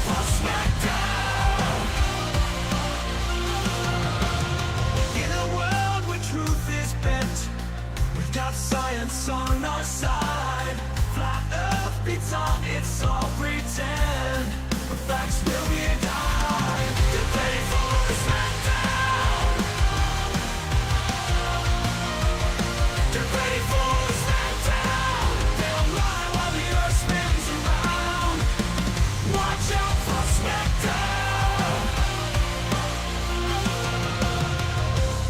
for smackdown. In a world where truth is bent, we've got science on our side. Flat Earth beats on, it's all pretend, but facts will be died. Debate for smackdown. Debate for smackdown. They'll lie while the earth spins around. Watch out for smackdown.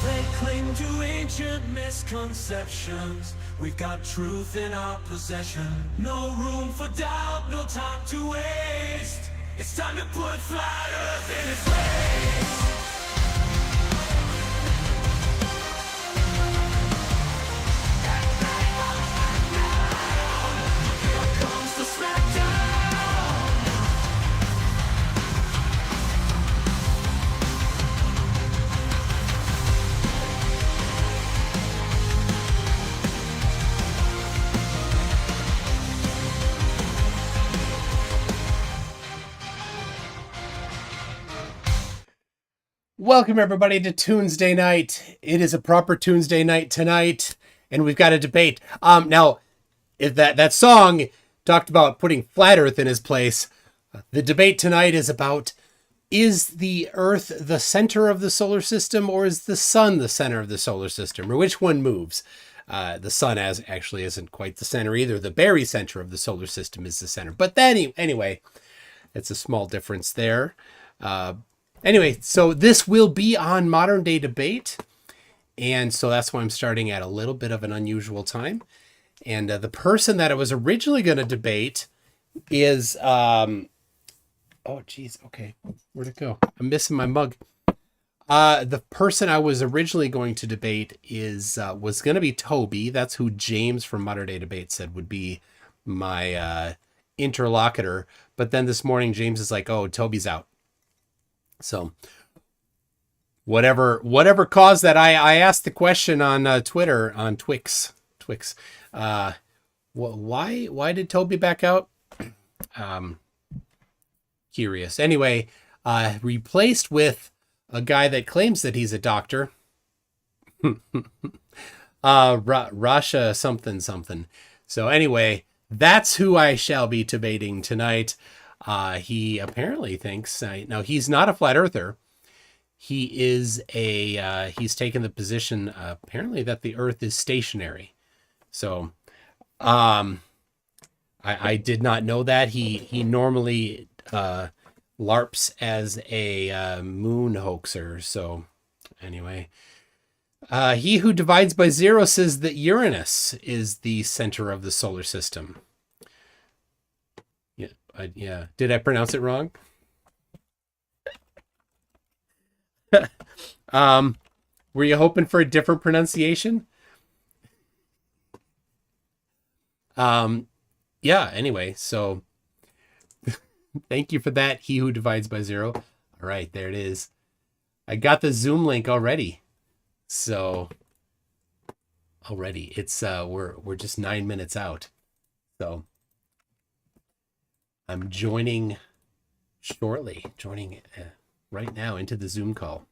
They cling to ancient misconceptions. We've got truth in our possession. No room for doubt, no time to waste. It's time to put flat Earth in its place. Here comes the smackdown. Welcome everybody to Tuesday night. It is a proper Tuesday night tonight, and we've got a debate. Now, if that song talked about putting flat Earth in his place, the debate tonight is about: is the Earth the center of the solar system, or is the sun the center of the solar system, or which one moves? The sun actually isn't quite the center either. The very center of the solar system is the center. But then anyway, it's a small difference there. Anyway, so this will be on Modern Day Debate, and so that's why I'm starting at a little bit of an unusual time. And the person that I was originally going to debate is, oh geez, okay, where'd it go? I'm missing my mug. The person I was originally going to debate was going to be Toby. That's who James from Modern Day Debate said would be my interlocutor. But then this morning, James is like, "Oh, Toby's out." So whatever caused that, I asked the question on Twitter, on Twix. Why did Toby back out? Curious. Anyway, replaced with a guy that claims that he's a doctor. Rasha something. So anyway, that's who I shall be debating tonight. He apparently thinks, now he's not a flat earther. He is he's taken the position, apparently, that the Earth is stationary. So, I did not know that. He normally, LARPs as a, moon hoaxer. So anyway, he who divides by zero says that Uranus is the center of the solar system. Yeah. Did I pronounce it wrong? Were you hoping for a different pronunciation? Yeah, anyway, so thank you for that. He who divides by zero. All right, there it is. I got the Zoom link already. So already it's we're just 9 minutes out. So I'm joining right now into the Zoom call.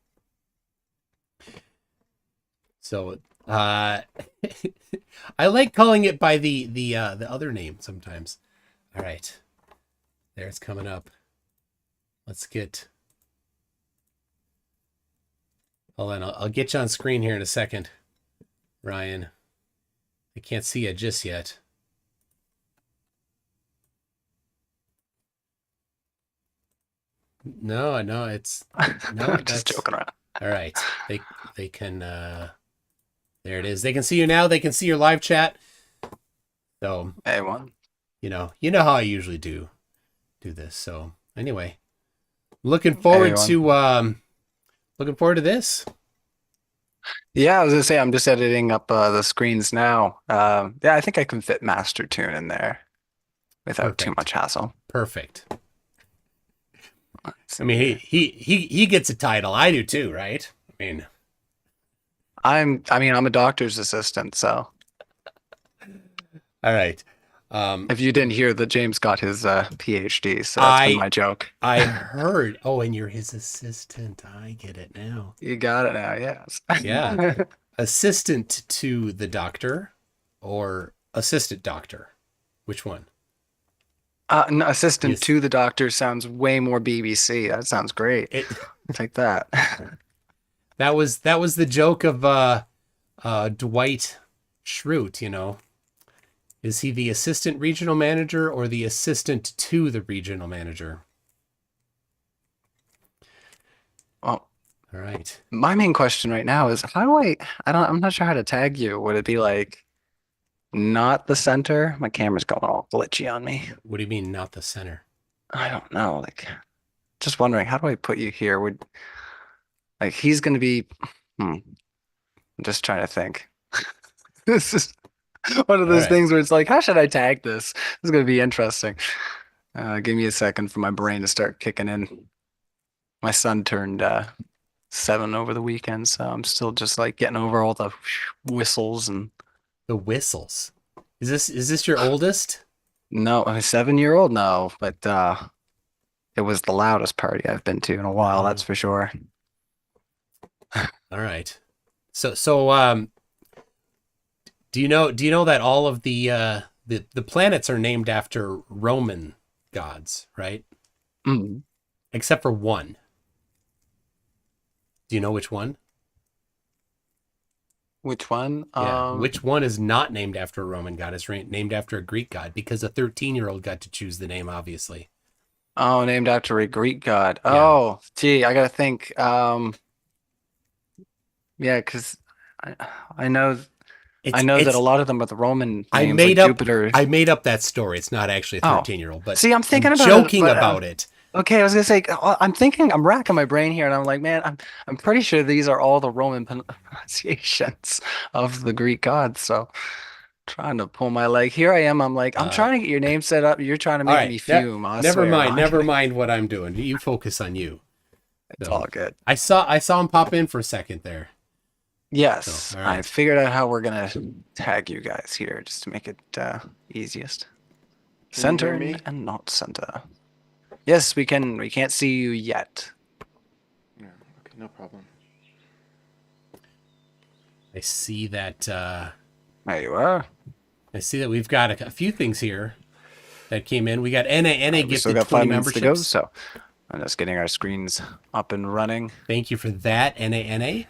So I like calling it by the other name sometimes. All right, there it's coming up. Let's get. Hold on, I'll get you on screen here in a second, Ryan. I can't see it just yet. No, it's no. Just joking around. All right. They can. There it is. They can see you now. They can see your live chat. So A1. You know how I usually do this. So anyway, looking forward to this. Yeah, I was gonna say I'm just editing up the screens now. Yeah, I think I can fit Master Tune in there without too much hassle. Perfect. I mean, he gets a title. I do too, right? I mean, I'm a doctor's assistant, so. All right. If you didn't hear that James got his PhD, so that's been I my joke. I heard. Oh, and you're his assistant. I get it now. You got it now, yes. Yeah, assistant to the doctor, or assistant doctor. Which one? No, assistant Yes. to the doctor sounds way more BBC. That sounds great. It Take that. that was the joke of Dwight Schrute, Is he the assistant regional manager or the assistant to the regional manager? Well, All right. my main question right now is how do I'm not sure how to tag you. Would it be like not the center? My camera's going all glitchy on me. What do you mean not the center? I don't know. Like, just wondering, how do I put you here? He's gonna be, I'm just trying to think. This is one of All those right. things where it's like, how should I tag this? This is gonna be interesting. Give me a second for my brain to start kicking in. My son turned 7 over the weekend, so I'm still just like getting over all the whistles and The whistles. Is this your oldest? no, I'm a 7-year-old no, but it was the loudest party I've been to in a while, that's for sure. All right. So do you know that all of the planets are named after Roman gods, right? Mm. Except for one. Do you know which one? Which one? Yeah. Which one is not named after a Roman god? It's named after a Greek god because a 13-year-old got to choose the name, obviously. Oh, named after a Greek god. Yeah. Oh, gee, I gotta think. Yeah, because I, I know that a lot of them are the Roman names, like Jupiter. I made up that story. It's not actually a Oh, 13-year-old, but see, I'm thinking about it, joking but about it. okay, I was gonna say, I'm racking my brain here, and I'm like, man, I'm pretty sure these are all the Roman pronunciations of the Greek gods. So, trying to pull my leg. Here I am. I'm like, I'm trying to get your name set up. You're trying to All make right. me fume. I Never swear. mind. Never mind what I'm doing. You focus on you. It's So, all good. I saw him pop in for a second there. Yes, So, all right. I figured out how we're gonna tag you guys here just to make it easiest. Can you Center hear me? and not center. Yes, we can. We can't see you yet. Yeah, okay, no problem. I see that. There you are. I see that we've got a few things here that came in. We got NA We still gifted got 20 5 minutes to go, memberships. so I'm just getting our screens up and running. Thank you for that, NA.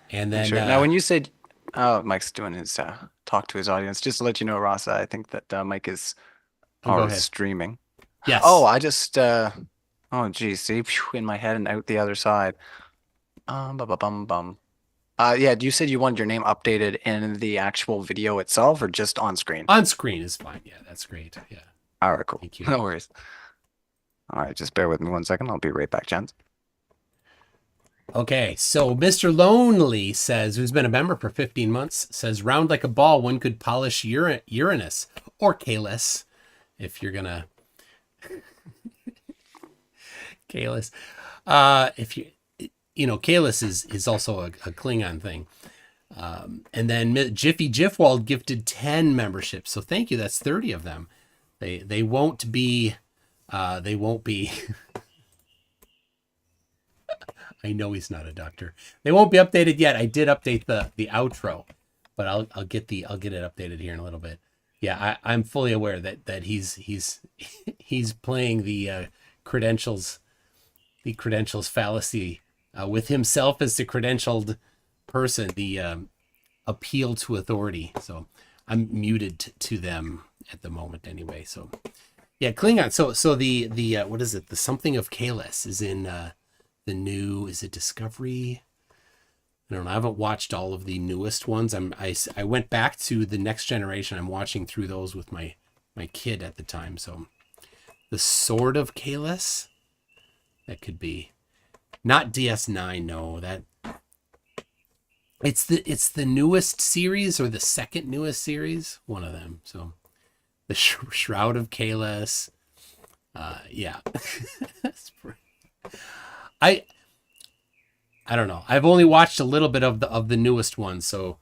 And then Sure. Now, when you said, oh, Mike's doing his talk to his audience, just to let you know, Ross, I think that Mike is go ahead. streaming. Yes. Oh, I just, oh, geez, see, phew, in my head and out the other side. Bum. Yeah, you said you wanted your name updated in the actual video itself or just on screen? On screen is fine. Yeah, that's great. Yeah. All right, cool. Thank you. No worries. All right, just bear with me 1 second. I'll be right back, gents. Okay, so Mr. Lonely says, who's been a member for 15 months, says, round like a ball, one could polish Uranus or Kalis, if you're gonna Kalis. If Kalis is also a Klingon thing. And then Jiffy Jiffwald gifted 10 memberships. So thank you. That's 30 of them. They won't be I know he's not a doctor. They won't be updated yet. I did update the outro, but I'll get it updated here in a little bit. Yeah, I'm fully aware that he's playing the credentials fallacy with himself as the credentialed person, the appeal to authority. So I'm muted to them at the moment anyway. So yeah, Klingon. So the what is it? The something of Kalis is in the new, is it Discovery? I don't know. I haven't watched all of the newest ones. I went back to the Next Generation. I'm watching through those with my kid at the time. So the Sword of Kalis, that could be not DS9. No, that it's the newest series or the second newest series, one of them. So the Shroud of Kalis. Yeah. I don't know. I've only watched a little bit of the newest one, so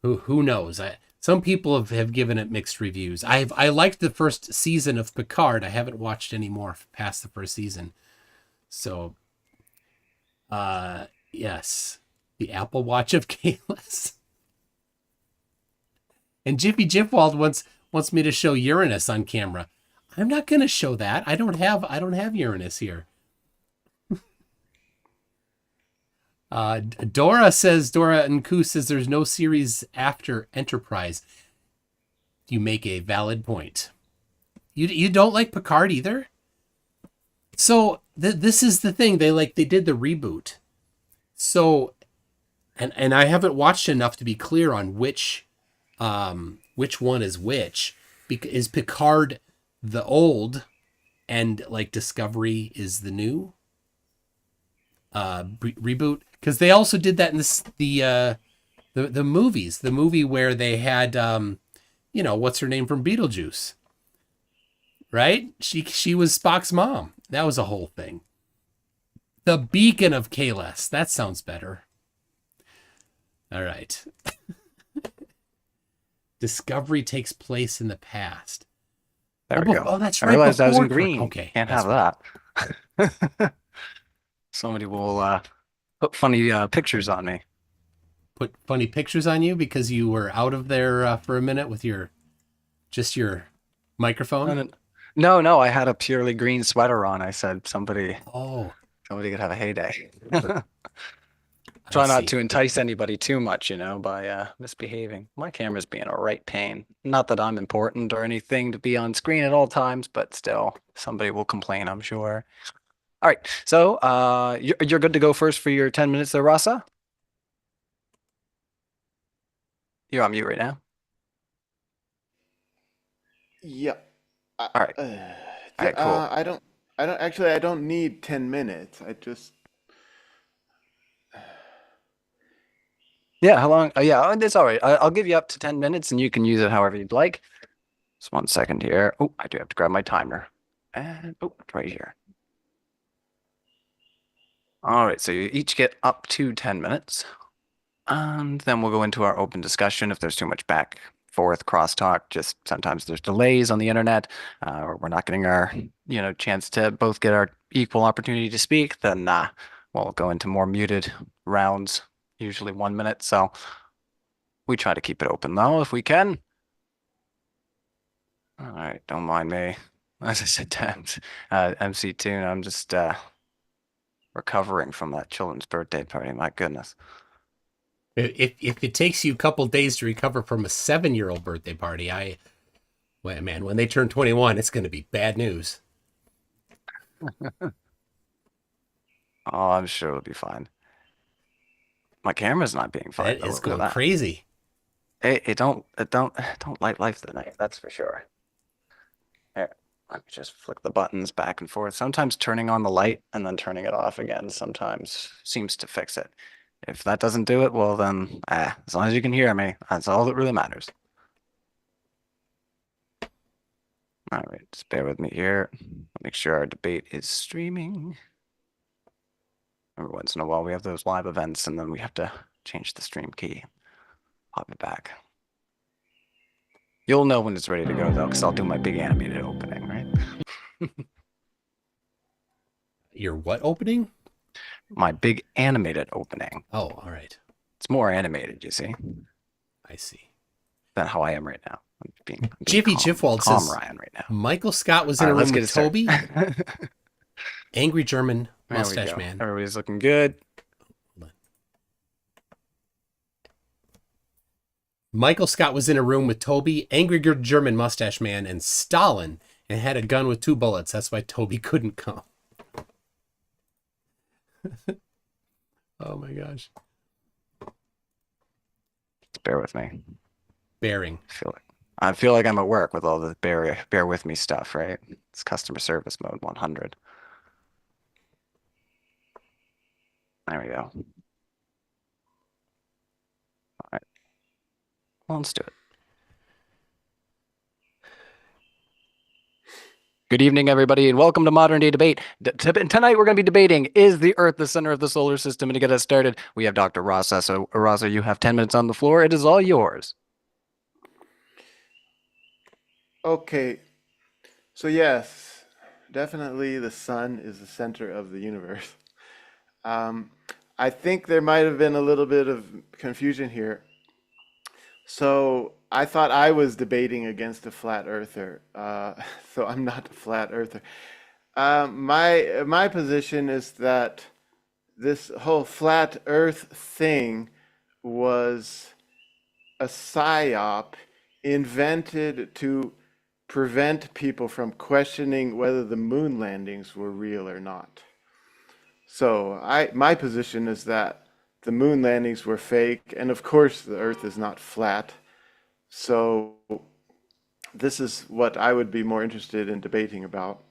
who knows? Some people have given it mixed reviews. I liked the first season of Picard. I haven't watched any more past the first season. So, yes, the Apple Watch of Kalis. And Jiffy Jifwald wants me to show Uranus on camera. I'm not going to show that. I don't have Uranus here. Dora Nku says there's no series after Enterprise. You make a valid point. You don't like Picard either? So this is the thing. They did the reboot. So, and I haven't watched enough to be clear on which one is which. Is Picard the old, and like Discovery is the new reboot? Because they also did that in the movies. The movie where they had what's her name from Beetlejuice, right? She was Spock's mom. That was a whole thing. The Beacon of Kalis. That sounds better. All right. Discovery takes place in the past. There we go. Oh, that's I right. realized I was in before green. Okay. Can't have that. Somebody will put funny pictures on me. Put funny pictures on you because you were out of there for a minute with your microphone. No, I had a purely green sweater on. I said somebody Oh, could have a heyday. I Try not see. to entice anybody too much, by misbehaving. My camera's being a right pain. Not that I'm important or anything to be on screen at all times, but still, somebody will complain, I'm sure. All right, so you're good to go first for your 10 minutes there, Rasa? You're on mute right now. Yep. All right. All right, cool. I don't need 10 minutes. Yeah, how long? Yeah, it's all right. I'll give you up to 10 minutes and you can use it however you'd like. Just 1 second here. Oh, I do have to grab my timer. And it's right here. All right, so you each get up to 10 minutes. And then we'll go into our open discussion. If there's too much back, forth, crosstalk, just sometimes there's delays on the internet, or we're not getting our, chance to both get our equal opportunity to speak, then we'll go into more muted rounds, usually 1 minute. So we try to keep it open though, if we can. All right, don't mind me. As I said, MC Tune, I'm just recovering from that children's birthday party. My goodness. If it takes you a couple days to recover from a 7-year-old birthday party, when they turn 21, it's going to be bad news. Oh, I'm sure it'll be fine. My camera's not being fine. That is going crazy. It don't light life tonight, that's for sure. Here, let me just flick the buttons back and forth. Sometimes turning on the light and then turning it off again sometimes seems to fix it. If that doesn't do it, well then, as long as you can hear me, that's all that really matters. All right, just bear with me here. Make sure our debate is streaming. Every once in a while we have those live events and then we have to change the stream key. Pop it back. You'll know when it's ready to go though, because I'll do my big animated opening, right? Your what opening? My big animated opening. Oh, all right. It's more animated, you see, I see. than how I am right now. I'm being Jiffy calm, Jifwald calm says Ryan right now. Michael Scott was in All a right, let's room get with it started. Toby, angry German There we mustache go. man. Everybody's looking good. Michael Scott was in a room with Toby, angry German mustache man, and Stalin, and had a gun with 2 bullets. That's why Toby couldn't come. Oh my gosh. Just bear with me. Bearing. I feel like I'm at work with all the bear with me stuff, right? It's customer service mode 100. There we go. All right. Well, let's do it. Good evening, everybody, and welcome to Modern Day Debate. Tonight, we're going to be debating, is the Earth the center of the solar system? And to get us started, we have Dr. Rasa. So, Rasa, you have 10 minutes on the floor. It is all yours. Okay, so yes, definitely the sun is the center of the universe. Um, I think there might have been a little bit of confusion here. So I thought I was debating against a flat earther. So I'm not a flat earther. My position is that this whole flat Earth thing was a psyop invented to prevent people from questioning whether the moon landings were real or not. So my position is that the moon landings were fake, and of course the Earth is not flat. So this is what I would be more interested in debating about,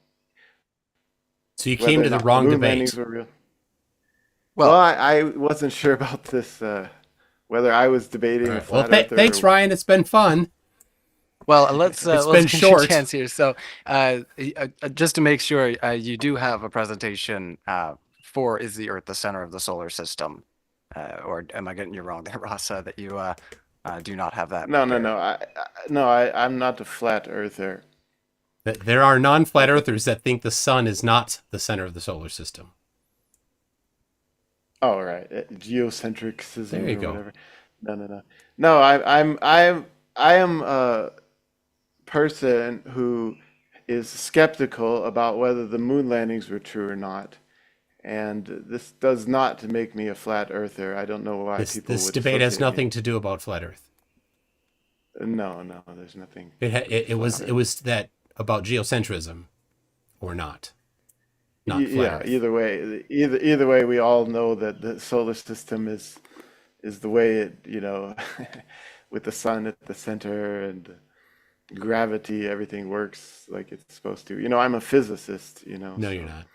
So you came whether or to the not the wrong moon landings debate. were real. Well, Well, I wasn't sure about this, whether I was debating All a right. Well, flat earther thanks, or Ryan. It's been fun. well, let's It's let's been give you a short. chance here. So, just to make sure, you do have a presentation for "Is the Earth the center of the solar system?" Or am I getting you wrong there, Rasa? That you do not have that no, no, prepared. no. I'm not a flat earther. There are non-flat earthers that think the sun is not the center of the solar system. Oh, right. There Geocentrism you or go. whatever. No, no, no. No, I am a person who is skeptical about whether the moon landings were true or not. And this does not make me a flat earther. I don't know why people This would debate has associate me. nothing to do about flat Earth. No, no, there's nothing It flat Earth. was that about geocentrism or not flat Yeah, Earth. either way, we all know that the solar system is the way it, with the sun at the center and gravity, everything works like it's supposed to. I'm a physicist, No, so you're not.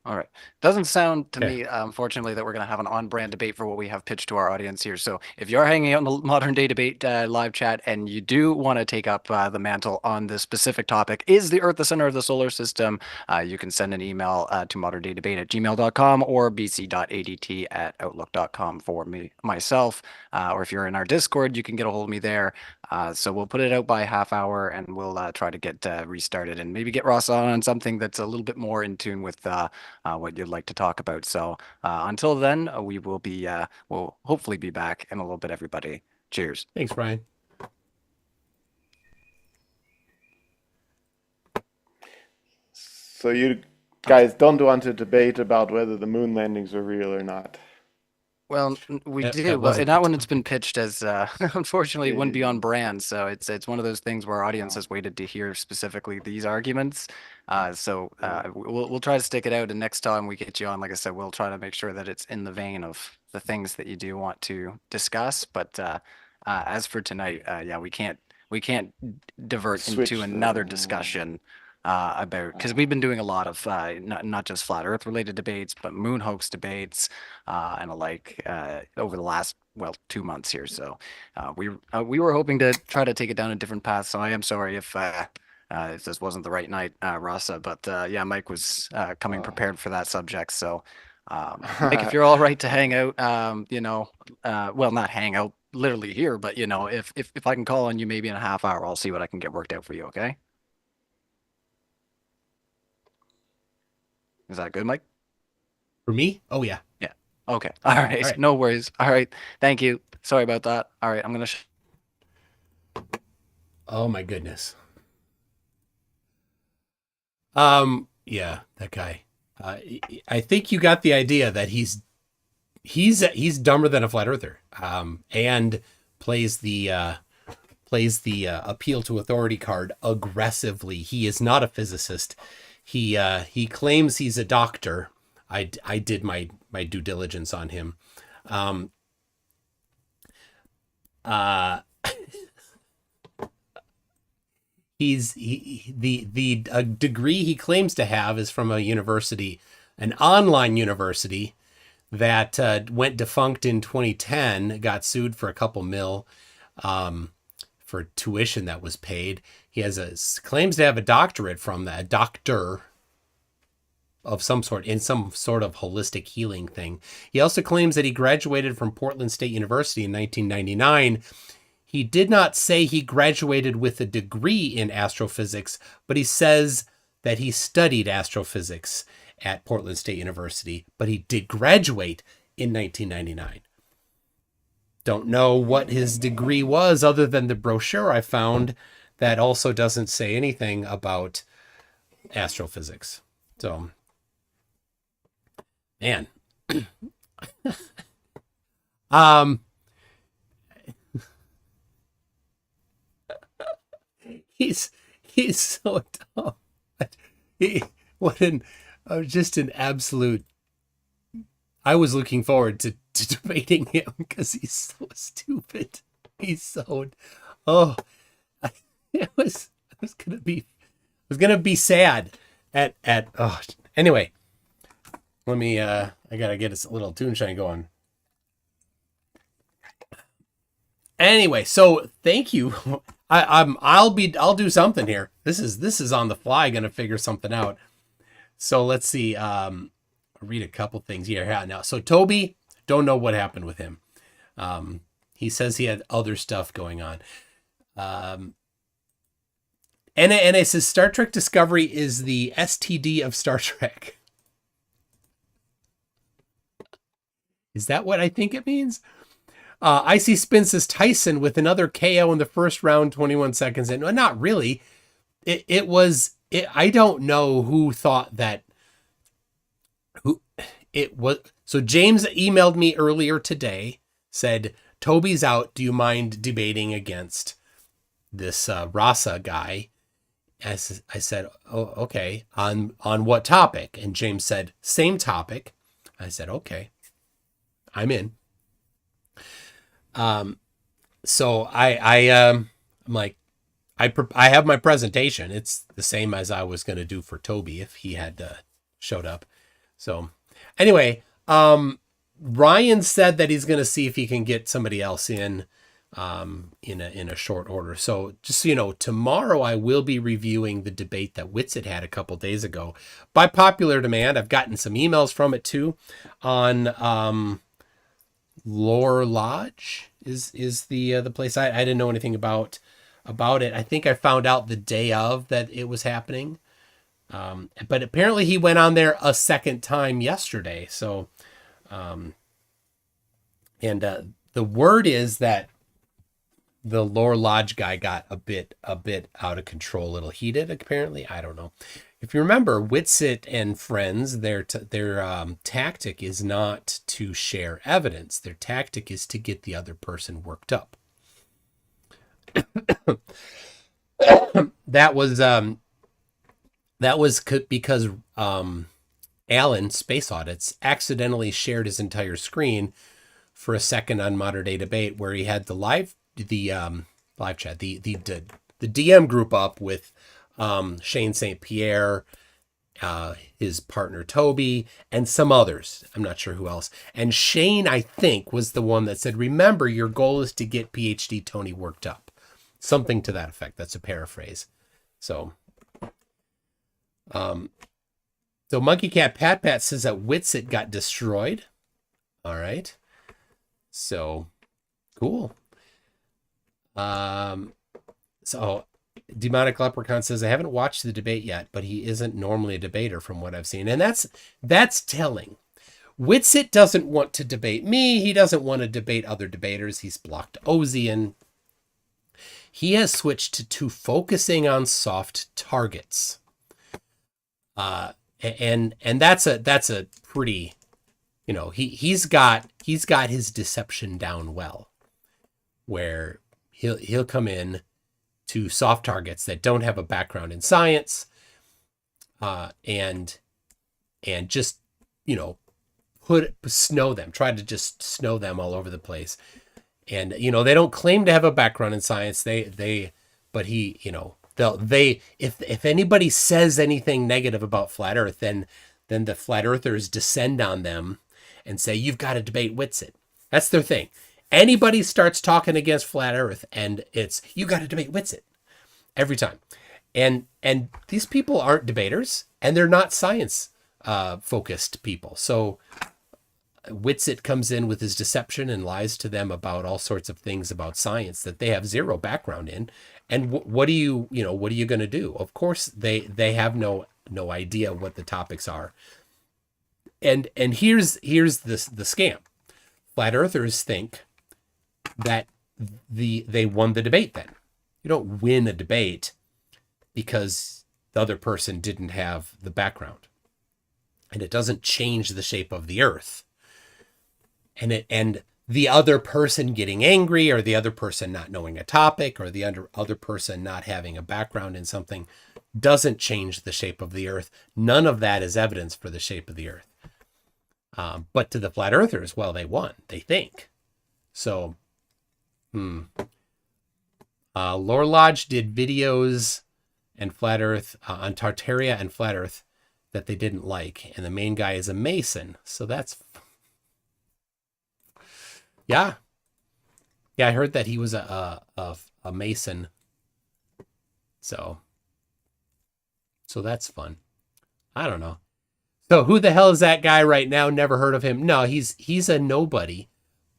All right. Doesn't sound to Okay. me, unfortunately, that we're going to have an on-brand debate for what we have pitched to our audience here. So if you're hanging out in the modern day debate live chat and you do want to take up the mantle on this specific topic, is the Earth the center of the solar system? You can send an email to moderndaydebate@gmail.com or bc.adt@outlook.com for myself. Or if you're in our Discord, you can get a hold of me there. So we'll put it out by half hour and we'll try to get restarted and maybe get Ross on something that's a little bit more in tune with what you'd like to talk about. So until then, we will be, we'll hopefully be back in a little bit, everybody. Cheers. Thanks, Brian. so you guys don't want to debate about whether the moon landings were real or not. Well, we That do, but wasn't not the when it's been pitched as, unfortunately, it wouldn't be on Eh, brand. So it's one of those things where our audience oh, has waited to hear specifically these arguments. So yeah. we'll try to stick it out, and next time we get you on, like I said, we'll try to make sure that it's in the vein of the things that you do want to discuss. But as for tonight, yeah, we can't divert into Switch another the. discussion about, because Uh, we've been doing a lot of not just flat Earth related debates, but moon hoax debates and alike over the last 2 months here. So we were hoping to try to take it down a different path. So I am sorry if this wasn't the right night, Rasa. But yeah, Mike was coming uh, prepared for that subject. So Mike, if you're all right to hang out, well, not hang out literally here, but if I can call on you maybe in a half hour, I'll see what I can get worked out for you. Okay? Is that good, Mike? For me? Oh, yeah. Yeah. Okay. All right. All right. No worries. All right. Thank you. Sorry about that. All right. I'm gonna. Oh, my goodness. Yeah, that guy. I think you got the idea that he's dumber than a flat earther. And plays the appeal to authority card aggressively. He is not a physicist. He claims he's a doctor. I did my due diligence on him. The degree he claims to have is from a university, an online university that went defunct in 2010, got sued for a couple mil for tuition that was paid. He claims to have a doctorate from that, a doctor of some sort, in some sort of holistic healing thing. He also claims that he graduated from Portland State University in 1999. He did not say he graduated with a degree in astrophysics, but he says that he studied astrophysics at Portland State University, but he did graduate in 1999. Don't know what his degree was other than the brochure I found that also doesn't say anything about astrophysics. So, man. He's so dumb. Just an absolute. I was looking forward to debating him because he's so stupid. He's so. Oh, I was gonna be sad at. Oh, anyway. Let me. I gotta get a little tune shine going. Anyway, so thank you. I'll do something here. This is on the fly. Gonna figure something out. So let's see. I'll read a couple things here now. So Toby, don't know what happened with him. He says he had other stuff going on. And it says Star Trek Discovery is the STD of Star Trek. Is that what I think it means? Icy Spin says Tyson with another KO in the first round, 21 seconds in. Well, not really. It was. I don't know who thought that. Who it was. So James emailed me earlier today, said Toby's out. Do you mind debating against this Rasa guy? I said, oh, okay. On what topic? And James said, same topic. I said, okay, I'm in. So I'm like, I have my presentation. It's the same as I was going to do for Toby if he had showed up. So anyway, Ryan said that he's going to see if he can get somebody else in a short order. So just so you know, tomorrow I will be reviewing the debate that Whitsitt had a couple days ago by popular demand. I've gotten some emails from it too on, Lore Lodge is the place. I didn't know anything about it. I think I found out the day of that it was happening. But apparently he went on there a second time yesterday. So, the word is that the Lore Lodge guy got a bit out of control, a little heated, apparently. I don't know. If you remember, Whitsitt and friends, their tactic is not to share evidence. Their tactic is to get the other person worked up. That was because Alan, Space Audits, accidentally shared his entire screen for a second on Modern Day Debate, where he had the live chat, the DM group up with Shane St. Pierre, his partner Toby, and some others. I'm not sure who else. And Shane, I think, was the one that said, remember, your goal is to get PhD Tony worked up. Something to that effect. That's a paraphrase. So Monkey Cat Pat Pat says that Whitsitt got destroyed. All right. So cool. So Demonic Leprechaun says, I haven't watched the debate yet, but he isn't normally a debater from what I've seen. And that's telling. Whitsitt doesn't want to debate me. He doesn't want to debate other debaters. He's blocked Ozian. He has switched to focusing on soft targets. And that's a pretty, he's got his deception down well, where he'll come in to soft targets that don't have a background in science, and just, try to just snow them all over the place. And, they don't claim to have a background in science. If anybody says anything negative about flat Earth, then the flat earthers descend on them and say, you've got to debate Whitsitt. That's their thing. Anybody starts talking against flat Earth and it's, you got to debate Whitsitt every time. And these people aren't debaters and they're not science focused people. So Whitsitt comes in with his deception and lies to them about all sorts of things about science that they have zero background in. And what are you going to do? Of course, they have no idea what the topics are. And here's the scam. Flat earthers think that they won the debate. Then you don't win a debate because the other person didn't have the background, and it doesn't change the shape of the earth. And the other person getting angry, or the other person not knowing a topic, or the other person not having a background in something doesn't change the shape of the earth. None of that is evidence for the shape of the earth. But to the flat earthers, well, they won, they think. So, Lore Lodge did videos and flat earth on Tartaria and flat earth that they didn't like. And the main guy is a Mason. So that's... Yeah, I heard that he was a Mason. So that's fun. I don't know. So who the hell is that guy right now? Never heard of him. No, he's a nobody,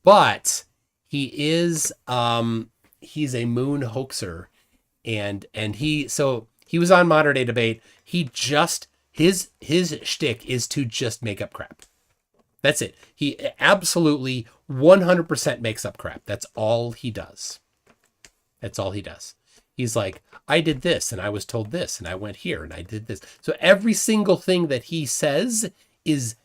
but he is he's a moon hoaxer, and he was on Modern Day Debate. He just his shtick is to just make up crap. That's it. He absolutely 100% makes up crap. That's all he does. He's like, I did this and I was told this and I went here and I did this. So every single thing that he says is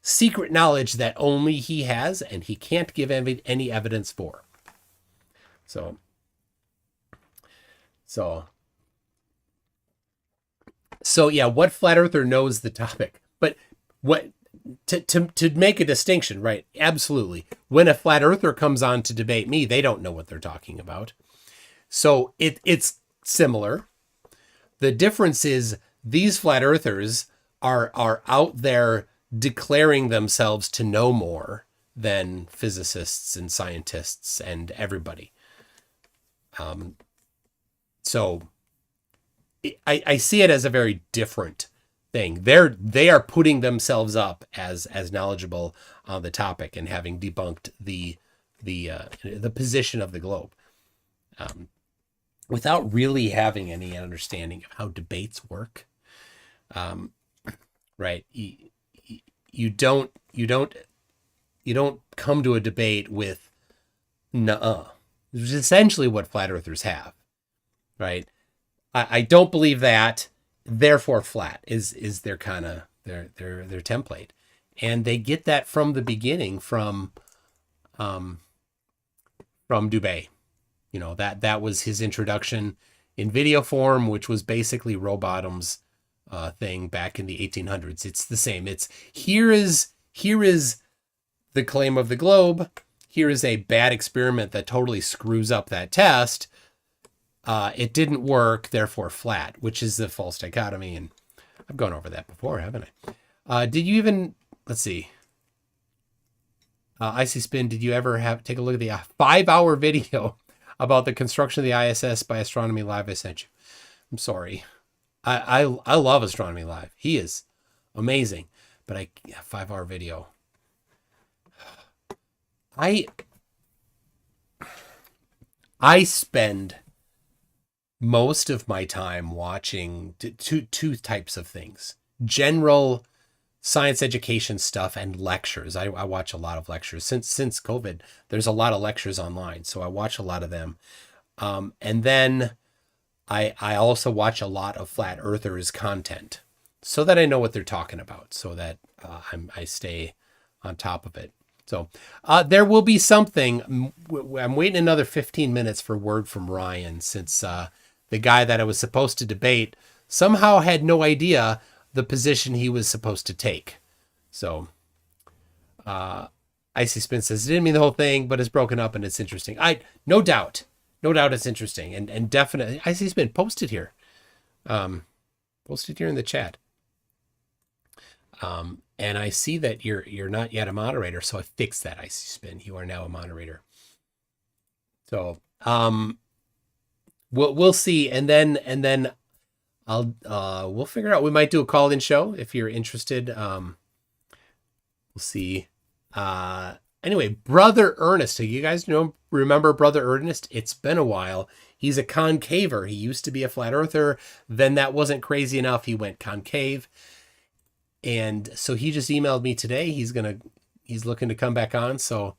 secret knowledge that only he has and he can't give any evidence for. So yeah, what flat earther knows the topic? But what to make a distinction, right? Absolutely. When a flat earther comes on to debate me, they don't know what they're talking about. So it's similar. The difference is these flat earthers are out there declaring themselves to know more than physicists and scientists and everybody. So I see it as a very different thing. They are putting themselves up as knowledgeable on the topic and having debunked the position of the globe, without really having any understanding of how debates work. Right? You don't come to a debate with nuh-uh. Which is essentially what flat earthers have, right? I don't believe that. Therefore, flat is their kind of their template, and they get that from the beginning from Dubé. You know, that was his introduction in video form, which was basically Rowbottom's thing back in the 1800s. It's the same. It's here is the claim of the globe. Here is a bad experiment that totally screws up that test. It didn't work, therefore flat, which is the false dichotomy. And I've gone over that before, haven't I? Did you even, let's see. Icy Spin, did you ever take a look at the 5-hour video about the construction of the ISS by Astronomy Live I sent you? I'm sorry. I love Astronomy Live. He is amazing. But 5-hour video. I spend most of my time watching two types of things: general science education stuff and lectures. I watch a lot of lectures. Since COVID, there's a lot of lectures online, so I watch a lot of them. And then I also watch a lot of flat earthers content so that I know what they're talking about, so that I stay on top of it. So there will be something. I'm waiting another 15 minutes for word from Ryan, since the guy that I was supposed to debate somehow had no idea the position he was supposed to take. So Icy Spin says, it didn't mean the whole thing, but it's broken up and it's interesting. No doubt it's interesting, and definitely Icy Spin, post it here. Post it here in the chat. And I see that you're not yet a moderator, so I fixed that, Icy Spin. You are now a moderator. So we'll see, and then we'll figure out. We might do a call-in show if you're interested. We'll see Anyway, Brother Ernest. So you guys remember Brother Ernest? It's been a while. He's a concaver. He used to be a flat earther. Then that wasn't crazy enough. He went concave. And so he just emailed me today. He's looking to come back on. So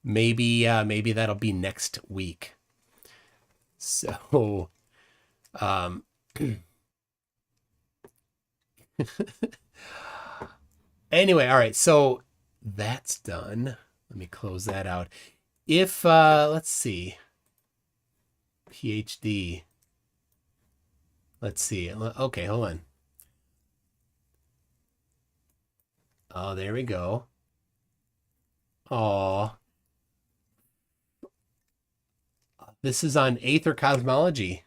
maybe that'll be next week. So, anyway, all right. So that's done. Let me close that out. If, let's see, PhD, let's see. Okay, hold on. Oh, there we go. Oh, this is on Aether Cosmology.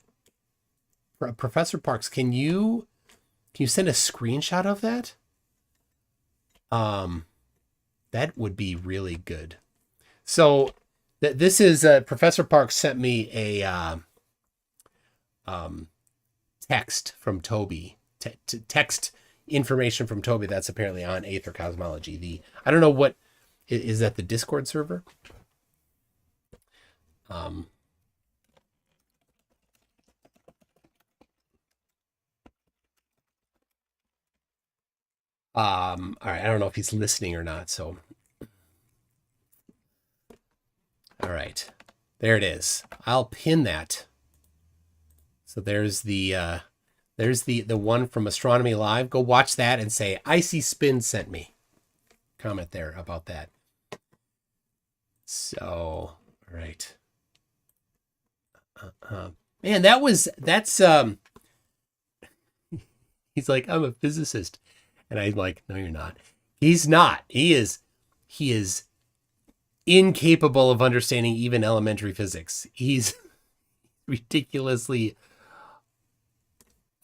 Professor Parks, can you send a screenshot of that? That would be really good. So this is Professor Parks sent me a text from Toby. Text information from Toby that's apparently on Aether Cosmology. I don't know what is that, the Discord server? All right, I don't know if he's listening or not, so all right, there it is. I'll pin that. So there's the one from Astronomy Live. Go watch that and say Icy Spin sent me. Comment there about that. So, all right. Man, that's he's like, I'm a physicist. And I'm like, no, you're not. He's not. He is incapable of understanding even elementary physics. He's ridiculously,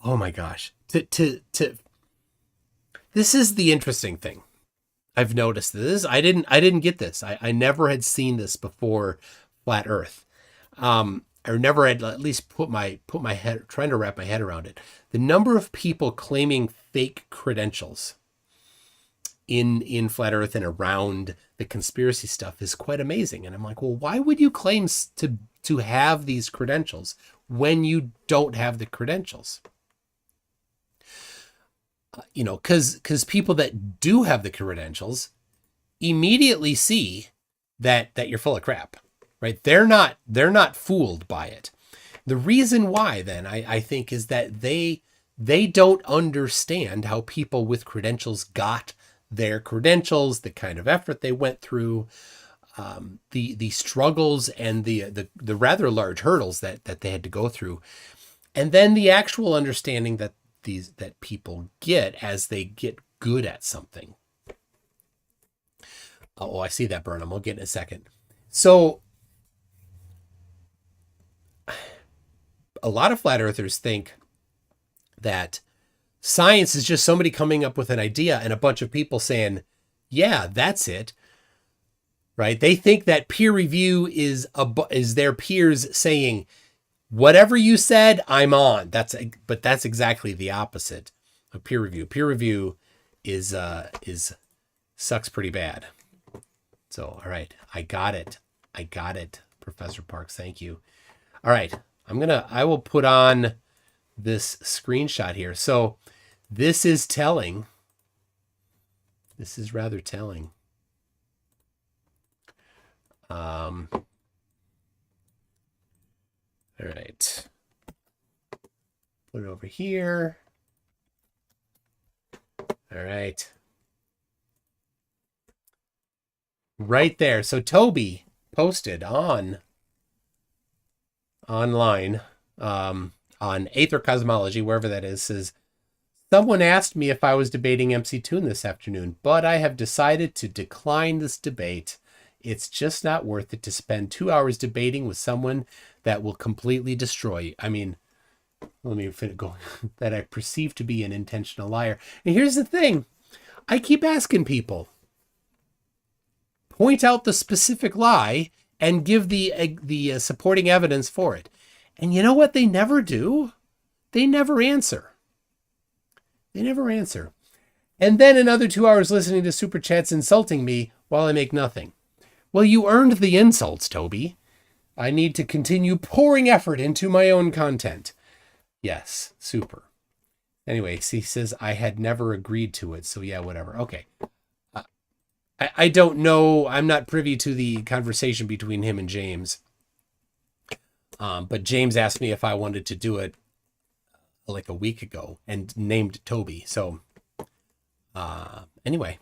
oh my gosh. This is the interesting thing. I've noticed this. I didn't get this. I never had seen this before Flat Earth. I never had at least put my head, trying to wrap my head around it. The number of people claiming fake credentials in Flat Earth and around the conspiracy stuff is quite amazing. And I'm like, well, why would you claim to have these credentials when you don't have the credentials? Because people that do have the credentials immediately see that you're full of crap, right? They're not fooled by it. The reason why then I think is that they don't understand how people with credentials got their credentials, the kind of effort they went through, the struggles and the rather large hurdles that they had to go through, and then the actual understanding that people get as they get good at something. Oh, I see that, Burnham. We'll get in a second. So a lot of flat earthers think that science is just somebody coming up with an idea and a bunch of people saying, yeah, that's it. Right? They think that peer review is their peers saying, whatever you said, I'm on. But that's exactly the opposite of peer review. Peer review is sucks pretty bad. So, all right, I got it, Professor Parks. Thank you. All right, I will put on this screenshot here. So this is telling. This is rather telling. All right. Put it over here. All right. Right there. So Toby posted online on Aether Cosmology, wherever that is, says, someone asked me if I was debating MC Toon this afternoon, but I have decided to decline this debate. It's just not worth it to spend 2 hours debating with someone that will completely destroy you. I mean, let me go. That I perceive to be an intentional liar. And here's the thing. I keep asking people, point out the specific lie and give the supporting evidence for it. And you know what they never do? They never answer. And then another 2 hours listening to super chats insulting me while I make nothing. Well, you earned the insults, Toby. I need to continue pouring effort into my own content. Yes, super. Anyway, he says I had never agreed to it. So yeah, whatever. Okay. I don't know. I'm not privy to the conversation between him and James. But James asked me if I wanted to do it like a week ago and named Toby. So anyway,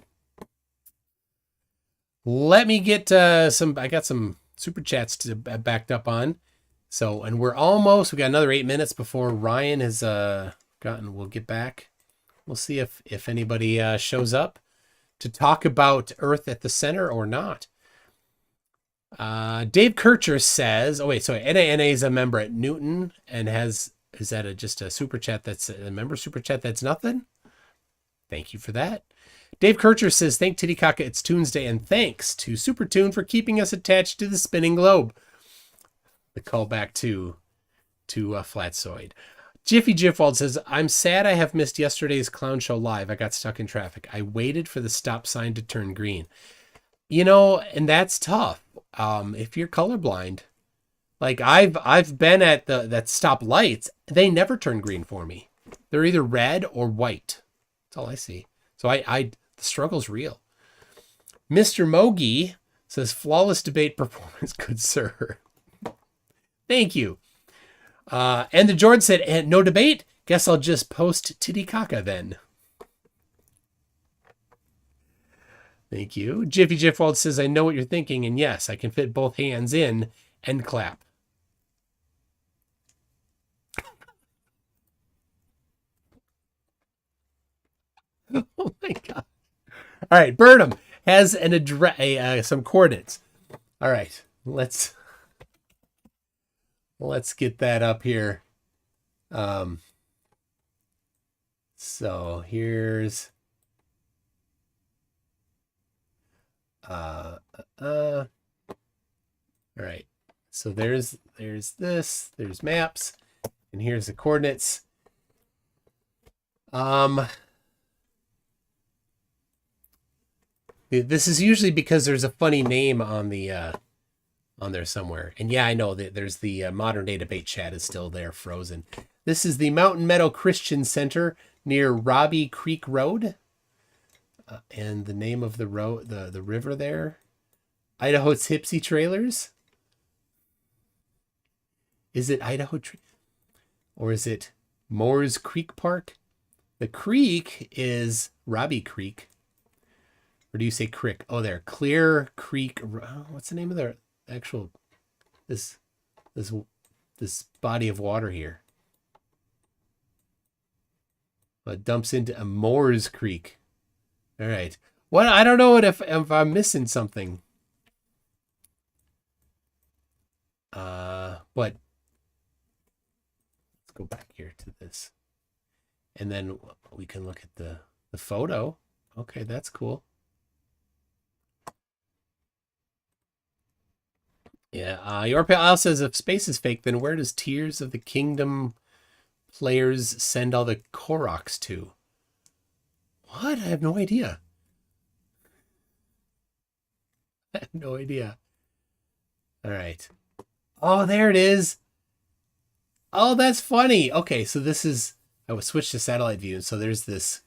let me get I got some super chats to backed up on. So, and we got another 8 minutes before Ryan has we'll get back. We'll see if anybody shows up to talk about Earth at the Center or not. Dave Kircher says, NANA is a member at Newton and is that just a super chat that's a member super chat that's nothing? Thank you for that. Dave Kircher says, thank Titicaca, it's Tuesday, and thanks to Super Tune for keeping us attached to the spinning globe. The callback to Flatsoid. Jiffy Jiffwald says, I'm sad I have missed yesterday's clown show live. I got stuck in traffic. I waited for the stop sign to turn green. And that's tough. If you're colorblind, like I've been at that stop lights, they never turn green for me. They're either red or white. That's all I see. So the struggle's real. Mr. Mogi says, flawless debate performance, good sir. Thank you. And the Jordan said, no debate? Guess I'll just post Titicaca then. Thank you. Jiffy Jiffwald says, I know what you're thinking, and yes, I can fit both hands in and clap. Oh my God. All right, Burnham has an address, some coordinates. All right, let's get that up here. So here's all right. So there's there's maps, and here's the coordinates. This is usually because there's a funny name on the on there somewhere. And yeah, I know that there's the modern day debate chat is still there, frozen. This is the Mountain Meadow Christian Center near Robbie Creek Road. And the name of the road, the river there, Idaho Tipsy Trailers. Is it Idaho or is it Moores Creek Park? The creek is Robbie Creek. Or do you say crick? Oh, there, Clear Creek. What's the name of their actual this body of water here? It dumps into a Moores Creek. All right. Well, I don't know if I'm missing something. But let's go back here to this, and then we can look at the photo. Okay, that's cool. Yeah. Your pal says, if space is fake, then where does Tears of the Kingdom players send all the Koroks to? What? I have no idea. I have no idea. All right. Oh, there it is. Oh, that's funny. Okay, so this is, I would switch to satellite view. So there's this,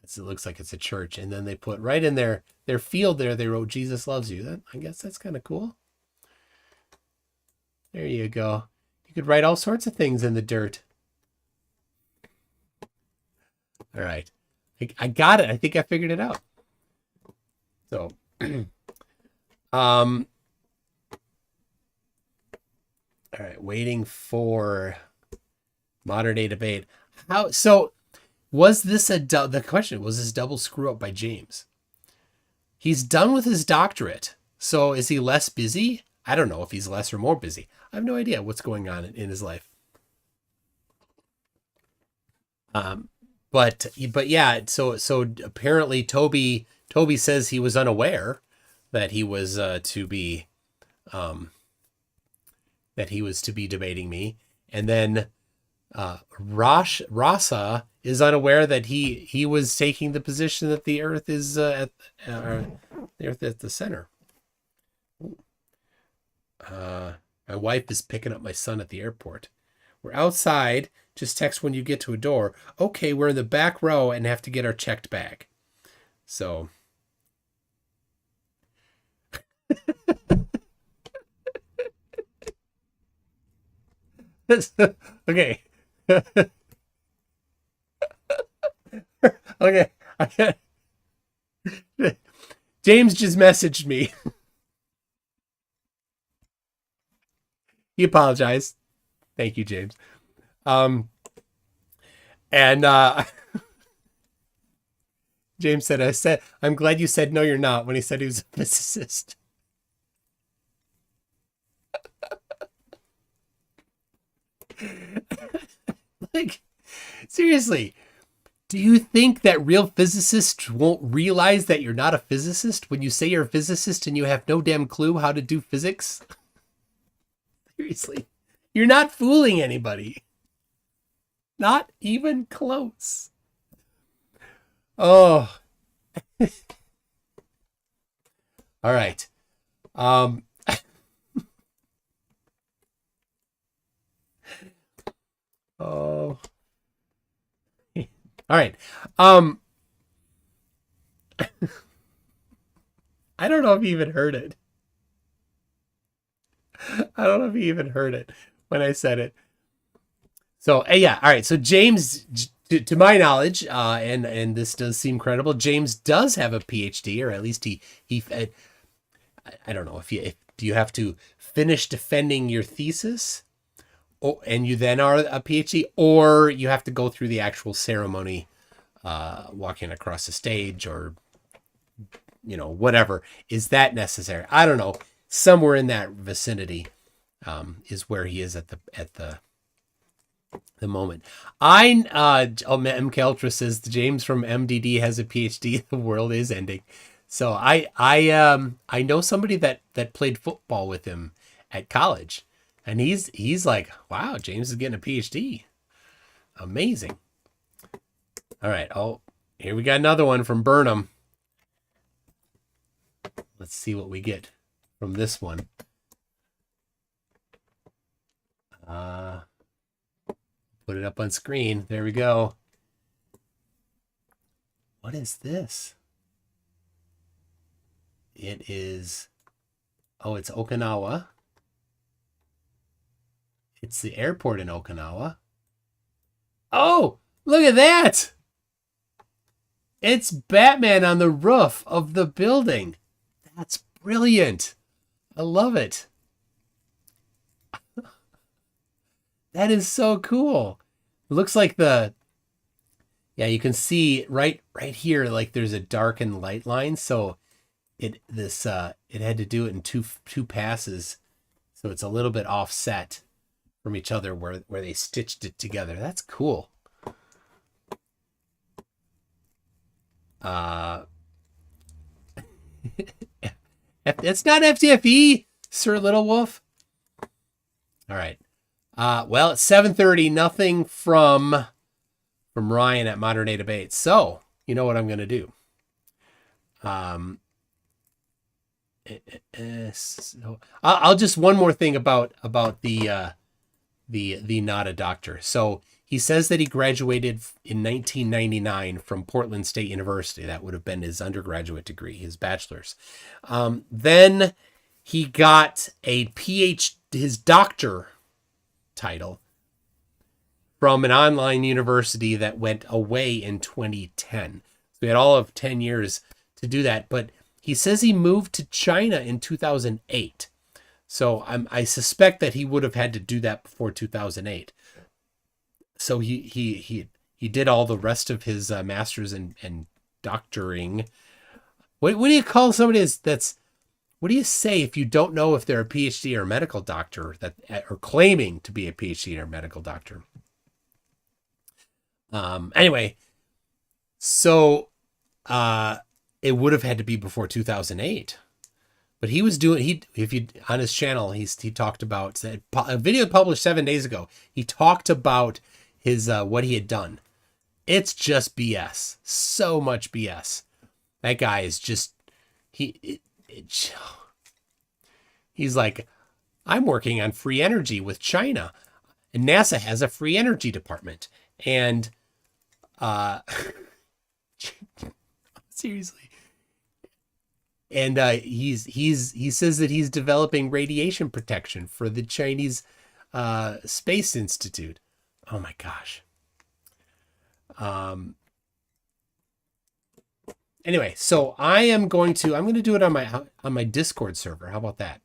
it looks like it's a church. And then they put right in their field there, they wrote, Jesus loves you. I guess that's kind of cool. There you go. You could write all sorts of things in the dirt. All right. I got it. I think I figured it out. So, all right, waiting for modern day debate. Was this the question, was this double screw up by James? He's done with his doctorate. So is he less busy? I don't know if he's less or more busy. I have no idea what's going on in his life. But yeah, so apparently Toby says he was unaware that he was to be debating me, and then Rasa is unaware that he was taking the position that the Earth is the Earth at the center. My wife is picking up my son at the airport. We're outside. Just text when you get to a door. Okay, we're in the back row and have to get our checked bag. So. Okay. Okay. James just messaged me. He apologized. Thank you, James. And James said, I'm glad you said no, you're not, when he said he was a physicist. Like, seriously, do you think that real physicists won't realize that you're not a physicist when you say you're a physicist and you have no damn clue how to do physics? Seriously, you're not fooling anybody. Not even close. Oh. All right. Oh. All right. I don't know if you even heard it. I don't know if you even heard it when I said it. So, yeah. All right. So James, to my knowledge, and this does seem credible, James does have a PhD, or at least he I don't know if do you have to finish defending your thesis, and you then are a PhD, or you have to go through the actual ceremony, walking across the stage, or whatever. Is that necessary? I don't know. Somewhere in that vicinity is where he is at the moment. MK Ultra says James from MDD has a PhD. The world is ending. So I know somebody that played football with him at college, and he's like, wow, James is getting a PhD. Amazing. All right. Oh, here we got another one from Burnham. Let's see what we get from this one. Put it up on screen. There we go. What is this? It is, it's Okinawa. It's the airport in Okinawa. Oh, look at that. It's Batman on the roof of the building. That's brilliant. I love it. That is so cool. It looks like you can see right here, like there's a dark and light line. So it had to do it in two passes. So it's a little bit offset from each other where they stitched it together. That's cool. It's not FTFE, Sir Little Wolf. All right. Well, it's 7:30. Nothing from Ryan at Modern Day Debate. So you know what I'm going to do. So I'll just one more thing about the not a doctor. So he says that he graduated in 1999 from Portland State University. That would have been his undergraduate degree, his bachelor's. Then he got a PhD, his doctor title, from an online university that went away in 2010. So he had all of 10 years to do that. But he says he moved to China in 2008. So I suspect that he would have had to do that before 2008. So he did all the rest of his master's and doctoring. What do you call somebody that's what do you say if you don't know if they're a PhD or a medical doctor or claiming to be a PhD or a medical doctor? Anyway, so it would have had to be before 2008. But he was doing, on his channel, he talked about a video published 7 days ago. He talked about his what he had done It's just BS. So much BS. That guy is just he's like, I'm working on free energy with China, and NASA has a free energy department, and seriously, and he says that he's developing radiation protection for the Chinese Space Institute. Oh my gosh. Anyway, so I'm going to do it on my Discord server. How about that?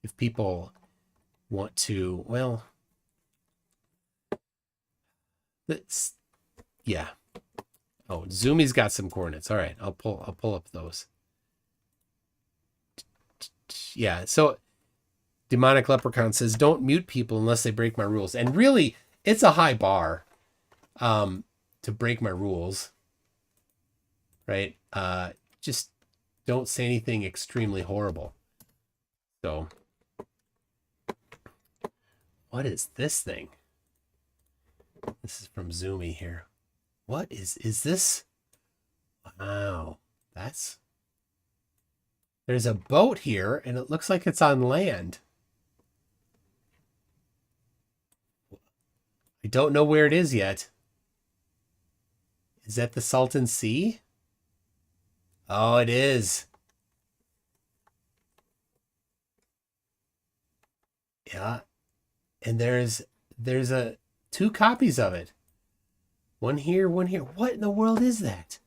If people want to, well, yeah. Oh, Zoomy's got some coordinates. All right, I'll pull up those. Yeah, so Demonic Leprechaun says, don't mute people unless they break my rules. And really, it's a high bar to break my rules. Right? Just don't say anything extremely horrible. So, what is this thing? This is from Zoomy here. What is this? Wow, there's a boat here, and it looks like it's on land. I don't know where it is yet. Is that the Salton Sea? Oh, it is. Yeah. And there's two copies of it. One here, one here. What in the world is that?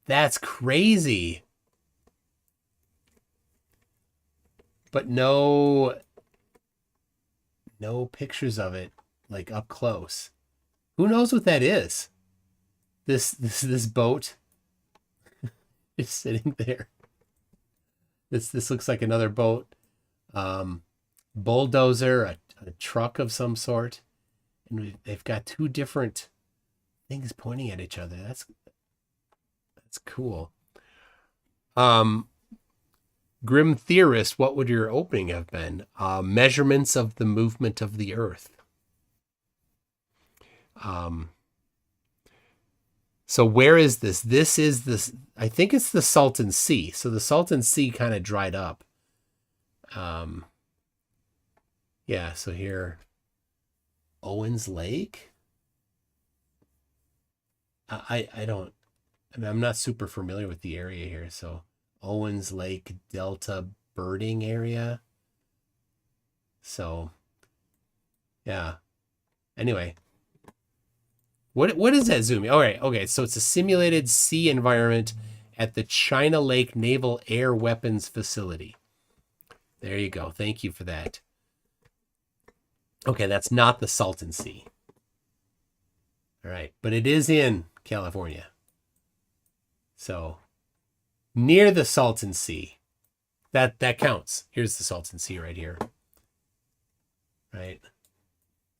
That's crazy. But no pictures of it like up close. Who knows what that is? This boat is sitting there. This looks like another boat. Bulldozer, a truck of some sort. And they've got two different things pointing at each other. That's cool. Grim Theorist, what would your opening have been? Measurements of the movement of the Earth. So where is this? This is this. I think it's the Salton Sea. So the Salton Sea kind of dried up. Yeah. So here, Owens Lake. I mean, I'm not super familiar with the area here. So Owens Lake Delta birding area. So, yeah. Anyway. What is that, Zoomy? All right, okay, so it's a simulated sea environment at the China Lake Naval Air Weapons Facility. There you go. Thank you for that. Okay, that's not the Salton Sea. All right, but it is in California. So, near the Salton Sea. That counts. Here's the Salton Sea right here. Right?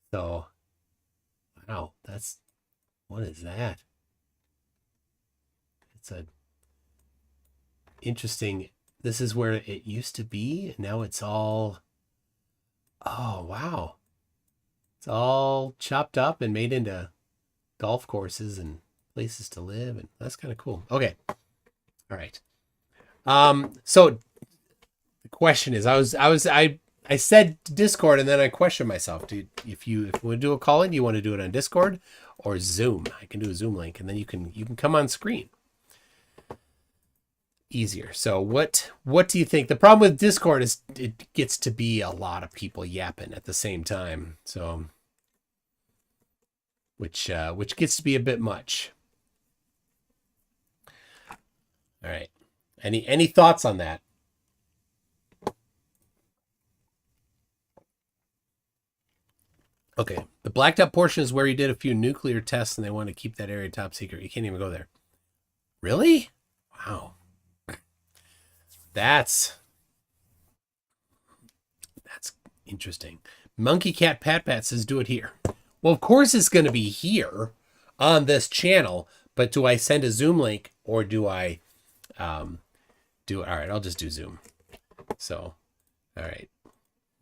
So, wow, what is that? It's a interesting. This is where it used to be. Now it's all. Oh, wow. It's all chopped up and made into golf courses and places to live. And that's kind of cool. Okay. All right. So the question is, I said Discord and then I questioned myself. If you want to do a call in, you want to do it on Discord or Zoom? I can do a Zoom link and then you can come on screen. Easier. So what do you think? The problem with Discord is it gets to be a lot of people yapping at the same time. So which gets to be a bit much. All right. Any thoughts on that? Okay. The blacked out portion is where he did a few nuclear tests and they want to keep that area top secret. You can't even go there. Really? Wow. That's interesting. Monkey Cat Pat Pat says, do it here. Well, of course it's going to be here on this channel, but do I send a Zoom link or do I do it? All right, I'll just do Zoom. So, all right,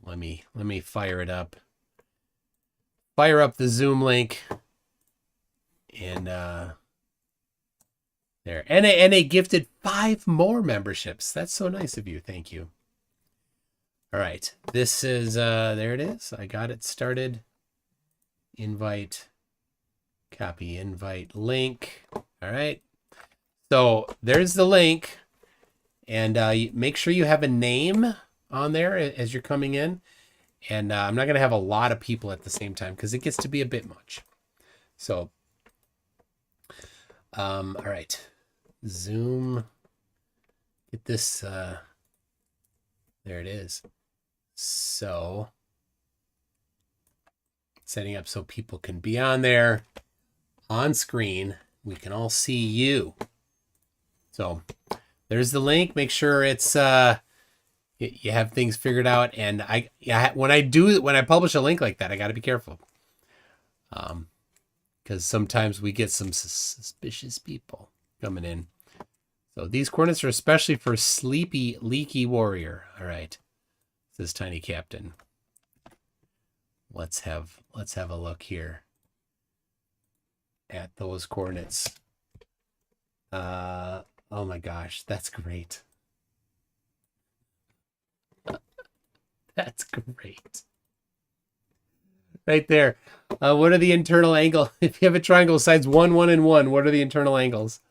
let me fire it up. fire up the Zoom link. And there. NA gifted 5 more memberships. That's so nice of you. Thank you. All right. This is, there it is. I got it started. Invite, copy, invite, link. All right. So there's the link. And make sure you have a name on there as you're coming in. And I'm not going to have a lot of people at the same time because it gets to be a bit much. So, all right. Zoom. Get this. There it is. So, setting up so people can be on there on screen. We can all see you. So, there's the link. Make sure it's you have things figured out. And when I publish a link like that, I got to be careful, because sometimes we get some suspicious people coming in. So these coordinates are especially for sleepy, leaky warrior. All right, says Tiny Captain. Let's have a look here at those coordinates. Oh my gosh, that's great. That's great. Right there. What are the internal angles? If you have a triangle sides 1, 1, and 1, what are the internal angles?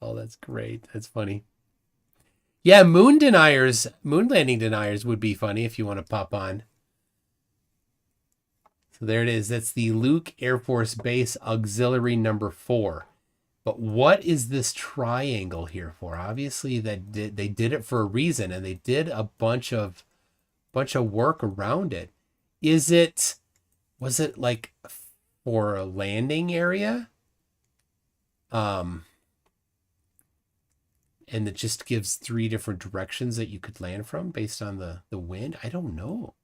Oh, that's great. That's funny. Yeah, moon landing deniers would be funny if you want to pop on. So there it is. That's the Luke Air Force Base Auxiliary number 4. But what is this triangle here for? Obviously, they did it for a reason, and they did a bunch of work around it. Was it like for a landing area? And it just gives 3 different directions that you could land from based on the wind. I don't know.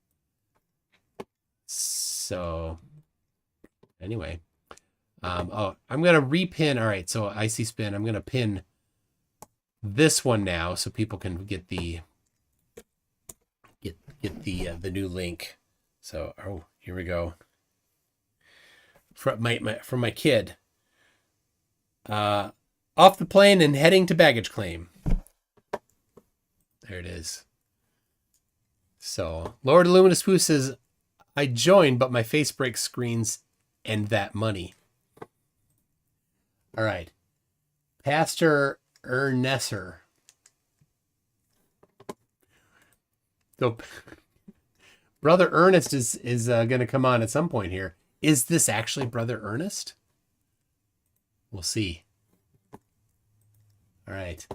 So anyway. I'm going to repin. All right, so Icy Spin. I'm going to pin this one now so people can get the new link. So, here we go. From my kid. Off the plane and heading to baggage claim. There it is. So, Lord Luminous Pooh says, I joined, but my face breaks screens and that money. All right. Pastor Ernesser. So, Brother Ernest is going to come on at some point here. Is this actually Brother Ernest? We'll see. All right.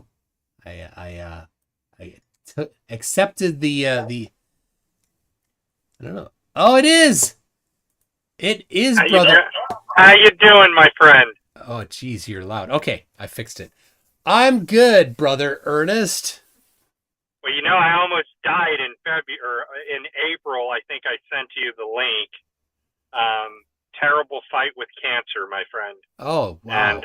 I accepted the I don't know. Oh, it is. It is Brother. How you doing, my friend? Oh, geez, you're loud. Okay, I fixed it. I'm good, Brother Ernest. Well, I almost died in February or in April. I think I sent you the link. Terrible fight with cancer, my friend. Oh, wow. And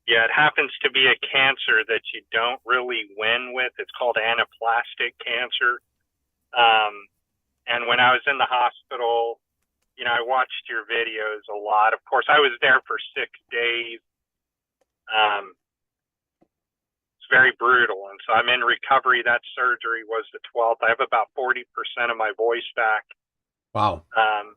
yeah, it happens to be a cancer that you don't really win with. It's called anaplastic cancer. And when I was in the hospital, I watched your videos a lot. Of course, I was there for 6 days. It's very brutal. And so I'm in recovery. That surgery was the 12th. I have about 40% of my voice back. Wow. And,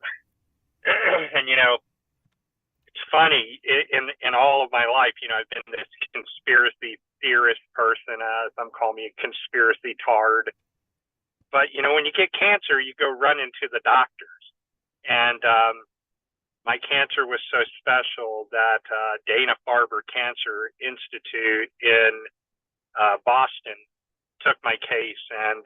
it's funny. In all of my life, I've been this conspiracy theorist person. Some call me a conspiracy tard. But, when you get cancer, you go run into the doctors. And my cancer was so special that Dana-Farber Cancer Institute in Boston took my case, and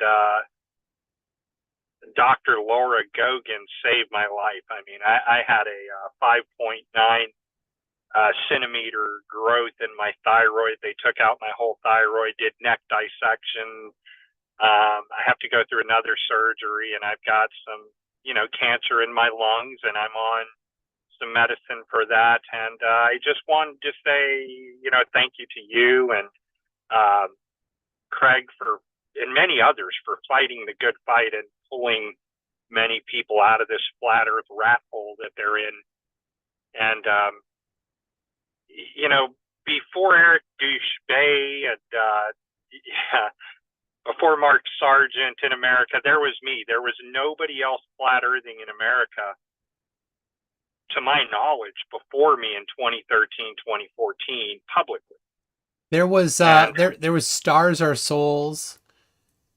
Dr. Laura Gogan saved my life. I mean, I had a 5.9 centimeter growth in my thyroid. They took out my whole thyroid, did neck dissection. I have to go through another surgery, and I've got some cancer in my lungs, and I'm on some medicine for that. And I just wanted to say, thank you to you and Craig and many others for fighting the good fight and pulling many people out of this flat Earth rat hole that they're in. And you know, before Eric Douche and yeah, before Mark Sargent in America, there was me. There was nobody else flat earthing in America, to my knowledge, before me in 2013, 2014, publicly. There was And- there was Stars Are Souls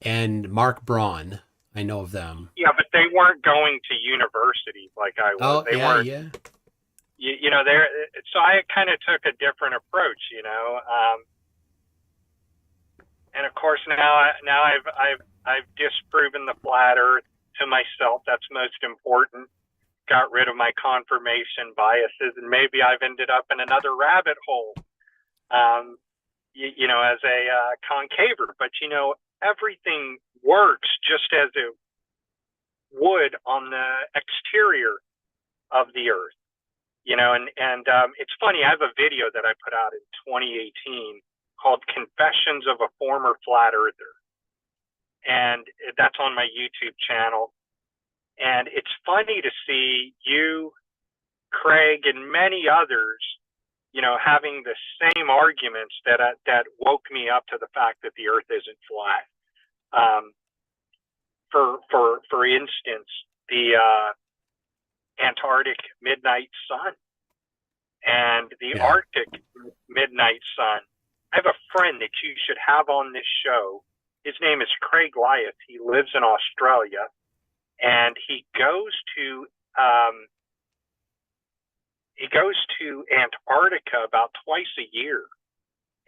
and Mark Braun. I know of them. Yeah, but they weren't going to universities like I was. Oh, They yeah, weren't, yeah. you know, there. So I kind of took a different approach, you know. And of course, now I've disproven the flat Earth to myself. That's most important. Got rid of my confirmation biases, and maybe I've ended up in another rabbit hole. You know, as a concaver, but you know, everything works just as it would on the exterior of the Earth. You know, and it's funny. I have a video that I put out in 2018 called "Confessions of a Former Flat Earther," and that's on my YouTube channel. And it's funny to see you, Craig, and many others, you know, having the same arguments that woke me up to the fact that the Earth isn't flat. For instance, the Antarctic midnight sun and the Arctic midnight sun. I have a friend that you should have on this show. His name is Craig Lyeth. He lives in Australia, and he goes to Antarctica about twice a year,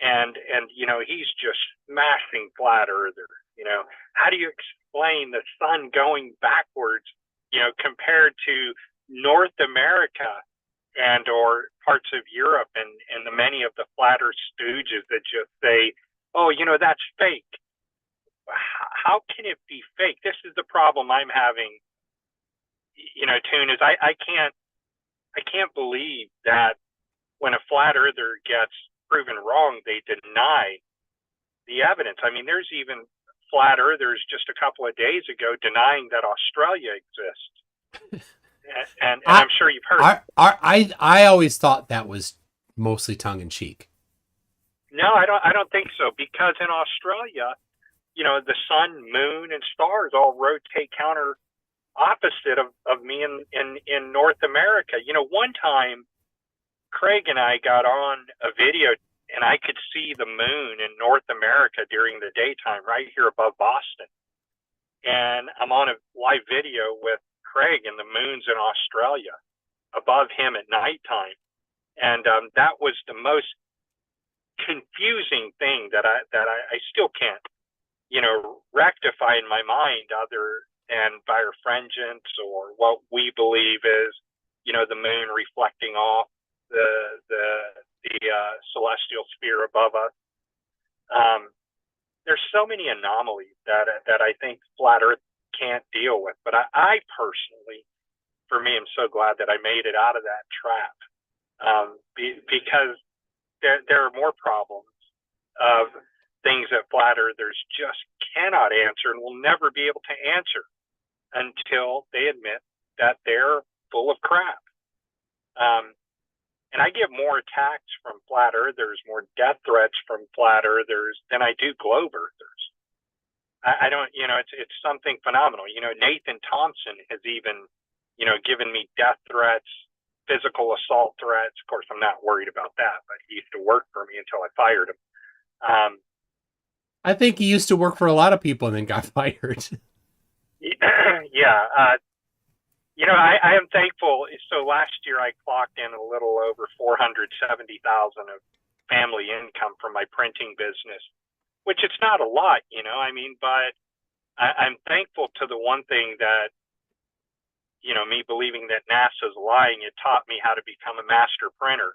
and you know, he's just smashing flat earther. You know, how do you explain the sun going backwards, you know, compared to North America and or parts of Europe and the many of the flat earth stooges that just say, oh, you know, that's fake. How can it be fake? This is the problem I'm having, you know, Toon, is I can't believe that when a flat earther gets proven wrong, they deny the evidence. I mean, there's even flat earthers just a couple of days ago denying that Australia exists. And I'm sure you've heard. I always thought that was mostly tongue in cheek. No, I don't think so, because in Australia, you know, the sun, moon, and stars all rotate counter opposite of me in North America. You know, one time Craig and I got on a video and I could see the moon in North America during the daytime right here above Boston. And I'm on a live video with Craig and the moon's in Australia above him at nighttime. And that was the most confusing thing that I still can't, you know, rectify in my mind, other than birefringence or what we believe is, you know, the moon reflecting off the celestial sphere above us. There's so many anomalies that I think flat Earth can't deal with. But I personally, for me, am so glad that I made it out of that trap, because there are more problems of things that flat earthers just cannot answer and will never be able to answer until they admit that they're full of crap. And I get more attacks from flat earthers, more death threats from flat earthers than I do globe earthers. I don't, you know, it's something phenomenal. You know, Nathan Thompson has even, you know, given me death threats, physical assault threats. Of course, I'm not worried about that, but he used to work for me until I fired him. I think he used to work for a lot of people and then got fired. Yeah. You know, I am thankful. So last year I clocked in a little over 470,000 of family income from my printing business, which it's not a lot, you know, I mean, but I'm thankful to the one thing that, you know, me believing that NASA's lying, it taught me how to become a master printer.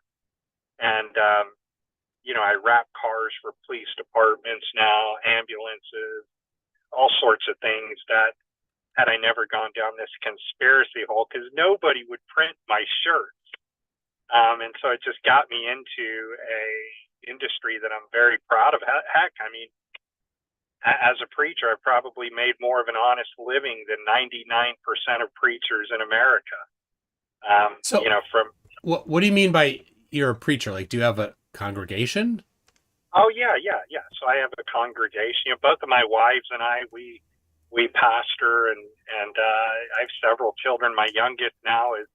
And, you know, I wrap cars for police departments now, ambulances, all sorts of things that, had I never gone down this conspiracy hole, because nobody would print my shirts. And so it just got me into a industry that I'm very proud of. Heck, I mean, as a preacher, I probably made more of an honest living than 99% of preachers in America. So- you know, from What do you mean by you're a preacher? Like, do you have a congregation? Oh yeah. So I have a congregation. You know, both of my wives and I, we pastor, and I have several children. My youngest now is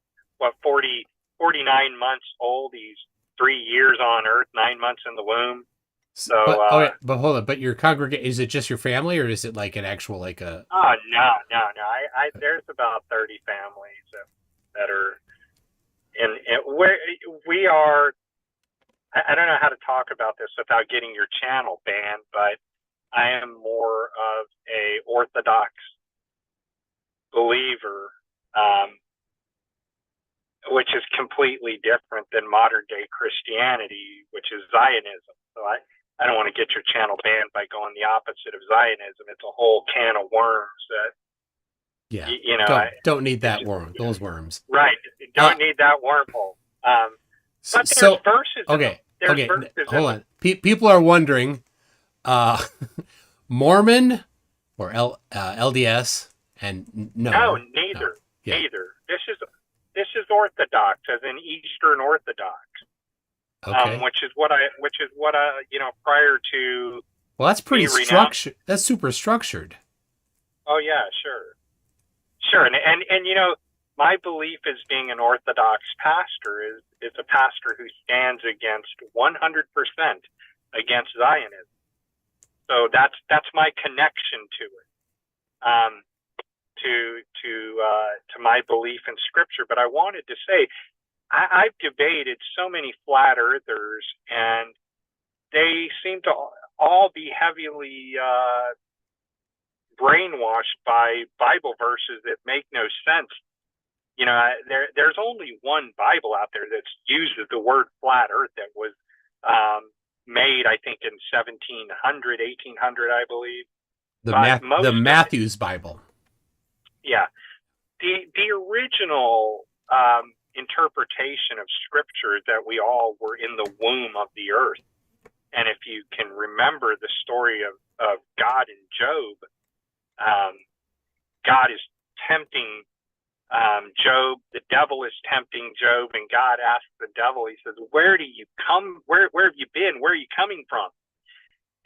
49 months old. He's 3 years on earth, 9 months in the womb. So but hold on. But your congregation, is it just your family, or is it like an actual like a? Oh no. There's about 30 families that are in where we are. I don't know how to talk about this without getting your channel banned, but I am more of a Orthodox believer, which is completely different than modern day Christianity, which is Zionism. So I don't want to get your channel banned by going the opposite of Zionism. It's a whole can of worms that, Yeah, you know, don't need that worm. Those worms. Right. You don't need that wormhole. But there's So verses. okay, There's okay, verses hold on. People are wondering, Mormon or LDS, and No, neither. Yeah. Neither. This is Orthodox, as in Eastern Orthodox. Okay. Which is what I you know, prior to. Well, that's pretty me structured. That's super structured. Oh yeah, sure, and you know, my belief as being an Orthodox pastor is a pastor who stands against 100% against Zionism. So that's my connection to it, to my belief in Scripture. But I wanted to say, I've debated so many flat earthers, and they seem to all be heavily brainwashed by Bible verses that make no sense. You know, there's only one Bible out there that's uses the word flat earth that was made, I think, in 1700, 1800, I believe. The Matthew's Bible. Yeah. The original interpretation of Scripture that we all were in the womb of the earth. And if you can remember the story of God and Job, God is tempting Job. The devil is tempting Job, and God asks the devil, he says, where do you come? Where have you been? Where are you coming from?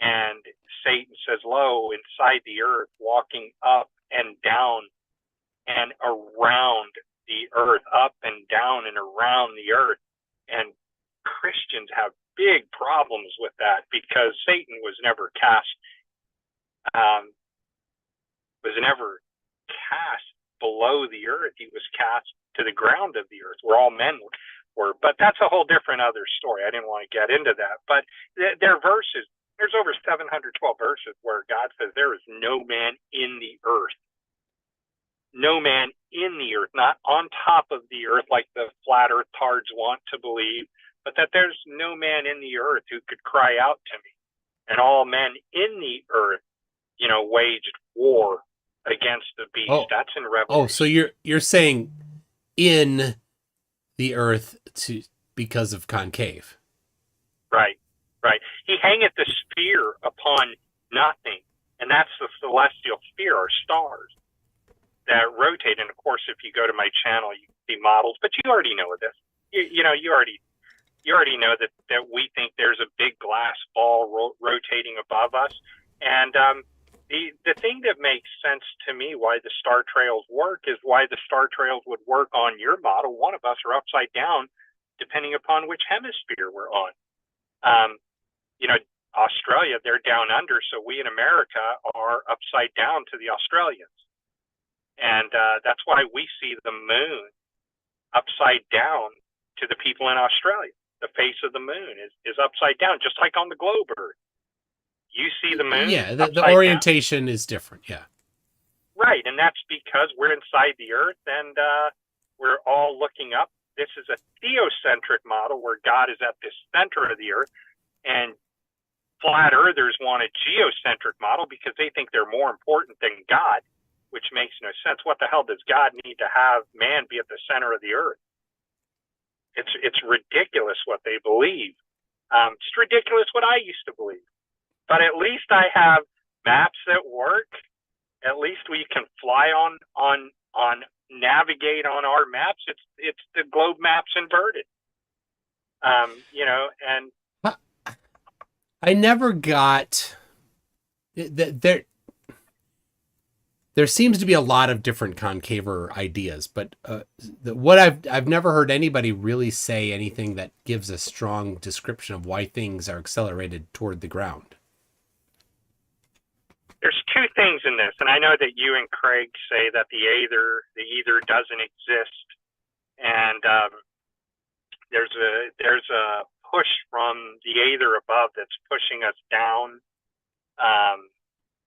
And Satan says, lo, inside the earth, walking up and down and around the earth, up and down and around the earth. And Christians have big problems with that, because Satan was never cast below the earth. He was cast to the ground of the earth, where all men were. But that's a whole different other story. I didn't want to get into that. But there are verses. There's over 712 verses where God says there is no man in the earth. No man in the earth, not on top of the earth like the flat earth tards want to believe, but that there's no man in the earth who could cry out to me. And all men in the earth, you know, waged war against the beast. Oh. That's in Revelation. Oh, so you're saying in the earth because of concave. Right. He hangeth the sphere upon nothing, and that's the celestial sphere, or stars that rotate. And of course, if you go to my channel, you can see models. But you already know this. You already know that we think there's a big glass ball rotating above us, and the thing that makes sense to me why the star trails work is why the star trails would work on your model. One of us are upside down, depending upon which hemisphere we're on. You know, Australia, they're down under, so we in America are upside down to the Australians. And that's why we see the moon upside down to the people in Australia. The face of the moon is upside down, just like on the globe Earth. You see the moon. Yeah, the orientation is different. Yeah. Right, and that's because we're inside the earth, and we're all looking up. This is a theocentric model where God is at the center of the earth, and flat earthers want a geocentric model because they think they're more important than God, which makes no sense. What the hell does God need to have man be at the center of the earth? It's ridiculous what they believe. It's ridiculous what I used to believe. But at least I have maps that work. At least we can fly on navigate on our maps. It's the globe maps inverted. You know, and I never got there. There seems to be a lot of different concaver ideas, but what I've never heard anybody really say anything that gives a strong description of why things are accelerated toward the ground. there's two things in this, and I know that you and Craig say that the ether doesn't exist, and there's a push from the ether above that's pushing us down.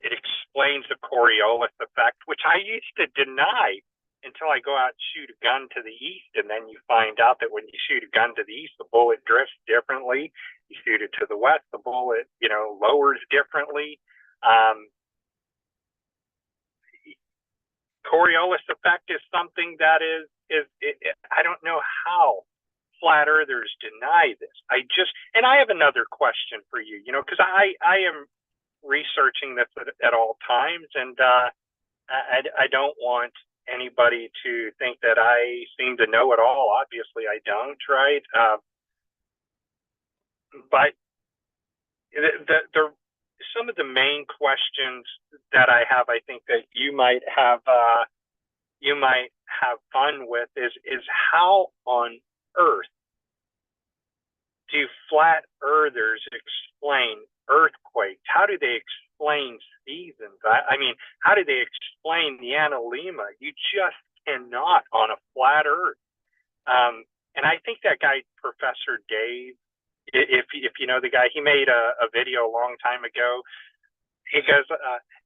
It explains the Coriolis effect, which I used to deny until I go out and shoot a gun to the east, and then you find out that when you shoot a gun to the east, the bullet drifts differently. You shoot it to the west, the bullet, you know, lowers differently. Coriolis effect is something that I don't know how flat earthers deny this. And I have another question for you, you know, because I am researching this at all times, and I don't want anybody to think that I seem to know it all. Obviously, I don't, right? But the some of the main questions that I have, I think that you might have fun with is how on earth do flat earthers explain earthquakes? How do they explain seasons? I mean, how do they explain the analemma? You just cannot on a flat earth. And I think that guy, Professor Dave, if you know the guy, he made a video a long time ago. He goes,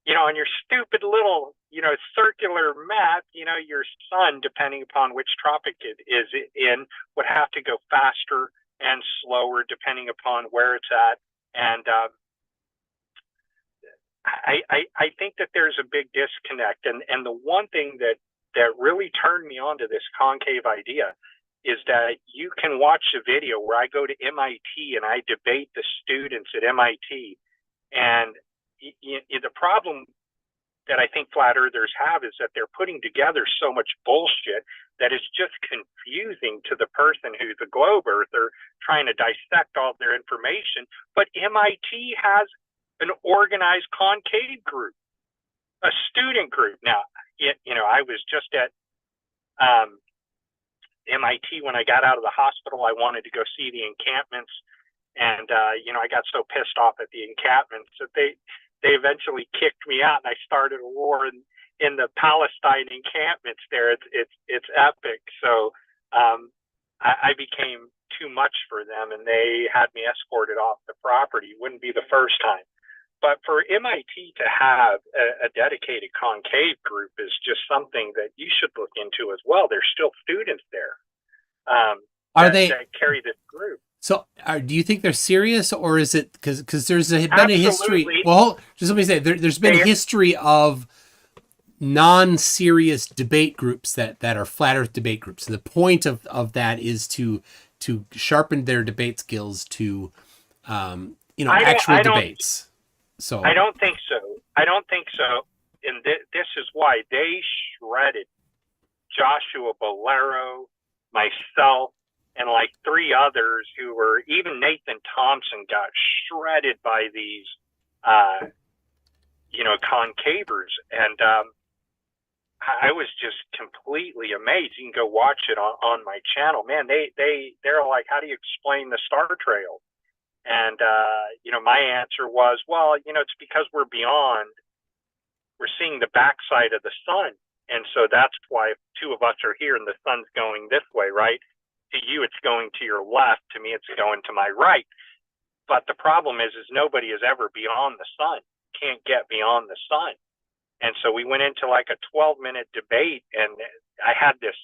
you know, on your stupid little, you know, circular map, you know, your sun, depending upon which tropic it is in, would have to go faster and slower depending upon where it's at. And I think that there's a big disconnect. And the one thing that really turned me on to this concave idea is that you can watch a video where I go to MIT and I debate the students at MIT. And the problem that I think flat earthers have is that they're putting together so much bullshit that it's just confusing to the person who's a globe earther trying to dissect all their information. But MIT has an organized concave group, a student group. Now, you know, I was just at MIT when I got out of the hospital. I wanted to go see the encampments, and you know, I got so pissed off at the encampments that they eventually kicked me out, and I started a war in the Palestine encampments there. It's epic. So I became too much for them, and they had me escorted off the property. It wouldn't be the first time. But for MIT to have a dedicated concave group is just something that you should look into as well. There's still students there that carry this group. So, do you think they're serious, or is it because there's been a history? Well, just let me say there's been a history of non-serious debate groups that are flat Earth debate groups. And the point of that is to sharpen their debate skills to actual debates. So I don't think so. And this is why they shredded Joshua Bolero, myself, and like three others who were, even Nathan Thompson got shredded by these, concavers. And I was just completely amazed. You can go watch it on my channel. Man, they're like, how do you explain the star trail? And, my answer was, well, it's because we're seeing the backside of the sun. And so that's why two of us are here and the sun's going this way, right? To you, it's going to your left. To me, it's going to my right. But the problem is nobody is ever beyond the sun, can't get beyond the sun. And so we went into like a 12-minute debate, and I had this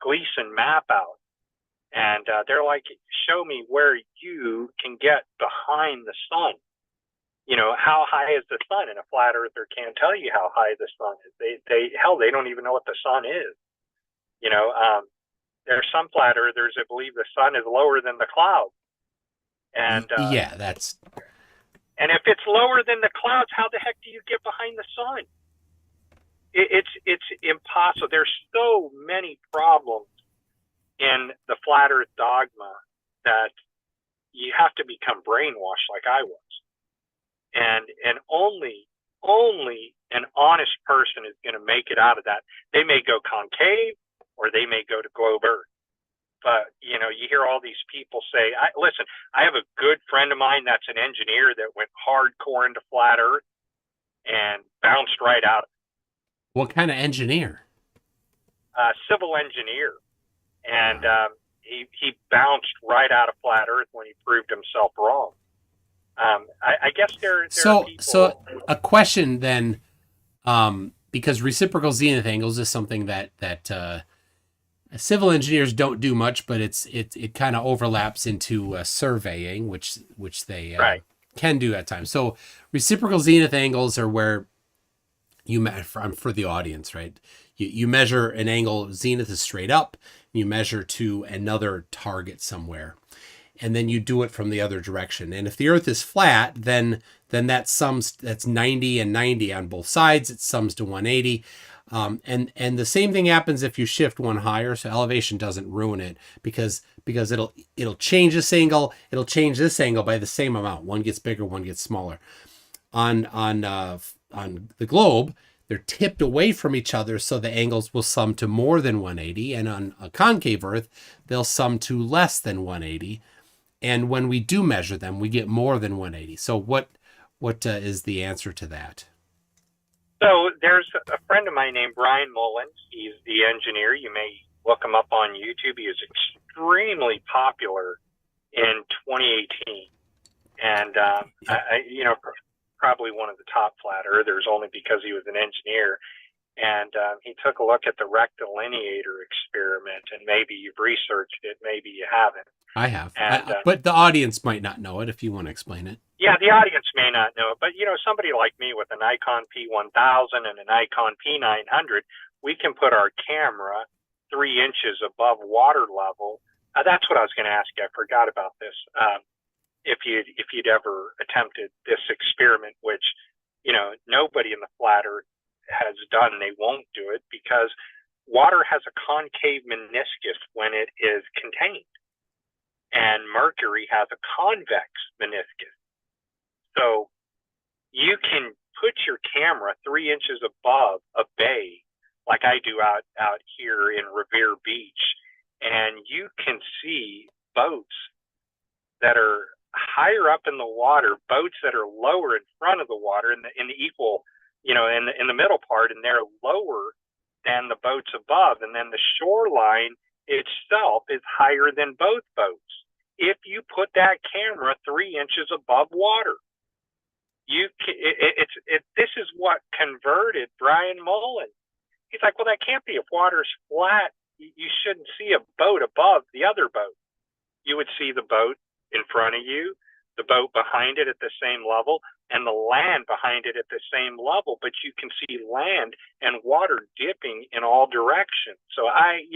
Gleason map out. And they're like, show me where you can get behind the sun. How high is the sun? And a flat earther can't tell you how high the sun is. They don't even know what the sun is. There are some flat earthers that believe the sun is lower than the clouds. And And if it's lower than the clouds, how the heck do you get behind the sun? It's impossible. There's so many problems in the flat Earth dogma that you have to become brainwashed like I was. And only an honest person is going to make it out of that. They may go concave or they may go to globe Earth. But, you know, you hear all these people say, listen, I have a good friend of mine that's an engineer that went hardcore into flat Earth and bounced right out. What kind of engineer? Civil engineer. And he bounced right out of flat Earth when he proved himself wrong. I guess there are people... So a question then, because reciprocal zenith angles is something that civil engineers don't do much, but it kind of overlaps into surveying, which they can do at times. So reciprocal zenith angles are where for the audience, right? You measure an angle, zenith is straight up, you measure to another target somewhere, and then you do it from the other direction. And if the Earth is flat, then that sums, that's 90 and 90 on both sides. It sums to 180. And the same thing happens if you shift one higher. So elevation doesn't ruin it because it'll change this angle. It'll change this angle by the same amount. One gets bigger, one gets smaller. On the globe, they're tipped away from each other, so the angles will sum to more than 180. And on a concave Earth, they'll sum to less than 180. And when we do measure them, we get more than 180. So what is the answer to that? So there's a friend of mine named Brian Mullins. He's the engineer. You may look him up on YouTube. He is extremely popular in 2018. And, probably one of the top flat earthers only because he was an engineer. And he took a look at the rectilineator experiment, and maybe you've researched it, maybe you haven't. I have, and, but the audience might not know it if you want to explain it. Yeah, the audience may not know it, but somebody like me with a Nikon P1000 and a Nikon P900, we can put our camera 3 inches above water level. That's what I was going to ask you. I forgot about this. If you'd ever attempted this experiment, which nobody in the flat Earth has done, they won't do it because water has a concave meniscus when it is contained, and mercury has a convex meniscus. So you can put your camera 3 inches above a bay, like I do out here in Revere Beach, and you can see boats that are higher up in the water, boats that are lower in front of the water in the equal, in the middle part, and they're lower than the boats above, and then the shoreline itself is higher than both boats. If you put that camera 3 inches above water, this is what converted Brian Mullins. He's like, well, that can't be. If water's flat, you shouldn't see a boat above the other boat. You would see the boat in front of you, the boat behind it at the same level, and the land behind it at the same level, but you can see land and water dipping in all directions. So I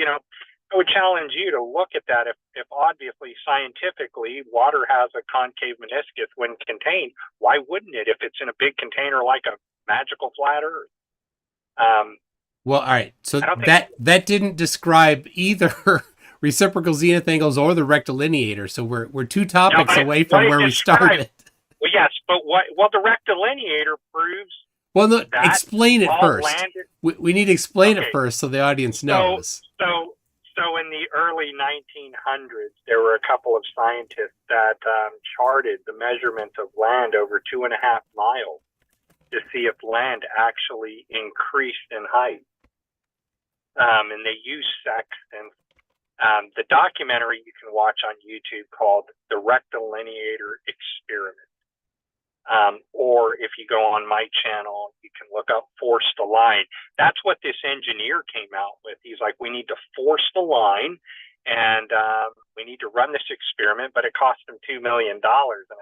would challenge you to look at that. If obviously scientifically water has a concave meniscus when contained, why wouldn't it if it's in a big container like a magical flat Earth? Well, all right. So that didn't describe either reciprocal zenith angles or the rectilineator. So we're 2 topics away from where we started. Well, yes, but the rectilineator proves. Well, no, explain it first. We need to explain it first so the audience knows. So in the early 1900s, there were a couple of scientists that charted the measurement of land over 2.5 miles to see if land actually increased in height. And they used sextants. The documentary you can watch on YouTube called The Rectilineator Experiment. Or if you go on my channel, you can look up Force the Line. That's what this engineer came out with. He's like, we need to force the line, and we need to run this experiment, but it cost him $2 million. And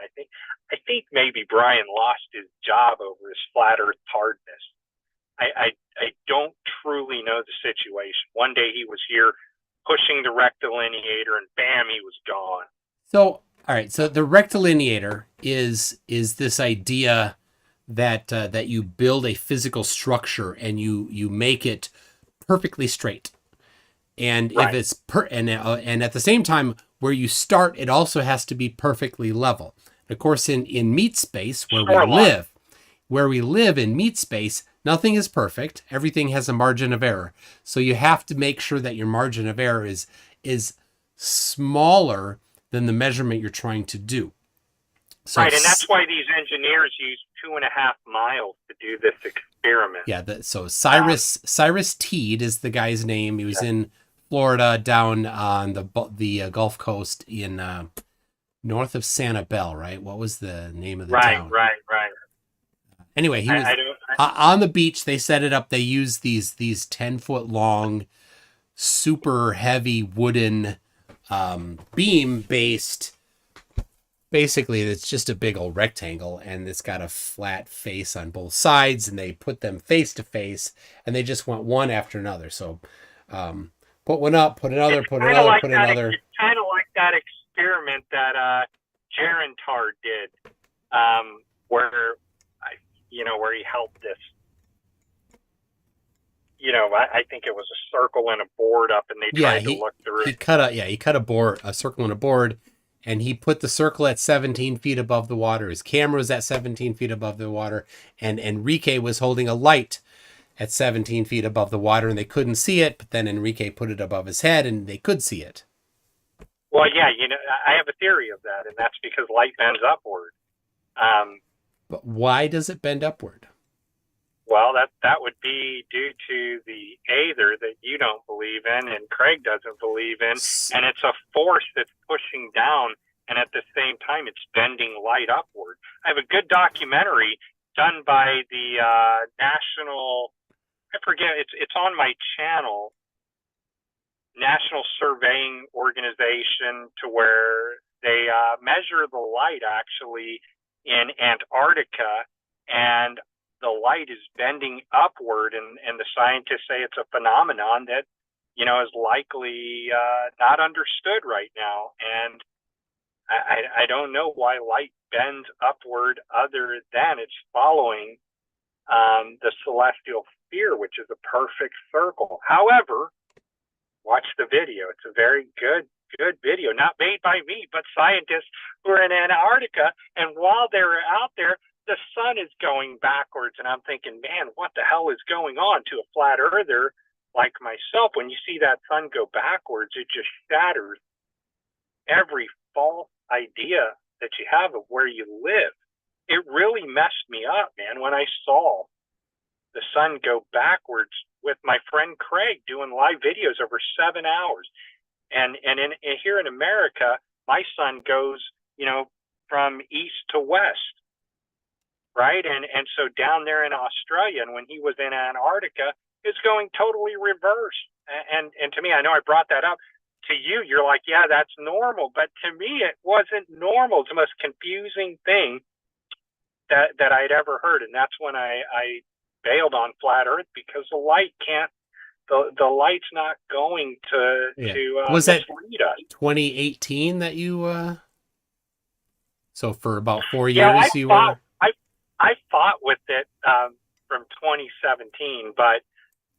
I think maybe Brian lost his job over his flat Earth hardness. I don't truly know the situation. One day he was here pushing the rectilineator, and bam, he was gone. So All right. So the rectilineator is this idea that that you build a physical structure and you make it perfectly straight. And if Right. it's and at the same time where you start, it also has to be perfectly level. Of course, in meat space Shoreline. where we live in meat space, nothing is perfect. Everything has a margin of error. So you have to make sure that your margin of error is smaller than the measurement you're trying to do. So Right, and that's why these engineers use 2.5 miles to do this experiment. yeah, so Cyrus Teed is the guy's name. He was in Florida, down on the Gulf Coast in north of Sanibel, right? What was the name of the town? Right. Anyway, he was on the beach. They set it up. They used these 10-foot long, super heavy wooden beam based. Basically, it's just a big old rectangle, and it's got a flat face on both sides, and they put them face to face, and they just went one after another. So, put one up, put another, put another, put another. It's kind of like that experiment that Geocentrism did, where where he held this. I think it was a circle and a board up, and they tried to look through it. He cut a circle and a board. And he put the circle at 17 feet above the water. His camera was at 17 feet above the water. And Enrique was holding a light at 17 feet above the water, and they couldn't see it. But then Enrique put it above his head, and they could see it. Well, yeah, I have a theory of that, and that's because light bends upward. But why does it bend upward? Well, that would be due to the aether that you don't believe in and Craig doesn't believe in, and it's a force that's pushing down, and at the same time, it's bending light upward. I have a good documentary done by the National, I forget, it's on my channel, National Surveying Organization, to where they measure the light actually in Antarctica, and the light is bending upward, and the scientists say it's a phenomenon that, is likely not understood right now. And I don't know why light bends upward other than it's following the celestial sphere, which is a perfect circle. However, watch the video. It's a very good video, not made by me, but scientists who are in Antarctica. And while they're out there, the sun is going backwards, and I'm thinking, man, what the hell is going on? To a flat earther like myself, when you see that sun go backwards, it just shatters every false idea that you have of where you live. It really messed me up, man, when I saw the sun go backwards with my friend Craig doing live videos over 7 hours. And here in America, my sun goes, from east to west. Right. And so down there in Australia, and when he was in Antarctica, it's going totally reverse. And to me, I know I brought that up to you. You're like, yeah, that's normal. But to me, it wasn't normal. It's the most confusing thing that I'd ever heard. And that's when I bailed on flat Earth, because the light can't, the light's not going to was that mislead us. 2018 that you, so for about 4 years you were? I fought with it from 2017, but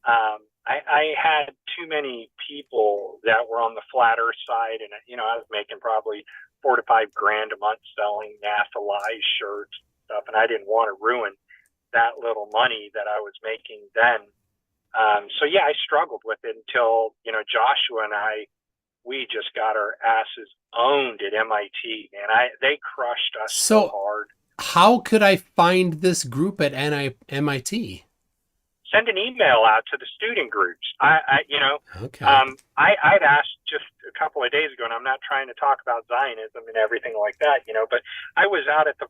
I had too many people that were on the flat Earth side, and I was making probably $4 to $5 grand a month selling NASA Live shirts and stuff, and I didn't want to ruin that little money that I was making then. So yeah, I struggled with it until Joshua and we just got our asses owned at MIT, and they crushed us so hard. How could I find this group at MIT? Send an email out to the student groups. Okay. I'd asked just a couple of days ago, and I'm not trying to talk about Zionism and everything like that, but I was out at the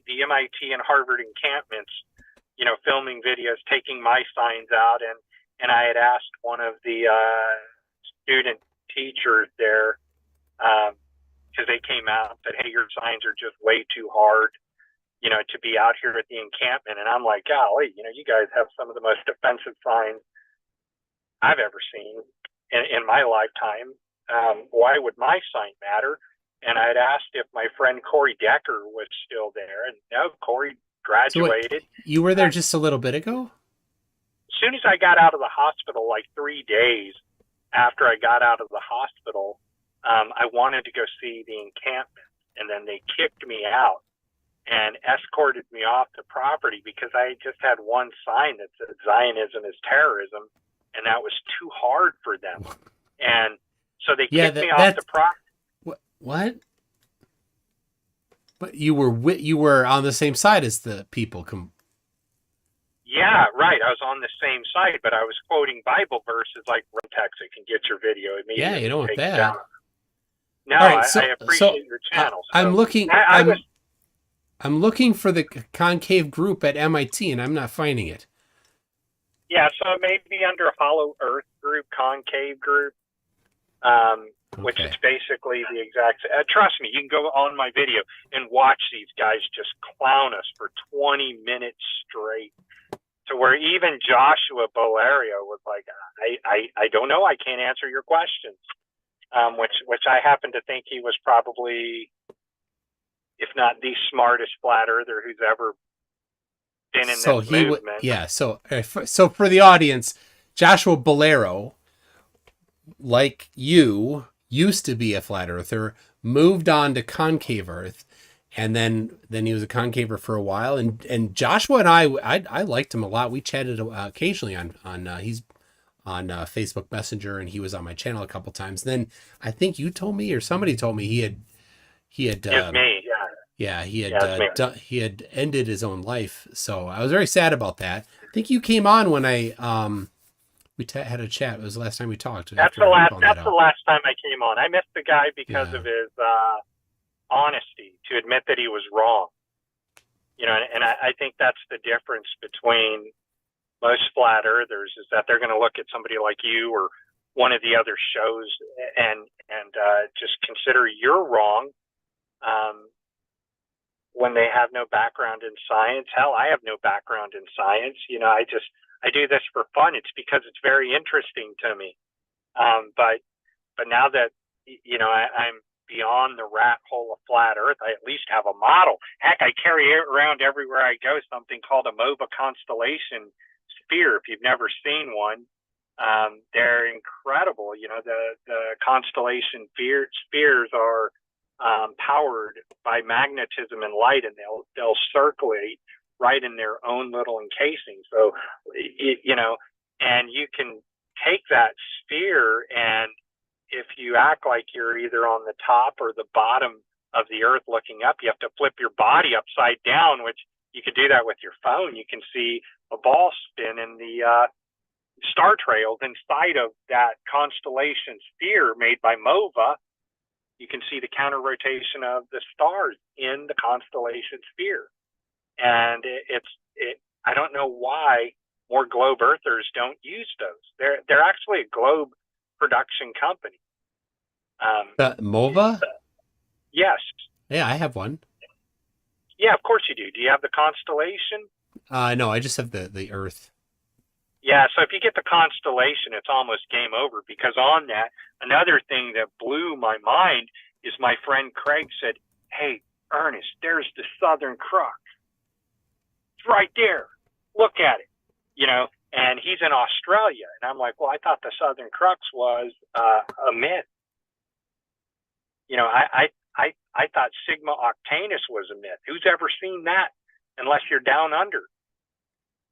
MIT and Harvard encampments, filming videos, taking my signs out, and I had asked one of the student teachers there, because they came out and said, hey, your signs are just way too hard, to be out here at the encampment. And I'm like, golly, you guys have some of the most offensive signs I've ever seen in my lifetime. Why would my sign matter? and I'd asked if my friend Corey Decker was still there, and no, Corey So wait, graduated. you were there just a little bit ago? As soon as I got out of the hospital, like 3 days after I got out of the hospital, I wanted to go see the encampment, and then they kicked me out and escorted me off the property because I just had one sign that said Zionism is terrorism, and that was too hard for them. And so they kicked me off the property. What? But you were on the same side as the people. Yeah, right. I was on the same side, but I was quoting Bible verses like text. It can get your video immediately. Yeah, you don't want that. Down. No, right, I appreciate your channel. I'm looking. I'm looking for the concave group at MIT, and I'm not finding it. Yeah, so maybe under Hollow Earth group, concave group, which is basically the exact. Trust me, you can go on my video and watch these guys just clown us for 20 minutes straight. To where even Joshua Bolario was like, I don't know, I can't answer your questions. Which I happen to think he was probably, if not the smartest flat earther who's ever been in this movement. So for the audience, Joshua Bolero, like you, used to be a flat earther, moved on to concave earth, and then he was a concaver for a while. And Joshua and I liked him a lot. We chatted occasionally on he's on Facebook Messenger, and he was on my channel a couple times. Then I think you told me, or somebody told me he had me, he had ended his own life. So I was very sad about that. I think you came on when I had a chat. It was the last time we talked. That's the last time I came on. I missed the guy because of his honesty to admit that he was wrong. You know, and I think that's the difference between most flat earthers, is that they're going to look at somebody like you or one of the other shows and just consider you're wrong when they have no background in science. Hell, I have no background in science. You know, I do this for fun. It's because it's very interesting to me. But now that, you know, I'm beyond the rat hole of flat earth, I at least have a model. Heck, I carry it around everywhere I go, something called a MOVA constellation sphere. If you've never seen one, they're incredible. You know, the constellation spheres are powered by magnetism and light, and they'll circulate right in their own little encasing. So, you know, and you can take that sphere, and if you act like you're either on the top or the bottom of the earth looking up, you have to flip your body upside down, which you can do that with your phone. You can see a ball spin in the star trails inside of that constellation sphere made by MOVA. You can see the counter rotation of the stars in the constellation sphere. And I don't know why more globe earthers don't use those. They're actually a globe production company. MOVA? Yes. Yeah, I have one. Yeah, of course you do. Do you have the constellation? No, I just have the Earth. Yeah, so if you get the constellation, it's almost game over, because on that, another thing that blew my mind is my friend Craig said, "Hey, Ernest, there's the Southern Cross. It's right there. Look at it." You know, and he's in Australia. And I'm like, well, I thought the Southern Crux was a myth. You know, I thought Sigma Octanus was a myth. Who's ever seen that unless you're down under?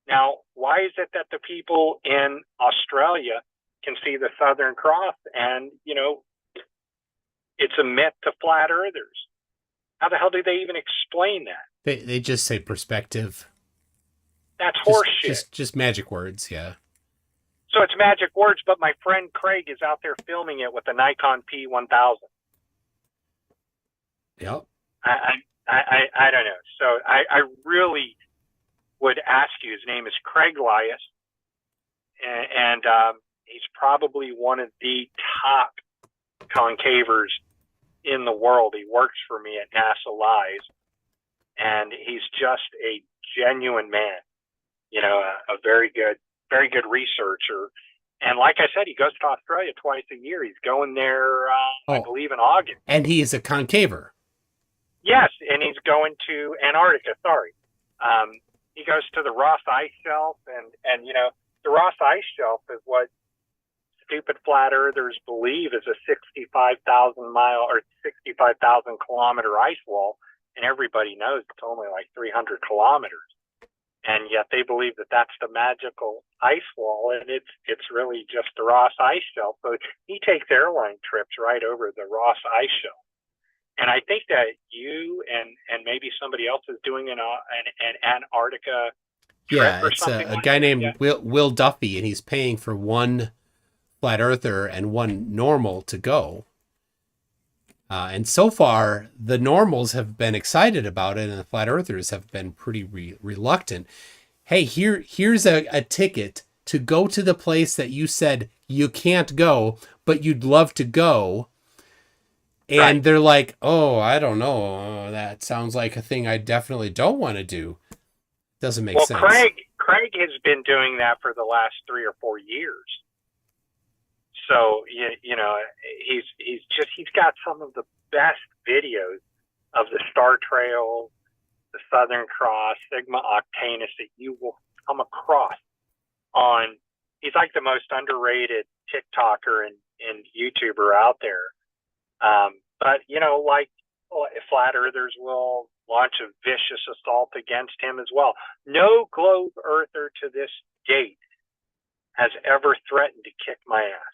Now, why is it that the people in Australia can see the Southern Cross and, you know, it's a myth to flat earthers? How the hell do they even explain that? They just say perspective. That's horseshit. Just magic words, yeah. So it's magic words, but my friend Craig is out there filming it with the Nikon P1000. Yep. I don't know. So I really would ask you. His name is Craig Lias, and he's probably one of the top concavers in the world. He works for me at NASA Lies, and he's just a genuine man. You know, a very good researcher, And like I said, he goes to Australia twice a year. He's going there, I Oh, believe, in August. and he is a concaver. Yes, and he's going to Antarctica. Sorry, he goes to the Ross Ice Shelf, and you know, the Ross Ice Shelf is what stupid flat earthers believe is a 65,000 mile or 65,000 kilometer ice wall, and everybody knows it's only like 300 kilometers. And yet they believe that that's the magical ice wall, and it's really just the Ross Ice Shelf. So he takes airline trips right over the Ross Ice Shelf. And I think that you and maybe somebody else is doing an Antarctica trip Yeah, or it's something a like guy that. named Yeah. Will Duffy, and he's paying for one flat earther and one normal to go. And so far, the normals have been excited about it, and the flat earthers have been pretty reluctant. Hey, here's a ticket to go to the place that you said you can't go, but you'd love to go. And Right. they're like, oh, I don't know. That sounds like a thing I definitely don't want to do. Doesn't make sense. Craig has been doing that for the last 3 or 4 years. So you know, he's got some of the best videos of the Star Trail, the Southern Cross, Sigma Octanus that you will come across on. He's like the most underrated TikToker and YouTuber out there. But you know, like flat earthers will launch a vicious assault against him as well. No globe earther to this date has ever threatened to kick my ass.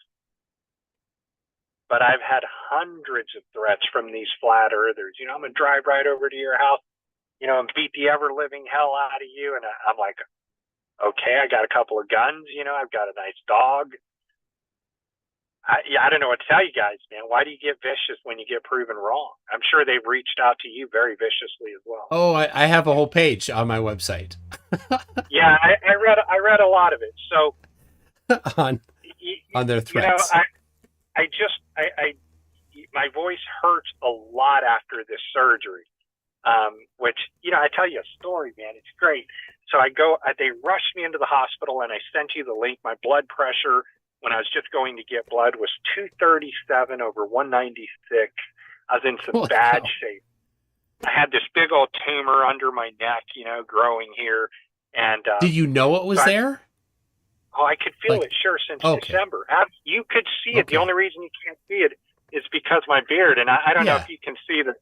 But I've had hundreds of threats from these flat earthers. You know, I'm going to drive right over to your house, you know, and beat the ever living hell out of you. And I'm like, okay, I got a couple of guns, you know, I've got a nice dog. I don't know what to tell you guys, man. Why do you get vicious when you get proven wrong? I'm sure they've reached out to you very viciously as well. Oh, I have a whole page on my website. Yeah, I read a lot of it. So on their threats. You know, I my voice hurts a lot after this surgery. Which, you know, I tell you a story, man. It's great. So they rushed me into the hospital, and I sent you the link. My blood pressure when I was just going to get blood was 237 over 196. I was in some Holy bad cow. shape. I had this big old tumor under my neck, you know, growing here. And Did you know it was there? Oh, I could feel Like- it, sure, since okay. December. You could see it. Okay. The only reason you can't see it is because my beard, and I don't know Yeah. if you can see the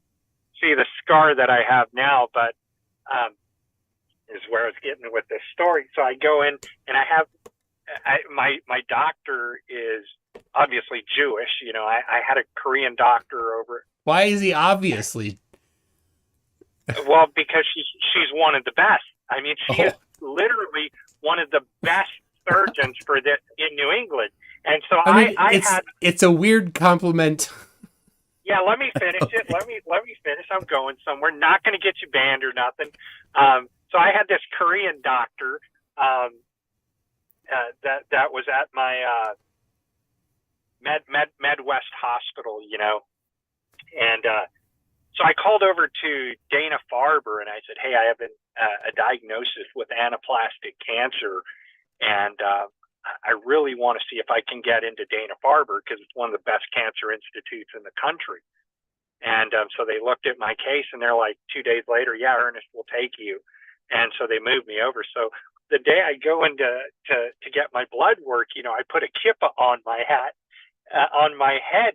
scar that I have now, but is where I was getting with this story. So I go in, and my doctor is obviously Jewish. You know, I had a Korean doctor over. Why is he obviously? Well, because she's one of the best. I mean, she is Oh. literally one of the best surgeons for this in New England. And so I mean, I had. it's a weird compliment. Yeah, let me finish it. Let me finish. I'm going somewhere. Not going to get you banned or nothing. So I had this Korean doctor that was at my Medwest Hospital, you know, and so I called over to Dana Farber and I said, "Hey, I have a diagnosis with anaplastic cancer, and I really want to see if I can get into Dana Farber because it's one of the best cancer institutes in the country." And so they looked at my case and they're like, 2 days later, "Yeah, Ernest will take you." And so they moved me over. So the day I go in to get my blood work, you know, I put a kippah on my hat, on my head.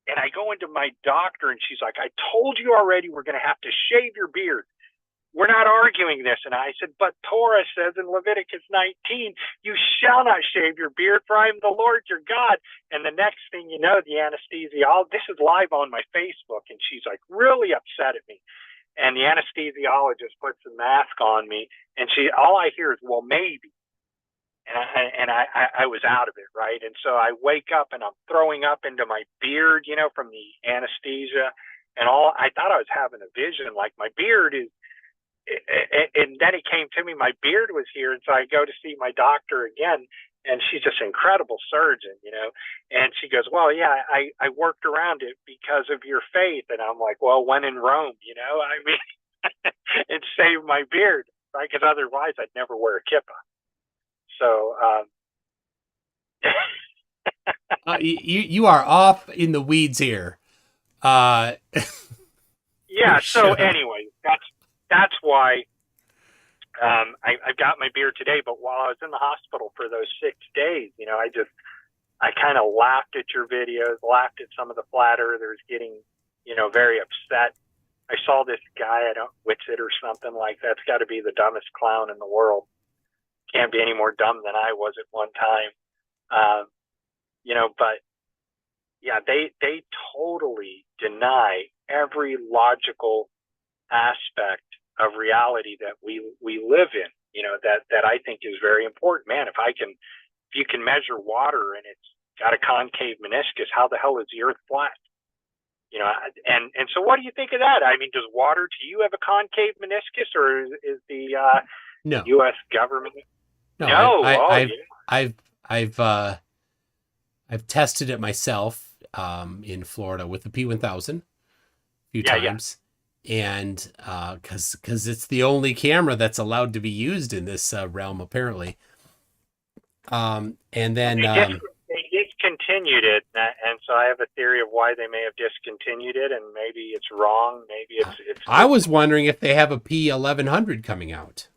And I go into my doctor and she's like, "I told you already, we're going to have to shave your beard. We're not arguing this." And I said, "But Torah says in Leviticus 19, you shall not shave your beard, for I am the Lord your God." And the next thing you know, the anesthesiologist, this is live on my Facebook, and she's like really upset at me. And the anesthesiologist puts a mask on me, and all I hear is, "Well, maybe." And I was out of it, right? And so I wake up and I'm throwing up into my beard, you know, from the anesthesia. And I thought I was having a vision, like my beard is, and then it came to me, my beard was here. And so I go to see my doctor again, and she's this incredible surgeon, you know, and she goes, "Well, yeah, I worked around it because of your faith." And I'm like, "Well, when in Rome, you know, I mean, it saved my beard, right? Because otherwise I'd never wear a kippah." So, You are off in the weeds here. Yeah. For So sure. anyway, that's why I got my beer today. But while I was in the hospital for those 6 days, I kind of laughed at your videos, laughed at some of the flat earthers getting, very upset. I saw this guy, I don't, Witsit or something like that's got to be the dumbest clown in the world. Can't be any more dumb than I was at one time. But yeah, they totally deny every logical aspect of reality that we live in. That I think is very important. Man, if you can measure water and it's got a concave meniscus, how the hell is the Earth flat? And so what do you think of that? I mean, does water to you have a concave meniscus, or is the No, U.S. government? no. No. I've tested it myself in Florida with the P1000 a few times, and because it's the only camera that's allowed to be used in this realm apparently. And then They discontinued it, and so I have a theory of why they may have discontinued it, and maybe it's wrong. Maybe it's. I was wondering if they have a P1100 coming out.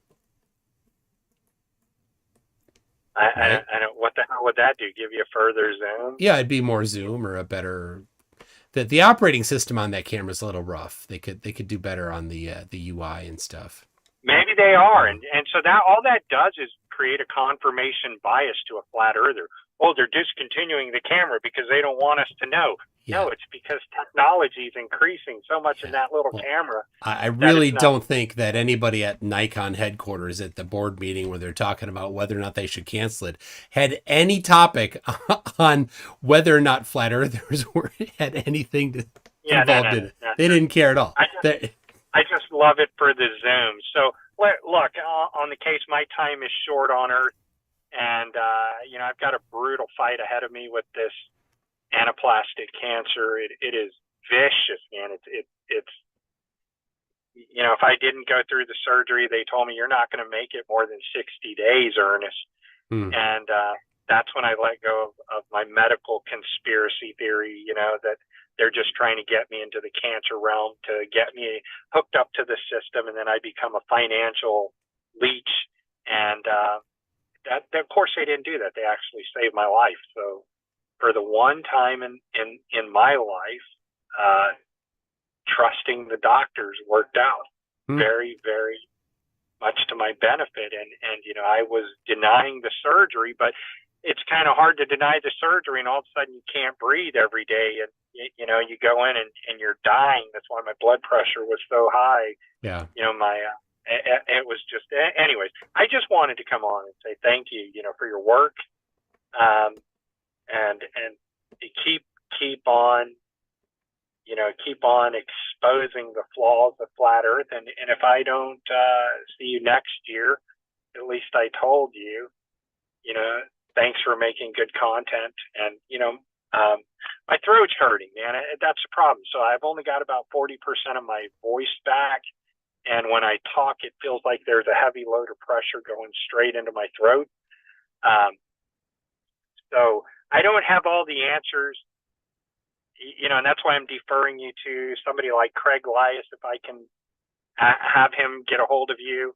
I don't. What the hell would that do? Give you a further zoom? Yeah, it'd be more zoom or a better. The operating system on that camera is a little rough. They could do better on the UI and stuff. Maybe they are, and so that all that does is create a confirmation bias to a flat earther. Oh, they're discontinuing the camera because they don't want us to know. Yeah. No, it's because technology is increasing so much in that little camera. I really don't think that anybody at Nikon headquarters at the board meeting where they're talking about whether or not they should cancel it had any topic on whether or not flat earthers had anything to involved in it. They didn't care at all. I just love it for the zoom. So look, on the case, my time is short on Earth, and I've got a brutal fight ahead of me with this anaplastic cancer. It is vicious, man. It's if I didn't go through the surgery, they told me you're not going to make it more than 60 days, Ernest. And that's when I let go of my medical conspiracy theory, that they're just trying to get me into the cancer realm to get me hooked up to the system, and then I become a financial leech. And that of course they didn't do that. They actually saved my life. So for the one time in my life, trusting the doctors worked out very, very much to my benefit. And I was denying the surgery, but it's kind of hard to deny the surgery and all of a sudden you can't breathe every day, and you go in and you're dying. That's why my blood pressure was so high. Yeah. It was just, anyways, I just wanted to come on and say thank you, for your work. And keep on exposing the flaws of flat earth. And if I don't see you next year, at least I told you, thanks for making good content. And, my throat's hurting, man. That's the problem. So I've only got about 40% of my voice back. And when I talk, it feels like there's a heavy load of pressure going straight into my throat. So I don't have all the answers, and that's why I'm deferring you to somebody like Craig Lias, if I can have him get a hold of you.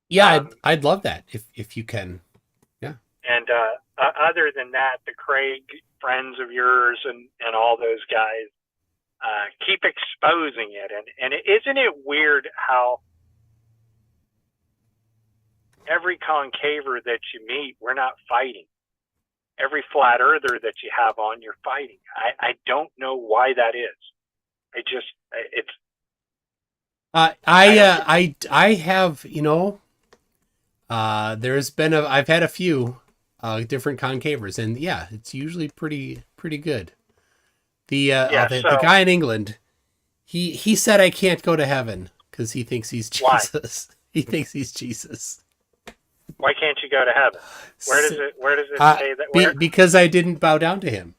Yeah, I'd love that if you can. Yeah. And other than that, the Craig friends of yours and all those guys, keep exposing it. And isn't it weird how every concaver that you meet, we're not fighting. Every flat earther that you have on, you're fighting. I don't know why that is. I have, there's been I've had a few different concavers, and yeah, it's usually pretty good. The guy in England, he said I can't go to heaven because he thinks he's Jesus. Why? He thinks he's Jesus. Why can't you go to heaven? Where does it say that? Because I didn't bow down to him.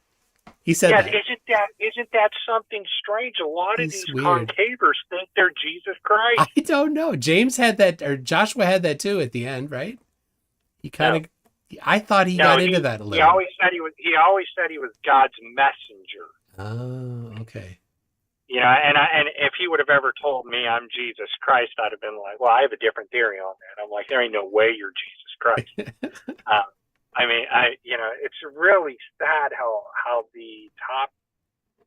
He said that. Isn't that something strange? A lot of these concavers think they're Jesus Christ. I don't know. James had that, or Joshua had that too at the end, right? He kind of, I thought he got into that a He little. always said he was God's messenger. Oh, okay. You know, and if he would have ever told me I'm Jesus Christ, I'd have been like, well, I have a different theory on that. I'm like, there ain't no way you're Jesus Christ. I mean, it's really sad how the top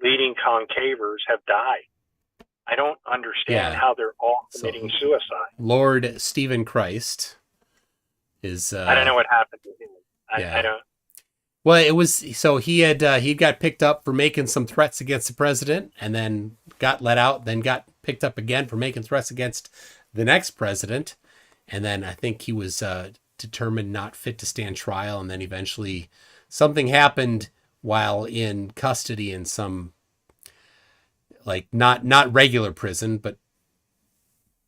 leading concavers have died. I don't understand how they're all committing suicide. Lord Stephen Christ is. I don't know what happened to him. I don't. Well, it was he got picked up for making some threats against the president, and then got let out. Then got picked up again for making threats against the next president, and then I think he was determined not fit to stand trial, and then eventually something happened while in custody in some like not regular prison, but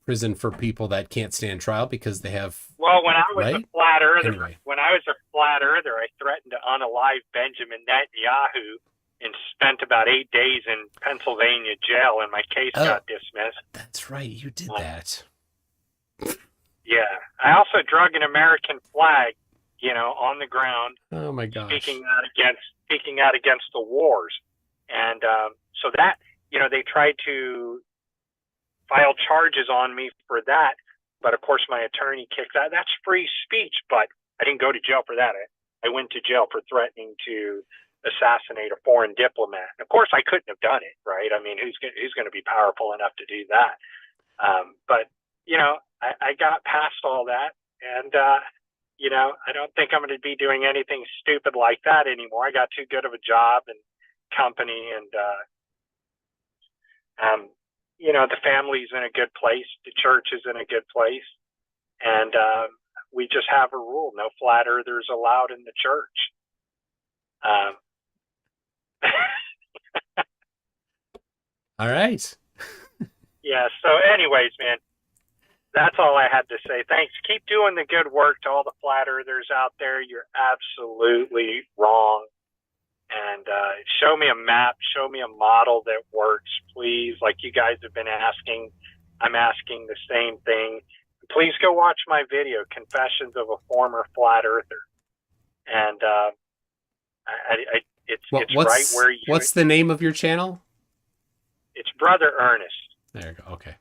prison for people that can't stand trial because they have. Well, when I was a flat earther, Anyway. I threatened to unalive Benjamin Netanyahu and spent about 8 days in Pennsylvania jail, and my case got dismissed. That's right, you did that. Yeah, I also drug an American flag, on the ground. Oh my gosh! Speaking out against the wars, and so that they tried to file charges on me for that, but of course my attorney kicked that. That's free speech, but I didn't go to jail for that. I went to jail for threatening to assassinate a foreign diplomat. Of course, I couldn't have done it, right? I mean, who's going to be powerful enough to do that? But I got past all that, and I don't think I'm going to be doing anything stupid like that anymore. I got too good of a job and company, and the family's in a good place, the church is in a good place, and we just have a rule: no flat earthers allowed in the church. All right. Yeah. So, anyways, man, that's all I had to say. Thanks. Keep doing the good work to all the flat earthers out there. You're absolutely wrong. And show me a map, show me a model that works, please. Like you guys have been asking, I'm asking the same thing. Please go watch my video, Confessions of a Former Flat Earther. And it's right where you... What's the name of your channel? It's Brother Ernest. There you go. Okay.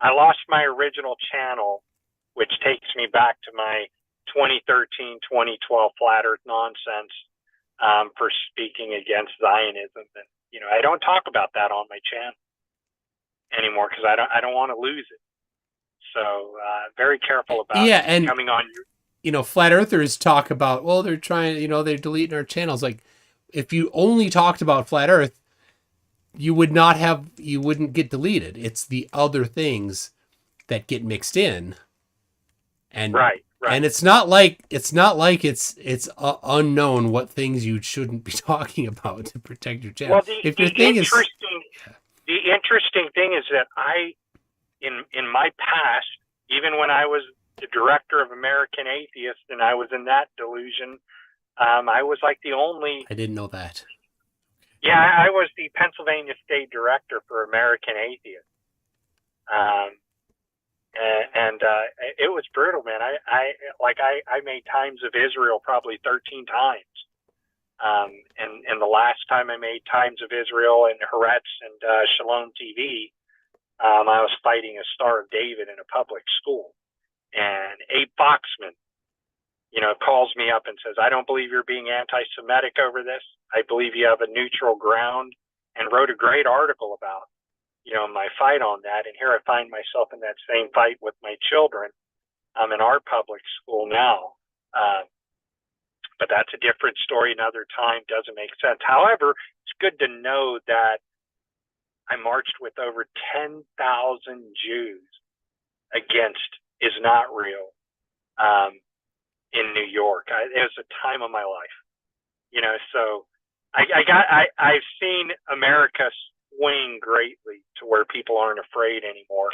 I lost my original channel, which takes me back to my 2013, 2012 Flat Earth nonsense. For speaking against Zionism, and I don't talk about that on my channel anymore because I don't want to lose it. So very careful about and coming on your. Flat earthers talk about, well, they're trying, they're deleting our channels. Like, if you only talked about flat Earth, you wouldn't get deleted. It's the other things that get mixed in, and right. And it's not like it's unknown what things you shouldn't be talking about to protect your channel. Well, the interesting thing is that in my past, even when I was the director of American Atheists and I was in that delusion, I was like the only. I didn't know that. Yeah, I was the Pennsylvania State Director for American Atheists. And it was brutal, man. I made Times of Israel probably 13 times. And the last time I made Times of Israel and Haaretz and Shalom TV, I was fighting a Star of David in a public school. And Abe Foxman, calls me up and says, I don't believe you're being anti-Semitic over this. I believe you have a neutral ground, and wrote a great article about my fight on that. And here I find myself in that same fight with my children. I'm in our public school now. But that's a different story another time. Doesn't make sense. However, it's good to know that I marched with over 10,000 Jews against is not real in New York. It was a time of my life. So I've seen America swing greatly to where people aren't afraid anymore.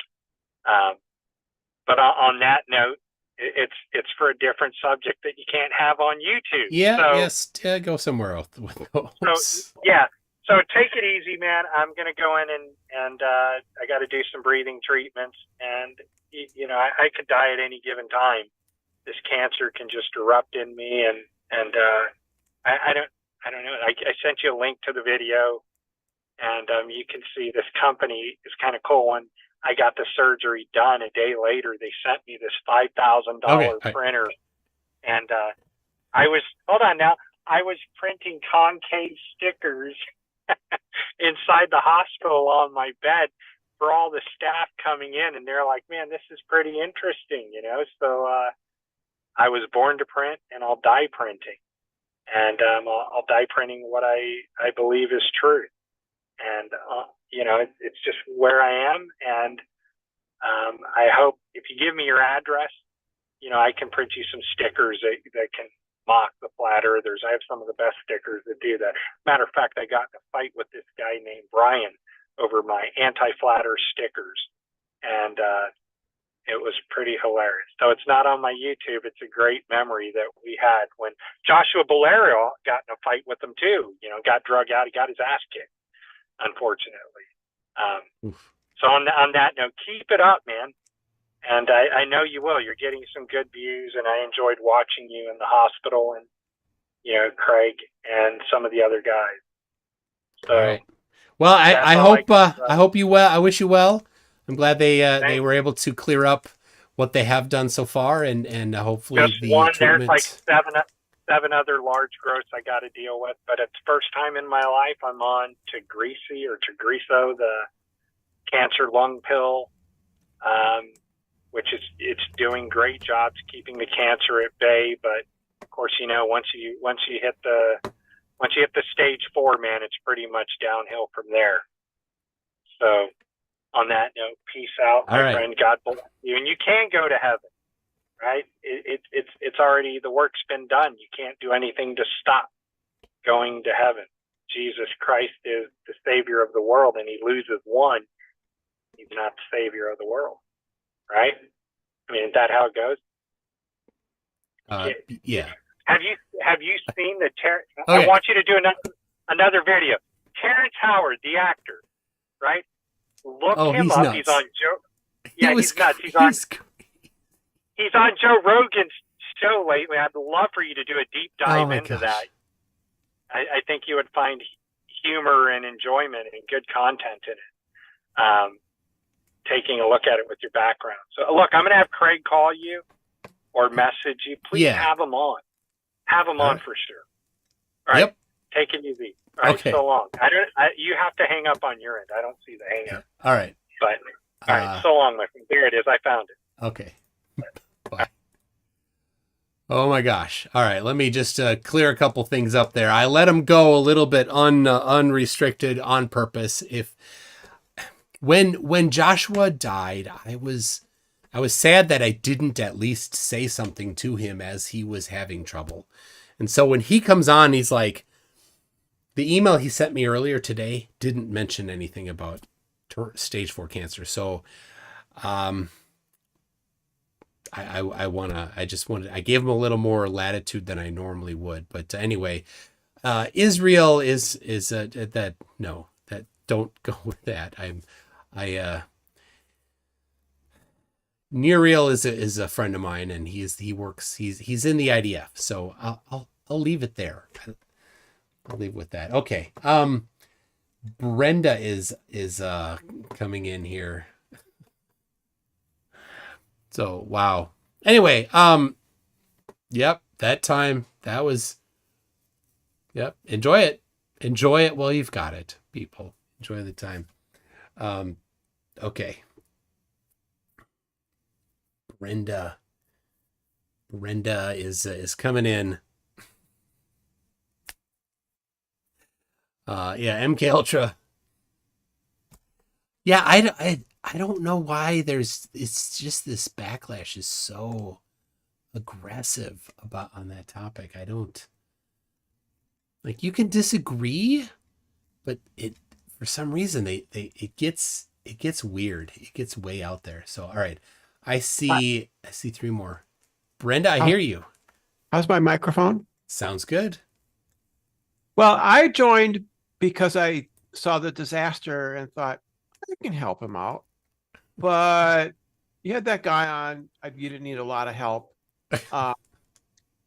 But on that note, it's for a different subject that you can't have on YouTube. Yeah, go somewhere else with those. So take it easy, man. I'm gonna go in and I got to do some breathing treatments, and I could die at any given time. this cancer can just erupt in me, and I don't know. I sent you a link to the video, and you can see this company is kind of cool. When I got the surgery done a day later, they sent me this $5,000 Okay. printer, and I was printing concave stickers inside the hospital on my bed for all the staff coming in, and they're like, "Man, this is pretty interesting," you know. So I was born to print, and I'll die printing, and I'll die printing what I believe is truth, and you know, it's just where I am, and I hope if you give me your address, you know, I can print you some stickers that can mock the flat earthers. I have some of the best stickers that do that. Matter of fact, I got in a fight with this guy named Brian over my anti-flat earth stickers, and it was pretty hilarious. So it's not on my YouTube. It's a great memory that we had when Joshua Bolero got in a fight with him too. You know, got drug out. He got his ass kicked, unfortunately. So on that note, keep it up, man. And I know you will. You're getting some good views, and I enjoyed watching you in the hospital, and you know, Craig and some of the other guys. So, all right. Well, I hope you well. I wish you well. I'm glad they were able to clear up what they have done so far, and hopefully just the one. treatment. There's like seven other large growths I got to deal with, but it's the first time in my life I'm on Tagrisso, the cancer lung pill, which it's doing great jobs keeping the cancer at bay. But of course, you know, once you hit the stage 4, man, it's pretty much downhill from there. So on that note, peace out, my friend. God bless you. And you can go to heaven, right? It's already, the work's been done. You can't do anything to stop going to heaven. Jesus Christ is the Savior of the world, and he loses one, he's not the Savior of the world, right? I mean, is that how it goes? Yeah. Have you seen the Okay. I want you to do another video. Terrence Howard, the actor, right? Look him he's up. nuts. He's on Joe. Yeah, he's nuts. He's on Joe Rogan's show lately. I'd love for you to do a deep dive into that. I think you would find humor and enjoyment and good content in it. Taking a look at it with your background. So look, I'm going to have Craig call you or message you. Please have him on. Have him on for sure. All right. Yep. Take it easy. All right. Okay. So long. You have to hang up on your end. I don't see the hang up. All right. But all right. So long, my friend. There it is. I found it. Okay. Bye. Oh my gosh. All right. Let me just clear a couple things up there. I let him go a little bit unrestricted on purpose. When Joshua died, I was sad that I didn't at least say something to him as he was having trouble. And so when he comes on, he's like, the email he sent me earlier today didn't mention anything about stage 4 cancer. So, I gave him a little more latitude than I normally would. But anyway, Israel is don't go with that. Nuriel is a friend of mine, and he's in the IDF. So I'll leave it there. I'll leave with that. Okay. Brenda is coming in here. So wow. Anyway, yep, that time that was. Yep, enjoy it while you've got it, people. Enjoy the time. Okay. Brenda is coming in. Yeah, MK Ultra. Yeah, I don't know why it's just this backlash is so aggressive on that topic. I don't like, you can disagree, but for some reason it gets weird. It gets way out there. So all right. I see 3 more. Brenda, I hear you. How's my microphone? Sounds good. Well, I joined because I saw the disaster and thought, I can help him out. But you had that guy on, you didn't need a lot of help.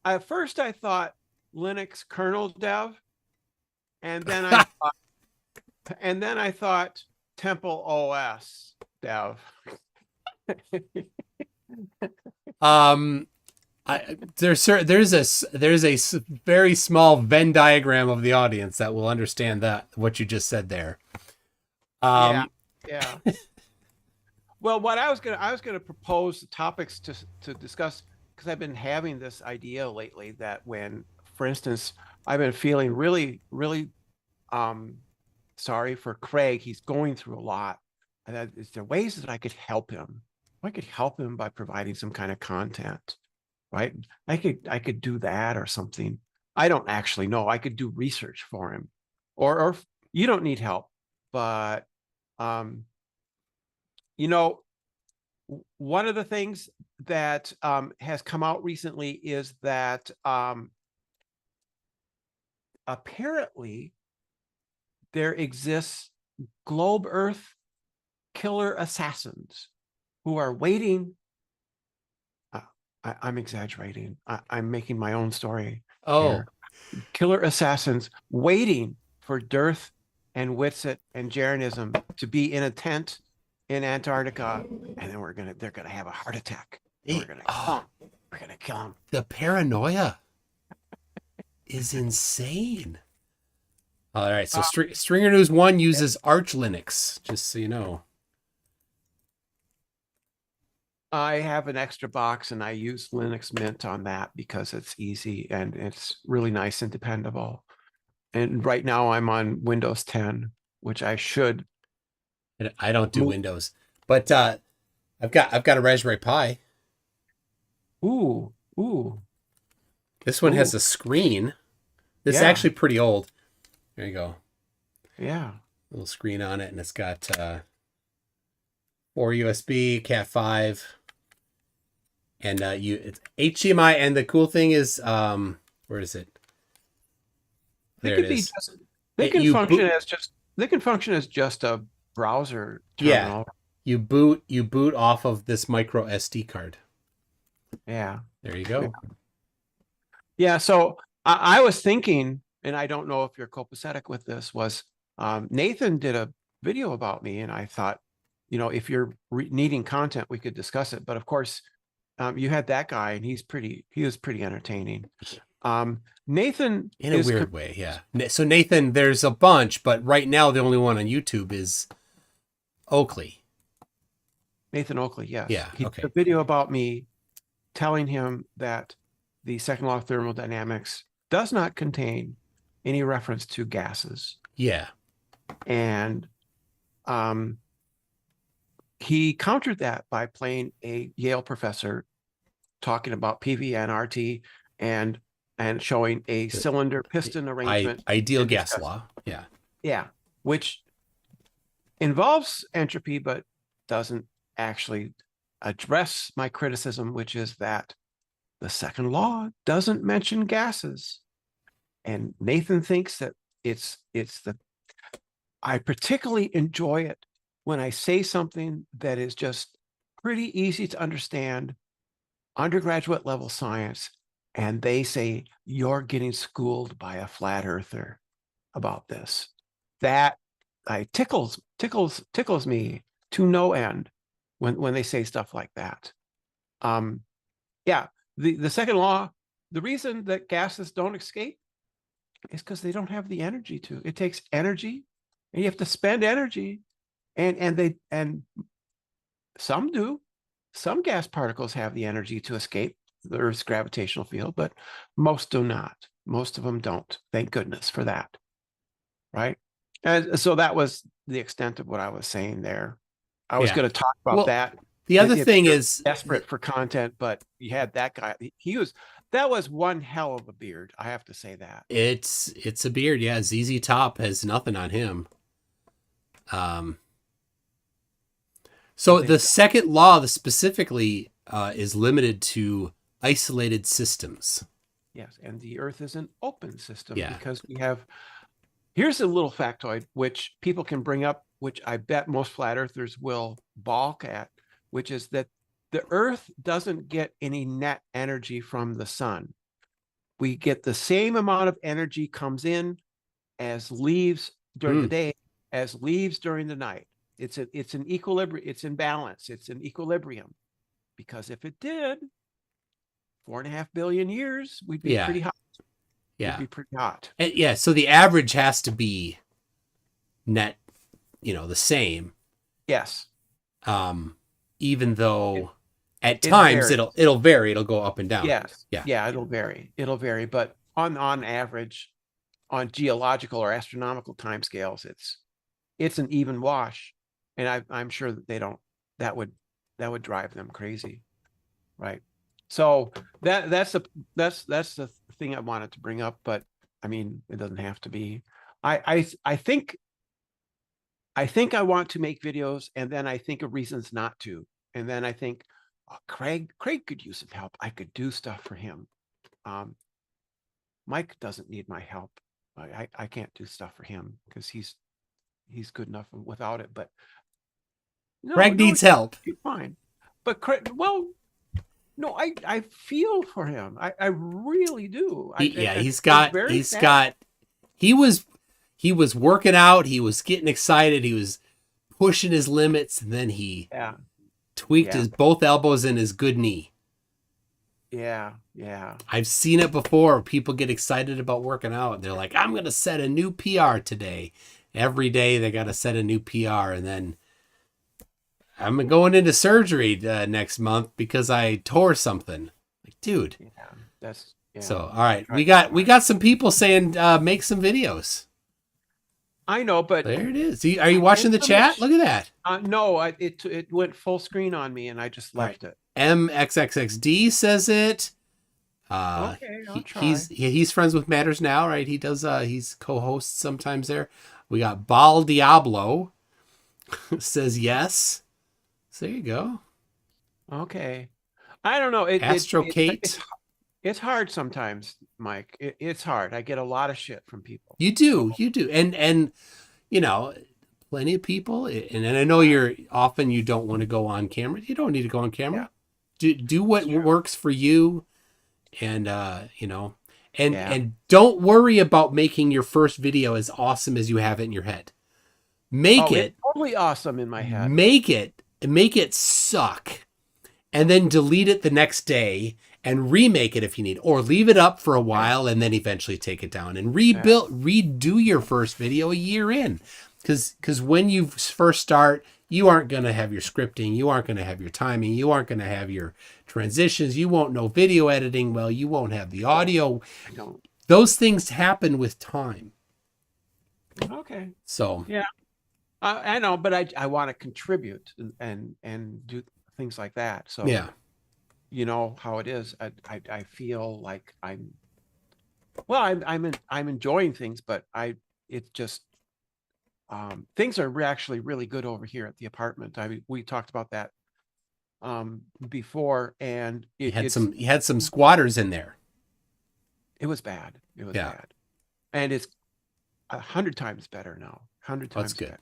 At first I thought Linux kernel dev, and then I thought Temple OS dev. There's a very small Venn diagram of the audience that will understand that what you just said there. Yeah. Well, what I was gonna propose the topics to discuss, because I've been having this idea lately that when, for instance, I've been feeling really, really sorry for Craig. He's going through a lot. And that, is there ways that I could help him? I could help him by providing some kind of content, right? I could do that or something. I don't actually know. I could do research for him, or you don't need help, but you know, one of the things that has come out recently is that apparently there exists globe Earth killer assassins who are waiting. I'm exaggerating. I'm making my own story. Oh, here. Killer assassins waiting for Dearth and Witsit and Jeranism to be in a tent in Antarctica, and then they're gonna have a heart attack. We're gonna kill them. The paranoia is insane. All right, so Stringer News 1 uses Arch Linux, just so you know. I have an extra box and I use Linux Mint on that because it's easy and it's really nice and dependable. And right now I'm on Windows 10, which I should. I don't do Windows, but I've got a Raspberry Pi. Ooh. This one has a screen. This is actually pretty old. There you go. Yeah. Little screen on it, and it's got 4 USB, Cat 5, and it's HDMI. And the cool thing is, where is it? There it is. They can function as just a browser terminal. Yeah. You boot off of this micro SD card. Yeah. There you go. Yeah. So I was thinking, and I don't know if you're copacetic with this, was Nathan did a video about me, and I thought, if you're needing content, we could discuss it. But of course, you had that guy, and he was pretty entertaining. Nathan, in a weird way, yeah. So Nathan, there's a bunch, but right now the only one on YouTube is Oakley. Nathan Oakley, yes. Yeah. He Okay. did a video about me telling him that the second law of thermodynamics does not contain any reference to gases. Yeah. And he countered that by playing a Yale professor talking about PV and RT and showing a cylinder piston arrangement. Ideal gas law. Yeah. Yeah. Which involves entropy, but doesn't actually address my criticism, which is that the second law doesn't mention gases. And Nathan thinks that I particularly enjoy it when I say something that is just pretty easy to understand, undergraduate level science, and they say, you're getting schooled by a flat earther about this. That tickles me to no end when they say stuff like that. Yeah, the second law, the reason that gases don't escape is because they don't have the energy to. It takes energy, and you have to spend energy, and some do. Some gas particles have the energy to escape the Earth's gravitational field, but most do not. Most of them don't. Thank goodness for that. Right? And so that was the extent of what I was saying there. I was going to talk about that. The other thing is desperate for content, but you had that guy. That was one hell of a beard. I have to say that. It's a beard. Yeah. ZZ Top has nothing on him. So the second law specifically is limited to isolated systems. Yes, and the Earth is an open system because we have. Here's a little factoid which people can bring up, which I bet most flat earthers will balk at, which is that the Earth doesn't get any net energy from the sun. We get the same amount of energy comes in as leaves during the day, as leaves during the night. It's an equilibrium. It's in balance. It's an equilibrium. Because if it did, 4.5 billion years, we'd be pretty hot. Yeah. We'd be pretty hot. And yeah. So the average has to be net, the same. Yes. Even though at it times varies. it'll vary. It'll go up and down. Yes. Yeah. Yeah. It'll vary. But on average, on geological or astronomical timescales, it's an even wash. And I'm sure that that would drive them crazy. Right. So that's the thing I wanted to bring up, but I mean, it doesn't have to be. I think I want to make videos, and then I think of reasons not to. And then I think, oh, Craig could use some help. I could do stuff for him. Mike doesn't need my help. I can't do stuff for him because he's good enough without it. But Craig needs help. He's fine. But Craig, well, no, I feel for him. I really do. He was working out. He was getting excited. He was pushing his limits, and then he tweaked his both elbows in his good knee. Yeah. I've seen it before. People get excited about working out. They're like, I'm going to set a new PR today. Every day they got to set a new PR. And then I'm going into surgery next month because I tore something. Like, dude. So, all right. We got some people saying, make some videos. I know, but there it is. Are you watching the chat? Look at that. No, it went full screen on me and I just left it. MXXXD says it. Okay, I'll try. He's friends with Matters Now, right? He does. He's co-host sometimes there. We got Bal Diablo says yes. So there you go. Okay, I don't know. Astro Kate. It's hard sometimes, Mike. It's hard. I get a lot of shit from people. You do, and plenty of people. And I know you don't want to go on camera. You don't need to go on camera. Yeah. Do what works for you, and and don't worry about making your first video as awesome as you have it in your head. Make it totally awesome in my head. Make it suck, and then delete it the next day and remake it if you need, or leave it up for a while and then eventually take it down and redo your first video a year in. Because when you first start, you aren't going to have your scripting, you aren't going to have your timing, you aren't going to have your transitions, you won't know video editing well, you won't have the audio. I don't. Those things happen with time. Okay. So yeah, I know, but I want to contribute and do things like that. So yeah. You know how it is. I feel like I'm enjoying things, but it's just things are actually really good over here at the apartment. I mean, we talked about that before, and you had some squatters in there. It was bad. It was bad, and it's 100 times better now. 100 times. That's good. Better.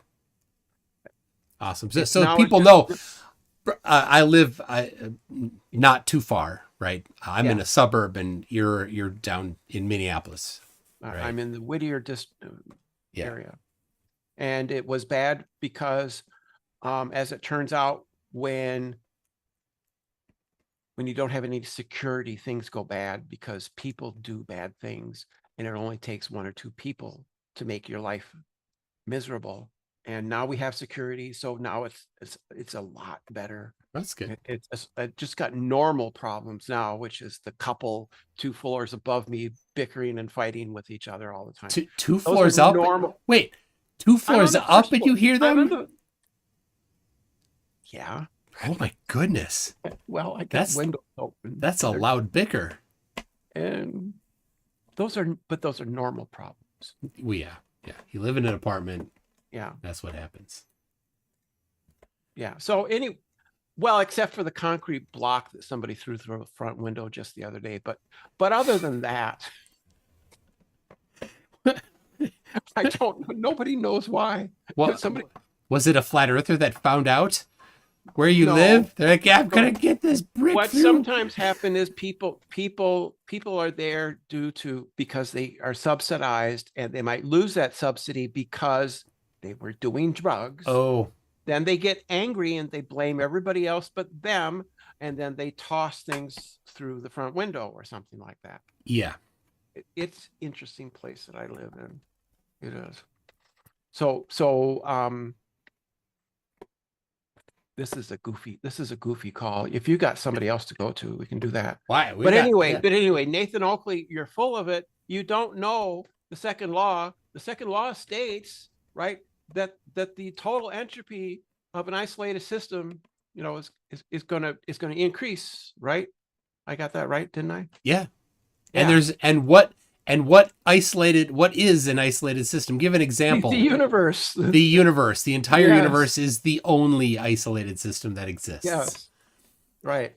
Awesome. So people know. I live not too far, right? I'm in a suburb, and you're down in Minneapolis. Right? I'm in the Whittier area, and it was bad because, as it turns out, when you don't have any security, things go bad because people do bad things, and it only takes one or two people to make your life miserable. And now we have security, so now it's a lot better. That's good. It just got normal problems now, which is the couple 2 floors above me bickering and fighting with each other all the time. Two floors up? Normal. Wait, 2 floors up and you hear them? Yeah. Oh my goodness. Well, I got windows open. That's a loud bicker. And those are normal problems. Well, yeah. You live in an apartment. Yeah. That's what happens. Yeah. So except for the concrete block that somebody threw through the front window just the other day. But other than that, I don't know. Nobody knows why. Well, was it a flat earther that found out? where you No. live? They're like, yeah, I'm gonna get this brick What through. sometimes happen is people are there because they are subsidized, and they might lose that subsidy because they were doing drugs. Oh, Then they get angry and they blame everybody else but them, and then they toss things through the front window or something like that. yeah. It's interesting place that I live in. It is. So this is a goofy call. If you got somebody else to go to, we can do that. Why? But anyway, Nathan Oakley, you're full of it. You don't know the second law. The second law states, right, that the total entropy of an isolated system, is gonna increase, right? I got that right, didn't I? Yeah. Yeah. And what is an isolated system? Give an example. The universe. The universe. The entire Yes. universe is the only isolated system that exists. Yes. Right.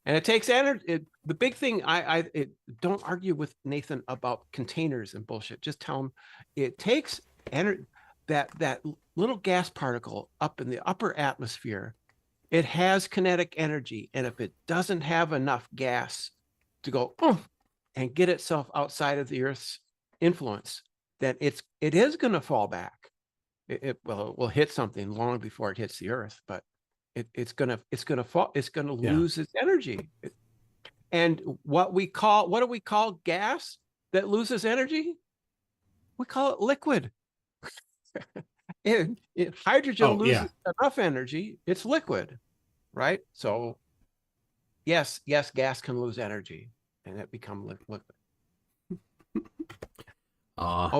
And it takes energy. The big thing, don't argue with Nathan about containers and bullshit. Just tell him it takes energy. That little gas particle up in the upper atmosphere, it has kinetic energy. And if it doesn't have enough gas to go and get itself outside of the Earth's influence, then it is going to fall back. It will hit something long before it hits the Earth, but it's gonna fall. It's gonna lose its energy. And what do we call gas that loses energy? We call it liquid. Hydrogen loses enough energy, it's liquid, right? So yes, gas can lose energy and it become liquid.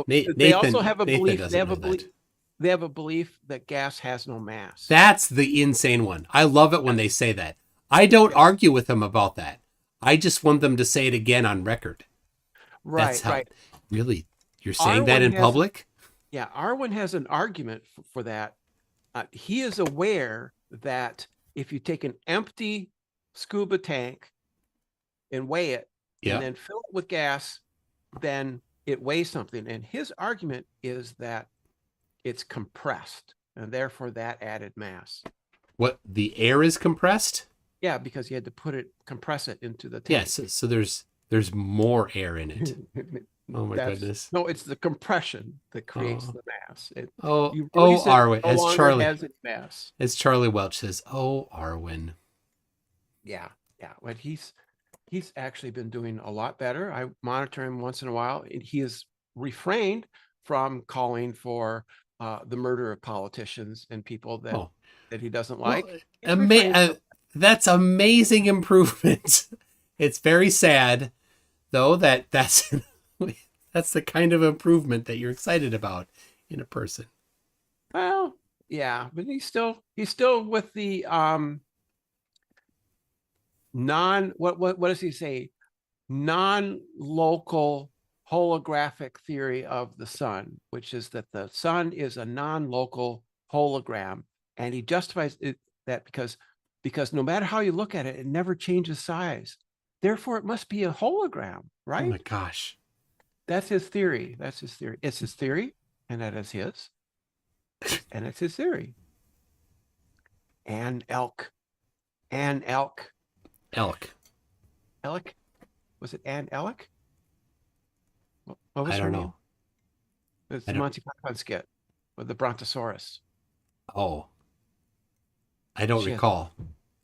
They also have a belief. They have a belief that gas has no mass. That's the insane one. I love it when they say that. I don't argue with them about that. I just want them to say it again on record. Right, right. Really? You're saying that in public? Yeah, Arwen has an argument for that. He is aware that if you take an empty scuba tank and weigh it and then fill it with gas, then it weighs something. And his argument is that it's compressed, and therefore that added mass. What, the air is compressed? Yeah, because you had to compress it into the tank. Yes, so there's more air in it. Oh my goodness! No, it's the compression that creates the mass. Arwen, as Charlie Welch says, Arwen. Yeah, but he's actually been doing a lot better. I monitor him once in a while, and he has refrained from calling for the murder of politicians and people that he doesn't like. That's amazing improvement. It's very sad, though, that's the kind of improvement that you're excited about in a person. Well, yeah, but he's still with the what does he say? Non-local holographic theory of the sun, which is that the sun is a non-local hologram, and he justifies that because no matter how you look at it, it never changes size. Therefore, it must be a hologram, right? Oh my gosh. That's his theory. It's his theory, and that is his. And it's his theory. Elk. Was it Ann Elk? What was I don't know. It's the Monty Python skit with the Brontosaurus. Oh. I don't recall.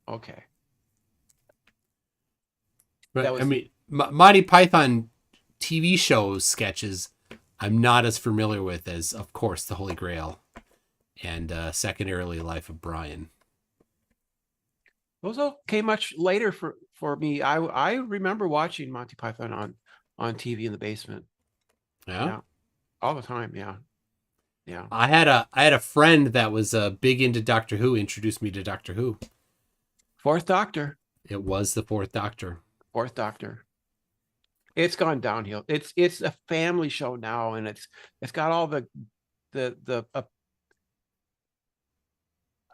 Okay. But, I mean, Monty Python TV show sketches I'm not as familiar with as, of course, The Holy Grail and secondarily Life of Brian. Those all came much later for me. I remember watching Monty Python on TV in the basement. Yeah. All the time. Yeah. I had a friend that was big into Doctor Who, introduced me to Doctor Who. Fourth Doctor. It was the Fourth Doctor. Fourth Doctor. It's gone downhill. It's a family show now, and it's got all the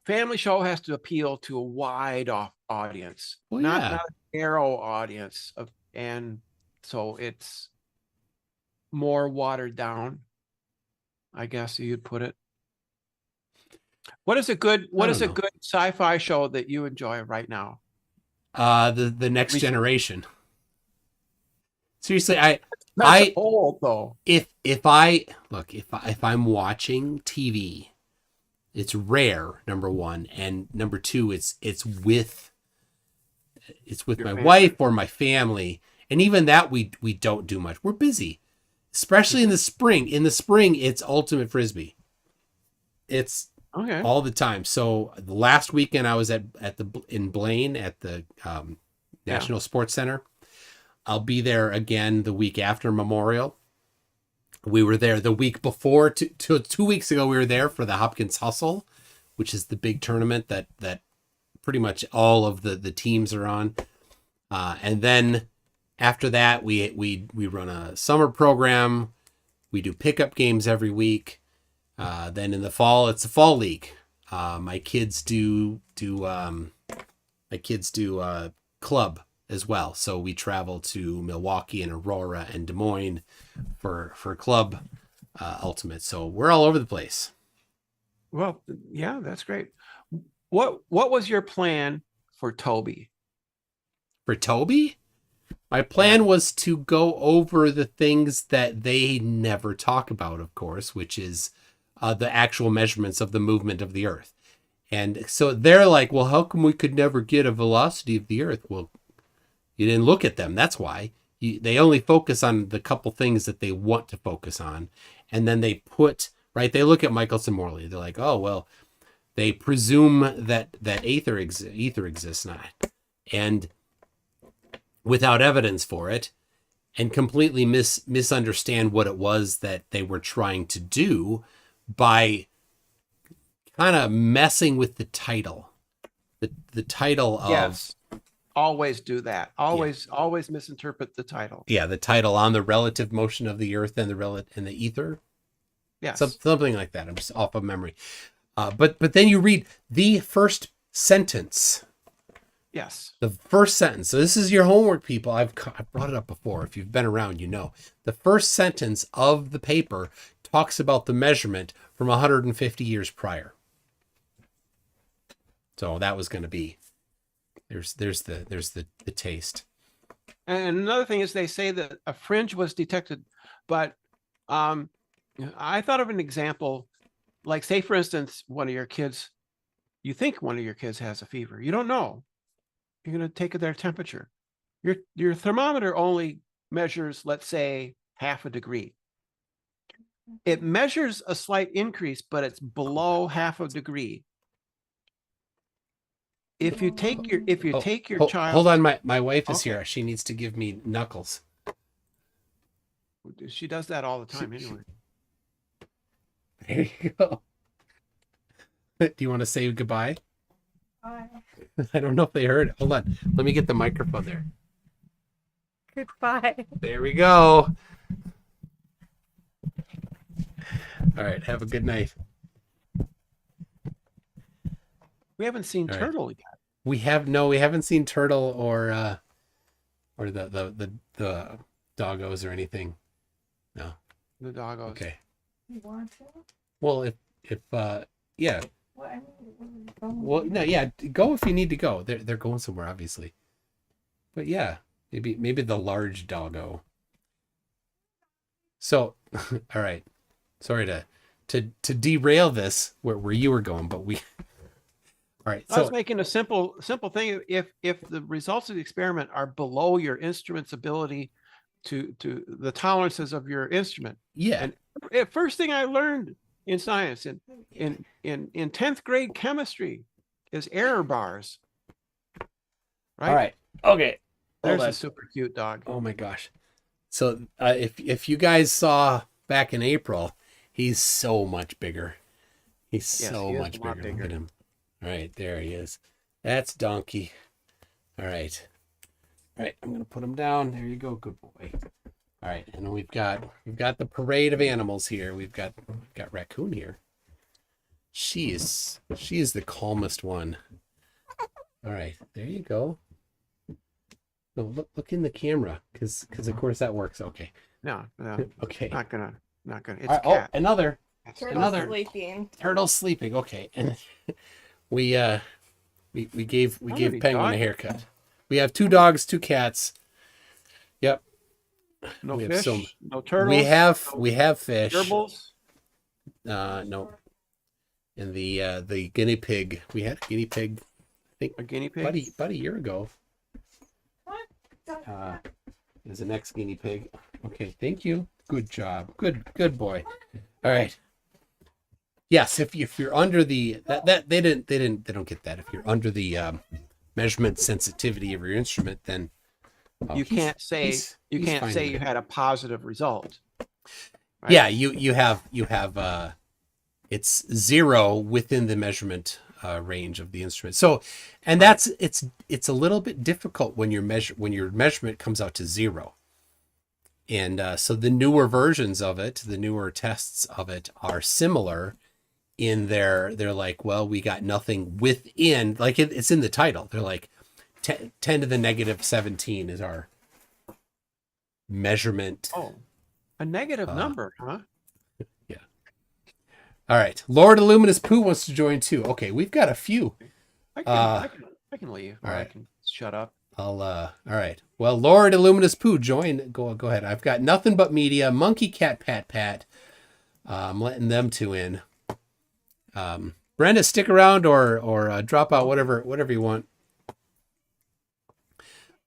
family show has to appeal to a wide audience, not a narrow audience and so it's more watered down, I guess you'd put it. What is a good don't know. good sci-fi show that you enjoy right now? The Next Generation. Seriously, That's I old though. if I'm watching TV, it's rare, number one, and number two, it's with my family. wife or my family, and even that we don't do much. We're busy, especially in the spring. In the spring, it's ultimate frisbee. It's Okay. all the time. So the last weekend I was in Blaine at the National Sports Center. I'll be there again the week after Memorial. We were there the week before, 2 weeks ago. We were there for the Hopkins Hustle, which is the big tournament that pretty much all of the teams are on. And then after that, we run a summer program. We do pickup games every week. Then in the fall, it's a fall league. My kids do club as well. So we travel to Milwaukee and Aurora and Des Moines for club ultimate. So we're all over the place. Well, yeah, that's great. What was your plan for Toby? For Toby, my plan was to go over the things that they never talk about, of course, which is the actual measurements of the movement of the Earth. And so they're like, well, how come we could never get a velocity of the Earth? Well, you didn't look at them. That's why. They only focus on the couple things that they want to focus on. And then they they look at Michelson Morley. They're like, oh, well, they presume that ether exists not. And without evidence for it, and completely misunderstand what it was that they were trying to do by kind of messing with the title. The title of... Yes. Always do that. Always misinterpret the title. Yeah, the title on the relative motion of the Earth and the ether. Yes. Something like that. I'm just off of memory. But then you read the first sentence. Yes. The first sentence. So this is your homework, people. I've brought it up before. If you've been around, you know. The first sentence of the paper talks about the measurement from 150 years prior. So that was going to be... There's the taste. And another thing is they say that a fringe was detected, but I thought of an example, like say for instance, you think one of your kids has a fever. You don't know. You're going to take their temperature. Your thermometer only measures, let's say, half a degree. It measures a slight increase, but it's below half a degree. If you take your child... Hold on, my wife is here. She needs to give me knuckles. She does that all the time anyway. There you go. Do you want to say goodbye? Bye. I don't know if they heard it. Hold on. Let me get the microphone there. Goodbye. There we go. All right. Have a good night. We haven't seen All right. Turtle yet. We haven't seen Turtle or the doggos or anything. No. The doggos. Okay. You want to? Well, if yeah. Well, I mean, go. Well, no, yeah. Go if you need to go. They're going somewhere, obviously. But yeah, maybe the large doggo. So, all right. Sorry to derail this where you were going, but we. All right. I was making a simple thing. If the results of the experiment are below your instrument's ability to the tolerances of your instrument. Yeah. And first thing I learned in science in 10th grade chemistry is error bars. Right? All right. Okay. There's a super cute dog. Oh my gosh. So if you guys saw back in April, he's so much bigger. He's so much bigger. Look at him. All right, there he is. That's Donkey. All right. All right, I'm gonna put him down. There you go, good boy. All right, and then we've got the parade of animals here. We've got Raccoon here. She is the calmest one. All right, there you go. No, look in the camera, because of course that works. Okay. No. Okay. Not gonna. It's All right, cat. another. Turtle Another sleeping. turtle sleeping. Okay, and we gave many Penguin a dogs? haircut. We have 2 dogs, 2 cats. Yep. No We have fish, some- no turtles. We have fish. gerbils. No. And the guinea pig. We had a guinea pig. I think A guinea pig. about a year ago. What? Is the next guinea pig. Okay, thank you. Good job. Good boy. All right. Yes, if you're under the that they don't get that. If you're under the measurement sensitivity of your instrument, then You can't say he's you can't fine say with you it. had a positive result. right? Yeah, you have it's 0 within the measurement range of the instrument. So, and that's it's a little bit difficult when your measurement comes out to 0. And so the newer versions of it, the newer tests of it are similar in they're like, well, we got nothing within, like it's in the title. They're like 10 to the negative 17 is our measurement. Oh, a negative number, huh? All right. Lord Illuminous Pooh wants to join too. Okay, we've got a few. I can leave. all Or I right. can shut up. All right. Well, Lord Illuminous Pooh, join. Go ahead. I've got Nothing But Media, Monkey Cat Pat Pat. I'm letting them 2 in. Brenda, stick around or drop out, whatever you want.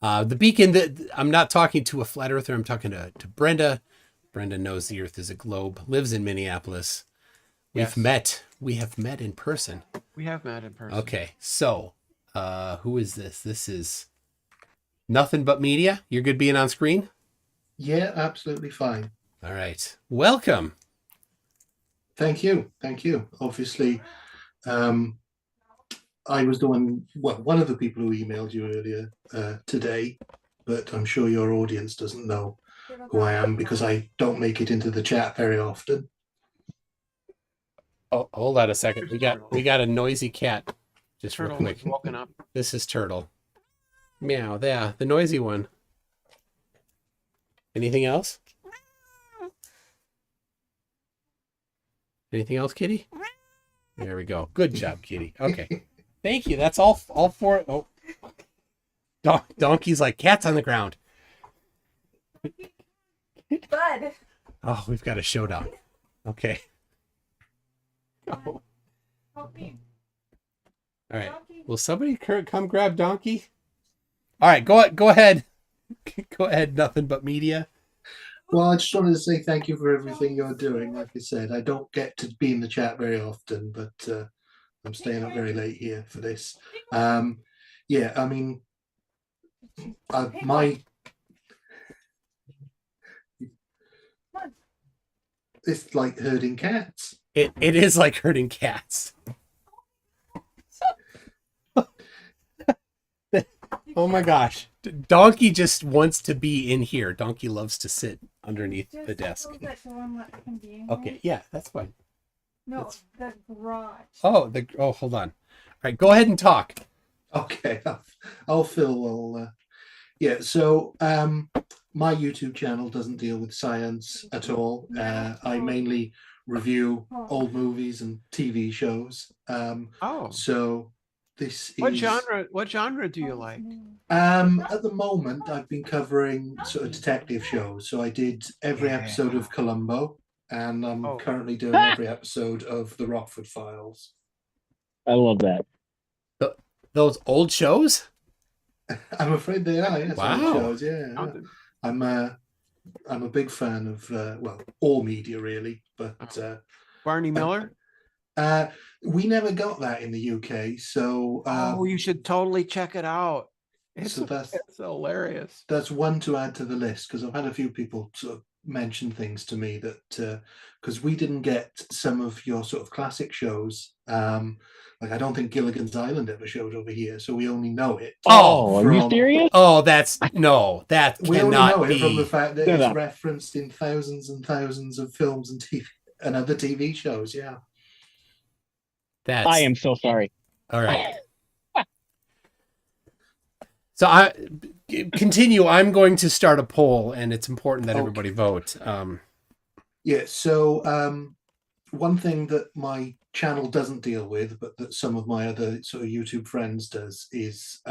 The beacon, I'm not talking to a flat earther. I'm talking to Brenda. Brenda knows the earth is a globe, lives in Minneapolis. Yes. We have met in person. We have met in person. Okay. So, who is this? This is Nothing But Media. You're good being on screen? Yeah, absolutely fine. All right. Welcome. Thank you. Obviously, I was the one of the people who emailed you earlier today, but I'm sure your audience doesn't know who I am because I don't make it into the chat very often. Oh, hold on a second. We got a noisy cat. Just real Turtle quick. was woken up. This is Turtle. Meow. Yeah, the noisy one. Anything else? Anything else, Kitty? There we go. Good job, Kitty. Okay. Thank you. That's all 4. Oh. Donkey's like, cats on the ground. Bud. Oh, we've got a showdown. Okay. Oh. Help me. All right. Donkey. Will somebody come grab Donkey? All right. Go ahead. Go ahead. Nothing But Media. Well, I just wanted to say thank you for everything you're doing. Like I said, I don't get to be in the chat very often, but I'm staying up very late here for this. Yeah, I mean, it's like herding cats. It is like herding cats. Oh my gosh. Donkey just wants to be in here. Donkey loves to sit underneath Just the desk. close that door and let him be in Okay, here. yeah, that's fine. No, the garage. Oh, hold on. All right, go ahead and talk. Okay, I'll fill. Yeah, so my YouTube channel doesn't deal with science at all. I mainly review old movies and TV shows. Oh, So this what is genre? What genre do you like? at the moment I've been covering sort of detective shows. So I did every episode of Columbo, and I'm Oh. currently doing every episode of the Rockford Files. I love that. Those old shows? I'm afraid they are. Yes, Wow. old shows. Yeah, yeah. Found it. I'm a big fan of well, all media really, but Barney Miller. we never got that in the UK. So Oh, you should totally check it out. It's, so that's it's hilarious. that's one to add to the list because I've had a few people sort of mention things to me that because we didn't get some of your sort of classic shows. Like I don't think Gilligan's Island ever showed over here, so we only know it. Oh, are you from- serious? Oh, that We only cannot know it from the be. fact that No, it's no. referenced in thousands and thousands of films and TV and other TV shows. Yeah. That's I am so sorry. all right. So I continue. I'm going to start a poll, and it's important that Okay. everybody vote. Yeah. So one thing that my channel doesn't deal with, but that some of my other sort of YouTube friends does, is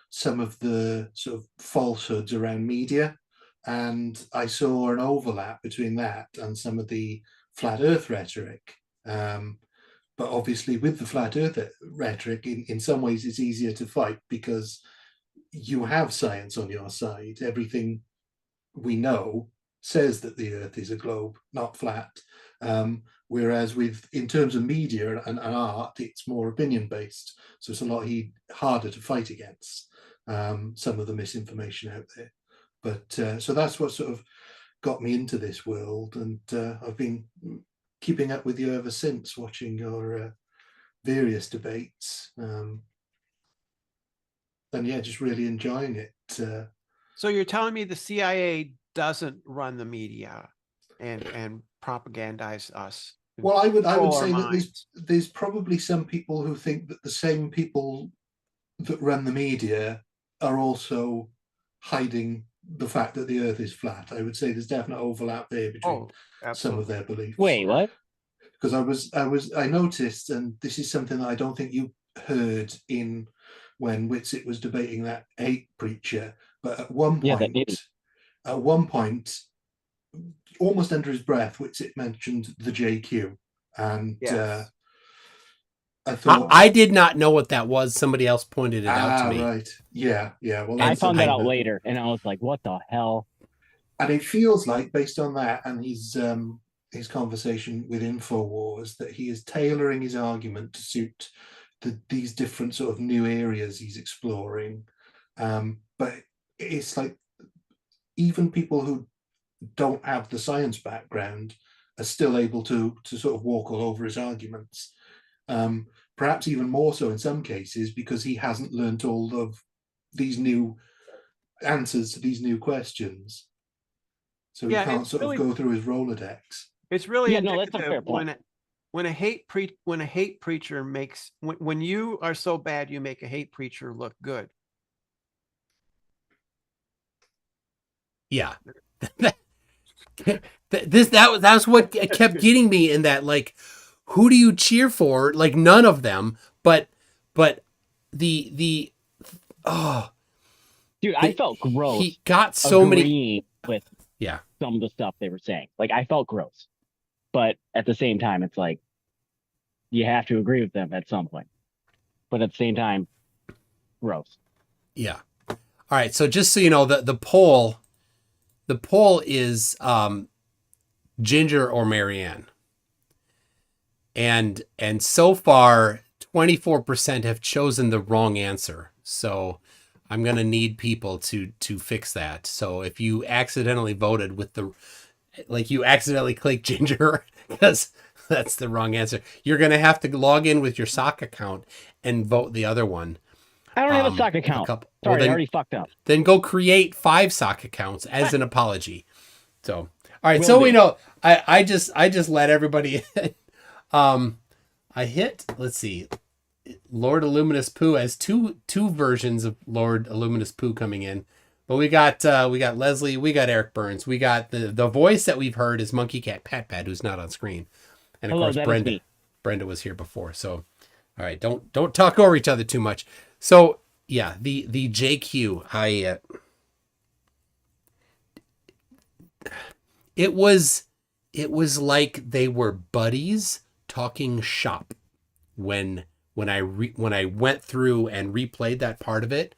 some of the sort of falsehoods around media. And I saw an overlap between that and some of the flat earth rhetoric. But obviously with the flat earth rhetoric, in some ways it's easier to fight because you have science on your side. Everything we know says that the earth is a globe, not flat. Whereas in terms of media and art, it's more opinion based. So it's a lot harder to fight against some of the misinformation out there. But so that's what sort of got me into this world. And I've been keeping up with you ever since, watching your various debates. And yeah, just really enjoying it. So you're telling me the CIA doesn't run the media and propagandize us? Well, I would control say our that minds? there's probably some people who think that the same people that run the media are also hiding the fact that the earth is flat. I would say there's definite overlap there between some of Absolutely. their beliefs. Wait, what? Because I noticed, and this is something that I don't think you heard in when Whitsitt was debating that hate preacher, but at one Yeah, that point, almost under his breath, Whitsitt mentioned the JQ, and Yes. I thought, I did not know what that was. Somebody else pointed it out to me. right, yeah. Well, I that's found that something out later, and I was like, "What the hell?" and it feels like, based on that and his conversation with Infowars, that he is tailoring his argument to suit these different sort of new areas he's exploring. But it's like even people who don't have the science background are still able to sort of walk all over his arguments. Perhaps even more so in some cases because he hasn't learnt all of these new answers to these new questions. So he can't sort of go through his Rolodex. It's really Yeah, no, that's a fair indicative point. when a hate preacher makes when you are so bad you make a hate preacher look good. Yeah. That's what kept getting me in that, like, who do you cheer for? Like, none of them, but the Dude, I felt gross. He got so many agreeing with some of the stuff they were saying. Like, I felt gross, but at the same time, it's like you have to agree with them at some point. But at the same time, gross. Yeah. All right. So just so you know, the poll is Ginger or Marianne, and so far 24% have chosen the wrong answer. So I'm gonna need people to fix that. So if you accidentally voted with you accidentally clicked Ginger because that's the wrong answer, you're gonna have to log in with your sock account and vote the other one. I don't have a sock account. Sorry, I already fucked up. Then go create 5 sock accounts as an apology. So, all right. So we know. I just let everybody. I hit. Let's see. Lord Illuminous Pooh has two versions of Lord Illuminous Pooh coming in, but we got Leslie, we got Eric Burns, we got the voice that we've heard is Monkey Cat Pat Pat, who's not on screen, and of course Brenda was here before. So, all right, don't talk over each other too much. So yeah, the JQ, it was like they were buddies talking shop when I went through and replayed that part of it.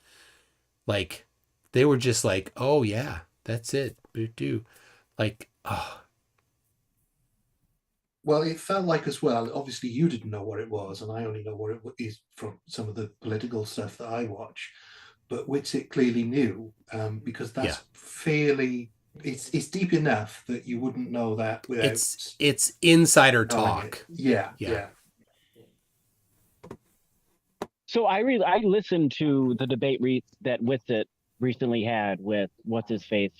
Like they were just like, oh yeah, that's it. Like, oh. Well, it felt like as well, obviously you didn't know what it was, and I only know what it is from some of the political stuff that I watch, but Whitsitt clearly knew, because that's fairly, it's deep enough that you wouldn't know that without... It's insider talk. Yeah. So I listened to the debate that Whitsitt recently had with what's his face,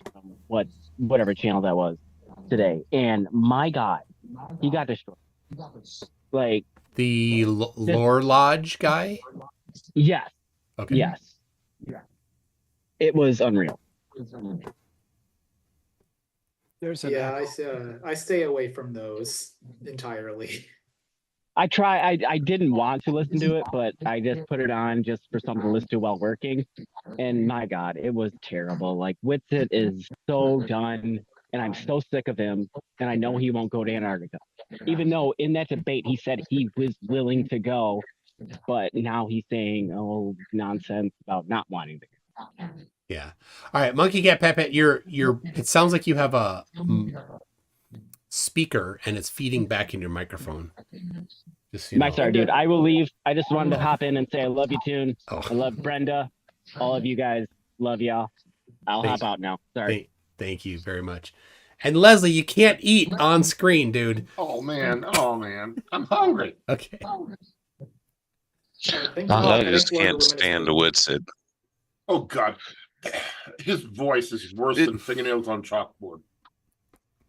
whatever channel that was today, and my God, he got destroyed. Like the Lore Lodge guy. Yes. Okay. Yes. It was unreal. There's an Yeah, echo. I stay away from those entirely. I try. I didn't want to listen to it, but I just put it on just for something to listen to while working. And my God, it was terrible. Like Witsit is so done, and I'm so sick of him. And I know he won't go to Antarctica, even though in that debate he said he was willing to go, but now he's saying, "Oh, nonsense about not wanting to." Yeah. All right, Monkey Cat Pet Pet, you're. It sounds like you have a speaker and it's feeding back in your microphone. Just so you My know. sorry, dude. I will leave. I just wanted to hop in and say I love you, Tune. Oh. I love Brenda. All of you guys. Love y'all. I'll Thanks. hop out now. Sorry. Thank you very much. And Leslie, you can't eat on screen, dude. Oh man, I'm hungry. Okay. I just can't stand Woodsid. Oh God, his voice is worse than fingernails on chalkboard.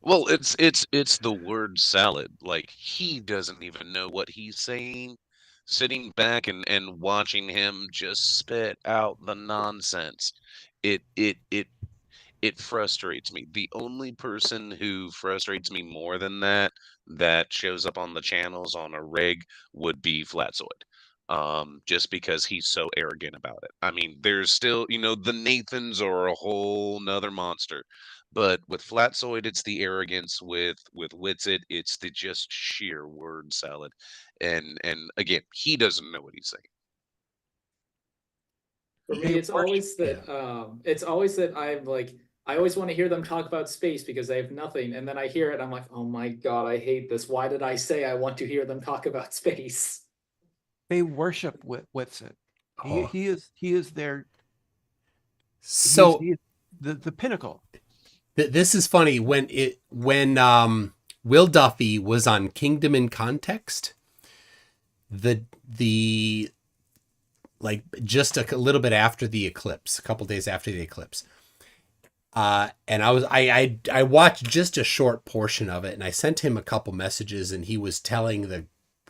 Well, it's the word salad. Like he doesn't even know what he's saying. Sitting back and watching him just spit out the nonsense. It frustrates me. The only person who frustrates me more than that shows up on the channels on a rig would be Flatzoid. Just because he's so arrogant about it. I mean, there's still, the Nathans are a whole nother monster. But with Flatzoid, it's the arrogance. With Witsit, it's the just sheer word salad. And again, he doesn't know what he's saying. For me, it's always that I'm like, I always want to hear them talk about space because I have nothing, and then I hear it, I'm like, oh my God, I hate this. Why did I say I want to hear them talk about space? They worship Witsit. Oh. He is their So he is the pinnacle. This is funny when Will Duffy was on Kingdom in Context. The like just a little bit after the eclipse, a couple days after the eclipse. And I watched just a short portion of it, and I sent him a couple messages, and he was telling the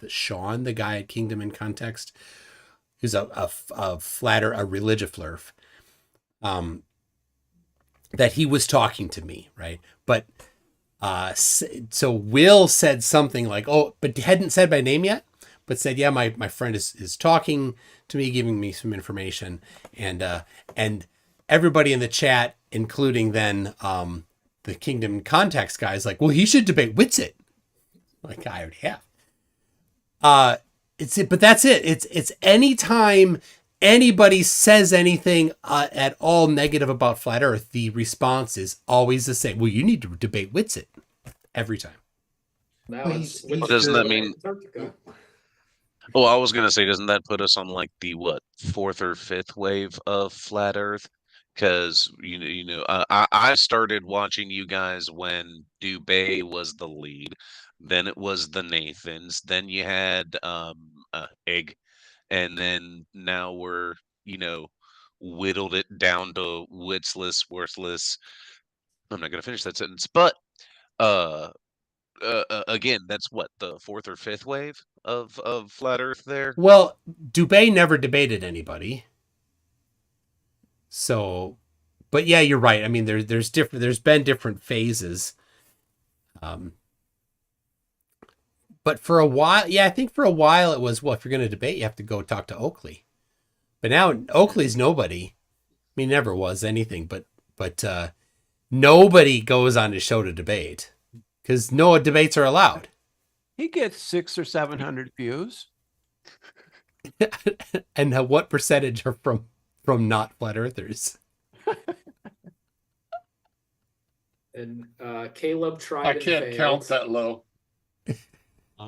Sean, the guy at Kingdom in Context, who's a religiflurf, that he was talking to me, right? But so Will said something like, oh, but hadn't said my name yet, but said, yeah, my friend is talking to me, giving me some information, and everybody in the chat, including then the Kingdom Context guys, like, well, he should debate Witsit. Like, I already have. But that's it. It's anytime anybody says anything at all negative about Flat Earth, the response is always the same. Well, you need to debate Witsit every time. Now Doesn't that mean? Oh, I was gonna say, doesn't that put us on like the fourth or fifth wave of Flat Earth? Because I started watching you guys when Dubay was the lead, then it was the Nathans, then you had Egg, and then now we're whittled it down to witless, worthless. I'm not gonna finish that sentence, but again, that's what, the fourth or fifth wave of Flat Earth there. Well, Dubay never debated anybody. So, but yeah, you're right. I mean, there's been different phases. But for a while, I think for a while it was, well, if you're going to debate, you have to go talk to Oakley. But now Oakley's nobody. I mean, never was anything, but nobody goes on his show to debate because no debates are allowed. He gets 600 or 700 views. And what percentage are from not flat earthers? And Caleb tried. I can't count that low.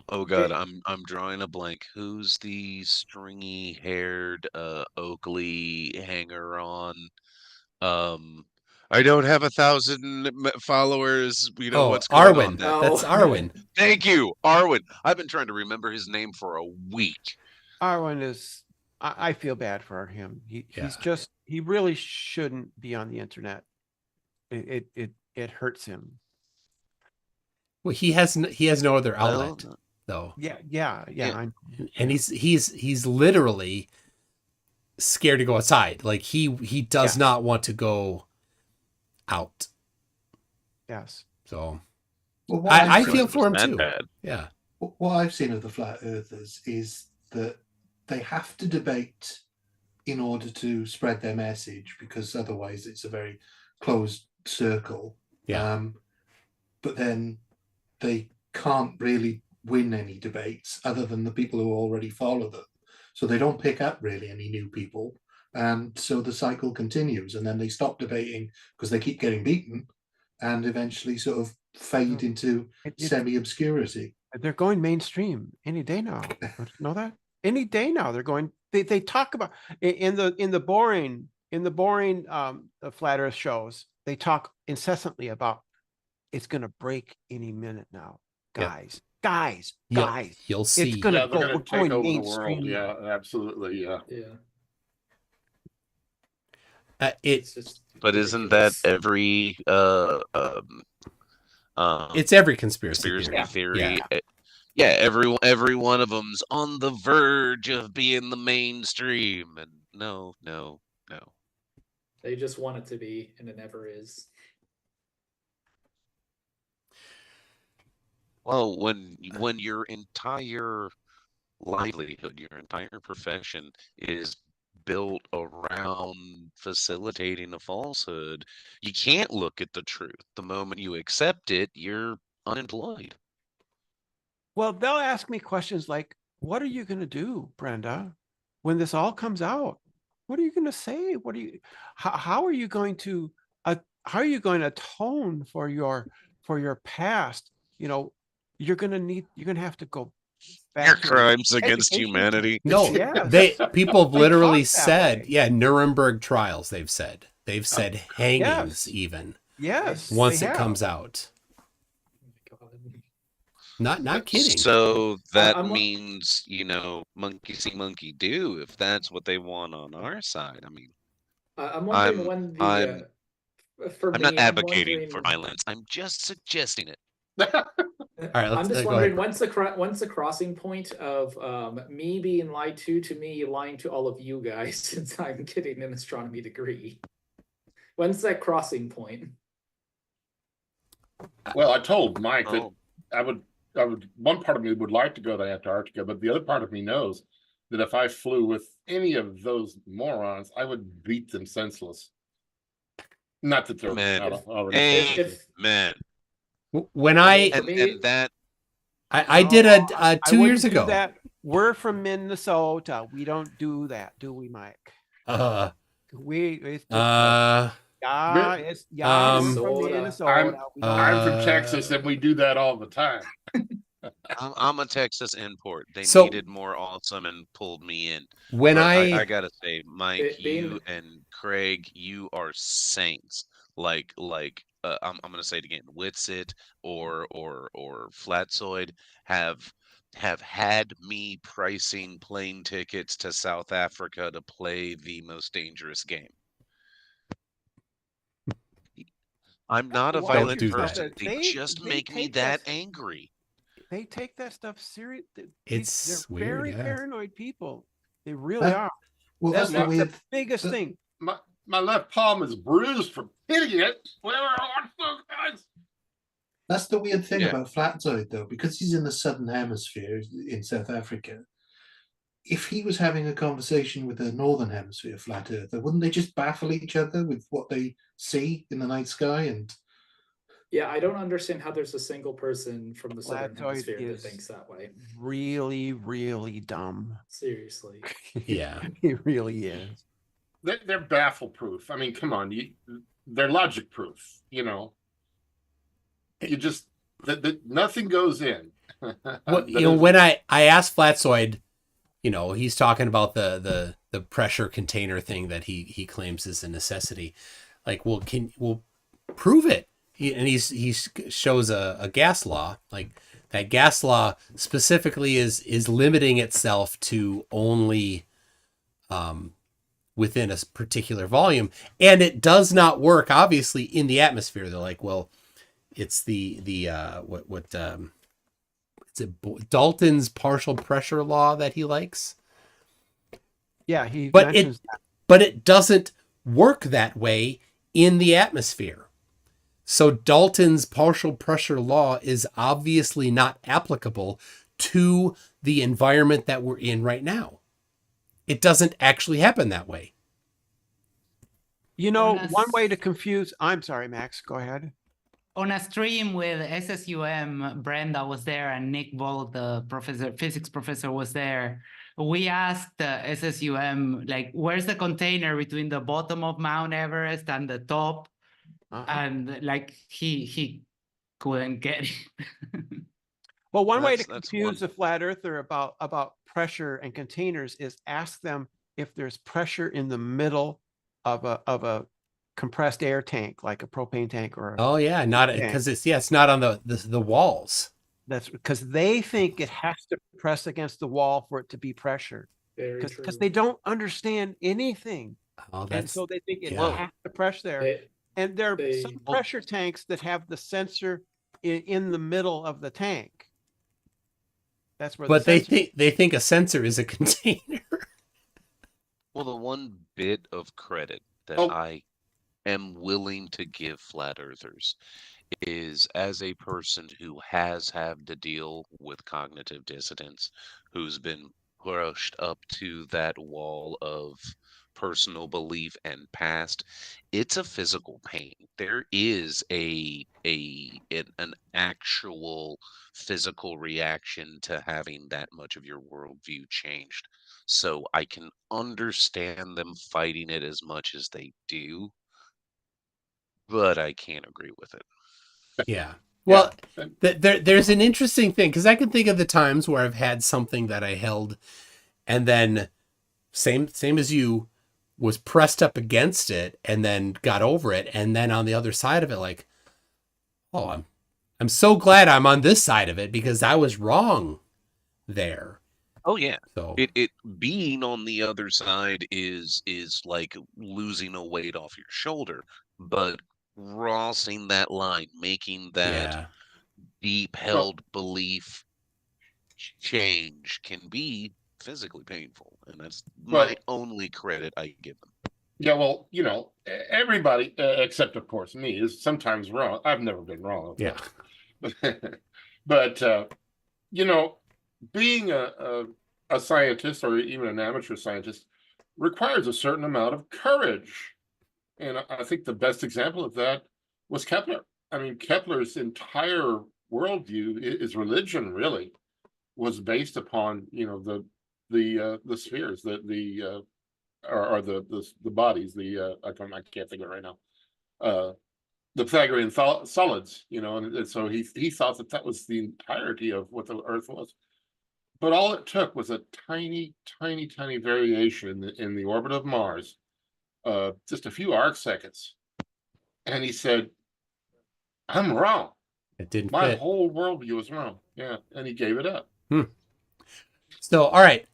Oh God, I'm drawing a blank. Who's the stringy-haired Oakley hanger-on? I don't have 1,000 followers. What's going Arwen. on? That's Arwen. Thank you, Arwen. I've been trying to remember his name for a week. Arwen is. I feel bad for him. He really shouldn't be on the internet. It hurts him. Well, he has no other outlet, though. Yeah. And he's literally scared to go outside. Like he does not want to go out. Yes. So Well, what I I've feel seen, for him That too. bad. Yeah. what I've seen of the flat earthers is that they have to debate in order to spread their message, because otherwise it's a very closed circle. Yeah. But then they can't really win any debates other than the people who already follow them. So they don't pick up really any new people. And so the cycle continues, and then they stop debating because they keep getting beaten and eventually sort of fade into semi-obscurity. They're going mainstream any day now. Don't you know that? Any day now they're going. They talk about in the boring flat Earth shows. They talk incessantly about it's going to break any minute now, guys. You'll see. It's going Yeah, to they're go. going We're to take going over the mainstream. world. Yeah, absolutely. Yeah. Yeah. It's just But isn't that ridiculous. every it's every conspiracy conspiracy theory. theory? Yeah. Yeah, every one of them's on the verge of being the mainstream, and no. They just want it to be, and it never is. Well, when your entire livelihood, your entire profession is built around facilitating a falsehood, you can't look at the truth. The moment you accept it, you're unemployed. Well, they'll ask me questions like, "What are you going to do, Brenda, when this all comes out? What are you going to say? What are you? How are you going to? How are you going to atone for your past? You know, you're going to have to go back Your to crimes against education. humanity. No, Yes. people have They literally talk that said, way. yeah, Nuremberg trials, they've said hangings Yes. even Yes, once they it comes have. out. God. Not kidding. So that I'm- means, monkey see, monkey do, if that's what they want on our side. I mean, I'm wondering I'm when I'm for I'm me, not advocating for wondering. violence. I'm just suggesting it. All right, I'm just go wondering ahead. when's the crossing point of me being lied to me lying to all of you guys since I'm getting an astronomy degree. When's that crossing point? Well, I told Mike that Oh, I would. One part of me would like to go to Antarctica, but the other part of me knows that if I flew with any of those morons, I would beat them senseless. Not that they're man. not already. Amen. When I mean, I for me, And that I No, did a I 2 years wouldn't do ago. that. We're from Minnesota. We don't do that, do we, Mike? Uh, It's just, uh, it's we're from Minnesota. Minnesota. We don't- I'm from Texas, and we do that all the time. I'm a Texas import. They So- needed more awesome and pulled me in. when But I I gotta say, Mike, It being- you and Craig, you are saints. Like I'm gonna say it again. Witsit or Flatzoid have had me pricing plane tickets to South Africa to play the most dangerous game. I'm not a Why violent do that. person. They just make me take that angry. They take that stuff serious. It's They're weird, very yeah. paranoid people. They really That- are. Well, That's that's the the weird. biggest that- thing. My left palm is bruised from hitting it. Whatever. Guys. That's the weird thing Yeah. about Flatzoid, though, because he's in the southern hemisphere in South Africa. If he was having a conversation with a northern hemisphere flat earther, wouldn't they just baffle each other with what they see in the night sky? And Yeah, I don't understand how there's a single person from the southern Flatzoid hemisphere that is thinks that way. really, really dumb. Seriously. Yeah. He really is. They're baffle proof. I mean, come on, they're logic proof. You just that nothing goes in. Well, when I asked Flatzoid, he's talking about the pressure container thing that he claims is a necessity. Like, well, prove it. He shows a gas law. Like, that gas law specifically is limiting itself to only within a particular volume, and it does not work obviously in the atmosphere. They're like, well, it's the it's Dalton's partial pressure law that he likes. Yeah, he But mentions that. but it doesn't work that way in the atmosphere. So Dalton's partial pressure law is obviously not applicable to the environment that we're in right now. It doesn't actually happen that way. You know, On a one way to s- confuse, I'm sorry, Max, go ahead. On a stream with SSUM, Brenda was there and Nick Vogt, the physics professor, was there. We asked SSUM, like, where's the container between the bottom of Mount Everest and the top? And like he couldn't get it. Well, one way to That's confuse one. a flat earther about pressure and containers is ask them if there's pressure in the middle of a compressed air tank, like a propane tank or Oh yeah, not because it's not on the walls. that's because they think it has to press against the wall for it to be pressure. Very Because true. they don't understand anything. Oh, And that's so they think it yeah. has to press there. They- And there are they- some pressure tanks that have the sensor in the middle of the tank. That's where But the they think a sensor is a container. Well, the one bit of credit that Oh. I am willing to give flat earthers is as a person who has had to deal with cognitive dissonance, who's been pushed up to that wall of personal belief and past, it's a physical pain. There is an actual physical reaction to having that much of your worldview changed. So I can understand them fighting it as much as they do, but I can't agree with it. Yeah. Well, Yeah. there's an interesting thing because I can think of the times where I've had something that I held, and then same as you, was pressed up against it, and then got over it, and then on the other side of it, like, oh, I'm so glad I'm on this side of it because I was wrong there. Oh yeah. So It being on the other side is like losing a weight off your shoulder, but crossing that line, making that yeah. deep held belief change can be physically painful, and that's Well- my only credit I give them. Yeah, well, everybody, except of course me, is sometimes wrong. I've never been wrong. of Yeah. course. But being a scientist or even an amateur scientist requires a certain amount of courage. And I think the best example of that was Kepler. I mean, Kepler's entire worldview is religion, really, was based upon the spheres, or the bodies, I can't think of it right now. The Pythagorean solids, and so he thought that was the entirety of what the Earth was. But all it took was a tiny, tiny, tiny variation in the orbit of Mars, just a few arc seconds, and he said, "I'm wrong. It didn't My fit. whole worldview is wrong." Yeah, and he gave it up. So all right,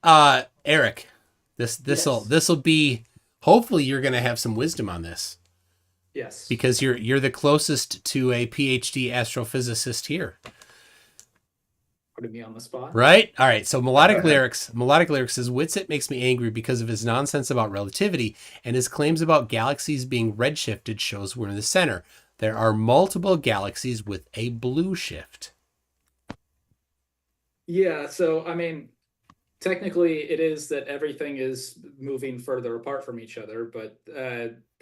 Eric, this'll be, hopefully you're gonna have some wisdom on this. Yes. Because you're the closest to a PhD astrophysicist here. Putting me on the spot. Right? All right. So melodic lyrics says Witsit makes me angry because of his nonsense about relativity, and his claims about galaxies being redshifted shows we're in the center. There are multiple galaxies with a blue shift. Yeah, so I mean, technically it is that everything is moving further apart from each other, but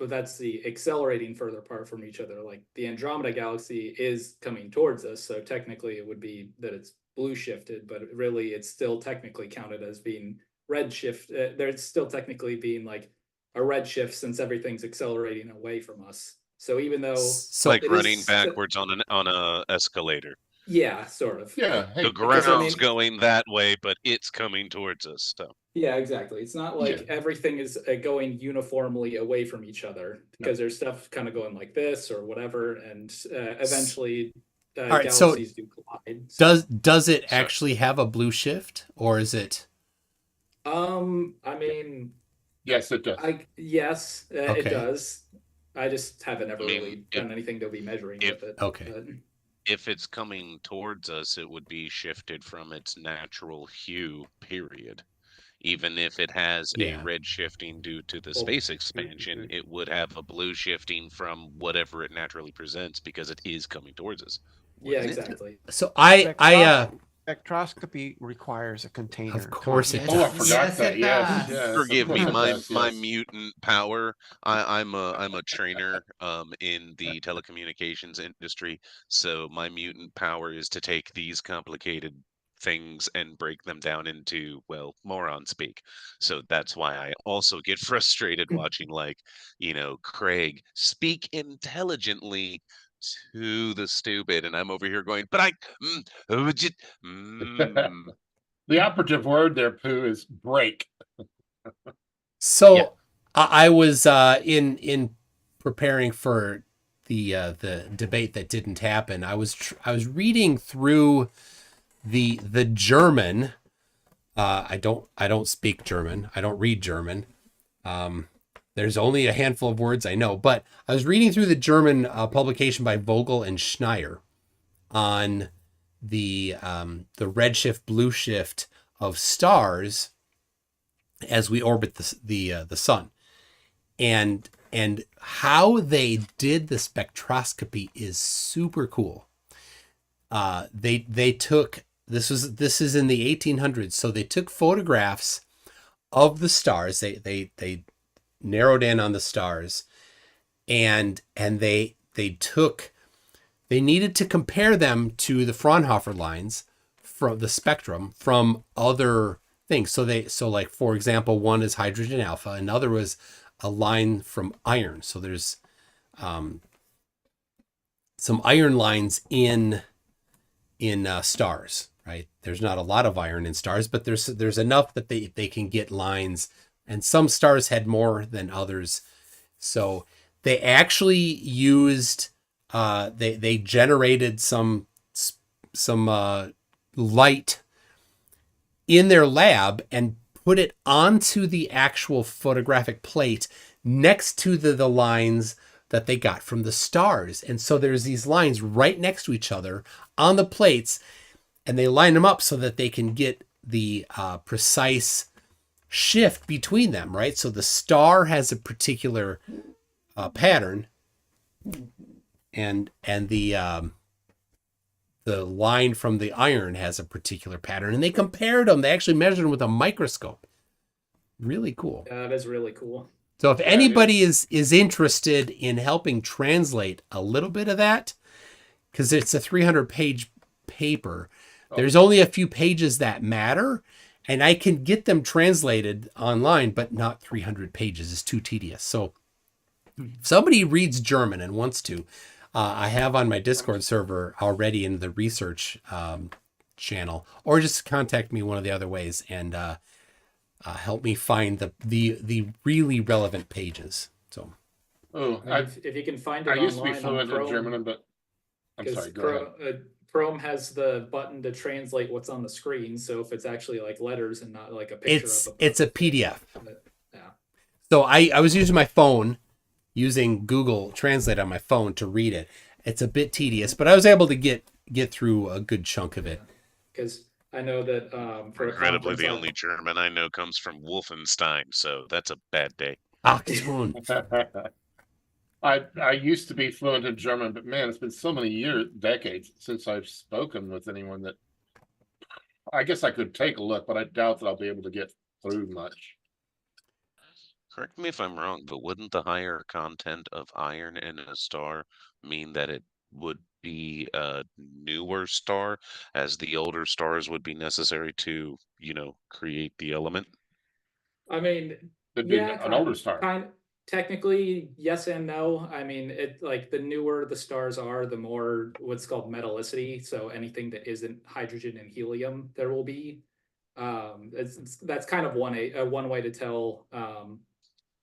that's the accelerating further apart from each other. Like the Andromeda galaxy is coming towards us, so technically it would be that it's blue shifted, but really it's still technically counted as being red shift. There's still technically being like a red shift since everything's accelerating away from us. So even though So Like it running is- backwards on a escalator. yeah, sort of. Yeah, hey, The because, I ground's mean- going that way, but it's coming towards us. So Yeah, exactly. It's not like Yeah. everything is going uniformly away from each other because there's stuff kind of going like this or whatever, and eventually right, so galaxies do collide. So, does it actually have a blue shift, or is it? I mean, yes, it does. yes, Okay. it does. I just haven't ever I mean, really done anything to be measuring with it. Okay. but- if it's coming towards us, it would be shifted from its natural hue, period. Even if it has a Yeah. red shifting due to the Well, space expansion, it would have a blue shifting from whatever it naturally presents because it is coming towards us. yeah, Wouldn't it? exactly. So I Spectroscopy requires a container. of course it Yes. Oh, I does. forgot that. Yes, Yes. yes. Of Forgive course me, it my does. my Yes. mutant power. I'm a trainer in the telecommunications industry, so my mutant power is to take these complicated things and break them down into, well, moron speak. So that's why I also get frustrated watching, like, Craig speak intelligently to the stupid, and I'm over here going, but mm. The operative word there, Pooh, is break. So I was in preparing for the debate that didn't happen. I was reading through the German. I don't speak German. I don't read German. There's only a handful of words I know, but I was reading through the German publication by Vogel and Schneier on the redshift blue shift of stars as we orbit the sun, and how they did the spectroscopy is super cool. They took this is in the 1800s, so they took photographs of the stars. They narrowed in on the stars, and they needed to compare them to the Fraunhofer lines from the spectrum from other things. So like, for example, one is hydrogen alpha, another was a line from iron. So there's some iron lines in stars, right? There's not a lot of iron in stars, but there's enough that they can get lines, and some stars had more than others. So they actually used they generated some light in their lab and put it onto the actual photographic plate next to the lines that they got from the stars. And so there's these lines right next to each other on the plates, and they line them up so that they can get the precise shift between them, right? So the star has a particular pattern, and the line from the iron has a particular pattern, and they compared them. They actually measured them with a microscope. Really cool. That is really cool. So if anybody is interested in helping translate a little bit of that, because it's a 300-page paper, there's only a few pages that matter, and I can get them translated online, but not 300 pages. It's too tedious. So if somebody reads German and wants to, I have on my Discord server already in the research channel, or just contact me one of the other ways and help me find the really relevant pages. So, if you can find it I used to be online on fluent in Chrome, German, but I'm sorry. Go ahead. Chrome has the button to translate what's on the screen. So if it's actually like letters and not like a picture it's a PDF. Yeah. So I was using my phone, using Google Translate on my phone to read it. It's a bit tedious, but I was able to get through a good chunk of it. Because I know that for Regrettably, the only German I know comes from Wolfenstein, so that's a bad day. Achtung. I used to be fluent in German, but man, it's been so many years, decades since I've spoken with anyone that I guess I could take a look, but I doubt that I'll be able to get through much. Correct me if I'm wrong, but wouldn't the higher content of iron in a star mean that it would be a newer star, as the older stars would be necessary to, create the element? I mean, It'd be an older star. Technically, yes and no. I mean, it like the newer the stars are, the more what's called metallicity. So anything that isn't hydrogen and helium, there will be. That's kind of one way to tell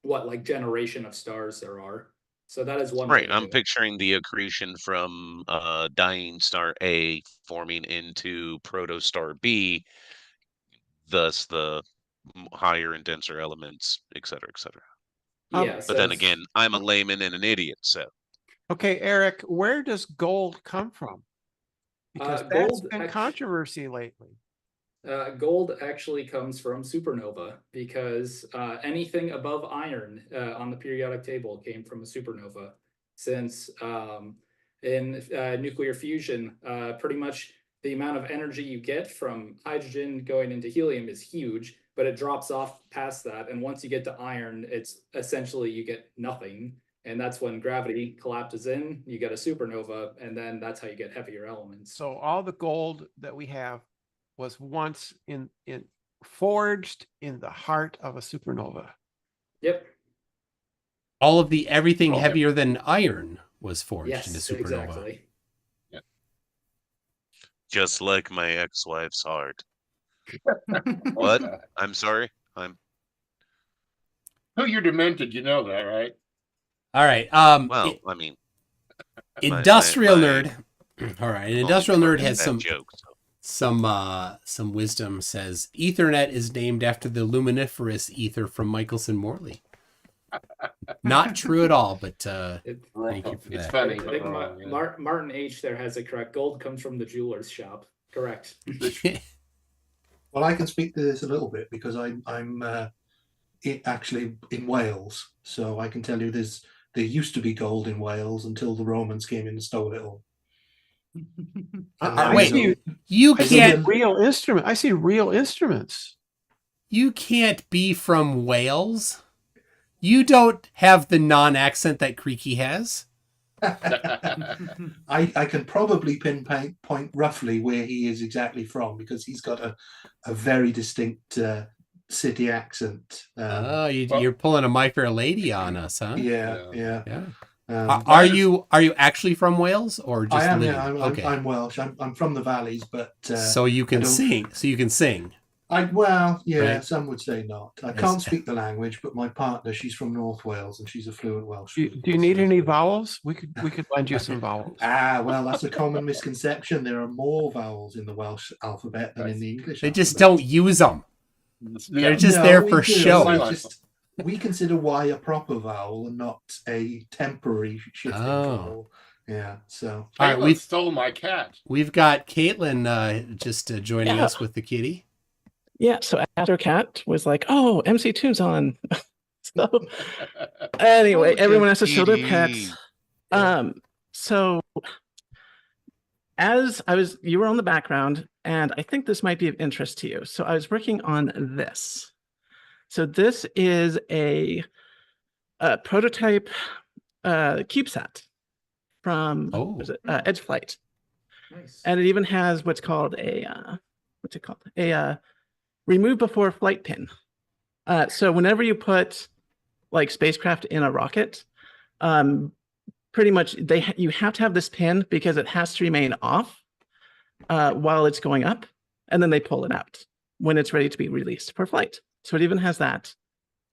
what like generation of stars there are. So that is one way Right, to I'm do it. picturing the accretion from dying star A forming into protostar B, thus the higher and denser elements, et cetera, et cetera. Yeah. But then again, I'm a layman and an idiot, so. Okay, Eric, where does gold come from? Because that's Gold been controversy lately. Gold actually comes from supernova because anything above iron on the periodic table came from a supernova. Since in nuclear fusion, pretty much the amount of energy you get from hydrogen going into helium is huge, but it drops off past that. And once you get to iron, it's essentially you get nothing. And that's when gravity collapses in, you get a supernova, and then that's how you get heavier elements. So all the gold that we have was once in forged in the heart of a supernova. Yep. All of the everything Okay. heavier than iron was forged into Yes, supernova. exactly. Just like my ex-wife's heart. What? I'm sorry. I'm Oh, you're demented, you know that, right? All right. well. I mean, Industrial my- nerd. All right. An only industrial nerd part has of that joke. So. some wisdom. Says Ethernet is named after the luminiferous ether from Michelson Morley. Not true at all, but thank you for It's that. funny. I think but, yeah. Martin H there has it correct. Gold comes from the jeweler's shop. Correct. Well, I can speak to this a little bit because I'm actually in Wales, so I can tell you there used to be gold in Wales until the Romans came in and stole it all. Wait, you I see can't real instrument. I see real instruments. You can't be from Wales. You don't have the non-accent that Creaky has. I can probably pinpoint roughly where he is exactly from because he's got a very distinct city accent. You're pulling a My Fair Lady on us, huh? Yeah. Are you actually from Wales or just I am. living? Yeah, Okay. I'm Welsh. I'm from the valleys, but so you can sing. So you can sing. Right? Some would say not. I Yes. can't speak the language, but my partner, she's from North Wales and she's a fluent Welsh. Do you need any vowels? We could lend you some vowels. Well, that's a common misconception. There are more vowels in the Welsh alphabet than in the English. They just alphabet. don't use them. They're Yeah. just No, there we for do. show. We consider Y a proper vowel and not a temporary shifting vowel. Yeah. So. All right, we stole my cat. We've got Caitlin just joining us with the kitty. Yeah, so after Cat was like, "Oh, MC2's on." So anyway, everyone has to show their pets. So as you were on the background, and I think this might be of interest to you. So I was working on this. So this is a prototype CubeSat from Edge Flight. Nice. And it even has what's called a remove before flight pin. So whenever you put like spacecraft in a rocket, pretty much you have to have this pin because it has to remain off while it's going up, and then they pull it out when it's ready to be released for flight. So it even has that,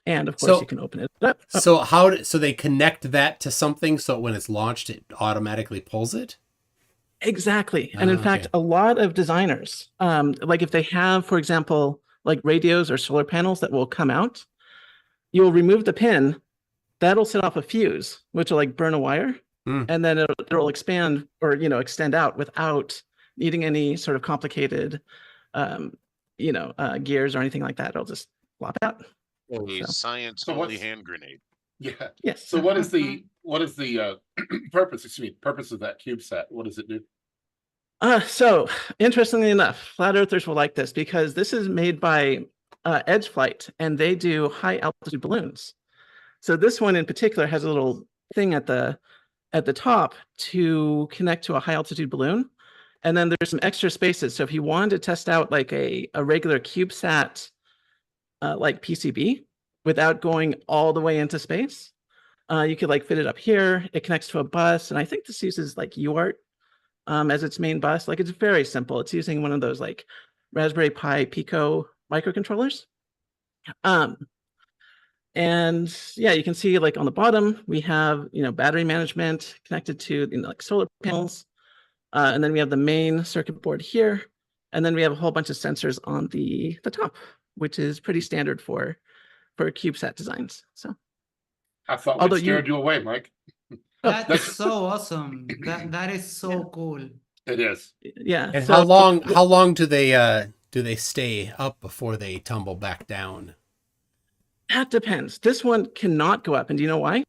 and of course you can open it up. So so they connect that to something so when it's launched it automatically pulls it? Exactly. And in fact, a lot of designers, like if they have, for example, like radios or solar panels that will come out, you'll remove the pin, that'll set off a fuse, which will like burn a wire, and then it'll expand or, extend out without needing any sort of complicated, gears or anything like that. It'll just flop out. A science holy hand grenade. Yeah. Yes. So what is the purpose? Purpose of that CubeSat? What does it do? So interestingly enough, flat earthers will like this because this is made by Edge Flight, and they do high altitude balloons. So this one in particular has a little thing at the top to connect to a high altitude balloon, and then there's some extra spaces. So if you wanted to test out like a regular CubeSat like PCB without going all the way into space, you could like fit it up here. It connects to a bus, and I think this uses like UART as its main bus. Like it's very simple. It's using one of those like Raspberry Pi Pico microcontrollers. And yeah, you can see like on the bottom, we have, battery management connected to like solar panels. And then we have the main circuit board here. And then we have a whole bunch of sensors on the top, which is pretty standard for CubeSat designs. So I thought we scared you away, Mike. That's so awesome. That is so cool. It is. Yeah. And so, how long do they do they stay up before they tumble back down? That depends. This one cannot go up. And do you know why?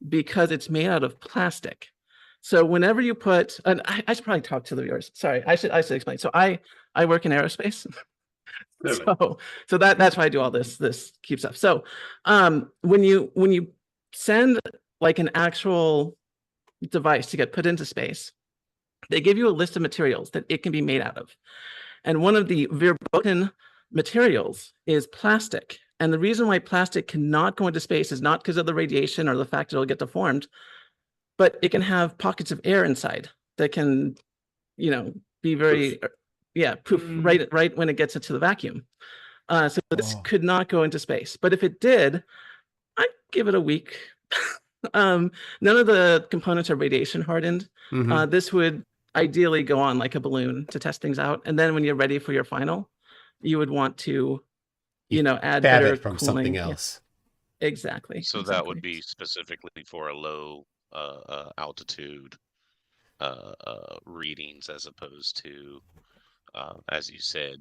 Because it's made out of plastic. So whenever you put, and I should probably talk to the viewers. Sorry, I should explain. So I work in aerospace. Really? So that's why I do all this keep stuff. So when you send like an actual device to get put into space, they give you a list of materials that it can be made out of. And one of the verboten materials is plastic. And the reason why plastic cannot go into space is not because of the radiation or the fact that it'll get deformed, but it can have pockets of air inside that can, be very, poof, right when it gets into the vacuum. So this could not go into space. But if it did, I'd give it a week. None of the components are radiation hardened. This would ideally go on like a balloon to test things out. And then when you're ready for your final, you would want to, add Fab better it from cooling. something Yeah, else. exactly. So that would be specifically for a low altitude readings, as opposed to, as you said,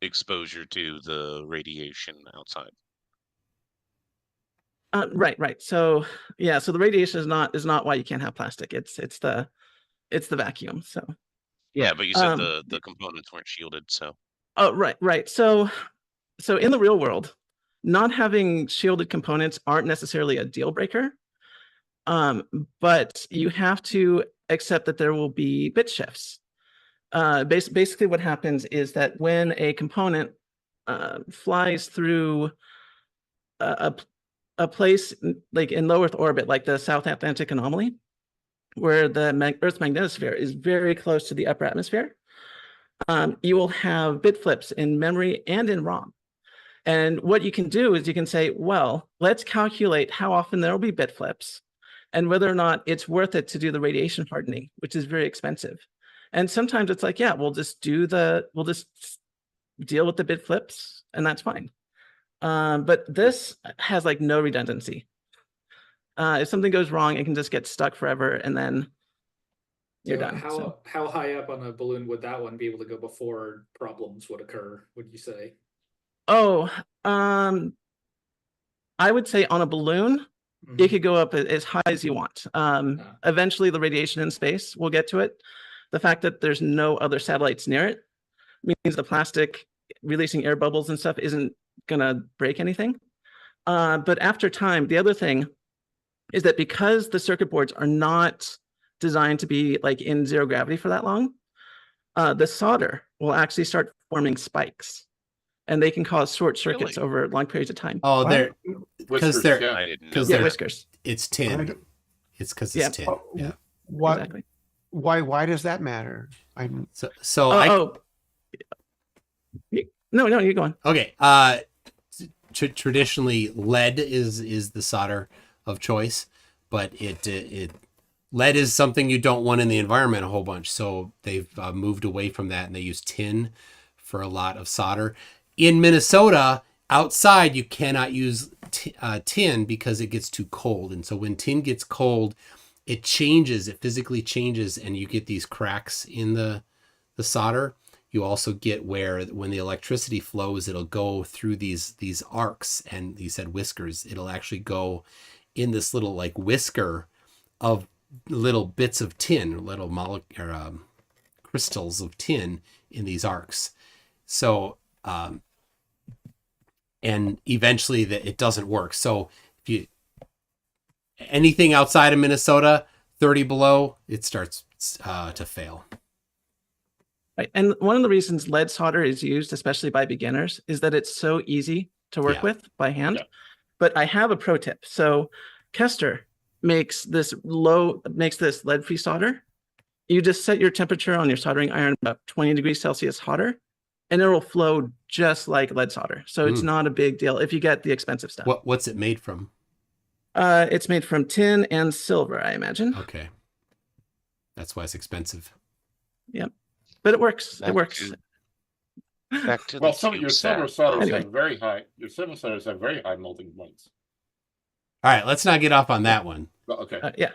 exposure to the radiation outside. Right. So so the radiation is not why you can't have plastic. It's the vacuum. So Yeah, but you said the components weren't shielded, so. oh, right. So in the real world, not having shielded components aren't necessarily a deal breaker. But you have to accept that there will be bit shifts. Basically what happens is that when a component flies through a place like in low Earth orbit, like the South Atlantic anomaly, where the Earth's magnetosphere is very close to the upper atmosphere, you will have bit flips in memory and in ROM. And what you can do is you can say, well, let's calculate how often there will be bit flips and whether or not it's worth it to do the radiation hardening, which is very expensive. And sometimes it's like, we'll just deal with the bit flips and that's fine. But this has like no redundancy. If something goes wrong, it can just get stuck forever and then you're done. How high up on a balloon would that one be able to go before problems would occur, would you say? Oh, I would say on a balloon, it could go up as high as you want. Eventually, the radiation in space will get to it. The fact that there's no other satellites near it means the plastic releasing air bubbles and stuff isn't going to break anything. But after time, the other thing is that because the circuit boards are not designed to be like in zero gravity for that long, the solder will actually start forming spikes. And they can cause short circuits over long periods of time. Oh, they're because whiskers. It's tin. It's because it's tin. Yeah. Why? Exactly. Why does that matter? No, you're going. Okay. Traditionally, lead is the solder of choice, but lead is something you don't want in the environment a whole bunch. So they've moved away from that, and they use tin for a lot of solder. In Minnesota, outside, you cannot use tin because it gets too cold. And so when tin gets cold, it physically changes, and you get these cracks in the solder. You also get where when the electricity flows, it'll go through these arcs, and you said whiskers. It'll actually go in this little like whisker of little bits of tin, little crystals of tin in these arcs. So, and eventually it doesn't work. So if anything outside of Minnesota, 30 below, it starts to fail. Right. And one of the reasons lead solder is used, especially by beginners, is that it's so easy to work with by hand. Yeah. But I have a pro tip. So Kester makes this lead-free solder. You just set your temperature on your soldering iron about 20 degrees Celsius hotter, and it will flow just like lead solder. So it's not a big deal if you get the expensive stuff. What's it made from? It's made from tin and silver, I imagine. Okay. That's why it's expensive. Yep. But it works. Back it works. Well, some of your silver solders have very high. Your silver solders have very high melting points. All right, let's not get off on that one. Okay. Yeah.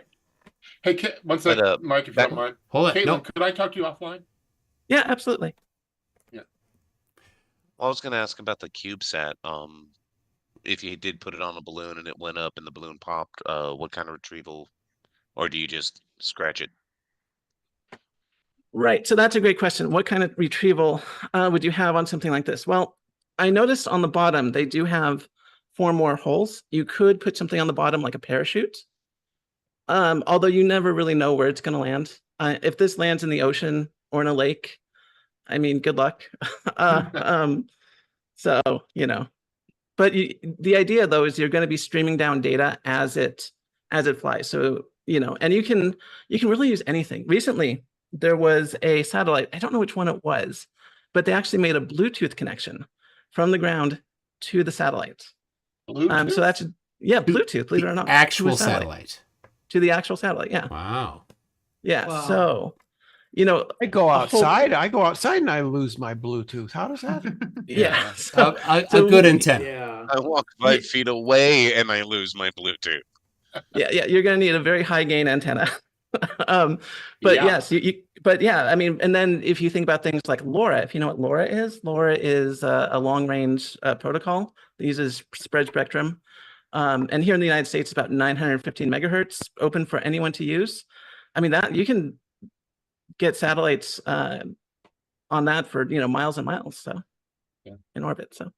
Hey, one second, Mike, if you don't mind. Hold it. Caitlin, No. could I talk to you offline? Yeah, absolutely. Yeah. Well, I was going to ask about the CubeSat. If you did put it on a balloon and it went up and the balloon popped, what kind of retrieval, or do you just scratch it? Right. So that's a great question. What kind of retrieval would you have on something like this? Well, I noticed on the bottom, they do have 4 more holes. You could put something on the bottom like a parachute. Although you never really know where it's going to land. If this lands in the ocean or in a lake, I mean, good luck. So, you know, but the idea though is you're going to be streaming down data as it flies. So, you know, and you can really use anything. Recently, there was a satellite, I don't know which one it was, but they actually made a Bluetooth connection from the ground to the satellite. Bluetooth? So that's, yeah, Bluetooth, believe it or not. to a Actual satellite. To the actual satellite, yeah. Wow. Yeah, Wow. so, you know, I go a whole- outside. I go outside and I lose my Bluetooth. How does that? yeah. A So good we- antenna. Yeah. I walk 5 feet away and I lose my Bluetooth. yeah, you're going to need a very high gain antenna. But Yeah. yes, but yeah, I mean, and then if you think about things like LoRa, if you know what LoRa is a long range protocol that uses spread spectrum. And here in the United States, about 915 megahertz, open for anyone to use. I mean, that you can get satellites on that for, you know, miles and miles. So Yeah. in orbit. So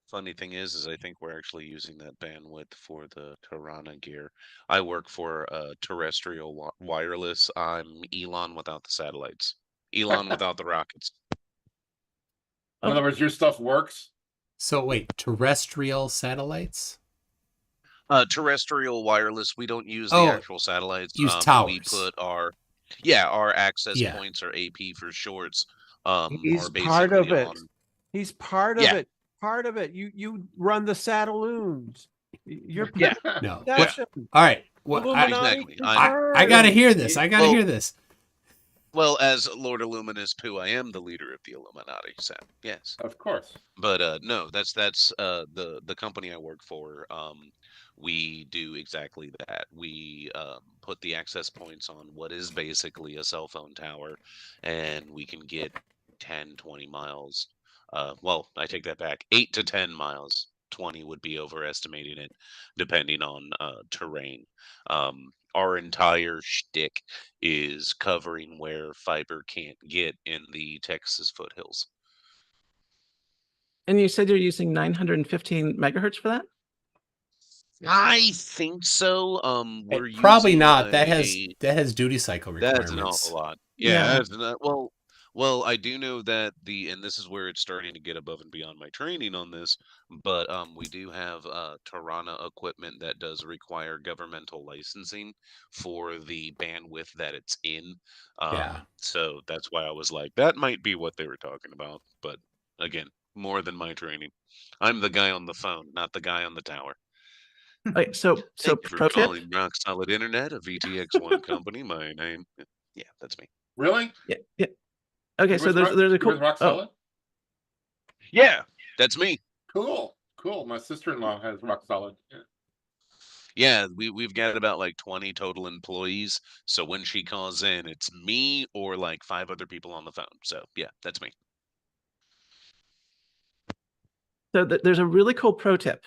Funny thing is I think we're actually using that bandwidth for the Tirana gear. I work for terrestrial wireless. I'm Elon without the satellites. Elon without the rockets. In other words, your stuff works. So wait, terrestrial satellites? Terrestrial wireless. We don't use the Oh, actual satellites. use We towers. put our access Yeah. points, or AP for shorts. He's Are part of basically it. on. He's part of Yeah. it. Part of it. You run the Satelloons. You're Yeah. No. That's All right. Well, Illuminati Exactly. I got to hear this. I got to Well- hear this. Well, as Lord Illuminus Pooh, I am the leader of the Illuminati. So yes. Of course. But no, that's the company I work for. We do exactly that. We put the access points on what is basically a cell phone tower, and we can get 10, 20 miles. Well, I take that back. 8 to 10 miles. 20 would be overestimating it, depending on terrain. Our entire shtick is covering where fiber can't get in the Texas foothills. and you said you're using 915 megahertz for that? I think so. We're Probably using not. That a- has duty cycle requirements. That's an awful lot. Yeah. Yeah, that's not, well, I do know that and this is where it's starting to get above and beyond my training on this, but we do have Tirana equipment that does require governmental licensing for the bandwidth that it's in. Yeah. So that's why I was like, that might be what they were talking about. But again, more than my training. I'm the guy on the phone, not the guy on the tower. Okay, so Thank you for pro tip. calling Rock Solid Internet, a VTX1 company. My name, yeah, that's me. Really? Yeah. Okay, You're so with there's Rock- a you're cool. with Rock Oh, Solid? Yeah, that's me. Cool. My sister-in-law has Rock Solid. Yeah. Yeah, we've got about like 20 total employees. So when she calls in, it's me or like 5 other people on the phone. So yeah, that's me. so there's a really cool pro tip.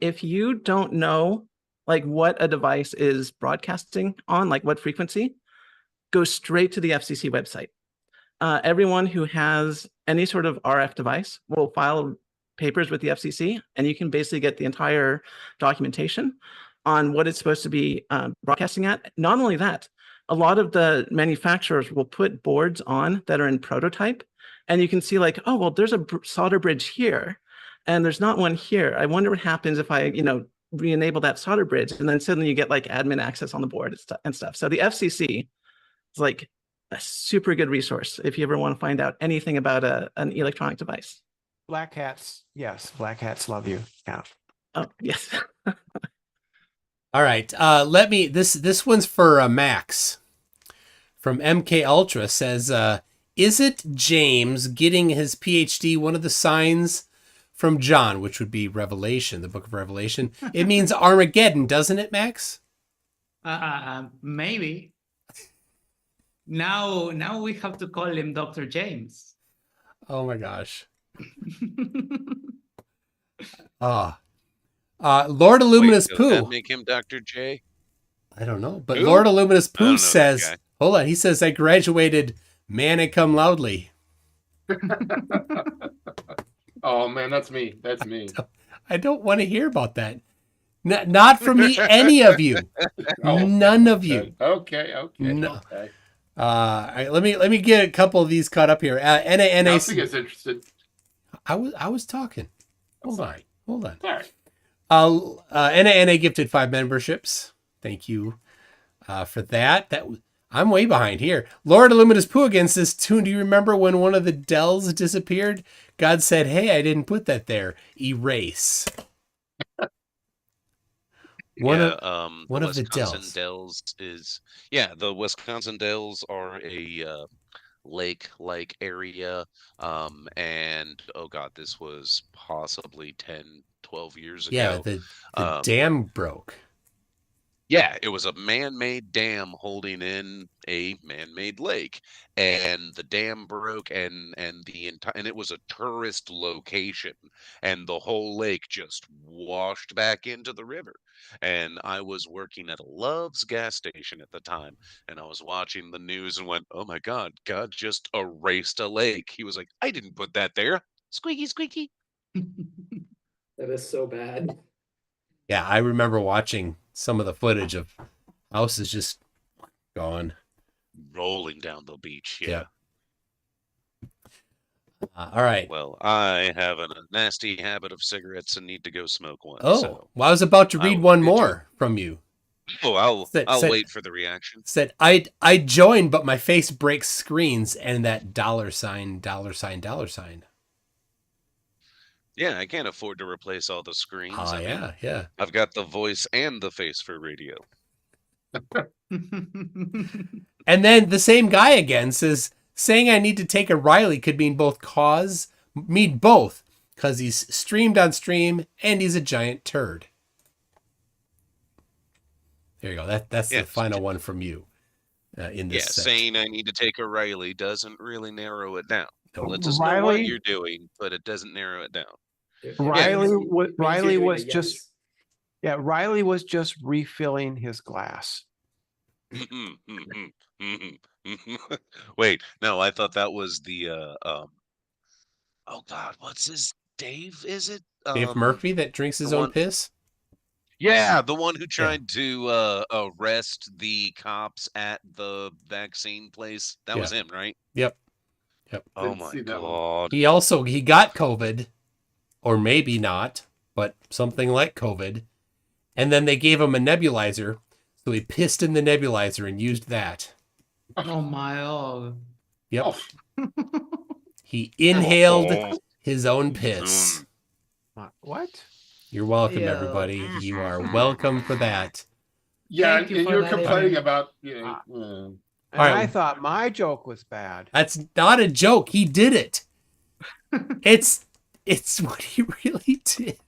If you don't know like what a device is broadcasting on, like what frequency, go straight to the FCC website. Everyone who has any sort of RF device will file papers with the FCC, and you can basically get the entire documentation on what it's supposed to be broadcasting at. Not only that, a lot of the manufacturers will put boards on that are in prototype, and you can see like, oh, well, there's a solder bridge here, and there's not one here. I wonder what happens if I, re-enable that solder bridge, and then suddenly you get like admin access on the board and stuff. So the FCC is like a super good resource if you ever want to find out anything about an electronic device. Black hats. Yes, black hats love you. Yeah. Oh, yes. All right. This one's for Max from MK Ultra says, is it James getting his PhD one of the signs from John, which would be Revelation, the book of Revelation? It means Armageddon, doesn't it, Max? Maybe. Now we have to call him Dr. James. Oh my gosh. Lord Illuminous Wait, does that Pooh. make him Dr. J? I don't know, but Who? Lord Illuminous I Pooh don't know that says, guy. hold on, he says, I graduated man cum loudly. Oh man, that's me. That's me. I don't want to hear about that. Not from me, any of you. Oh, None of you. okay. No. Okay. Let me get a couple of these caught up here. Nothing is interested. I was talking. Hold on. Sorry. NA gifted 5 memberships. Thank you for that. I'm way behind here. Lord Illuminous Pooh again says, Toon, do you remember when one of the Dells disappeared? God said, hey, I didn't put that there. Erase. One of the Wisconsin Dells. Dells is the Wisconsin Dells are a lake-like area, and oh god, this was possibly 10, 12 years Yeah, ago. the dam broke. Yeah, it was a man-made dam holding in a man-made lake, and the dam broke, and it was a tourist location, and the whole lake just washed back into the river. And I was working at a Love's gas station at the time, and I was watching the news and went, "Oh my God, God just erased a lake." He was like, "I didn't put that there." Squeaky, squeaky. That is so bad. Yeah, I remember watching some of the footage of houses just gone. Rolling down the beach. Yeah. All right. Well, I have a nasty habit of cigarettes and need to go smoke one. Oh, So well, I was about to read one more from you. Oh, I'll wait for the reaction. Said I joined, but my face breaks screens and that dollar sign. Yeah, I can't afford to replace all the screens. Oh, yeah. I've got the voice and the face for radio. And then the same guy again says, saying I need to take a Riley could mean both, because he's streamed on stream and he's a giant turd. There you go. That's the final one from you in this set. Saying I need to take a Riley doesn't really narrow it down. It lets us know Riley- what you're doing, but it doesn't narrow it down. Riley was just refilling his glass. Wait, no, I thought that was the oh god, what's his Dave? Is it Dave Murphy that drinks his own piss? Yeah, the one who tried to arrest the cops at the vaccine place. That was him, right? Yep. Oh my god. He got COVID, or maybe not, but something like COVID. And then they gave him a nebulizer, so he pissed in the nebulizer and used that. Oh my god. Yep. He inhaled his own piss. What? You're welcome, Ew. everybody. You are welcome for that. Yeah, Thank you and for you're that, complaining Evan. about And right. I thought my joke was bad. That's not a joke. He did it. It's what he really did.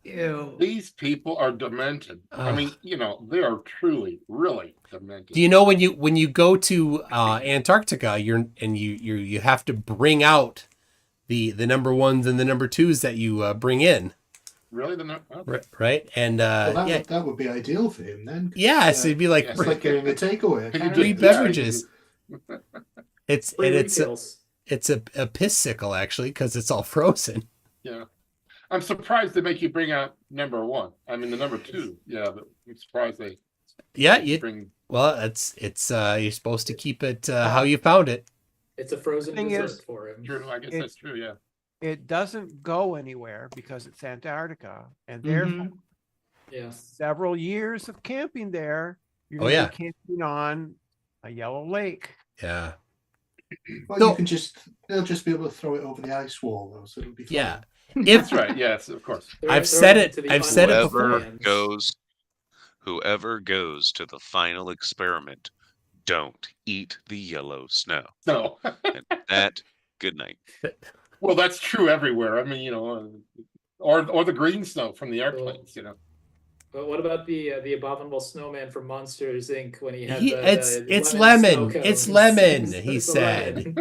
Ew. these people are demented. I mean, they are truly, really demented. Do you know when you go to Antarctica, you have to bring out the number ones and the number twos that you bring in. Really, right? And that would be ideal for him then. Yeah, so it'd be like it's like getting a takeaway. Free beverages. It's a piss-sicle actually because it's all frozen. Yeah. I'm surprised they make you bring out number one. I mean, the number two. Yeah, but I'm surprised they. Yeah, bring. Well, it's you're supposed to keep it how you found it. It's a frozen Thing dessert is, for him. True, I guess that's true. Yeah. It doesn't go anywhere because it's Antarctica, and therefore, several years of camping there, you're going to be camping on a yellow lake. Yeah. Well, they'll just be able to throw it over the ice wall, though, so it'll be fine. Yeah. That's right. Yes, of course. I've said it before. Whoever goes to the final experiment, don't eat the yellow snow. No. And that, good night. Well, that's true everywhere. I mean, or the green snow from the airplanes, But what about the abominable snowman from Monsters Inc. when he had it's lemon. It's lemon, he said.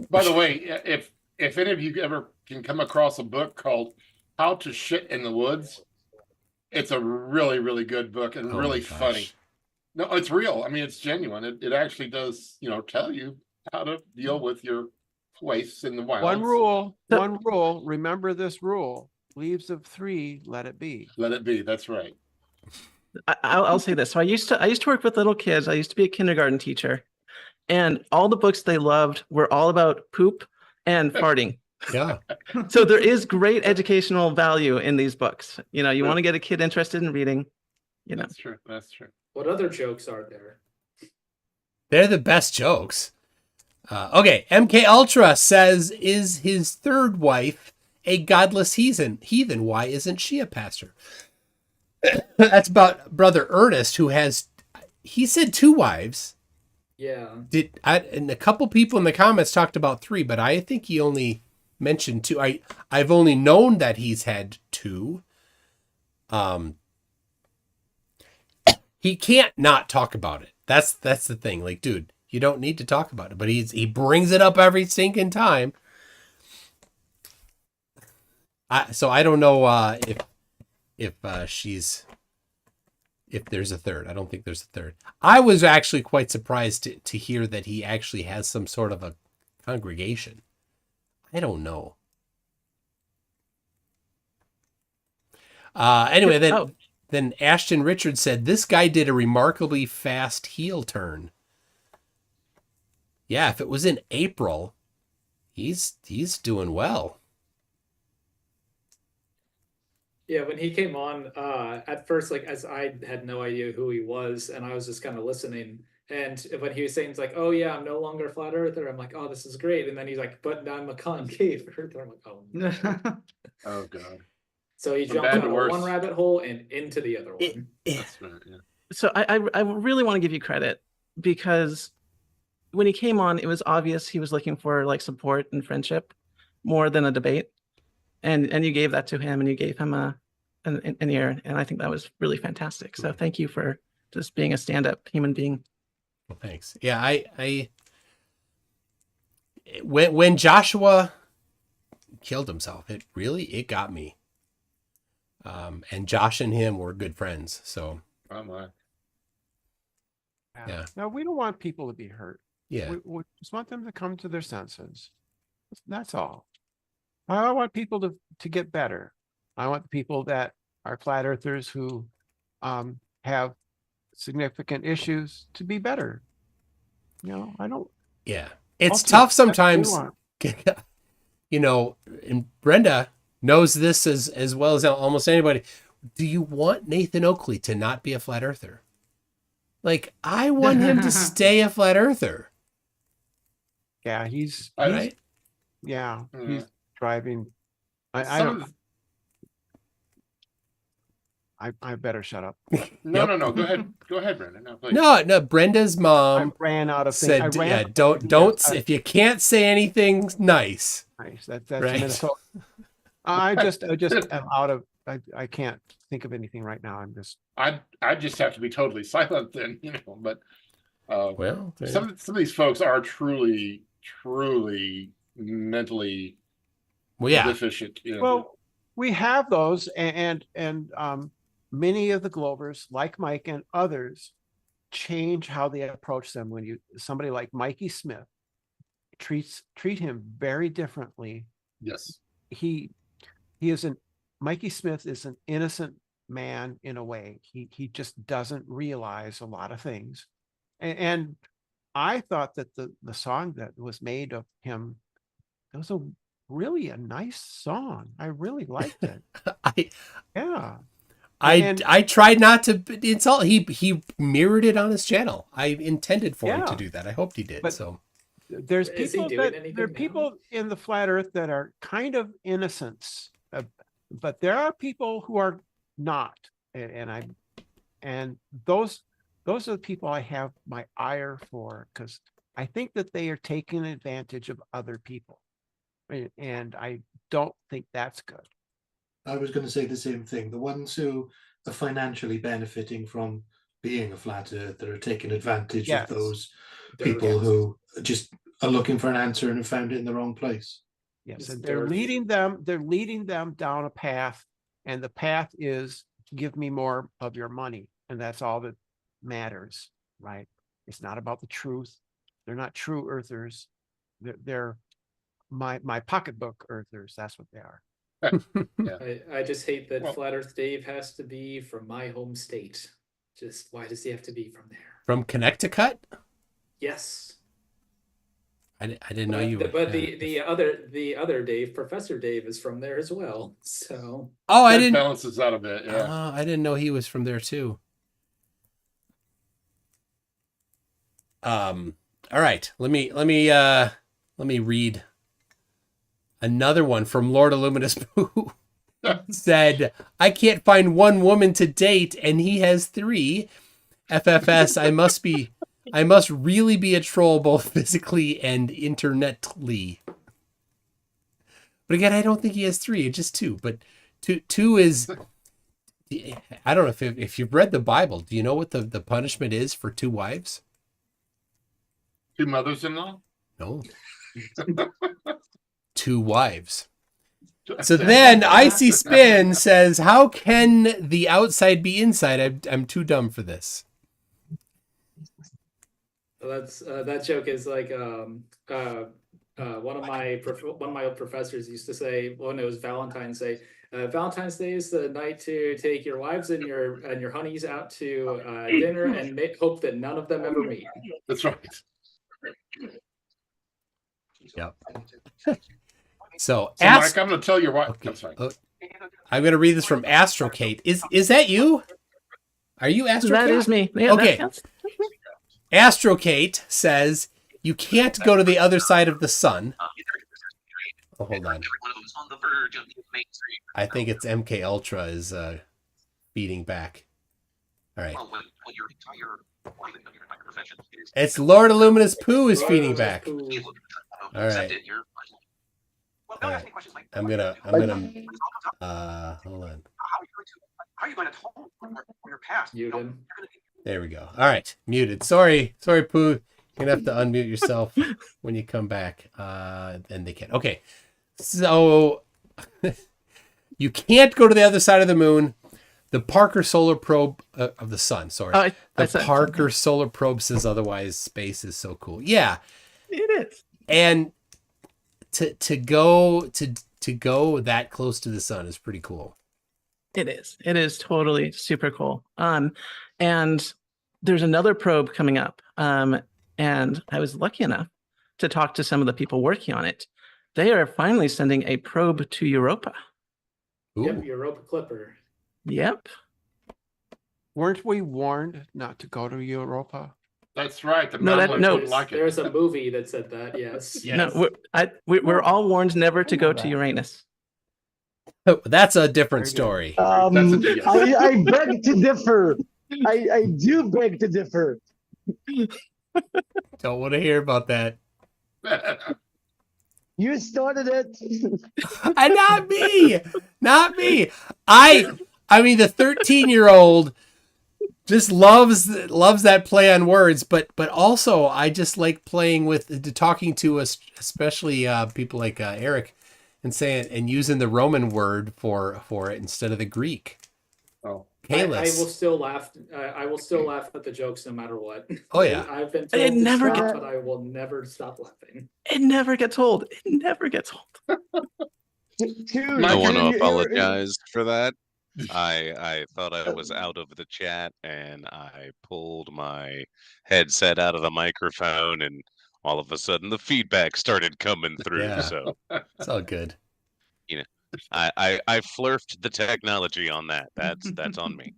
By the way, if any of you ever can come across a book called How to Shit in the Woods, it's a really, really good book and Oh really my gosh. funny. No, it's real. I mean, it's genuine. It actually does, tell you how to deal with your wastes in the wild. One rule. Remember this rule: leaves of 3, let it be. Let it be. That's right. I'll say this. So I used to work with little kids. I used to be a kindergarten teacher, and all the books they loved were all about poop and farting. Yeah. So there is great educational value in these books. You want to get a kid interested in reading. That's true. That's true. What other jokes are there? They're the best jokes. Okay, MK Ultra says, is his third wife a godless heathen? Why isn't she a pastor? That's about Brother Ernest, who he said 2 wives. Yeah. And a couple people in the comments talked about 3, but I think he only mentioned 2. I've only known that he's had 2. He can't not talk about it. That's the thing. Like, dude, you don't need to talk about it, but he brings it up every stinking time. So I don't know if there's a third. I don't think there's a third. I was actually quite surprised to hear that he actually has some sort of a congregation. I don't know. Anyway, then Ashton Richards said, this guy did a remarkably fast heel turn. Yeah, if it was in April, he's doing well. Yeah, when he came on, at first, like, as I had no idea who he was, and I was just kind of listening. And when he was saying, it's like, oh yeah, I'm no longer a flat earther, I'm like, oh, this is great. And then he's like, but I'm a concave earther. I'm like, oh no. Oh god. So he From jumped bad out to of worse. one rabbit hole and into the other one. That's right, yeah. So I really want to give you credit, because when he came on, it was obvious he was looking for like support and friendship more than a debate. And you gave that to him, and you gave him an ear, and I think that was really fantastic. So thank you for just being a stand-up human being. Well, thanks. Yeah, when Joshua killed himself, it got me. And Josh and him were good friends, so. Oh my. Yeah. Now, we don't want people to be hurt. Yeah. We just want them to come to their senses. That's all. I want people to get better. I want the people that are flat earthers who have significant issues to be better. I don't. Yeah. It's Ultimately, tough that's what we sometimes, want. and Brenda knows this as well as almost anybody. Do you want Nathan Oakley to not be a flat earther? Like, I want him to stay a flat earther. Yeah, he's right. Yeah, Yeah. he's driving. I Some don't. I better shut up. No, Go ahead, Brandon. No, please. No. Brenda's I mom ran out of said, things. I ran yeah, out of things. don't if you can't say anything nice. Nice. That's Right. Minnesota. I just am out of. I can't think of anything right now. I'm just. I just have to be totally silent then, but Well, some of these folks are truly mentally deficient. Well, we have those, and many of the Glovers, like Mike and others, change how they approach them. When somebody like Mikey Smith treat him very differently. Yes. Mikey Smith is an innocent man in a way. He just doesn't realize a lot of things. And I thought that the song that was made of him, it was really a nice song. I really liked it. I tried not to insult. He mirrored it on his channel. I intended for him to do that. I hoped he did. But so there's Is he people doing that anything there are now? people in the flat earth that are kind of innocents, but there are people who are not, and those are the people I have my ire for, because I think that they are taking advantage of other people, and I don't think that's good. I was going to say the same thing. The ones who are financially benefiting from being a flat earther are taking advantage of those people who just are looking for an answer and have found it in the wrong place. Yes, It's and they're Darth. leading them down a path, and the path is give me more of your money, and that's all that matters, right? It's not about the truth. They're not true earthers. They're my pocketbook earthers. That's what they are. I just hate that Well- Flat Earth Dave has to be from my home state. Just why does he have to be from there? From Connecticut? Yes. I didn't know you were. But the other Dave, Professor Dave, is from there as well. So Oh, I That didn't. balances out a bit, yeah. I didn't know he was from there too. All right. Let me read another one from Lord of Luminous Pooh. Said, I can't find one woman to date, and he has 3. FFS, I must really be a troll, both physically and internetly. But again, I don't think he has 3, just 2. But two is, I don't know if you've read the Bible. Do you know what the punishment is for 2 wives? 2 mothers-in-law? No. 2 wives. So then Icy Spin says, how can the outside be inside? I'm too dumb for this. that's that joke is like one of my old professors used to say when it was Valentine's Day. Valentine's Day is the night to take your wives and your honeys out to dinner and hope that none of them ever meet. That's right. Yep. So Mike, I'm going to tell you what. Okay. I'm sorry. I'm going to read this from Astrokate. Is that you? Are you Astrokate? That is me. Yeah, Okay. that's- Astrokate says you can't go to the other side of the sun. Oh, hold on. I think it's MK Ultra is feeding back. All right. It's Lord of Luminous Pooh is feeding back. All right. All right. I'm gonna hold on. Muted. There we go. All right, muted. Sorry, Pooh. You're gonna have to unmute yourself when you come back. Then they can. Okay, so you can't go to the other side of the moon. The Parker Solar Probe of the sun. Sorry, the Parker Solar Probe says otherwise. Space is so cool. Yeah, it is. And to go that close to the sun is pretty cool. It is. It is totally super cool. And there's another probe coming up. And I was lucky enough to talk to some of the people working on it. They are finally sending a probe to Europa. Ooh. Yep, Europa Clipper. Yep. Weren't we warned not to go to Europa? That's right. The No, wouldn't like it. There's a movie that said that. Yes. No, we're all warned never to go to Uranus. Oh, that's a different story. That's a yes. I beg to differ. I do beg to differ. Don't want to hear about that. You started it. Not me. I mean, the 13-year-old just loves that play on words, but also I just like playing with talking to us, especially people like Eric, and saying and using the Roman word for it instead of the Greek. Oh, I will still laugh. I will still laugh at the jokes no matter what. Oh yeah. I've been told to stop, but I will never stop laughing. It never gets old. It never gets old. I want to apologize for that. I thought I was out of the chat and I pulled my headset out of the microphone and all of a sudden the feedback started coming through. Yeah. So it's all good. You know, I flirted the technology on that. That's on me.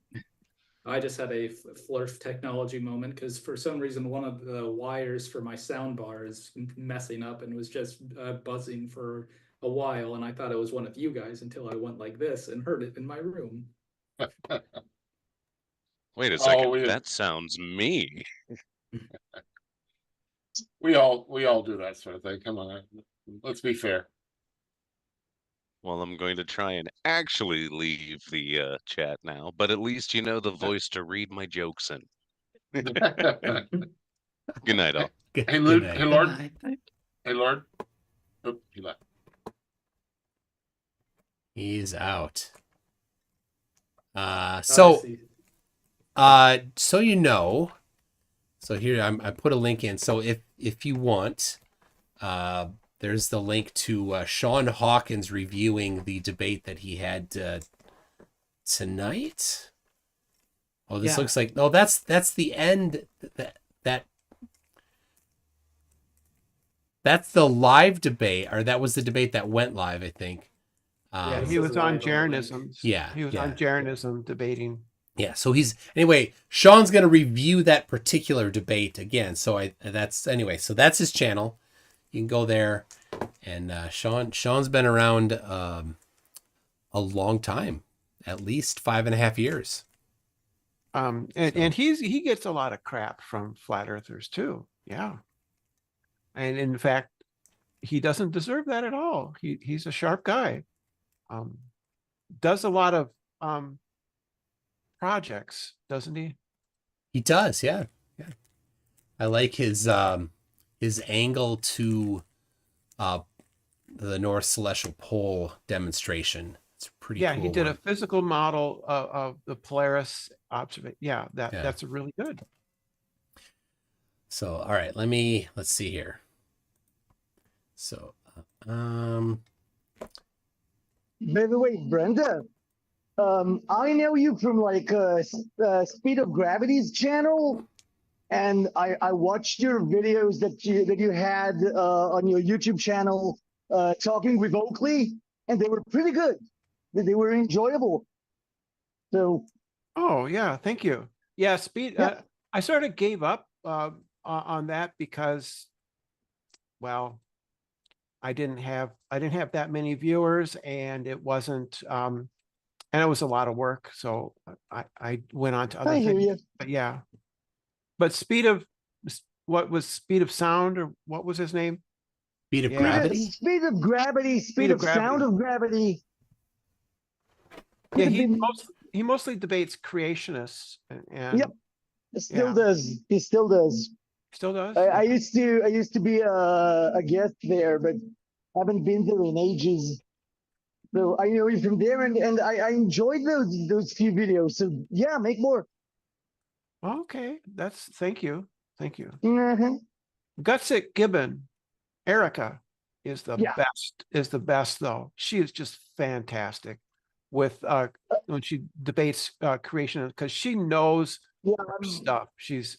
I just had a flirt technology moment because for some reason one of the wires for my sound bar is messing up and was just buzzing for a while, and I thought it was one of you guys until I went like this and heard it in my room. Wait a second, that sounds me. We all do that sort of thing. Come on, let's be fair. Well, I'm going to try and actually leave the chat now, but at least you know the voice to read my jokes in. Good night, all. Hey, Lord, Hey, Lord. Oop, he left. He's out. I So see. so you know, so here I put a link in. So if you want, there's the link to Sean Hawkins reviewing the debate that he had tonight. Oh, this Yeah. looks like that's the end. That's the live debate, or that was the debate that went live, I think. Yeah, This he is was on live on the link. Jeranism. Yeah, He was yeah. on Jeranism debating. Yeah, so anyway, Sean's going to review that particular debate again. So that's his channel. You can go there, and Sean's been around a long time, at least 5.5 years. And he gets a lot of crap from flat earthers too. Yeah. And in fact, he doesn't deserve that at all. He's a sharp guy. Does a lot of projects, doesn't he? He does, yeah. I like his angle to the North Celestial Pole demonstration. It's pretty Yeah, cool. he did one. a physical model of the Polaris observation. Yeah, that's really good. So, all right, let's see here. So, By the way, Brenda, I know you from like Speed of Gravity's channel, and I watched your videos that you had on your YouTube channel talking with Oakley, and they were pretty good. They were enjoyable. So. Oh yeah, thank you. Yeah, Speed. Yeah. I sort of gave up on that because, well, I didn't have that many viewers, and it wasn't and it was a lot of work, so I went on to other I hear things. you. But yeah, but what was Speed of Sound, or what was his name? Speed of Yeah. Gravity? Speed of Gravity, Speed of Sound of Gravity. Yeah, he mostly debates creationists, and Yep, still does. He still does. Still does. I used to be a guest there, but haven't been there in ages. So I know you from there, and I enjoyed those few videos. So yeah, make more. Okay, thank you. Mm-hmm. Gutsick Gibbon, Erica is the Yeah. best. Is the best though. She is just fantastic with when she debates creation, because she knows her stuff. She's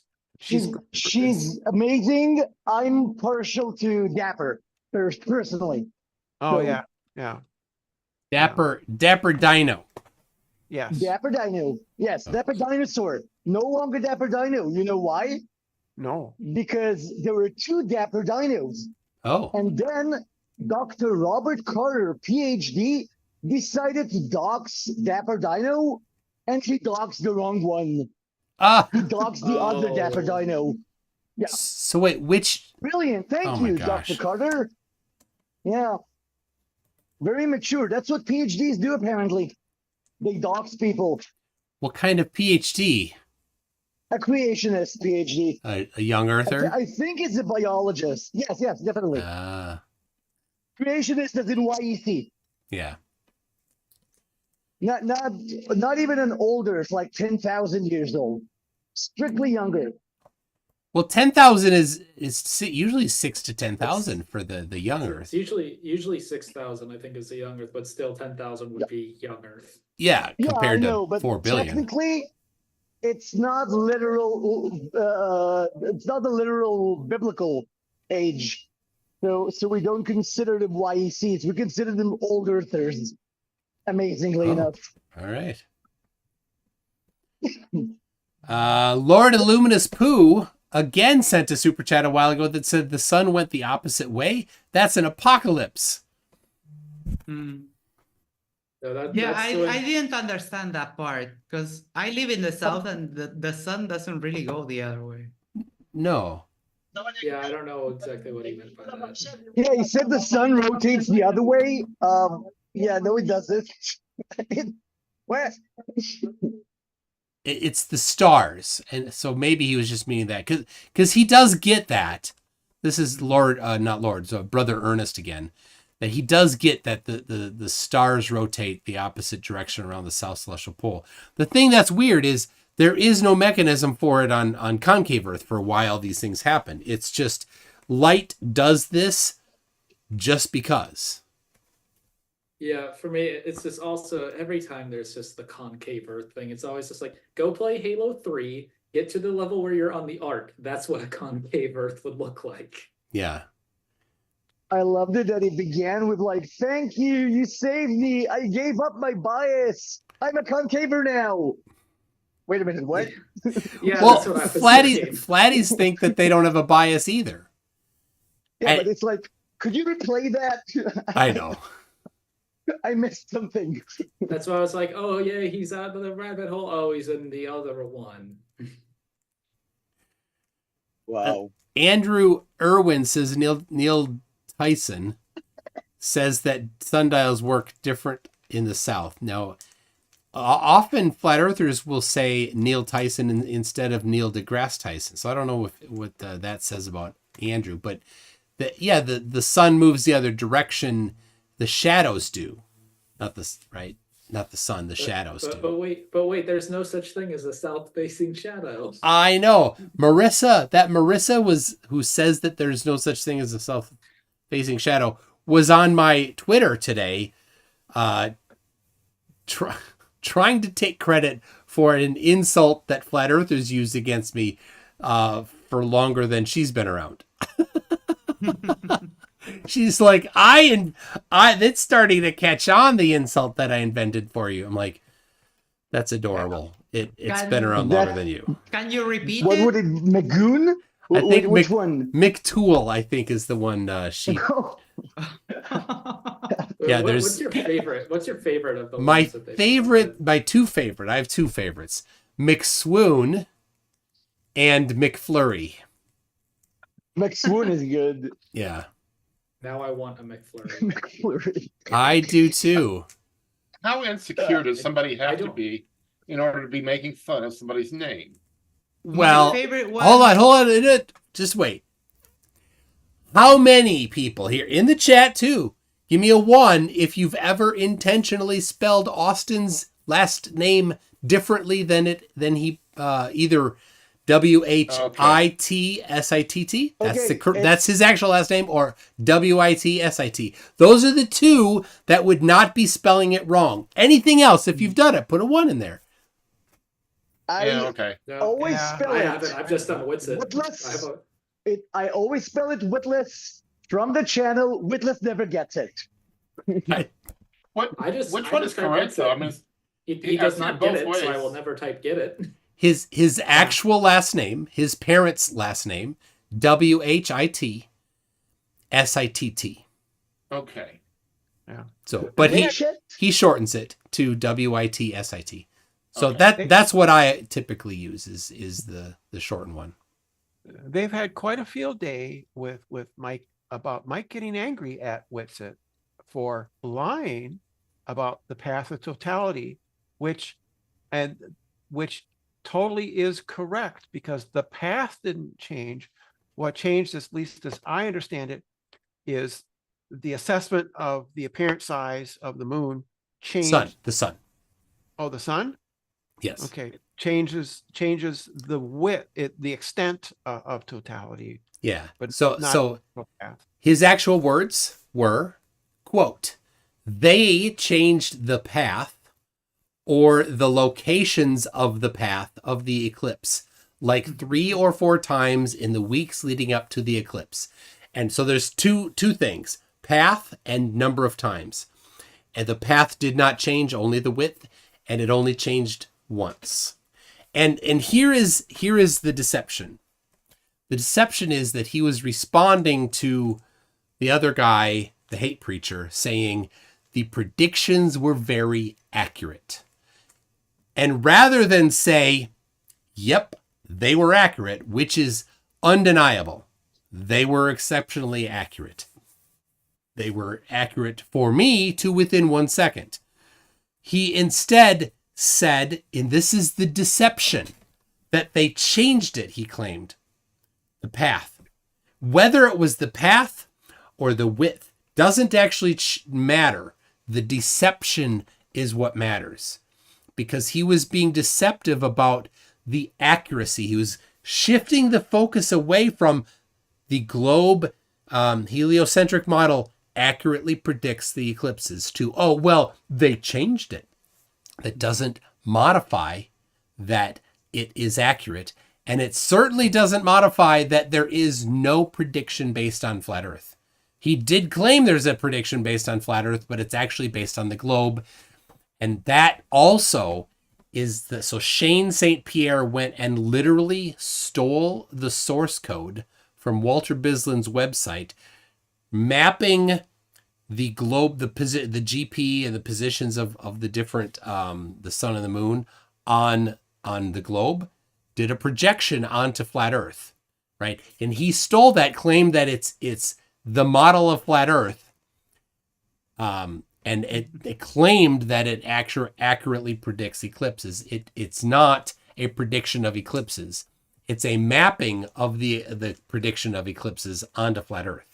amazing. I'm partial to Dapper personally. Oh So, yeah. Dapper Dino. Yes. Dapper Dino. Yes, Dapper Dinosaur. No longer Dapper Dino. You know why? No. Because there were two Dapper Dinos. Oh. And then Dr. Robert Carter, PhD, decided to dox Dapper Dino, and he doxed the wrong one. He doxed the other Dapper Dino. Yeah. So wait, which? Brilliant. Thank my you, gosh. Dr. Carter. Yeah. Very mature. That's what PhDs do, apparently. They dox people. What kind of PhD? A creationist PhD. A young earther? I think it's a biologist. Yes, definitely. Creationist as in YEC. Yeah. Not even an older. It's like 10,000 years old. Strictly younger. Well, 10,000 is usually 6 to 10,000 for the young Earth. It's usually 6,000, I think, is the young Earth, but still 10,000 would be young Earth. Yeah, compared I know, to but 4 billion. Technically, it's not literal. It's not the literal biblical age. So we don't consider them YECs. We consider them old Earthers. Amazingly enough. All right. Lord Illuminous Pooh again sent a super chat a while ago that said the sun went the opposite way. That's an apocalypse. Yeah, I didn't understand that part, because I live in the south and the sun doesn't really go the other way. No. Yeah, I don't know exactly what he meant by that. Yeah, he said the sun rotates the other way. Yeah, no, it doesn't. Where? It's the stars, and so maybe he was just meaning that because he does get that this is Lord, not Lord, so Brother Ernest again, that he does get that the stars rotate the opposite direction around the south celestial pole. The thing that's weird is there is no mechanism for it on concave Earth for why all these things happen. It's just light does this just because. Yeah, for me, it's just also every time there's just the concave Earth thing, it's always just like, go play Halo 3, get to the level where you're on the arc. That's what a concave Earth would look like. Yeah. I loved it that it began with like, thank you, you saved me. I gave up my bias. I'm a concaver now. Wait a minute, what? Yeah, Well, that's what I was saying. flatties think that they don't have a bias either. Yeah, And- but it's like, could you replay that? I know. I missed something. That's why I was like, oh yeah, he's out of the rabbit hole. Oh, he's in the other one. Wow. Andrew Irwin says Neil Tyson says that sundials work different in the South. Now, often flat earthers will say Neil Tyson instead of Neil deGrasse Tyson. So I don't know what that says about Andrew, but the sun moves the other direction. The shadows do, not the right, not the sun. The shadows do. But wait, there's no such thing as a south-facing shadow. I know. Marissa was who says that there's no such thing as a south-facing shadow was on my Twitter today, trying to take credit for an insult that flat earthers used against me for longer than she's been around. She's like, it's starting to catch on, the insult that I invented for you. I'm like, that's adorable. It's been around longer than you. Can you repeat What it? would it, Magoon? I think Which one? McTool, I think, is the one she. Yeah, there's What's your favorite? What's your favorite of the my ones that they favorite, my two favorite. I have two favorites: McSwoon and McFlurry. McSwoon is good. Yeah, Now I want a McFlurry. McFlurry. I do too. How insecure does somebody have to be in order to be making fun of somebody's name? Well, favorite one- hold on. Just wait. How many people here in the chat too? Give me a 1 if you've ever intentionally spelled Austin's last name differently than he either WHITSITT. That's his actual last name, or WITSIT. Those are the two that would not be spelling it wrong. Anything else, if you've done it, put a 1 in there. Okay. Always spell it. I've just done Witsit. Witless. I always spell it Witless from the channel. Witless never gets it. Which one is correct though? I mean, he does not get it, so I will never type get it. His actual last name, his parents' last name, WHITSITT. Okay. Yeah. So, but he shortens it to WITSIT. So that's what I typically use is the shortened one. They've had quite a field day with Mike about Mike getting angry at Witsit for lying about the path of totality, which totally is correct, because the path didn't change. What changed, at least as I understand it, is the assessment of the apparent size of the moon changed. The sun. Oh, the sun? Yes. Okay. Changes the width, the extent of totality. Yeah. But So not path. his actual words were, quote, "They changed the path or the locations of the path of the eclipse like 3 or 4 times in the weeks leading up to the eclipse." And so there's two things, path and number of times. And the path did not change, only the width, and it only changed once. And here is the deception. The deception is that he was responding to the other guy, the hate preacher, saying the predictions were very accurate. And rather than say, yep, they were accurate, which is undeniable, they were exceptionally accurate. They were accurate for me to within 1 second. He instead said, and this is the deception, that they changed it, he claimed, the path, whether it was the path or the width doesn't actually matter. The deception is what matters, because he was being deceptive about the accuracy. He was shifting the focus away from the globe heliocentric model accurately predicts the eclipses to, oh, well, they changed it. That doesn't modify that it is accurate. And it certainly doesn't modify that there is no prediction based on flat Earth. He did claim there's a prediction based on flat Earth, but it's actually based on the globe. And that also is so Shane St. Pierre went and literally stole the source code from Walter Bislin's website, mapping the globe, the GP and the positions of the different, the sun and the moon on the globe, did a projection onto flat Earth, right? And he stole that, claimed that it's the model of flat Earth, and it claimed that it accurately predicts eclipses. It's not a prediction of eclipses. It's a mapping of the prediction of eclipses onto flat Earth.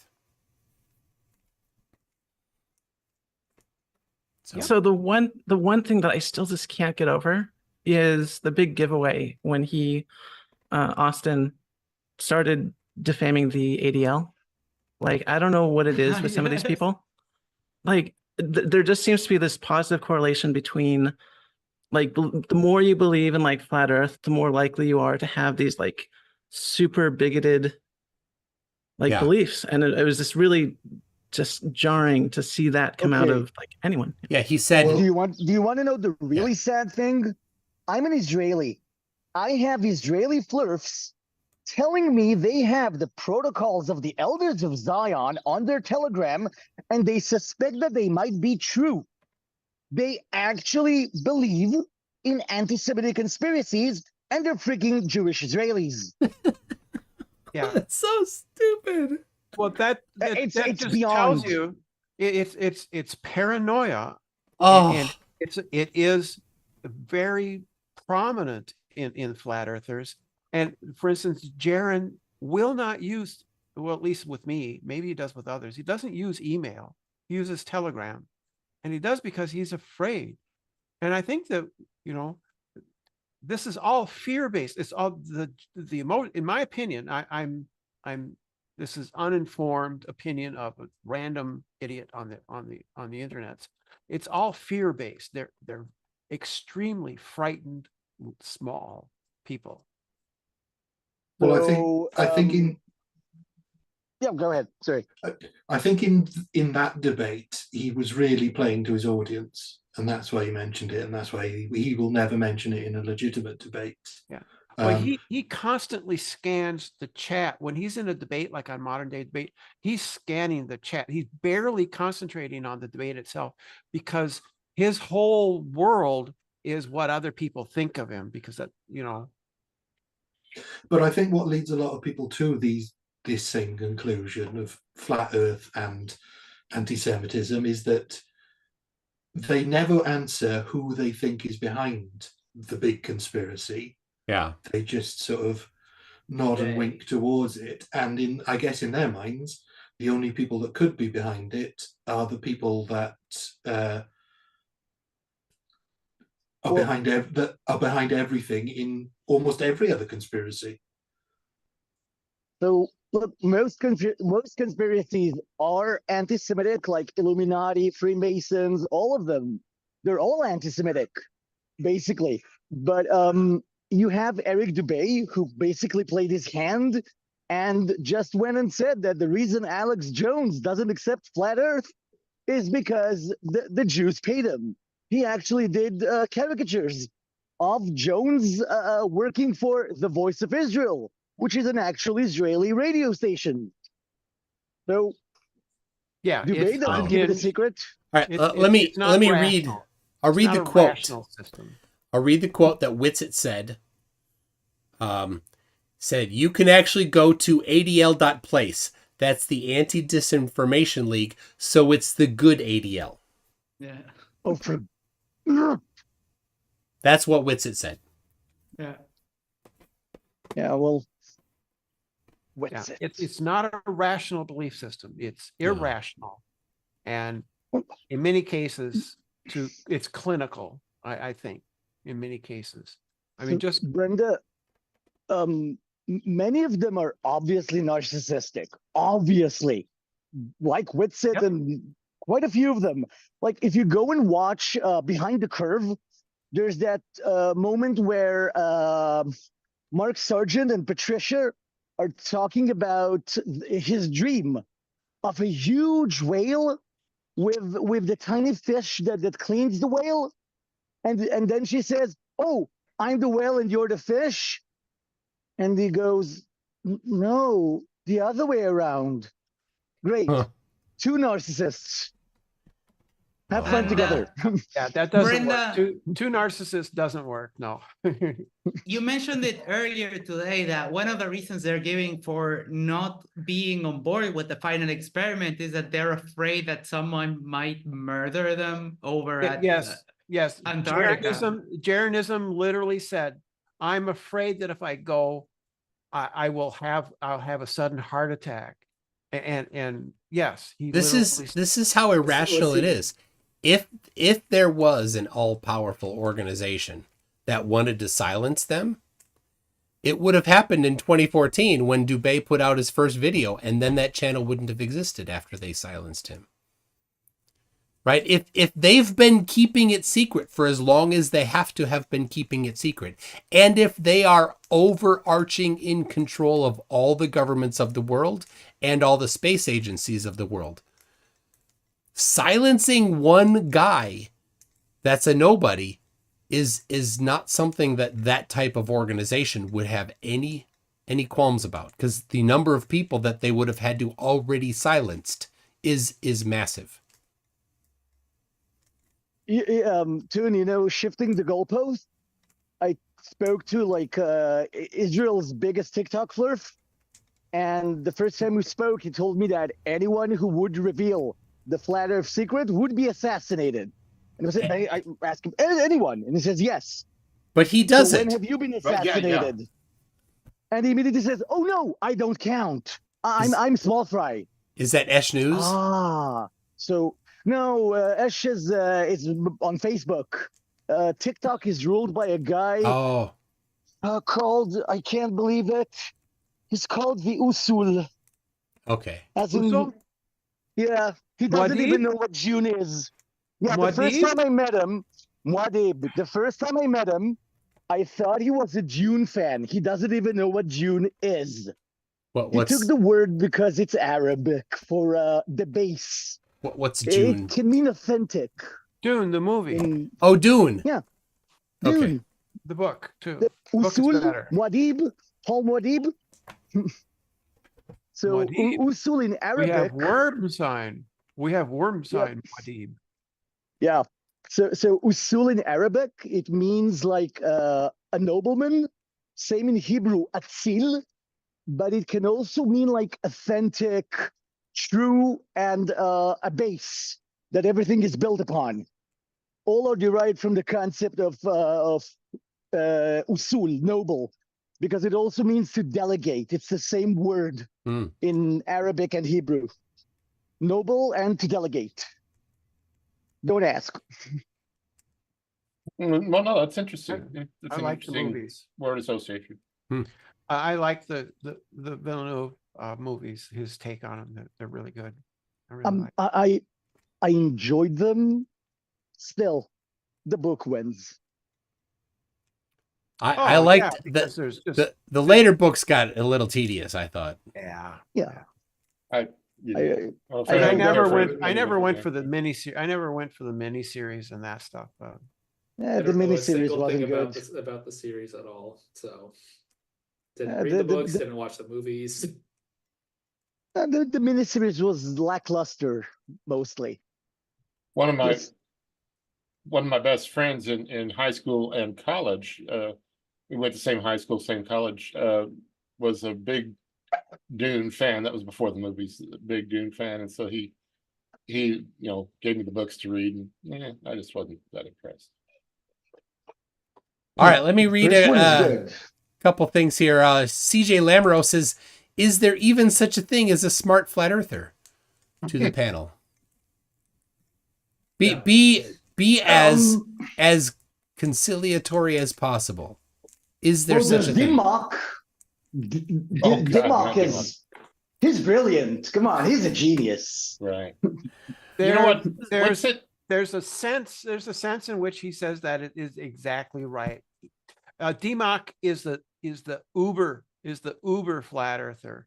So the one thing that I still just can't get over is the big giveaway when Austin started defaming the ADL. Like, I don't know what it is with some of these people. Like, there just seems to be this positive correlation between, like, the more you believe in, like, flat Earth, the more likely you are to have these, like, super bigoted, like, beliefs. And it was just really just jarring to see that come out of, like, anyone. Yeah, he said. Do you want to know the really sad thing? I'm an Israeli. I have Israeli flirfs telling me they have the protocols of the elders of Zion on their Telegram, and they suspect that they might be true. They actually believe in anti-Semitic conspiracies, and they're freaking Jewish Israelis. Yeah, that's so stupid. Well, that it's just beyond. tells you it's paranoia. Oh. And it is very prominent in flat earthers. And for instance, Jaron will not use, well, at least with me, maybe he does with others. He doesn't use email. He uses Telegram. And he does because he's afraid. And I think that, this is all fear-based. It's all the emotion. In my opinion, I'm this is uninformed opinion of a random idiot on the internet. It's all fear-based. They're extremely frightened, small people. Well, I think in yeah, go ahead. Sorry. I think in that debate he was really playing to his audience, and that's why he mentioned it, and that's why he will never mention it in a legitimate debate. Yeah. Well, he constantly scans the chat when he's in a debate, like on Modern Day Debate. He's scanning the chat. He's barely concentrating on the debate itself, because his whole world is what other people think of him, because that, But I think what leads a lot of people to this same conclusion of flat Earth and anti-Semitism is that they never answer who they think is behind the big conspiracy. Yeah. They just sort of nod and wink towards it. And I guess in their minds, the only people that could be behind it are the people that are behind everything in almost every other conspiracy. So look, most conspiracies are anti-Semitic, like Illuminati, Freemasons, all of them. They're all anti-Semitic, basically. But you have Eric Dubay, who basically played his hand and just went and said that the reason Alex Jones doesn't accept flat Earth is because the Jews paid him. He actually did caricatures of Jones working for the Voice of Israel, which is an actual Israeli radio station. So, yeah, Dubay doesn't give it a secret. All right, let me read. I'll read the quote. I'll read the quote that Whitsitt said. Said, you can actually go to adl.place. That's the Anti-Disinformation League, so it's the good ADL. Yeah. Oh, that's what Whitsitt said. Yeah. Yeah, well, with it. It's not a rational belief system. It's No. irrational. And in many cases, it's clinical, I think, in many cases. I mean, So, just Brenda, many of them are obviously narcissistic, obviously, like Witsit Yep. and quite a few of them. Like if you go and watch Behind the Curve, there's that moment where Mark Sargent and Patricia are talking about his dream of a huge whale with the tiny fish that cleans the whale, and then she says, "Oh, I'm the whale and you're the fish," and he goes, "No, the other way around." Great, Huh. two narcissists. Have Oh, fun wow. together. yeah, that doesn't Brenda- work. Two narcissists doesn't work. No. You mentioned it earlier today that one of the reasons they're giving for not being on board with the final experiment is that they're afraid that someone might murder them over at Yes. Antarctica. Jeranism literally said, "I'm afraid that if I go, I'll have a sudden heart attack." And yes, This is how irrational was it he- is. If there was an all-powerful organization that wanted to silence them, it would have happened in 2014 when Dubé put out his first video, and then that channel wouldn't have existed after they silenced him. Right? If they've been keeping it secret for as long as they have to have been keeping it secret, and if they are overarching in control of all the governments of the world and all the space agencies of the world, silencing one guy that's a nobody is not something that type of organization would have any qualms about, because the number of people that they would have had to already silenced is massive. Toon, shifting the goalpost, I spoke to like Israel's biggest TikTok flurf, and the first time we spoke, he told me that anyone who would reveal the flat Earth secret would be assassinated. And I asked him, anyone, and he says yes. But he does So it. when have you been But yeah, assassinated? And he immediately says, "Oh no, I don't count. I'm small fry." Is that Esh News? So no, Esh is on Facebook. TikTok is ruled by a guy called, I can't believe it. He's called the Usul. Okay. As in, Usul? yeah, he doesn't Muad'Dib? even know what June is. Yeah, the first Muad'Dib? time I met him, Muad'Dib, the first time I met him, I thought he was a June fan. He doesn't even know what June is. He took the word because it's Arabic for the base. What's June? It can mean authentic. Dune, the movie. Oh, Dune. Yeah. Okay. Dune. The book, too. The Book is Usul, better. Muad'Dib, Paul Muad'Dib. So Muad'Dib. Usul in Arabic. We have worm sign. Muad'Dib. Yeah. So Usul in Arabic, it means like a nobleman. Same in Hebrew, Atzil. But it can also mean like authentic, true, and a base that everything is built upon. All are derived from the concept of usul, noble, because it also means to delegate. It's the same word in Arabic and Hebrew. Noble and to delegate. Don't ask. Well, no, that's interesting. It's I an like the interesting movies. word association. I like the Villeneuve movies. His take on them, they're really good. I really like. I enjoyed them. Still, the book wins. I liked the later books got a little tedious, I thought. Yeah. I never went for the miniseries. I never went for the miniseries and that stuff. Yeah, the miniseries wasn't good. About the series at all. So didn't the read the books, didn't watch the movies. The miniseries was lackluster mostly. One of my best friends in high school and college, we went to the same high school, same college, was a big Dune fan. That was before the movies, a big Dune fan. And so he gave me the books to read, and I just wasn't that impressed. All right, let me read a couple things here. CJ Lamoureux says, is there even such a thing as a smart flat earther to the panel? Be as conciliatory as possible. Is there Well, such there's a thing? Dimmock. Oh, God, Dimmock not is he's brilliant. Come on, he's a genius. Right. There, You know what? There's What's it? there's a sense in which he says that it is exactly right. DMOC is the uber flat earther.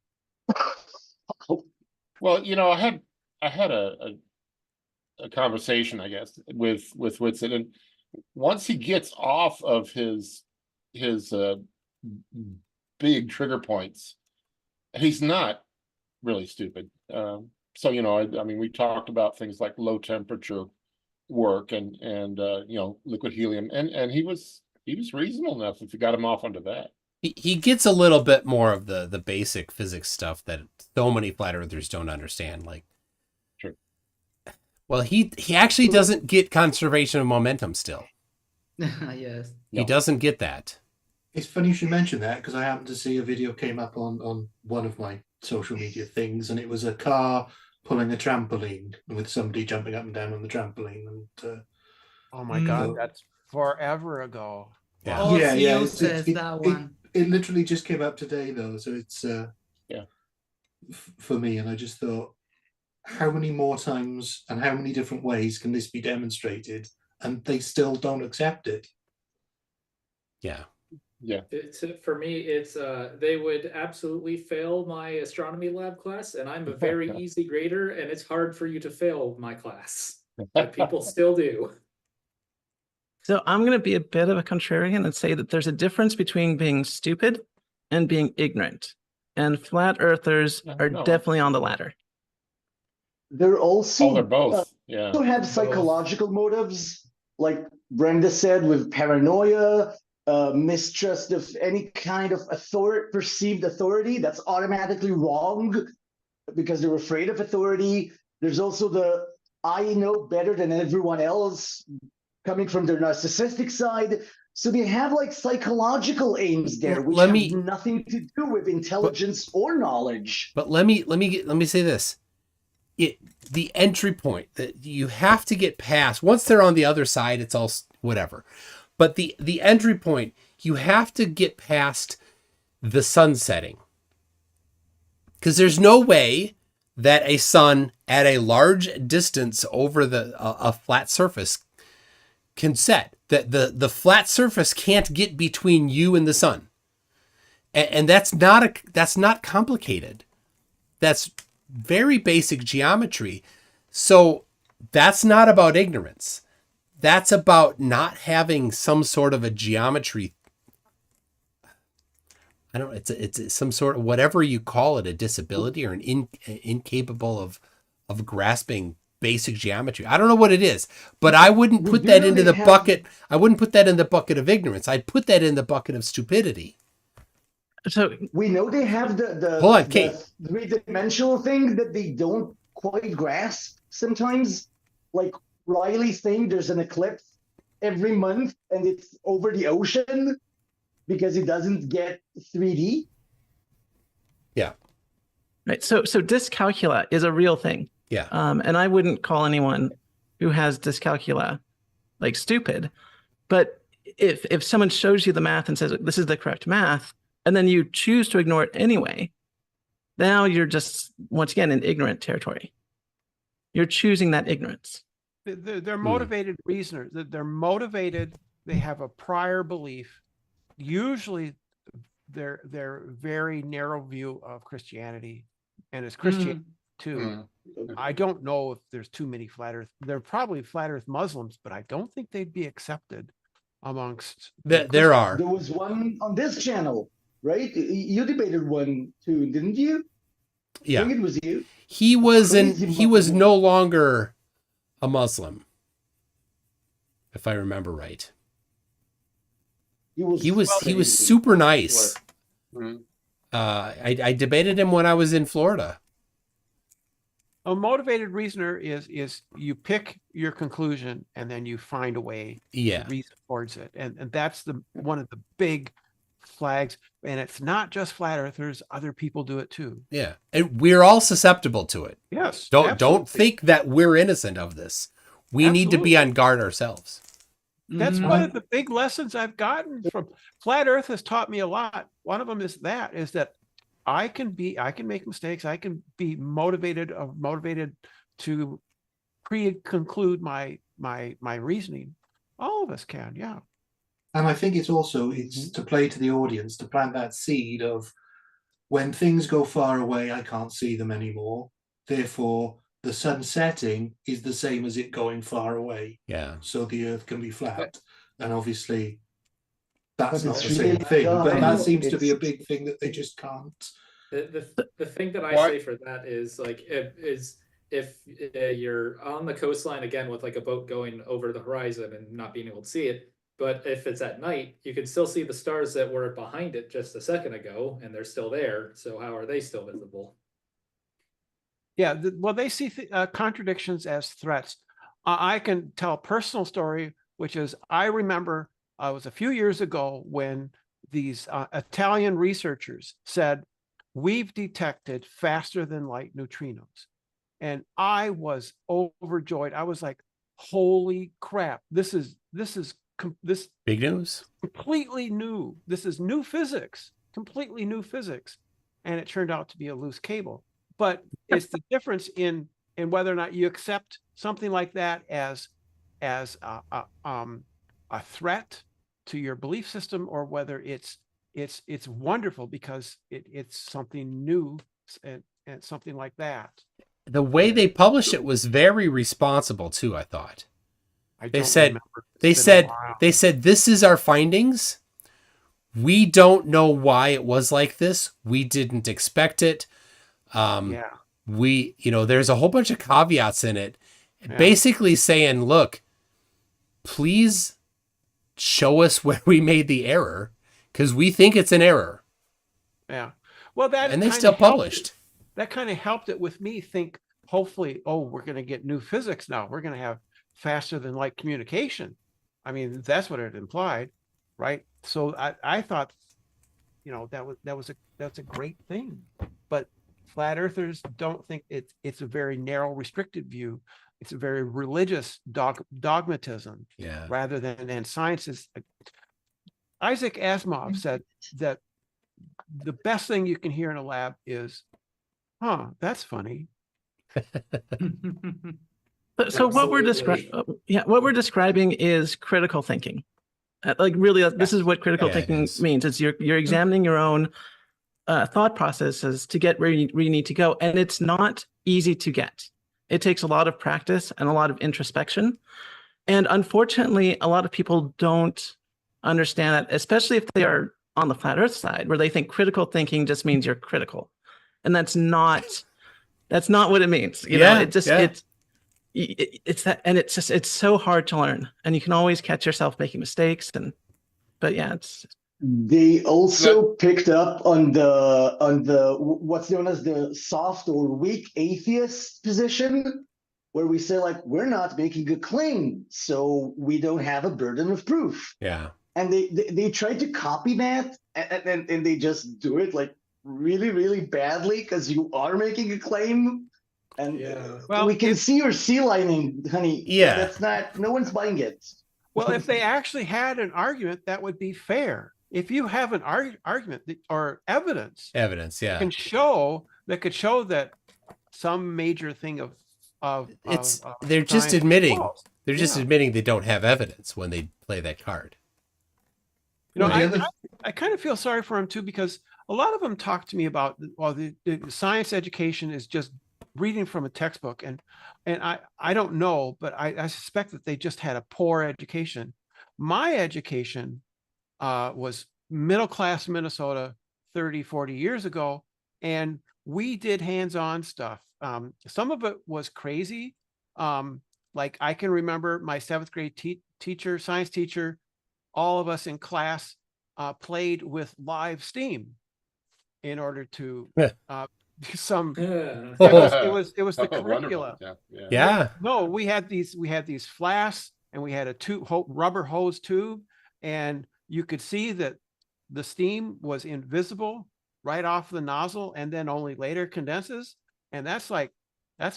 Well, you know, I had a conversation, I guess, with Whitson, and once he gets off of his big trigger points, he's not really stupid. So you know, I mean, we talked about things like low temperature work and you know, liquid helium, and he was reasonable enough if you got him off onto that. He gets a little bit more of the basic physics stuff that so many flat earthers don't understand. Like, Sure. Well, he actually doesn't get conservation of momentum still. Yes. He doesn't get that. It's funny you should mention that because I happened to see a video came up on one of my social media things, and it was a car pulling a trampoline with somebody jumping up and down on the trampoline. And oh my God, that's forever ago. Yeah. Oh, yeah, Theo it's- says that one. it literally just came up today though, so it's Yeah. For me, and I just thought, how many more times and how many different ways can this be demonstrated, and they still don't accept it? Yeah. Yeah. It's for me. It's they would absolutely fail my astronomy lab class, and I'm a very easy grader, and it's hard for you to fail my class, but people still do. So I'm going to be a bit of a contrarian and say that there's a difference between being stupid and being ignorant. And flat earthers are No. definitely on the latter. They're also Oh, they're both. Yeah. also have psychological motives, like Brenda said, with paranoia, mistrust of any kind of perceived authority that's automatically wrong because they're afraid of authority. There's also the I know better than everyone else coming from their narcissistic side. So they have like psychological aims there, which have nothing to do with intelligence or knowledge. But let me say this. The entry point that you have to get past, once they're on the other side, it's all whatever. But the entry point, you have to get past the sun setting. Because there's no way that a sun at a large distance over a flat surface can set. That the flat surface can't get between you and the sun. And that's not complicated. That's very basic geometry. So that's not about ignorance. That's about not having some sort of a geometry. I don't know. It's some sort of, whatever you call it, a disability or an incapable of grasping basic geometry. I don't know what it is, but I wouldn't put that into the bucket. I wouldn't put that in the bucket of ignorance. I'd put that in the bucket of stupidity. So we know they have the hold on, Kate. Three-dimensional thing that they don't quite grasp sometimes. Like Riley's saying, there's an eclipse every month and it's over the ocean because it doesn't get 3D. Yeah. Right. So dyscalculia is a real thing. Yeah. And I wouldn't call anyone who has dyscalculia like stupid. But if someone shows you the math and says this is the correct math, and then you choose to ignore it anyway, now you're just once again in ignorant territory. You're choosing that ignorance. They're motivated reasoners. They're motivated. They have a prior belief. Usually, they're very narrow view of Christianity, and it's Christianity too. I don't know if there's too many flat Earth. There are probably flat Earth Muslims, but I don't think they'd be accepted amongst. There are. There was one on this channel, right? You debated one too, didn't you? Yeah. I think it was you. He was no longer a Muslim, if I remember right. He was super nice. I debated him when I was in Florida. A motivated reasoner is you pick your conclusion and then you find a way to reason towards it, and that's one of the big flags, and it's not just flat earthers, other people do it too. Yeah. And we're all susceptible to it. Yes. Don't absolutely. think that we're innocent of this. We need to be on guard ourselves. That's one of the big lessons I've gotten from flat earth has taught me a lot. One of them is that I can make mistakes. I can be motivated to conclude my reasoning. All of us can. Yeah. And I think it's to play to the audience, to plant that seed of when things go far away, I can't see them anymore. Therefore, the sun setting is the same as it going far away. Yeah. So the earth can be flat. And obviously, that's not it's the same really thing. not. But I that know, seems to be a it's- big thing that they just can't. The thing that I What? say for that is like if you're on the coastline again with like a boat going over the horizon and not being able to see it, but if it's at night, you can still see the stars that were behind it just a second ago, and they're still there. So how are they still visible? Yeah. Well, they see contradictions as threats. I can tell a personal story, which is I remember it was a few years ago when these Italian researchers said, we've detected faster than light neutrinos. And I was overjoyed. I was like, holy crap, this is Big news. completely new. This is new physics, completely new physics. And it turned out to be a loose cable. But it's the difference in whether or not you accept something like that as a threat to your belief system, or whether it's wonderful because it's something new and something like that. The way they published it was very responsible too, I thought. They said this is our findings. We don't know why it was like this. We didn't expect it. There's a whole bunch of caveats in it, basically saying, look, please show us where we made the error, because we think it's an error. Yeah. Well, and they still published. That kind of helped it with me think, hopefully, we're going to get new physics now. We're going to have faster than light communication. I mean, that's what it implied, right? So I thought, that's a great thing. But flat earthers don't think it's a very narrow, restricted view. It's a very religious dogmatism, rather than science is. Isaac Asimov said that the best thing you can hear in a lab is, that's funny. So what we're describing is critical thinking. Like really, this is what critical thinking means. It's you're examining your own thought processes to get where you need to go, and it's not easy to get. It takes a lot of practice and a lot of introspection, and unfortunately, a lot of people don't understand that, especially if they are on the flat Earth side, where they think critical thinking just means you're critical, and that's not what it means. It's so hard to learn, and you can always catch yourself making mistakes. They also picked up on the what's known as the soft or weak atheist position, where we say like, we're not making a claim, so we don't have a burden of proof. Yeah. And they tried to copy that, and they just do it like really, really badly, because you are making a claim. And we can see your sea lining, honey. Yeah. That's not, no one's buying it. Well, if they actually had an argument, that would be fair. If you have an argument or evidence, yeah, could show that some major thing they're just admitting they don't have evidence when they play that card. I kind of feel sorry for them too, because a lot of them talk to me about, the science education is just reading from a textbook, and I don't know, but I suspect that they just had a poor education. My education was middle-class Minnesota 30, 40 years ago, and we did hands-on stuff. Some of it was crazy. Like I can remember my 7th grade science teacher, all of us in class played with live steam in order to some it was the curricula. No, we had these flasks, and we had a rubber hose tube, and you could see that the steam was invisible right off the nozzle and then only later condenses. And that's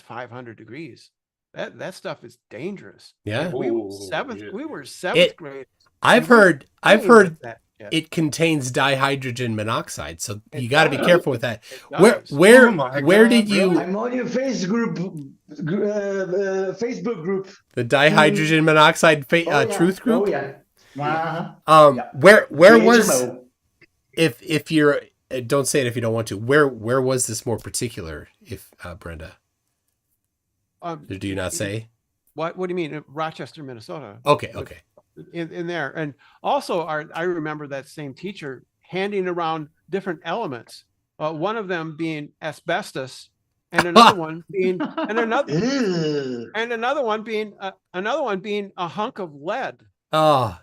500 degrees. That stuff is dangerous. Yeah. We were Ooh, seventh It- grade. I've and we heard playing with that shit. it contains dihydrogen monoxide, so It you got to be does. careful with that. It Where does. where Oh my where God, did you really? I'm on your Facebook group. the dihydrogen monoxide truth group? Oh yeah. Uh-huh. Yeah. Where was HMO. if you're don't say it if you don't want to. Where was this more particular? If Brenda, do you not say? What do you mean? Rochester, Minnesota. Okay. In there. And also I remember that same teacher handing around different elements. One of them being asbestos, and another one being another one being a hunk of lead. Oh,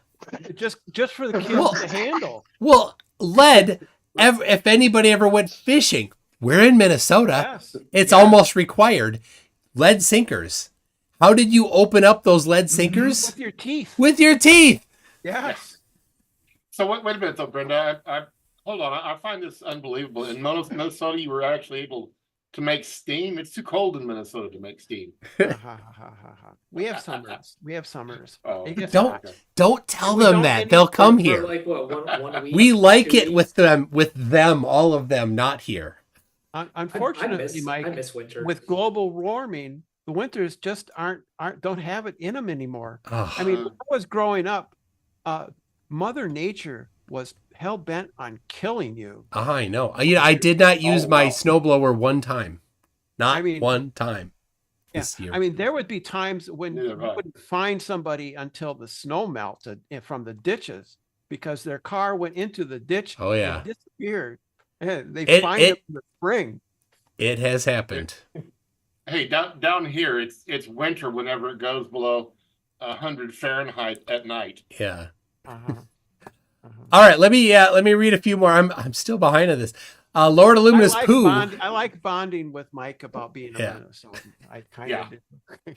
Just for the kids to handle. well, lead. If anybody ever went fishing, we're in Minnesota. Yes. It's almost required. Lead sinkers. How did you open up those lead sinkers? With your teeth. With your teeth. Yes. So wait a minute though, Brenda. I hold on. I find this unbelievable. In Minnesota, you were actually able to make steam. It's too cold in Minnesota to make steam. We have summers. Oh, It gets Don't hot. don't tell We them don't that. any- They'll come For here. like what, one week? We like 2 it weeks? with them, all of them, not here. Unfortunately, I Mike, miss winter. with global warming, the winters just don't have it in them anymore. Ugh. I mean, when I was growing up, Mother Nature was hell bent on killing you. I know. I did not use my wow. snowblower one time. Not I mean- one time Yeah. this year. I mean, there would be times when Neither you have I. wouldn't find somebody until the snow melted from the ditches because their car went into the ditch. Oh, yeah. and disappeared. And they It- find it- it in the spring. It has happened. Hey, down here, it's winter whenever it goes below 100 Fahrenheit at night. Yeah. Uh-huh. All right. Let me read a few more. I'm still behind on this. Lord Illuminous Pooh. I like bonding with Mike about being a Yeah. Minnesotan. I kind Yeah. of do.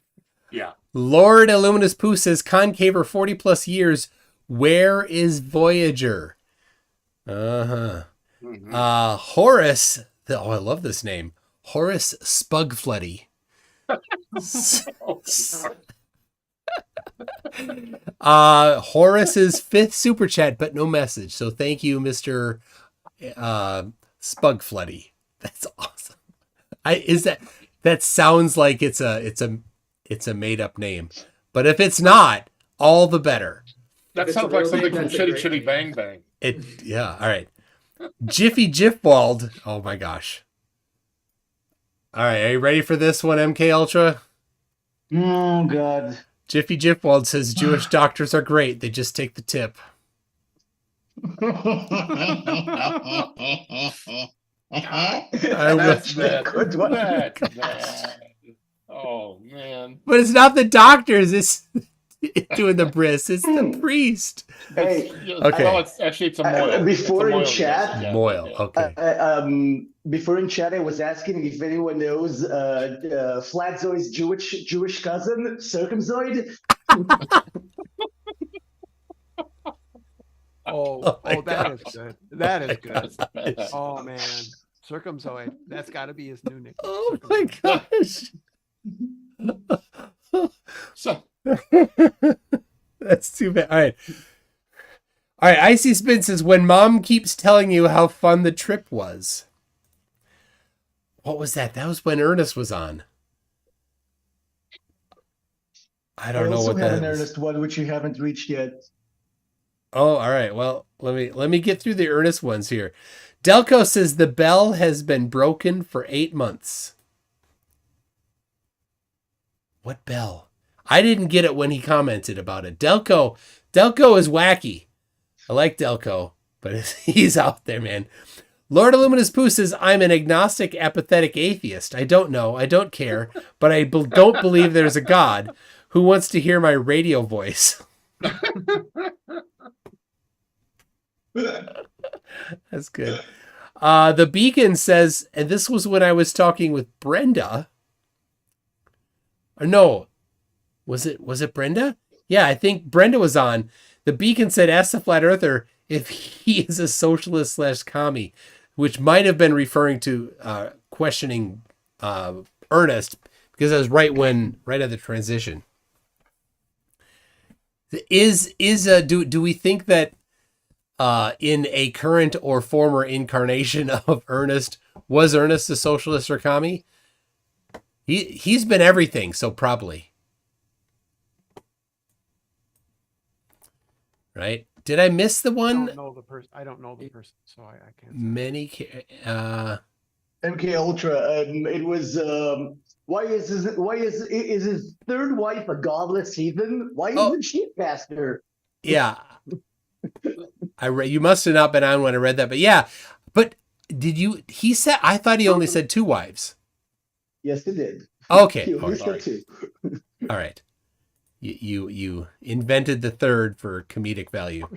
Yeah. Lord Illuminous Pooh says concaver 40 plus years. Where is Voyager? Uh-huh. Mhm. Horace. I love this name. Horace Spugflutty. Horace's 5th super chat, but no message. So thank you, Mr. Spugflutty. That's awesome. That sounds like it's a made up name. But if it's not, all the better. That It's a sounds like real something name, from that's a Chitty great Chitty name. Bang Bang. Yeah, all right. Jiffy Jiffwald. Oh my gosh. All right, are you ready for this one, MK Ultra? Oh God. Jiffy Jiffwald says Jewish doctors are great. They just take the tip. That's a good one. That's bad. Oh man. But it's not the doctors. It's doing the bris. It's the priest. Hey, Okay. Well, it's a moil. before It's a in moil, chat- yes, yeah, Moil. yeah. Okay. before in chat, I was asking if anyone knows Flatzoid's Jewish cousin, Circumzoid. Oh, my that is gosh. good. That is good. That's bad. Oh man, Circumzoid. That's got to be his new nickname. Oh my gosh. So That's too bad. All right. All right. Icy Spin says, when mom keeps telling you how fun the trip was. What was that? That was when Ernest was on. I don't know also what have that an is. earnest one which you haven't reached yet. Oh, all right. Well, let me get through the earnest ones here. Delco says the bell has been broken for 8 months. What bell? I didn't get it when he commented about it. Delco is wacky. I like Delco, but he's out there, man. Lord Illuminous Pooh says, I'm an agnostic, apathetic atheist. I don't know. I don't care. But I don't believe there's a God who wants to hear my radio voice. That's good. The Beacon says, and this was when I was talking with Brenda. Or no, was it Brenda? Yeah, I think Brenda was on. The Beacon said, ask the flat earther if he is a socialist / commie, which might have been referring to questioning Ernest, because that was right at the transition. Do we think that in a current or former incarnation of Ernest, was Ernest a socialist or commie? He's been everything, so probably. Right? Did I miss the one? I don't know the person, so I can't. MK Ultra. It was. Why is his third wife a godless heathen? Why isn't she a pastor? Yeah. You must have not been on when I read that, but yeah. But he said, I thought he only said 2 wives. Yes, he did. Okay. He only said 2. All right. You invented the third for comedic value.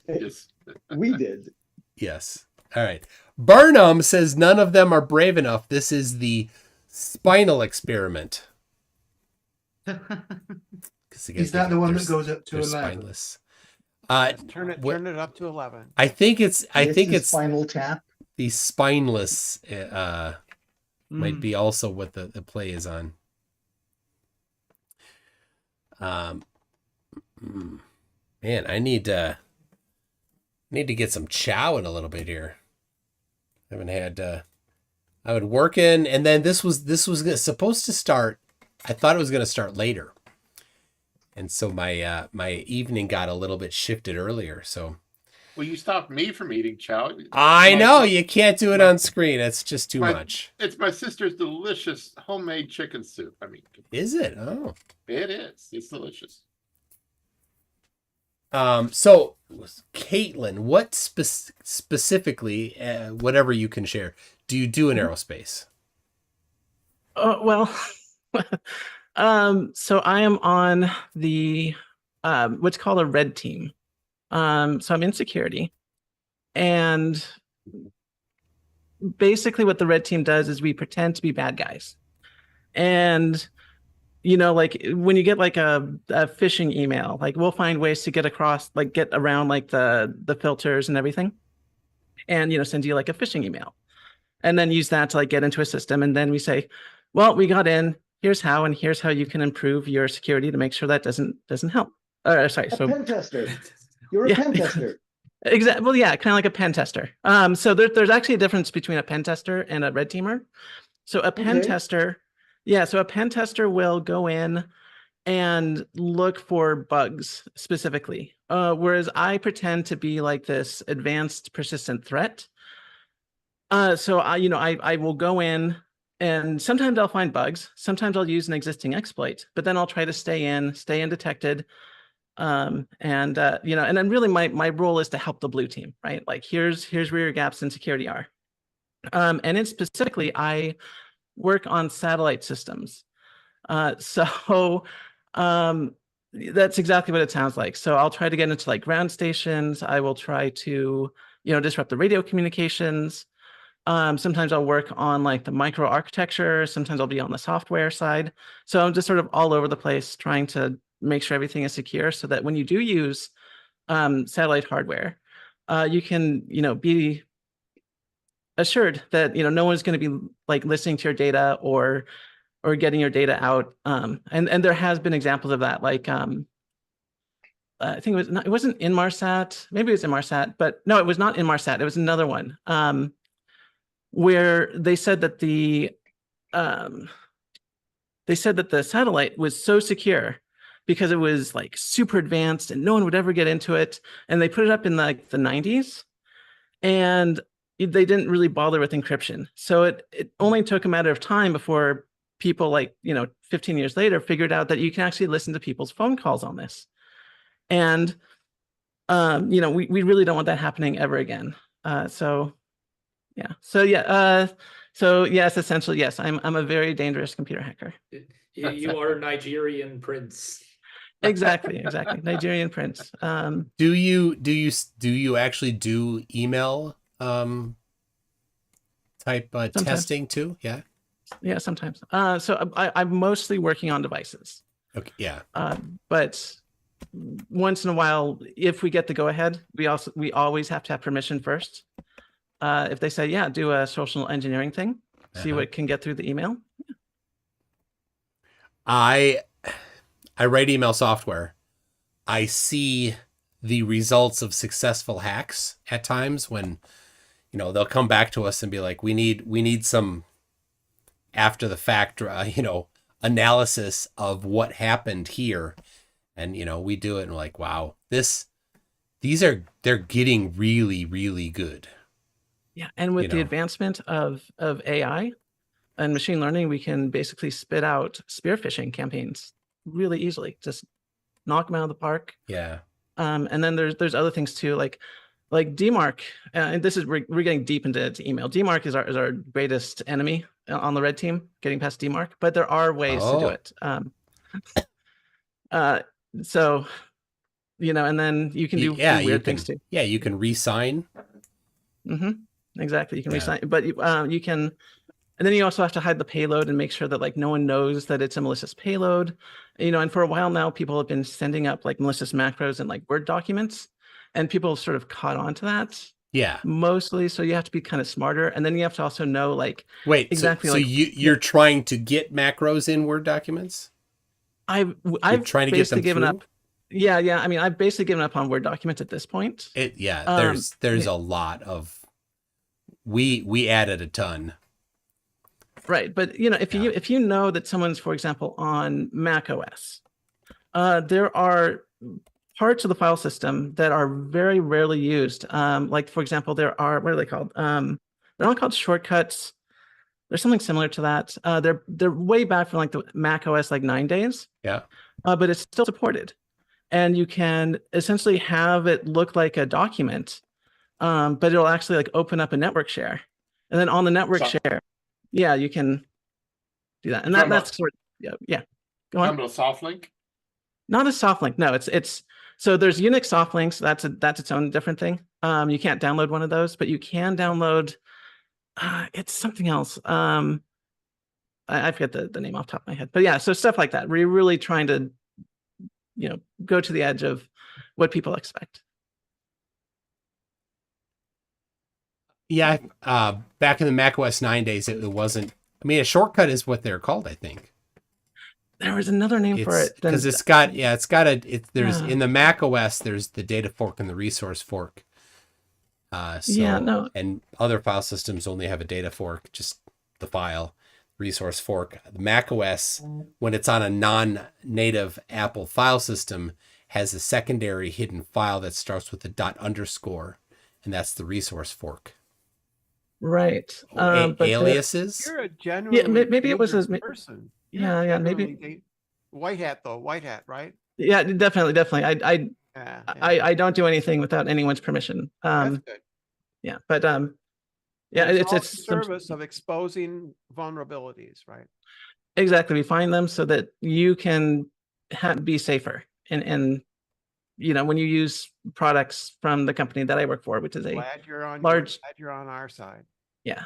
Yes. We did. Yes. All right. Burnham says none of them are brave enough. This is the spinal experiment. Is that the one that goes up to 11? Spineless. Turn it up to 11. I think it's Spinal Tap. The spineless might be also what the play is on. Man, I need to get some chow in a little bit here. I haven't had I would work in, and then this was supposed to start. I thought it was going to start later, and so my my evening got a little bit shifted earlier. So, well, you stopped me from eating chow. I know you can't do it on screen. It's just too much. It's my sister's delicious homemade chicken soup. I mean, is it? Oh, it is. It's delicious. So Caitlin, what specifically, whatever you can share, do you do in aerospace? Well, so I am on the what's called a red team. So I'm in security, and basically what the red team does is we pretend to be bad guys. And like when you get like a phishing email, like we'll find ways to get around like the filters and everything, and send you like a phishing email, and then use that to like get into a system, and then we say, well, we got in, here's how, and here's how you can improve your security to make sure that doesn't help. Sorry, so pen tester. You're a pen tester. Exactly. Well, yeah, kind of like a pen tester. So there's actually a difference between a pen tester and a red teamer. So a pen tester. Yeah, so a pen tester will go in and look for bugs specifically, whereas I pretend to be like this advanced persistent threat. So I will go in, and sometimes I'll find bugs. Sometimes I'll use an existing exploit, but then I'll try to stay undetected. And then really my role is to help the blue team, right? Like here's where your gaps in security are. And then specifically, I work on satellite systems. So that's exactly what it sounds like. So I'll try to get into like ground stations. I will try to, disrupt the radio communications. Sometimes I'll work on like the microarchitecture. Sometimes I'll be on the software side. So I'm just sort of all over the place trying to make sure everything is secure so that when you do use satellite hardware, you can, be assured that no one's going to be like listening to your data or getting your data out. And there has been examples of that, like I think it wasn't Inmarsat, maybe it was Inmarsat, but no, it was not Inmarsat. It was another one where they said that the satellite was so secure because it was like super advanced and no one would ever get into it, and they put it up in like the 90s, and they didn't really bother with encryption. So it only took a matter of time before people 15 years later figured out that you can actually listen to people's phone calls on this. And, we really don't want that happening ever again. So yes, essentially, yes, I'm a very dangerous computer hacker. You are Nigerian prince. Exactly. Nigerian prince. Do you actually do email type testing too? Yeah, sometimes. So I'm mostly working on devices. Okay, yeah. But once in a while, if we get the go ahead, we always have to have permission first. If they say, yeah, do a social engineering thing, see what can get through the email. I write email software. I see the results of successful hacks at times when, you know, they'll come back to us and be like, we need some after the fact, you know, analysis of what happened here. And, you know, we do it and we're like, wow, they're getting really, really good. Yeah. And with the advancement of AI and machine learning, we can basically spit out spear phishing campaigns really easily. Just knock them out of the park. Yeah. And then there's other things too, like DMARC, and this is we're getting deep into email. DMARC is our greatest enemy on the red team, getting past DMARC, but there are ways to do it. So, you know, and then you can do weird things too. Yeah, you can re-sign. Exactly, you can re-sign, but you can, and then you also have to hide the payload and make sure that like no one knows that it's a malicious payload. You know, and for a while now, people have been sending up like malicious macros in like Word documents, and people sort of caught on to that. Yeah. Mostly. So you have to be kind of smarter. And then you have to also know like exactly so like you're trying to get macros in Word documents? I've trying to get them given through? up. Yeah. I mean, I've basically given up on Word documents at this point. There's a lot of we added a ton. Right. But you know, if you know that someone's, for example, on Mac OS, there are parts of the file system that are very rarely used. Like for example, there are, what are they called? They're not called shortcuts. There's something similar to that. They're way back from like the Mac OS like 9 days. Yeah. But it's still supported. And you can essentially have it look like a document, but it'll actually like open up a network share. And then on the network share, yeah, you can do that. And that's sort of, yeah. Go on. Come to a soft link? Not a soft link. No, it's so there's Unix soft links. That's its own different thing. You can't download one of those, but you can download. It's something else. I forget the name off the top of my head, but yeah, so stuff like that. We're really trying to, you know, go to the edge of what people expect. Yeah, back in the Mac OS 9 days, it wasn't. I mean, a shortcut is what they're called, I think. There was another name for it because there's in the Mac OS there's the data fork and the resource fork. And other file systems only have a data fork, just the file resource fork. The Mac OS, when it's on a non-native Apple file system, has a secondary hidden file that starts with a ._, and that's the resource fork. Right. But aliases. You're a genuinely maybe it was a person. Yeah, maybe white hat, right? Yeah, definitely. I don't do anything without anyone's permission. That's good. Yeah, but yeah, it's service of exposing vulnerabilities, right? Exactly. We find them so that you can be safer, and you know, when you use products from the company that I work for, which is glad you're on our side. Yeah.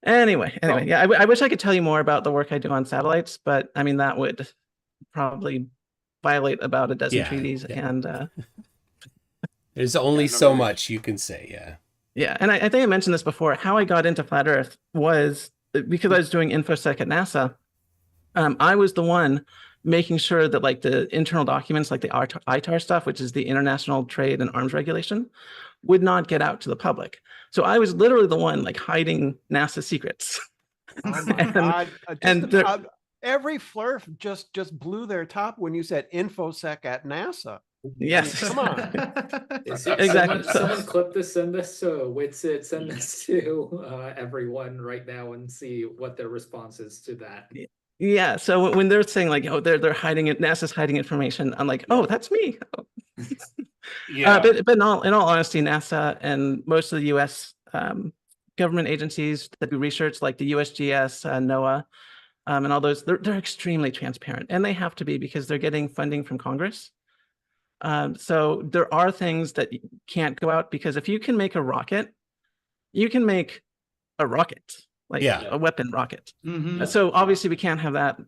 Anyway, yeah, I wish I could tell you more about the work I do on satellites, but I mean, that would probably violate about a dozen treaties. And there's only so much you can say. Yeah. And I think I mentioned this before. How I got into flat Earth was because I was doing InfoSec at NASA. I was the one making sure that like the internal documents, like the ITAR stuff, which is the International Trade and Arms Regulation, would not get out to the public. So I was literally the one like hiding NASA secrets. Oh my God. Every flurf just blew their top when you said InfoSec at NASA. Yes. I mean, come on. Exactly. Someone clip this, send this to Witsit, send this to everyone right now and see what their response is to that. Yeah. So when they're saying like, oh, they're hiding it, NASA's hiding information, I'm like, oh, that's me. Yeah. But in all honesty, NASA and most of the U.S. Government agencies that do research, like the USGS, NOAA, and all those, they're extremely transparent, and they have to be because they're getting funding from Congress. So there are things that can't go out because if you can make a rocket, you can make a rocket, like a weapon rocket. Mm-hmm. So obviously we can't have that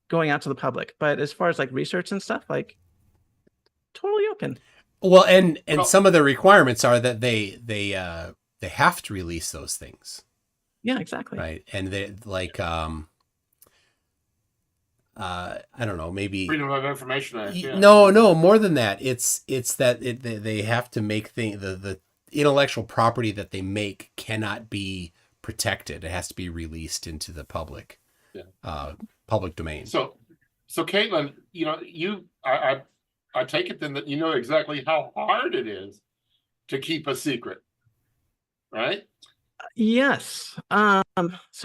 going out to the public. But as far as like research and stuff, like totally open. Well, and Well- some of the requirements are that they have to release those things, Yeah, exactly. right? And they like I don't know, maybe Freedom of Information Act. Yeah. no, more than that. It's that they have to make the intellectual property that they make cannot be protected. It has to be released into the public, public domain. So Caitlin, I take it then that you know exactly how hard it is to keep a secret, right? Yes. So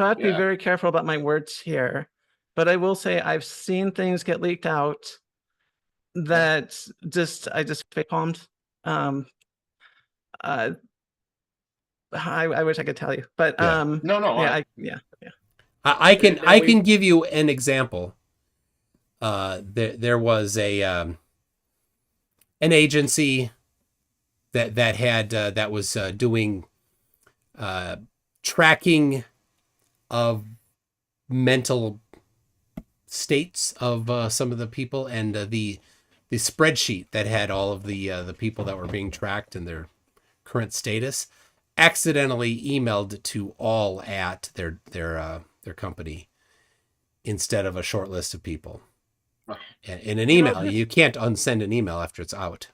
I have to be Yeah. very careful about my words here, but I will say I've seen things get leaked out that I just fake palmed. I wish I could tell you, but No, yeah. I can give you an example. There was an agency that was doing tracking of mental states of some of the people, and the spreadsheet that had all of the people that were being tracked and their current status accidentally emailed to all at their company instead of a short list of people. In an email, you can't unsend an email after it's out.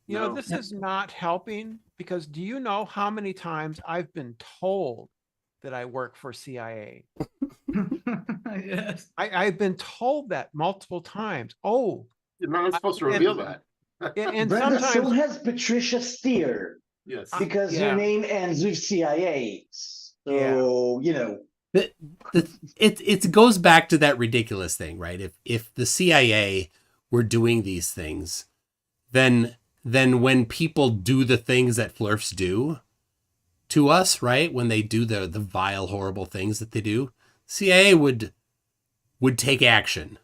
You know, this is not helping, because do you know how many times I've been told that I work for CIA? Yes. I've been told that multiple times. Oh, You're not supposed to reveal that. And Brenda, so sometimes, has Patricia Steer, Yes. because yeah. her name ends with CIA. So, you know. It goes back to that ridiculous thing, right? If the CIA were doing these things, then when people do the things that flirfs do to us, right? When they do the vile, horrible things that they do, CIA would take action,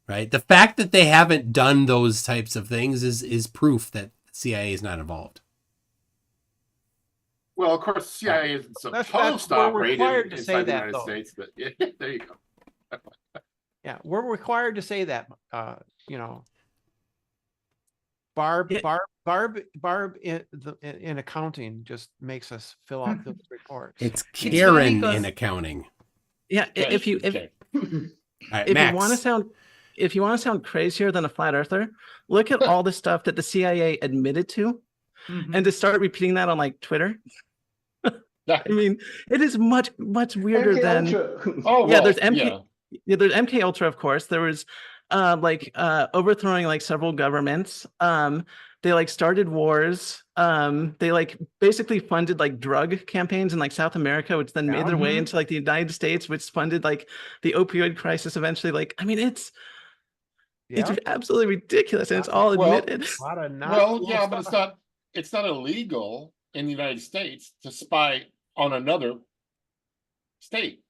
right? The fact that they haven't done those types of things is proof that CIA is not involved. Well, of course, CIA isn't That's- supposed to we're operate required to say inside the that, United though. States, but yeah, there you go. yeah, we're required to say that, Barb in accounting just makes us fill out those reports. It's funny Karen 'cause- in accounting. Yeah, if you Okay. Right, if Max. you want to sound crazier than a flat earther, look at all the stuff that the CIA admitted to, Mhm. and to start repeating that on like Twitter. I mean, it is much weirder MK than Ultra. Oh, yeah. well, There's MK. yeah. Yeah, there's MK Ultra, of course. There was overthrowing like several governments. They like started wars. They like basically funded like drug campaigns in like South America, which then made their way into like the United States, which funded like the opioid crisis eventually. Like, I mean, it's absolutely ridiculous, and it's all Well, admitted. A lot of not Well, cool yeah, but stuff. it's not illegal in the United States to spy on another state,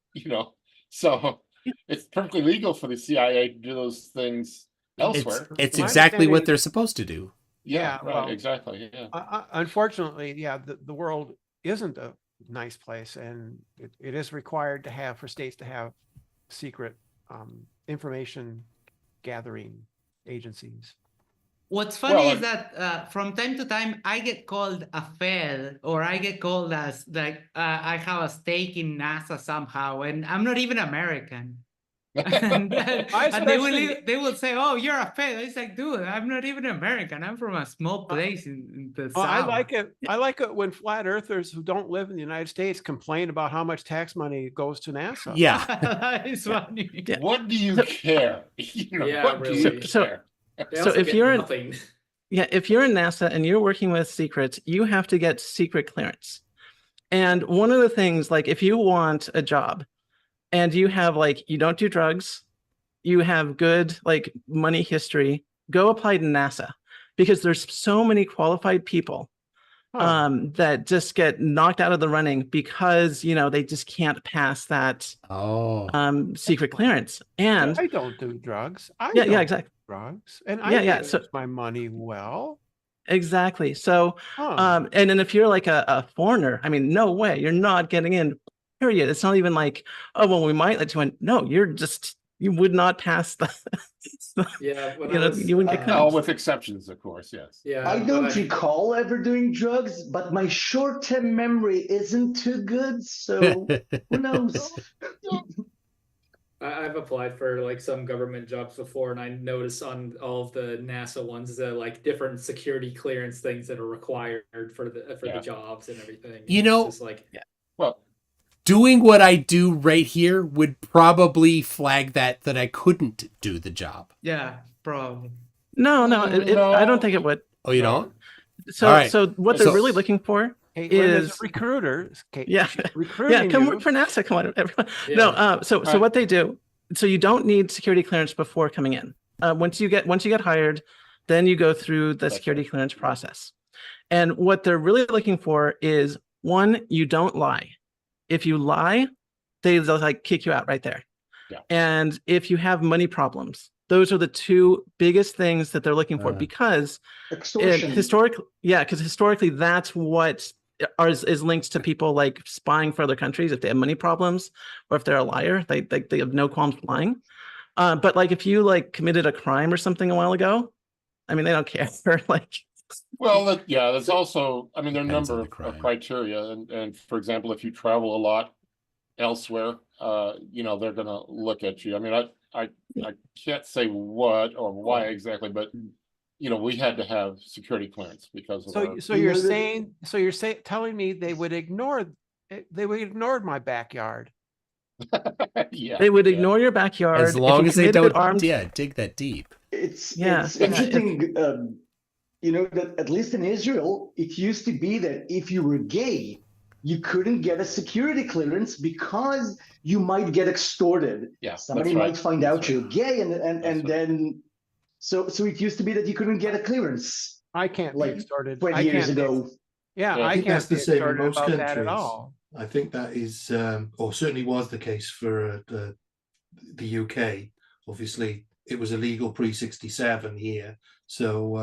So it's perfectly legal for the CIA to do those things elsewhere. It's My exactly what understanding- they're supposed to do. Yeah, right, well, exactly. Yeah. Unfortunately, the world isn't a nice place, and it is required for states to have secret information gathering agencies. What's funny Well, is that from time to time I get called a fail, or I get called as like I have a stake in NASA somehow, and I'm not even American. and they will say, "Oh, you're a fail." It's like, dude, I'm not even American. I'm from a small place in the Oh, I South. like it. I like it when flat earthers who don't live in the United States complain about how much tax money goes to NASA. Yeah. That is funny. Yeah. What do you care? Yeah, what do you really. care? They So also if get you're in- nothing. Yeah, if you're in NASA and you're working with secrets, you have to get secret clearance. And one of the things, like if you want a job and you have like, you don't do drugs, you have good like money history, go apply to NASA, because there's so many qualified people that just get knocked out of the running because, they just can't pass that secret clearance. And I don't do drugs. yeah, exactly. Drugs, and I Yeah, use so my money well. exactly. So, and then if you're like a foreigner, I mean, no way, you're not getting in. Period. It's not even like, oh well, we might let you in. No, you're just you would not pass the. Yeah, when you I know, was you wouldn't get uh, clearance. Oh, with exceptions, of course, yes. yeah, I when don't recall ever doing drugs, but my short-term memory isn't too good, so who knows? I've applied for like some government jobs before, and I noticed on all of the NASA ones that like different security clearance things that are required for the jobs and everything. You It's know, just like Well, doing what I do right here would probably flag that I couldn't do the job. Yeah, probably. No, I don't no. think it would. Oh, you No. don't? So, All right. so what So- they're really looking for Caitlin is is a recruiter. yeah, Recruiting come you. work for NASA. Come on, everyone. Yeah. No, so Right. what they do. So you don't need security clearance before coming in. Once you get hired, then you go through the security clearance process. And what they're really looking for is one, you don't lie. If you lie, they'll like kick you out right there. Yeah. And if you have money problems, those are the two biggest things that they're looking for because Extortion. historically that's what is linked to people like spying for other countries if they have money problems or if they're a liar. They have no qualms lying. But like if you like committed a crime or something a while ago, I mean they don't care. Like Well, there's also, I mean, there are a Depends on number the crime. of criteria, and for example, if you travel a lot elsewhere, they're going to look at you. I mean, I can't say what or why exactly, but we had to have security clearance because of our. So you're saying telling me they would ignore my backyard. Yeah, they would ignore your backyard As long as they don't dig that deep. It's Yeah, interesting, that at least in Israel, it used to be that if you were gay, you couldn't get a security clearance because you might get extorted. Yeah, Somebody that's right. might find That's out right. you're gay, and right. then so it used to be that you couldn't get a clearance I can't like be extorted. 20 I years can't be- ago. Yeah, Yeah. I I think can't that's be the same in extorted most about countries. that at all. I think that is, or certainly was the case for the UK. Obviously, it was illegal pre-67 here. So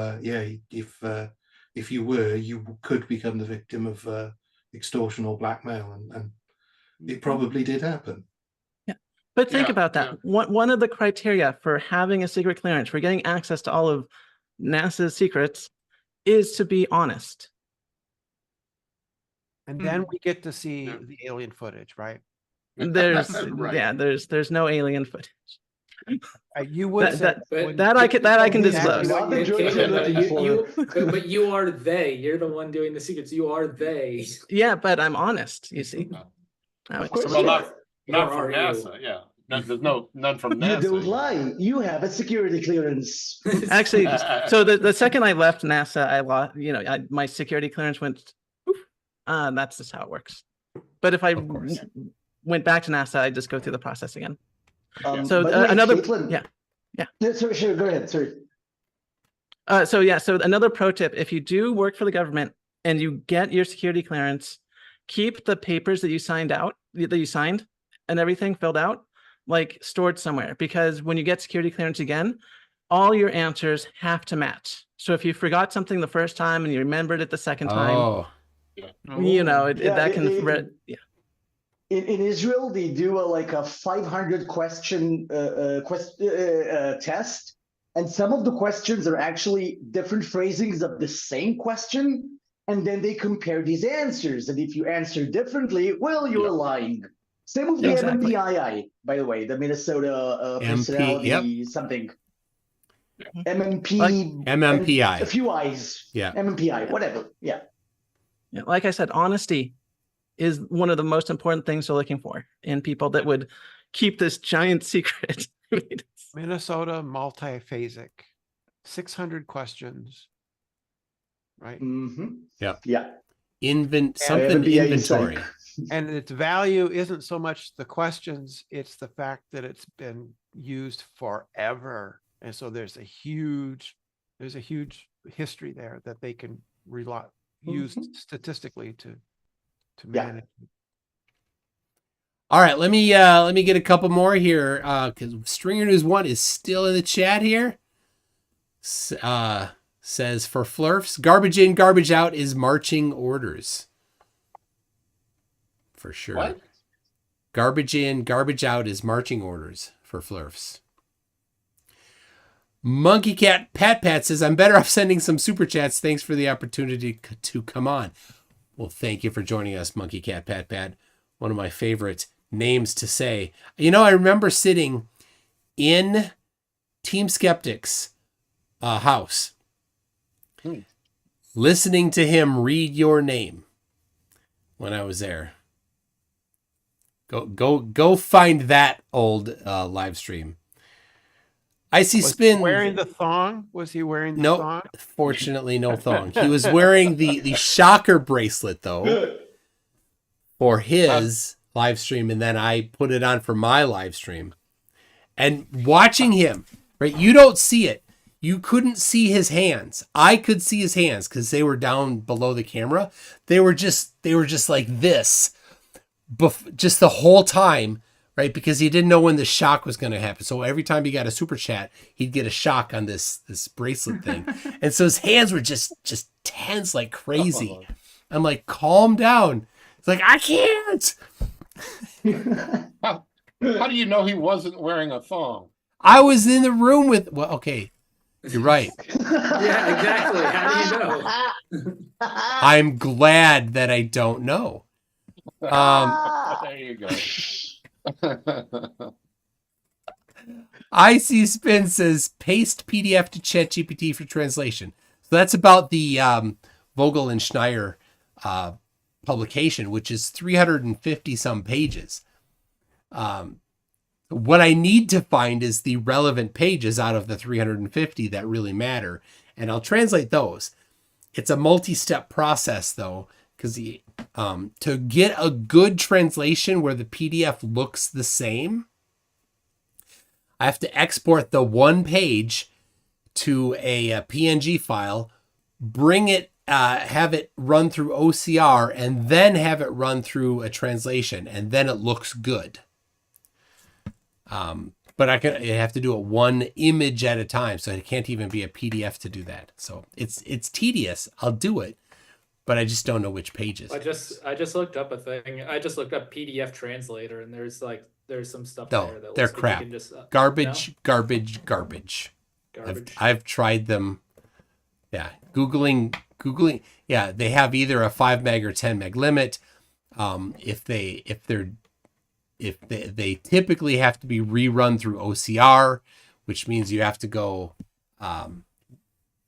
if you were, you could become the victim of extortion or blackmail, and it probably did happen. But think Yeah, about that. One of the criteria for having a secret clearance, for getting access to all of NASA's secrets, is to be honest. And then we get to see the alien footage, right? There's Right. there's no alien footage. You would say That I can disclose. Not the drugs Caitlin, you're looking for. but you are they. You're the one doing the secrets. You are they. Yeah, but I'm honest. You see. Of course Well, you not are. not Or from are you? NASA. Yeah, there's none from You NASA. don't lie. You have a security clearance. Actually, so the second I left NASA, I lost. My security clearance went. Poof. That's just how it works. But if I went back to NASA, I just go through the process again. So by the way, another Caitlin, yeah. Sorry, sure, go ahead. Sorry. So another pro tip: if you do work for the government and you get your security clearance, keep the papers that you signed, and everything filled out, like stored somewhere, because when you get security clearance again, all your answers have to match. So if you forgot something the first time and you remembered it the second time, that can In Israel, they do a 500 question test, and some of the questions are actually different phrasings of the same question, and then they compare these answers. And if you answer differently, well, you're lying. Same with the Exactly. MMPII, by the way, the Minnesota MP, personality something. MMP, MMPI. a few I's. Yeah. MMPI, whatever. Yeah. Like I said, honesty is one of the most important things they're looking for in people that would keep this giant secret. Minnesota multiphasic, 600 questions, right? Mm-hmm. Yeah. Yeah. Something inventory. And its value isn't so much the questions, it's the fact that it's been used forever. And so there's a huge history there that they can use statistically to manage. All right, let me get a couple more here because Stringer News 1 is still in the chat here. Says for Flurfs, garbage in, garbage out is marching orders. For sure. What? Garbage in, garbage out is marching orders for Flurfs. Monkey Cat Pat Pat says, I'm better off sending some super chats. Thanks for the opportunity to come on. Well, thank you for joining us, Monkey Cat Pat Pat. One of my favorite names to say. You know, I remember sitting in Team Skeptic's house, listening to him read your name when I was there. Go find that old live stream. I see Was he Spin wearing the thong? Was he wearing the thong? Fortunately, no thong. He was wearing the shocker bracelet though for his live stream, and then I put it on for my live stream. And watching him, right? You don't see it. You couldn't see his hands. I could see his hands because they were down below the camera. They were just like this, just the whole time, right? Because he didn't know when the shock was going to happen. So every time he got a super chat, he'd get a shock on this bracelet thing, and so his hands were just tense like crazy. I'm like, calm down. It's like, I can't. How do you know he wasn't wearing a thong? I was in the room with. Well, okay, you're right. Yeah, exactly. How do you know? I'm glad that I don't know. There you go. IC Spin says paste PDF to ChatGPT for translation. So that's about the Vogel and Schneier publication, which is 350 some pages. What I need to find is the relevant pages out of the 350 that really matter, and I'll translate those. It's a multi-step process though, because to get a good translation where the PDF looks the same, I have to export the one page to a PNG file, bring it, have it run through OCR, and then have it run through a translation, and then it looks good. But I have to do it one image at a time, so it can't even be a PDF to do that. So it's tedious. I'll do it, but I just don't know which pages. I just looked up a thing. I just looked up PDF translator, and there's some stuff No, there that they're looks like you crap. can just, Garbage. no? Garbage. Garbage. I've tried them. Yeah, googling. Yeah, they have either a 5 meg or 10 meg limit. If they typically have to be rerun through OCR, which means you have to go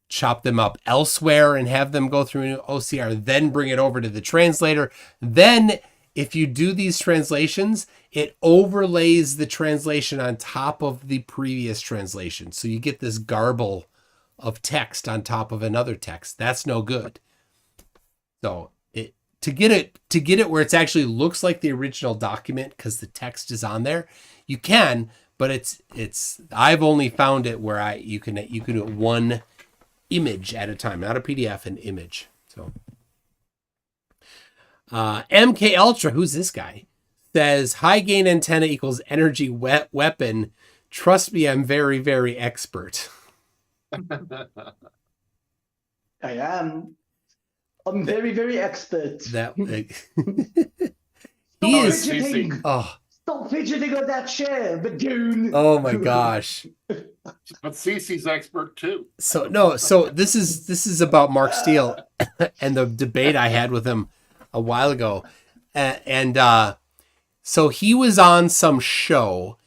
chop them up elsewhere and have them go through OCR, then bring it over to the translator. Then if you do these translations, it overlays the translation on top of the previous translation. So you get this garble of text on top of another text. That's no good. So to get it where it actually looks like the original document because the text is on there, you can, but it's I've only found it where you can do it one image at a time, not a PDF, an image. So MK Ultra, who's this guy, says high gain antenna equals energy weapon. Trust me, I'm very, very expert. I am. I'm very, very expert. That Stop he is. fidgeting. Oh, Stop fidgeting on that chair, Badoon. oh my gosh. But Cece's expert too. So no, so this is about Mark Steele and the debate I had with him a while ago, and so he was on some show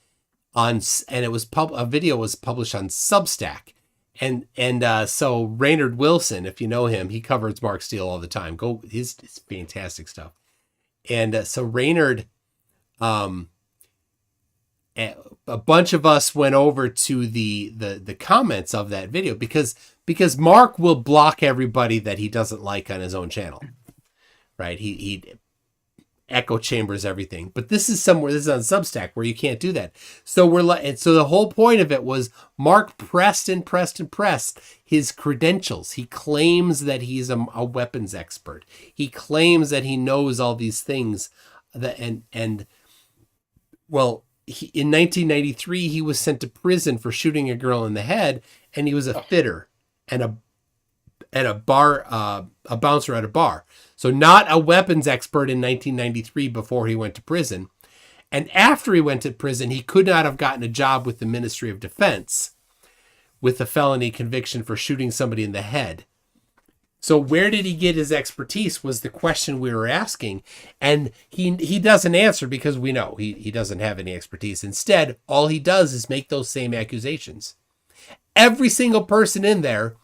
and it was a video was published on Substack, and so Raynard Wilson, if you know him, he covers Mark Steele all the time. His fantastic stuff, and so Raynard, a bunch of us went over to the comments of that video because Mark will block everybody that he doesn't like on his own channel, right? He echo chambers everything, but this is on Substack where you can't do that. So so the whole point of it was Mark pressed his credentials. He claims that he's a weapons expert. He claims that he knows all these things in 1993, he was sent to prison for shooting a girl in the head, and he was a fitter and a bouncer at a bar. So not a weapons expert in 1993 before he went to prison. And after he went to prison, he could not have gotten a job with the Ministry of Defense with a felony conviction for shooting somebody in the head. So where did he get his expertise was the question we were asking. And he doesn't answer because we know he doesn't have any expertise. Instead, all he does is make those same accusations. Every single person in there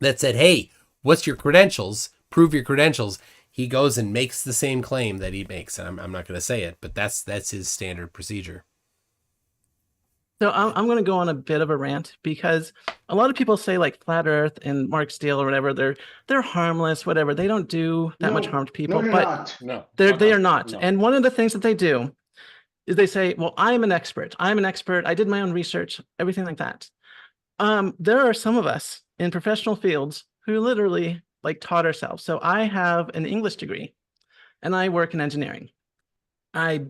that said, hey, what's your credentials? Prove your credentials. He goes and makes the same claim that he makes. And I'm not going to say it, but that's his standard procedure. So I'm going to go on a bit of a rant because a lot of people say like flat Earth and Mark Steele or whatever, they're harmless, whatever. They don't do that much harm to people, they're but not. No, they are not. no. And one of the things that they do is they say, well, I'm an expert. I did my own research, everything like that. There are some of us in professional fields who literally like taught ourselves. So I have an English degree and I work in engineering. I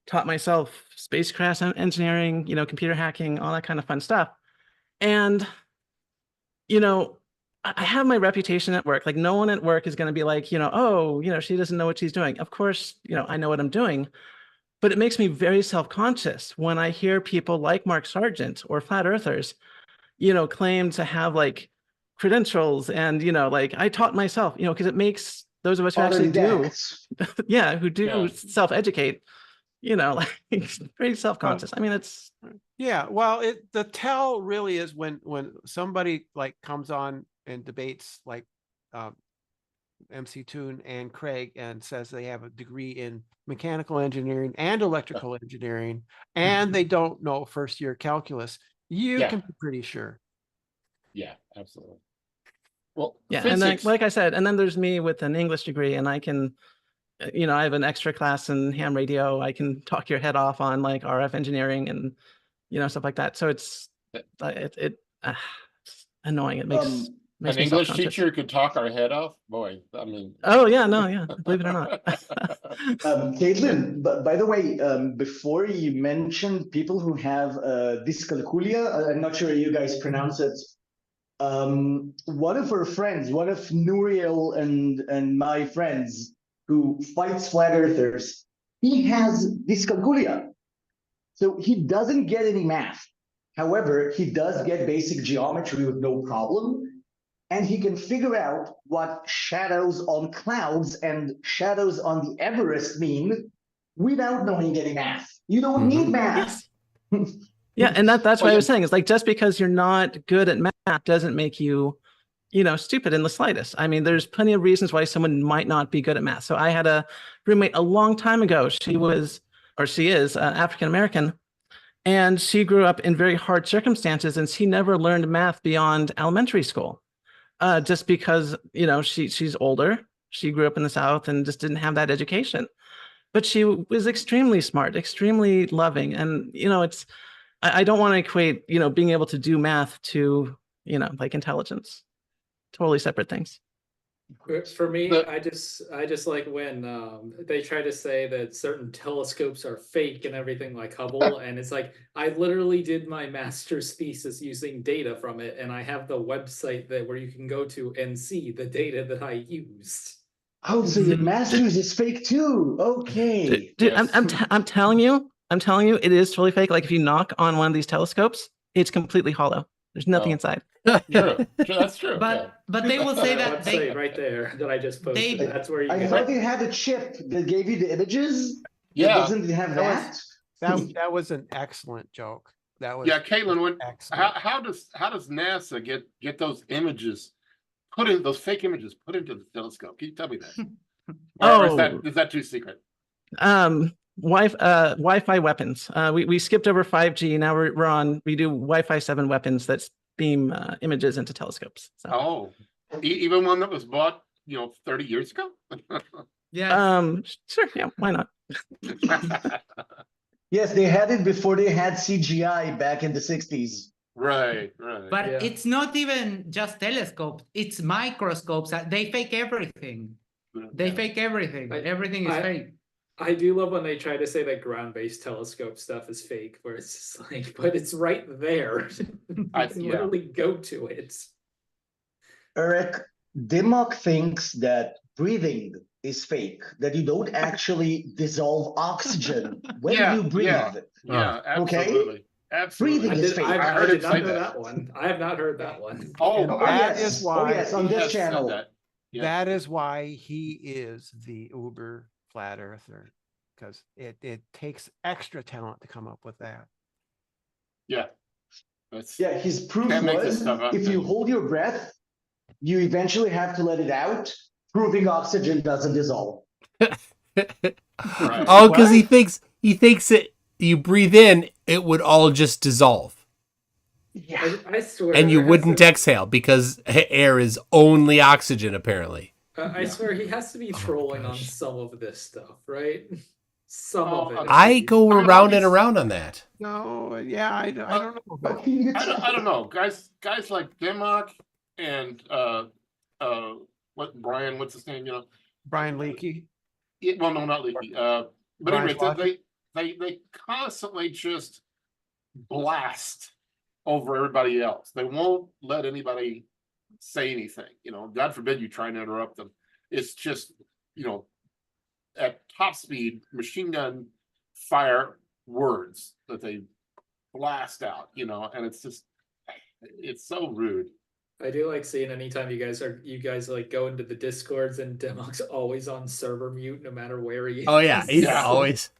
taught myself spacecraft engineering, computer hacking, all that kind of fun stuff. And, I have my reputation at work. Like no one at work is going to be like, oh, she doesn't know what she's doing. Of course, I know what I'm doing, but it makes me very self-conscious when I hear people like Mark Sargent or flat earthers, claim to have like credentials and, like I taught myself, because it makes those of us who actually do, who do self-educate, like very self-conscious. I mean, it's well, the tell really is when somebody like comes on and debates like MC Toon and Craig and says they have a degree in mechanical engineering and electrical engineering and they don't know first year calculus. You can be pretty sure. Yeah, absolutely. Well, and then, like I said, and then there's me with an English degree, and I can, I have an extra class in ham radio. I can talk your head off on like RF engineering and stuff like that. So it's annoying. It makes an me English self-conscious. teacher could talk our head off. Boy, I mean. Oh yeah, believe it or not. Caitlin, by the way, before you mentioned people who have dyscalculia, I'm not sure you guys pronounce it. One of her friends, one of Nuriel and my friends who fights flat earthers, he has dyscalculia. So he doesn't get any math. However, he does get basic geometry with no problem. And he can figure out what shadows on clouds and shadows on the Everest mean without knowing any math. You don't need math. Yes. Yeah, and that's what I was saying. It's like just because you're not good at math doesn't make you, stupid in the slightest. I mean, there's plenty of reasons why someone might not be good at math. So I had a roommate a long time ago. She is African American, and she grew up in very hard circumstances, and she never learned math beyond elementary school, just because she's older. She grew up in the South and just didn't have that education. But she was extremely smart, extremely loving, and it's. I don't want to equate, being able to do math to, like intelligence. Totally separate things. For me, I just like when they try to say that certain telescopes are fake and everything like Hubble, and it's like I literally did my master's thesis using data from it, and I have the website where you can go to and see the data that I used. Oh, so your master's is fake too? Okay, dude, yes. I'm telling you, it is totally fake. Like if you knock on one of these telescopes, it's completely hollow. There's nothing inside. True, that's true. But they will say that they right there that I just posted. That's where you. I thought you had a chip that gave you the images. Yeah, doesn't have that. That was an excellent joke. That was Caitlin. How does NASA get those images those fake images put into the telescope? Can you tell me that? Or is that too secret? Wi-Fi weapons. We skipped over 5G. Now we do Wi-Fi 7 weapons that beam images into telescopes. So. Even one that was bought, 30 years ago? Yeah. Sure. Yeah. Why not? Yes, they had it before they had CGI back in the 60s. Right. But it's not even just telescopes. It's microscopes. They fake everything. They fake everything. Everything is fake. I do love when they try to say that ground-based telescope stuff is fake, where it's just like, but it's right there. I can literally go to it. Eric, Dimmock thinks that breathing is fake, that you don't actually dissolve oxygen when Yeah, you breathe. yeah, Okay? absolutely. Absolutely. Breathing is fake. I heard did him not say know that. that one. I have not heard that one. And Oh, that yes. is why Oh, yes, on he this has said channel. that. Yeah. that is why he is the uber flat earther, because it takes extra talent to come up with that. Yeah. That's, Yeah, his proof can't make this was stuff up, if you man. hold your breath, you eventually have to let it out, proving oxygen doesn't dissolve. Right. Oh, because What? he thinks it. You breathe in, it would all just dissolve, Yeah. I swear. and you there has wouldn't to- exhale because air is only oxygen, apparently. I swear he has to be trolling on some of this stuff, right? Some of it. I go I mean, around and obvious- around on that. No, yeah, I don't know, but I don't know. Guys like Demok and what's his name, you know? Brian Leakey. Yeah, well, no, not Leaky. But Brian anyway, they constantly just blast over everybody else. They won't let anybody say anything. You know, God forbid you try and interrupt them. It's just, you know, at top speed, machine gun fire words that they blast out, you know, and it's just, it's so rude. I do like seeing anytime you guys like go into the discords and Demok's always on server mute no matter where he is. Oh yeah, he's Yeah. always.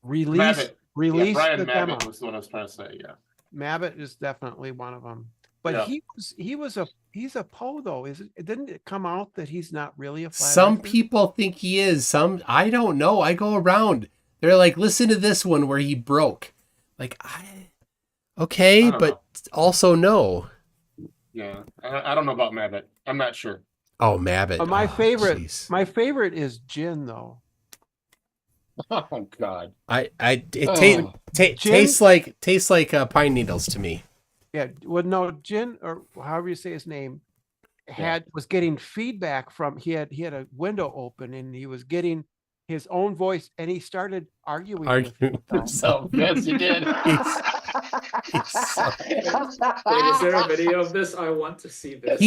Release Yeah, the Brian demo. Mavitt was what I was trying to say. Yeah. Mavitt is definitely one of them. But Yeah. he's a Poe though. Didn't it come out that he's not really a flat Some earther? people think he is. Some I don't know. I go around. They're like, listen to this one where he broke. Like, okay, I don't but know. also no. Yeah. I don't know about Mavitt. I'm not sure. Oh, Mavitt. But my Oh, favorite, jeez. my favorite is Jin though. Oh God. It tastes like pine needles to me. Yeah, well, no, Jin, or however you say his name, was getting feedback from he had a window open and he was getting his own voice and he started arguing with Arguing with himself. himself. Yes, you did. Wait, is there a video of this? I want to see this.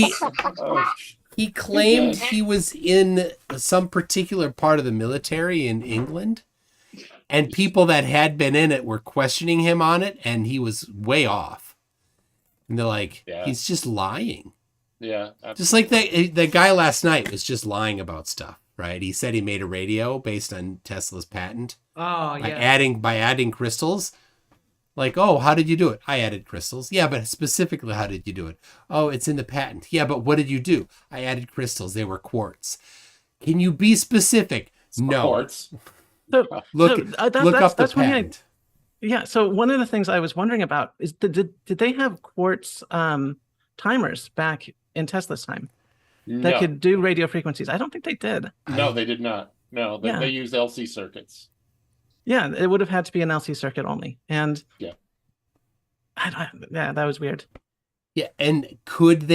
He claimed he was in some particular part of the military in England, and people that had been in it were questioning him on it, and he was way off. And they're like, he's just lying. Yeah. Just like that guy last night was just lying about stuff, right? He said he made a radio based on Tesla's patent. Oh, by yeah. adding crystals. Like, oh, how did you do it? I added crystals. Yeah, but specifically, how did you do it? Oh, it's in the patent. Yeah, but what did you do? I added crystals. They were quartz. Can you be specific? No. Quartz. So Look up the that's one thing patent. Yeah. So one of the things I was wondering about is did they have quartz timers back in Tesla's time that No. could do radio frequencies? I don't think they did. No, they did not. No, Yeah. they used LC circuits. Yeah, it would have had to be an LC circuit only. And Yeah. Yeah, that was weird. Yeah, and could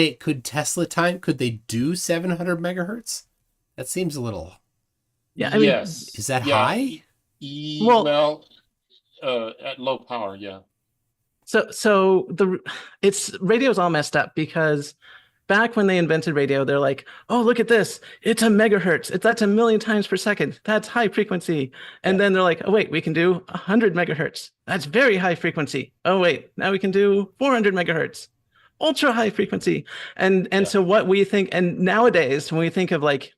Tesla time? Could they do 700 megahertz? That seems a little. Yeah, I mean, yes. Is that Yeah. high? Well- At low power, yeah. So it's radio's all messed up because back when they invented radio, they're like, oh, look at this. It's a megahertz. That's 1,000,000 times per second. That's high frequency. And then they're like, oh, wait, we can do 100 megahertz. That's very high frequency. Oh, wait, now we can do 400 megahertz. Ultra high frequency. And so what we think, and nowadays, when we think of like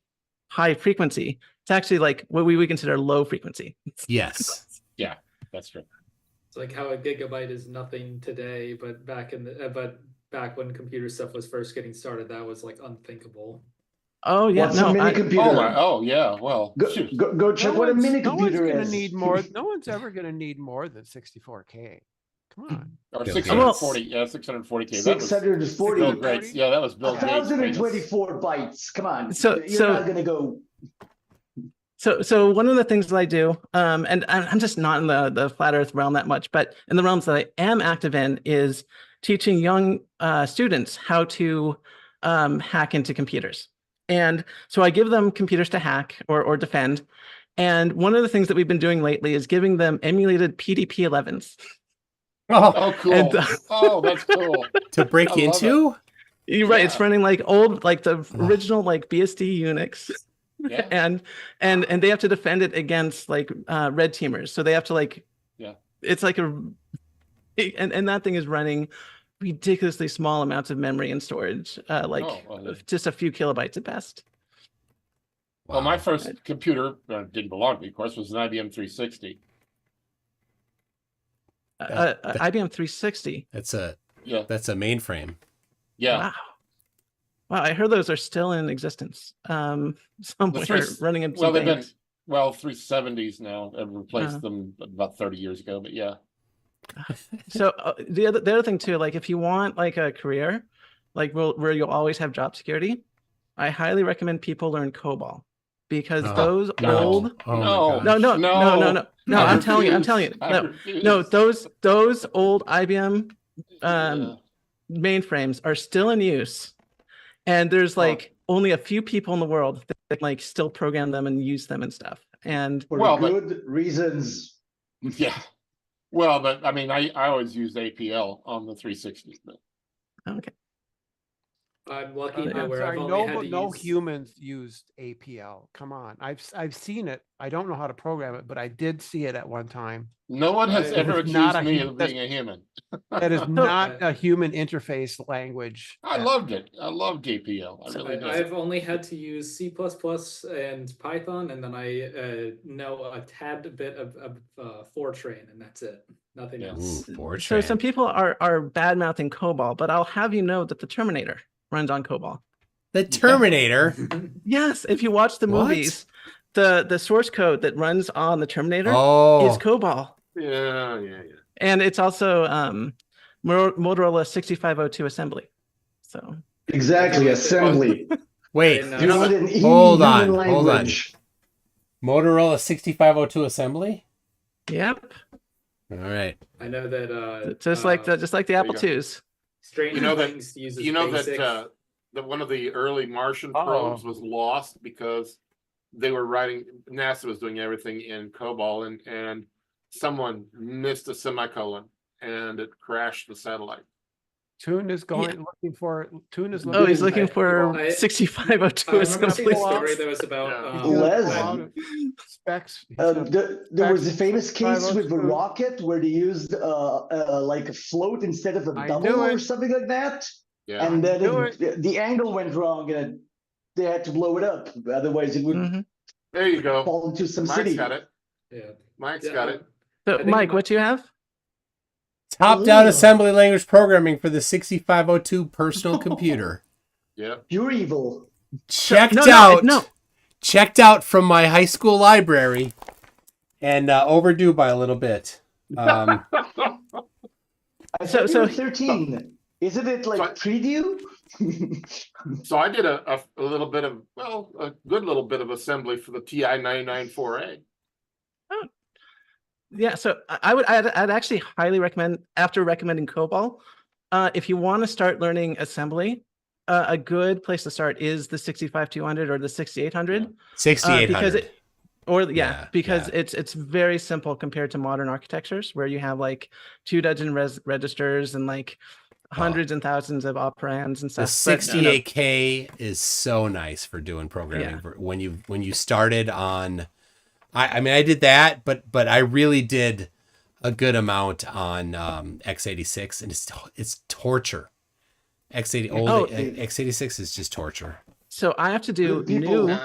high frequency, it's actually like what we consider low frequency. Yes. Yeah, that's true. It's like how a gigabyte is nothing today, but back when computer stuff was first getting started, that was like unthinkable. Oh yeah, What's a mini computer? Yeah. Well, Go check what a mini computer gonna is. need more. No one's ever going to need more than 64K. Come on. or Bill 640. Yeah, 640K. That was 640. Bill Gates. Yeah, that was Bill Gates. 1,024 bytes. Come on. So- You're not gonna go. So one of the things that I do, and I'm just not in the flat earth realm that much, but in the realms that I am active in is teaching young students how to hack into computers. And so I give them computers to hack or defend. And one of the things that we've been doing lately is giving them emulated PDP-11s. Oh, cool. And, oh, that's cool. To break I love into? You're right. It's running like old, like the original, like BSD Unix. Yeah. and they have to defend it against like red teamers. So they have to like, Yeah. it's like and that thing is running ridiculously small amounts of memory and storage, just a few kilobytes at best. Well, my first computer didn't belong to me, of course, was an IBM 360. IBM 360. That's a mainframe. Yeah. Wow, I heard those are still in existence. Somewhere running in some they've been banks. 370s now. I've replaced them about 30 years ago, but yeah. So the other thing too, like if you want like a career, like where you'll always have job security, I highly recommend people learn COBOL, because those old no, I'm telling you, no, those old IBM mainframes are still in use, and there's like only a few people in the world that like still program them and use them and stuff, and for good reasons. Yeah. Well, but I mean, I always used APL on the 360. But... Okay. I'm lucky I'm where sorry, I've only had to no use... humans used APL. Come on, I've seen it. I don't know how to program it, but I did see it at one time. No one has ever accused me of being a human. That is not a human interface language. I loved it. I loved APL. I really did. I've only had to use C++ and Python, and then I know a tad bit of Fortran, and that's it. Nothing else. So some people are bad mouthing COBOL, but I'll have you know that the Terminator runs on COBOL. The Terminator? Yes, if you watch the movies, the source code that runs on the Terminator is COBOL. Yeah. And it's also Motorola 6502 assembly. So exactly, assembly. Wait, hold on. Motorola 6502 assembly? Yep. All right. I know that just like the Apple IIs. Stranger Things uses basic. That one of the early Martian probes was lost because they were writing. NASA was doing everything in COBOL, and someone missed a semicolon, and it crashed the satellite. Toon is looking for. Toon is. He's looking for 6502 I remember assembly. seeing a story that was about specs. There was a famous case with the rocket where they used like a float instead of a double or something like that. Yeah. And then the angle went wrong, and they had to blow it up. Otherwise, it would. There you go. Fall into some Mike's city. got it. Yeah. Mike's got it. So, Mike, what do you have? Top-down assembly language programming for the 6502 personal computer. Yeah. You're evil. Checked out from my high school library, and overdue by a little bit. I thought you were 13. Isn't it like preview? So I did a little bit of, a good little bit of assembly for the TI 994A. Oh. Yeah, so I'd actually highly recommend, after recommending COBOL, if you want to start learning assembly, a good place to start is the 65200 or the 6800. 6800. Because it's very simple compared to modern architectures where you have like 24 registers and like hundreds and thousands of operands and stuff. The 68K is so nice for doing programming. When you started on, I mean, I did that, but I really did a good amount on x86, and it's torture. x86 is just torture. So I have to do new.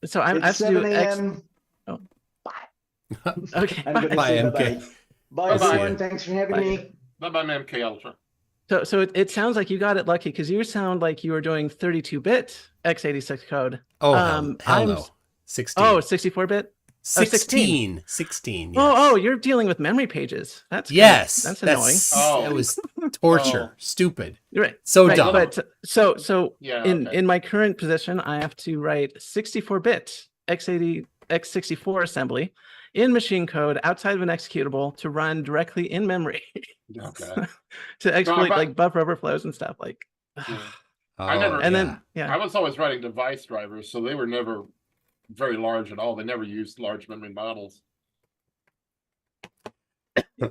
So I have to do 7 a.m. Okay. Bye, MK. Bye, everyone. Thanks for having me. Bye-bye, MK Ultra. So it sounds like you got it lucky because you sound like you were doing 32-bit x86 code. Oh, hell no. 16. Oh, 64-bit? 16. 16. Yes. Oh, you're dealing with memory pages. That's that's annoying. It was torture. Stupid. You're right. So dumb. But in my current position, I have to write 64-bit x64 assembly in machine code outside of an executable to run directly in memory. Okay. To exploit like buffer overflows and stuff like. I was always writing device drivers, so they were never very large at all. They never used large memory models.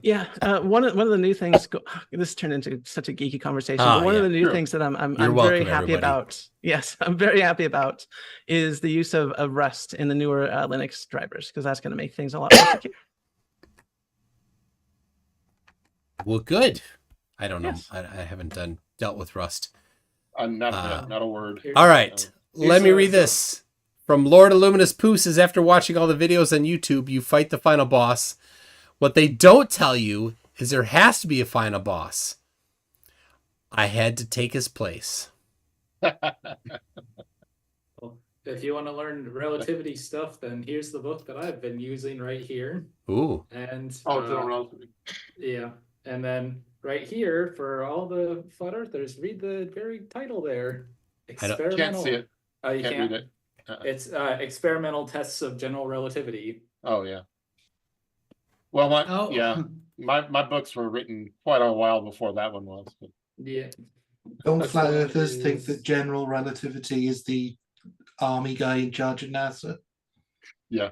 Yeah, one of the new things. This turned into such a geeky conversation, Ah, but one of yeah. the new Sure. things that I'm You're very welcome, happy everybody. about. Yes, I'm very happy about is the use of Rust in the newer Linux drivers, because that's going to make things a lot more secure. Well, good. I don't know. Yes. I haven't dealt with Rust. Not a word. All right. Let me Here's read this. From Lord Illuminous Poo says, after watching all the videos on YouTube, you fight the final boss. What they don't tell you is there has to be a final boss. I had to take his place. If you want to learn relativity stuff, then here's the book that I've been using right here. Ooh. And General relativity. yeah, and then right here for all the flat earthers, read the very title there. Experimental. Can't see it. You Can't read it. It's experimental tests of general relativity. Oh yeah. Well, my books were written quite a while before that one was. But... Yeah. Don't That's flat one earthers is- think that general relativity is the army guy in charge of NASA? Yeah.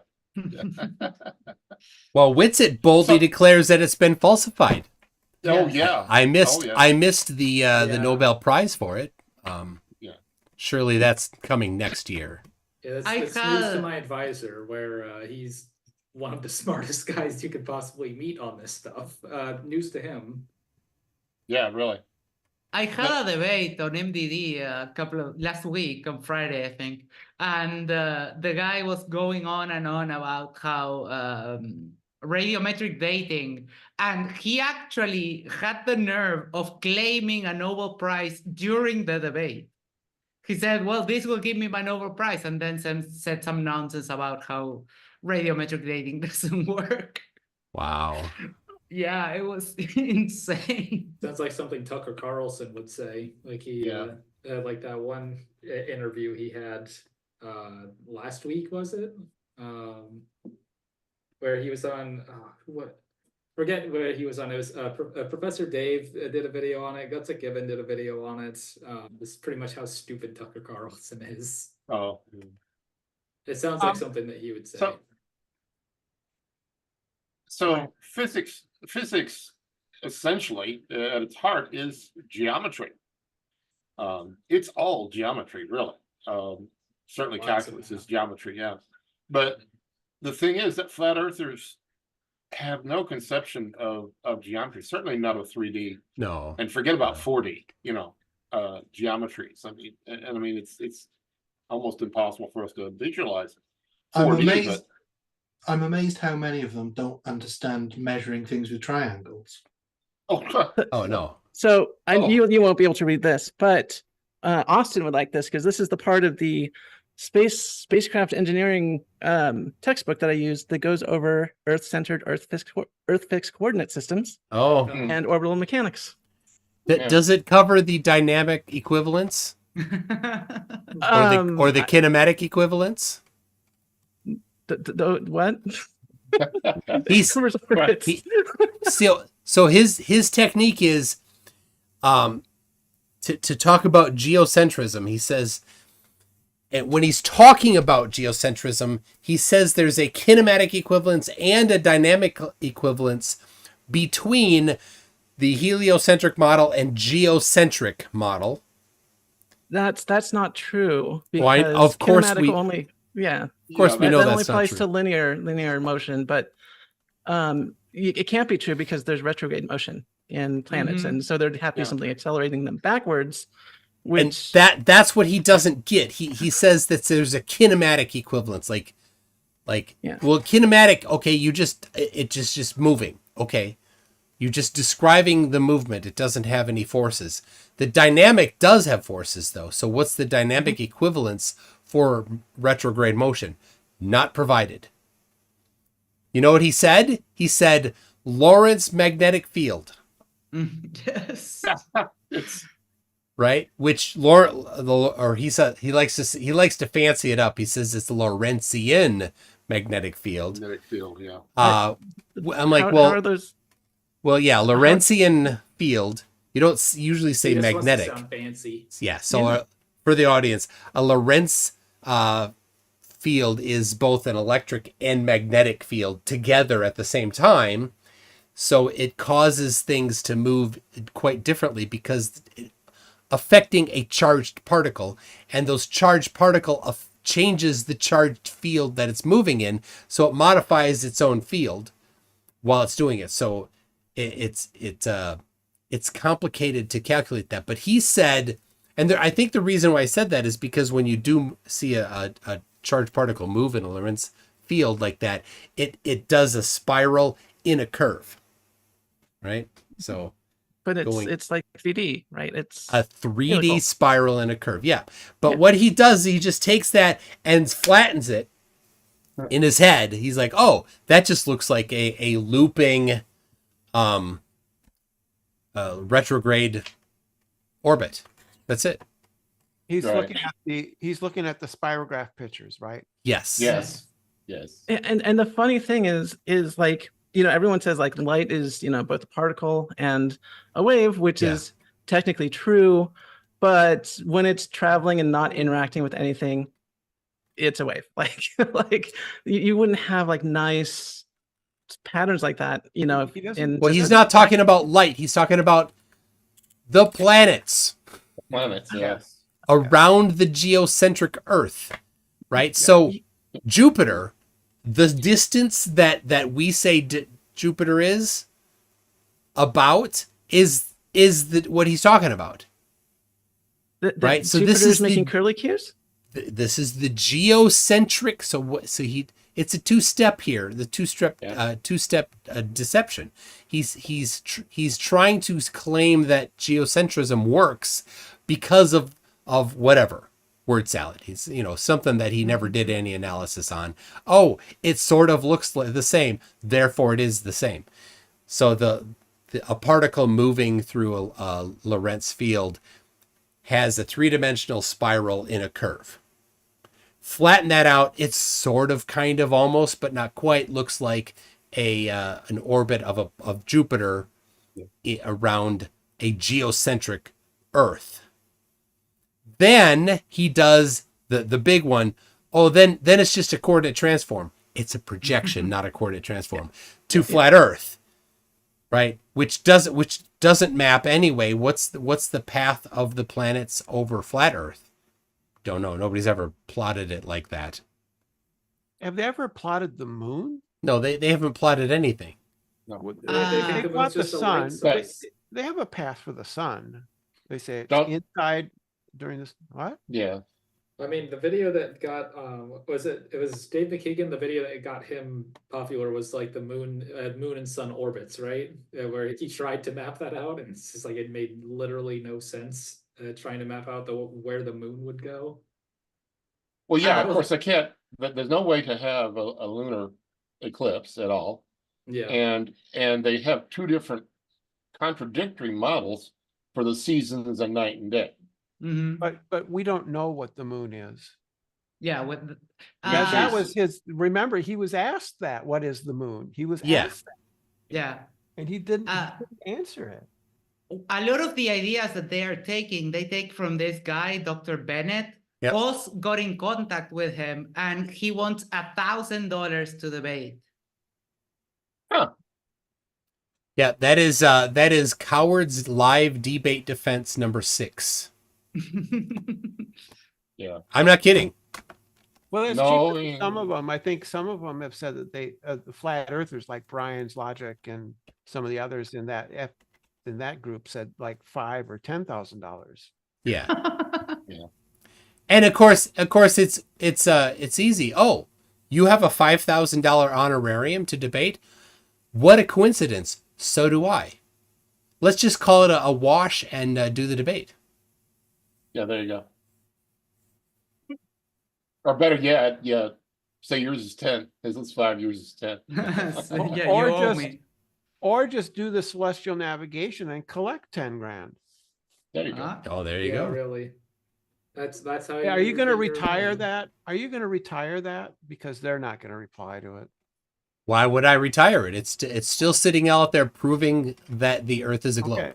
Well, Witsit boldly declares that it's been falsified. Oh yeah. I missed Oh, yeah. I missed the Nobel Prize for it. Yeah. Surely that's coming next year. Yeah, that's news to my advisor, where he's one of the smartest guys you could possibly meet on this stuff. News to him. Yeah, really. I had a debate on MDD last week on Friday, I think, and the guy was going on and on about how radiometric dating, and he actually had the nerve of claiming a Nobel Prize during the debate. He said, "Well, this will give me my Nobel Prize," and then said some nonsense about how radiometric dating doesn't work. Wow. Yeah, it was insane. Sounds like something Tucker Carlson would say. Like he like that one interview he had last week, was it? Where he was on forget where he was on. It was Professor Dave did a video on it. Gutsick Gibbon did a video on it. This is pretty much how stupid Tucker Carlson is. Oh. It sounds like something that he would say. So physics essentially at its heart is geometry. It's all geometry, really. Certainly calculus is geometry, yeah. But the thing is that flat earthers have no conception of geometry, certainly not of 3D. No. And forget about 4D, geometries. I mean, it's almost impossible for us to visualize 4D, I'm amazed how many of them don't understand measuring things with triangles. Oh no. So you won't be able to read this, but Austin would like this because this is the part of the spacecraft engineering textbook that I use that goes over Earth-centered, Earth-fixed coordinate systems. Oh. And orbital mechanics. Does it cover the dynamic equivalence? or the kinematic equivalence? What? So his technique is to talk about geocentrism. He says, and when he's talking about geocentrism, he says there's a kinematic equivalence and a dynamic equivalence between the heliocentric model and geocentric model. That's not true. Why? Of course we only. Yeah, of course we know that only that's not applies true. to linear motion, but it can't be true because there's retrograde motion in planets, and so there'd have to be something accelerating them backwards. Which that's what he doesn't get. He says that there's a kinematic equivalence, well, kinematic. Okay, it's just moving. Okay, you're just describing the movement. It doesn't have any forces. The dynamic does have forces, though. So what's the dynamic equivalence for retrograde motion? Not provided. You know what he said? He said Lorentz magnetic field. Yes. Right? Which he likes to fancy it up. He says it's the Lorentzian magnetic field. Magnetic field, yeah. I'm like, how are those? Well, yeah, Lorentzian field. You don't usually say He just wants to magnetic. sound fancy. Yeah. So for the audience, a Lorentz field is both an electric and magnetic field together at the same time. So it causes things to move quite differently because affecting a charged particle, and those charged particle changes the charged field that it's moving in, so it modifies its own field while it's doing it. So it's complicated to calculate that. But he said, and I think the reason why I said that is because when you do see a charged particle move in a Lorentz field like that, it does a spiral in a curve, right? So, but it's like 3D, right? It's a 3D helical. spiral in a curve, yeah. But what he does, he just takes that and flattens it in his head. He's like, oh, that just looks like a looping retrograde orbit. That's it. He's Right. looking at the spirograph pictures, right? Yes. Yes. And the funny thing is like, everyone says like light is, both a particle and a wave, which is technically true, but when it's traveling and not interacting with anything, it's a wave. Like you wouldn't have like nice patterns like that, Well, he's not talking about light. He's talking about the planets. Planets, yes. Around the geocentric Earth, right? So Jupiter, the distance that we say Jupiter is about is what he's talking about, right? So Jupiter's this is making curly cues. This is the geocentric. It's a two-step here. The two-step deception. He's trying to claim that geocentrism works because of whatever word salad. He's something that he never did any analysis on. Oh, it sort of looks like the same, therefore it is the same. So a particle moving through a Lorentz field has a three-dimensional spiral in a curve. Flatten that out, it's sort of, kind of, almost, but not quite, looks like an orbit of Jupiter around a geocentric Earth. Then he does the big one. Oh, then it's just a coordinate transform. It's a projection, not a coordinate transform to flat Earth, right? Which doesn't map anyway. What's the path of the planets over flat Earth? Don't know. Nobody's ever plotted it like that. Have they ever plotted the moon? No, they haven't plotted anything. No. They the plot moon's the just a white sun. space. They have a path for the sun. They say it's Don't- inside during this. What? Yeah. I mean, the video that got it was Dave McKeegan. The video that got him popular was like the moon and sun orbits, right? Where he tried to map that out, and it's just like it made literally no sense trying to map out where the moon would go. Well, yeah, of was- course I can't. But there's no way to have a lunar eclipse at all. Yeah. And they have two different contradictory models for the seasons and night and day. But we don't know what the moon is. Yeah, That was his. Remember, he was asked that. What is the moon? He was asked that, yeah. and he didn't answer it. A lot of the ideas that they take from this guy, Dr. Bennett. Yep. Oz got in contact with him, and he wants $1,000 to debate. Yeah, that is Coward's live debate defense number 6. Yeah. I'm not kidding. Well, it's No, cheaper than some of them. I think some of them have said that they the flat earthers like Brian's Logic and some of the others in that group said like $5,000 or $10,000. Yeah. Yeah. And of course it's easy. Oh, you have a $5,000 honorarium to debate? What a coincidence. So do I. Let's just call it a wash and do the debate. Yeah, there you go. Or better yet, say yours is 10. His is 5, yours is 10. So, yeah, Or you owe just- me. Or just do the celestial navigation and collect 10 grand. There you go. Oh, there you Yeah, go. really. That's how. Are you going to get your retire money. that? Are you going to retire that? Because they're not going to reply to it. Why would I retire it? It's still sitting out there proving that the Earth is a globe. Okay.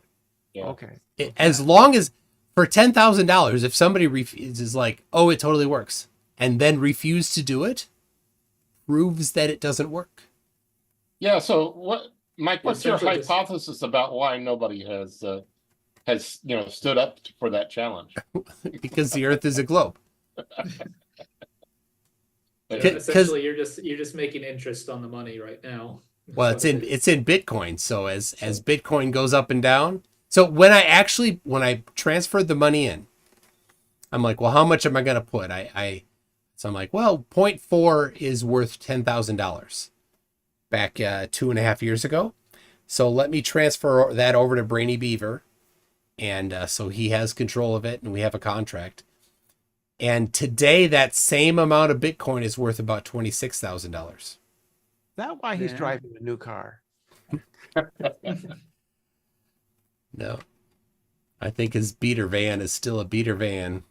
Yeah. Okay. As long as for $10,000, if somebody is like, oh, it totally works, and then refuse to do it, proves that it doesn't work. Yeah, so what Mike, what's your Essentially just- hypothesis about why nobody has stood up for that challenge? Because the Earth is a globe. Essentially, you're just making interest on the money right now. Well, it's in Bitcoin. So as Bitcoin goes up and down. So when I transferred the money in, I'm like, well, how much am I going to put? So I'm like, well, 0.4 is worth $10,000 back 2.5 years ago. So let me transfer that over to Brainy Beaver. And so he has control of it and we have a contract. And today that same amount of Bitcoin is worth about $26,000. Is that why he's driving a new car? No. I think his beater van is still a beater van.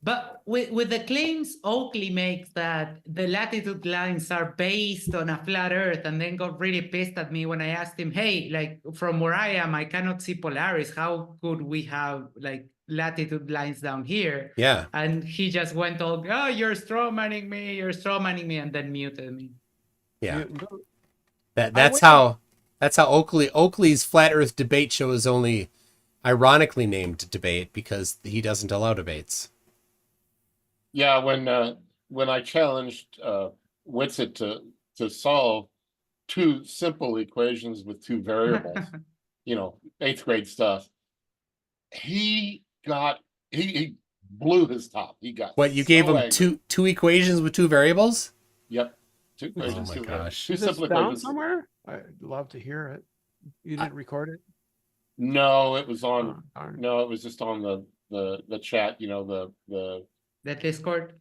But with the claims Oakley makes that the latitude lines are based on a flat Earth, and then got really pissed at me when I asked him, hey, like from where I am, I cannot see Polaris. How could we have like latitude lines down here? Yeah. And he just went all, oh, you're straw manning me, and then muted me. Yeah. That's how Oakley's Flat Earth debate show is only ironically named debate because he doesn't allow debates. Yeah, when I challenged Witsit to solve two simple equations with two variables, 8th grade stuff, he blew his top. He got What, you so gave him angry. two equations with two variables? Yep. Two equations. Oh my gosh. Two Is this simple down equations. somewhere? I'd love to hear it. You didn't record it? No, it was on. darn. No, it was just on the chat. The Discord.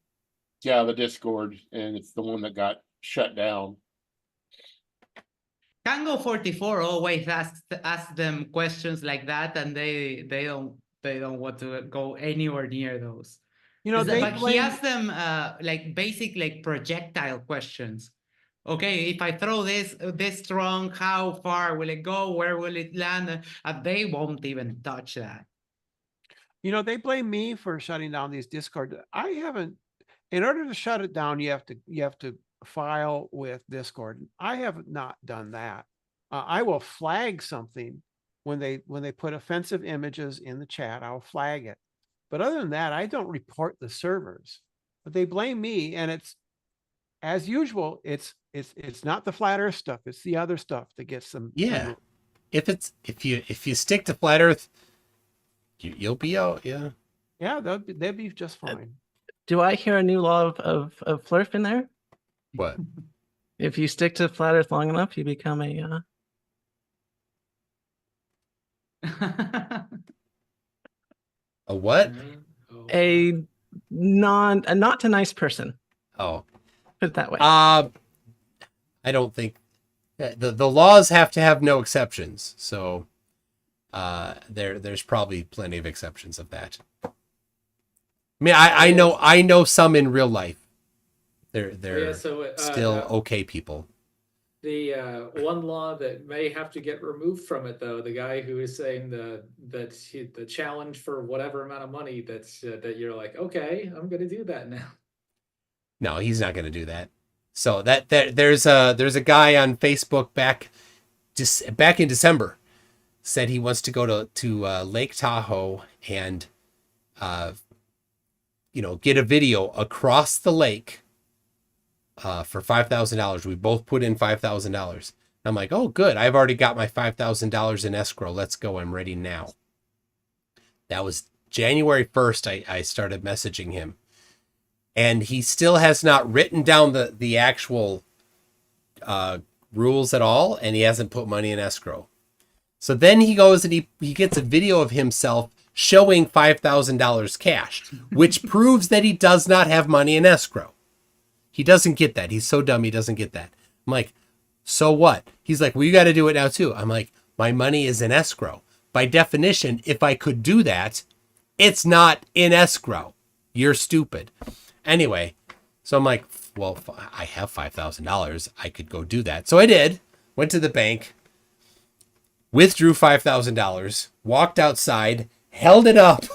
Yeah, the Discord, and it's the one that got shut down. Tango 44 always asks them questions like that, and they don't want to go anywhere near those. But he asked them like basic like projectile questions. Okay, if I throw this strong, how far will it go? Where will it land? And they won't even touch that. They blame me for shutting down these Discord. I haven't. In order to shut it down, you have to file with Discord. I have not done that. I will flag something when they put offensive images in the chat. I'll flag it. But other than that, I don't report the servers. But they blame me, and it's as usual. It's not the flat Earth stuff. It's the other stuff that gets them. Yeah. If you stick to flat Earth, you'll be out. Yeah. Yeah, they'll be just fine. Do I hear a new law of Flurf in there? What? If you stick to flat Earth long enough, you become a A what? a not a nice person. Oh. Put it that way. I don't think the laws have to have no exceptions. So there's probably plenty of exceptions of that. I mean, I know some in real life. They're still okay people. The one law that may have to get removed from it, though, the guy who is saying the challenge for whatever amount of money that you're like, okay, I'm going to do that now. No, he's not going to do that. So there's a guy on Facebook back in December said he wants to go to Lake Tahoe and get a video across the lake for $5,000. We both put in $5,000. I'm like, oh, good. I've already got my $5,000 in escrow. Let's go. I'm ready now. That was January 1st. I started messaging him, and he still has not written down the actual rules at all, and he hasn't put money in escrow. So then he goes and he gets a video of himself showing $5,000 cash, which proves that he does not have money in escrow. He doesn't get that. He's so dumb he doesn't get that. I'm like, so what? He's like, well, you got to do it now too. I'm like, my money is in escrow. By definition, if I could do that, it's not in escrow. You're stupid. Anyway, so I'm like, well, I have $5,000. I could go do that. So I did. Went to the bank, withdrew $5,000, walked outside, held it up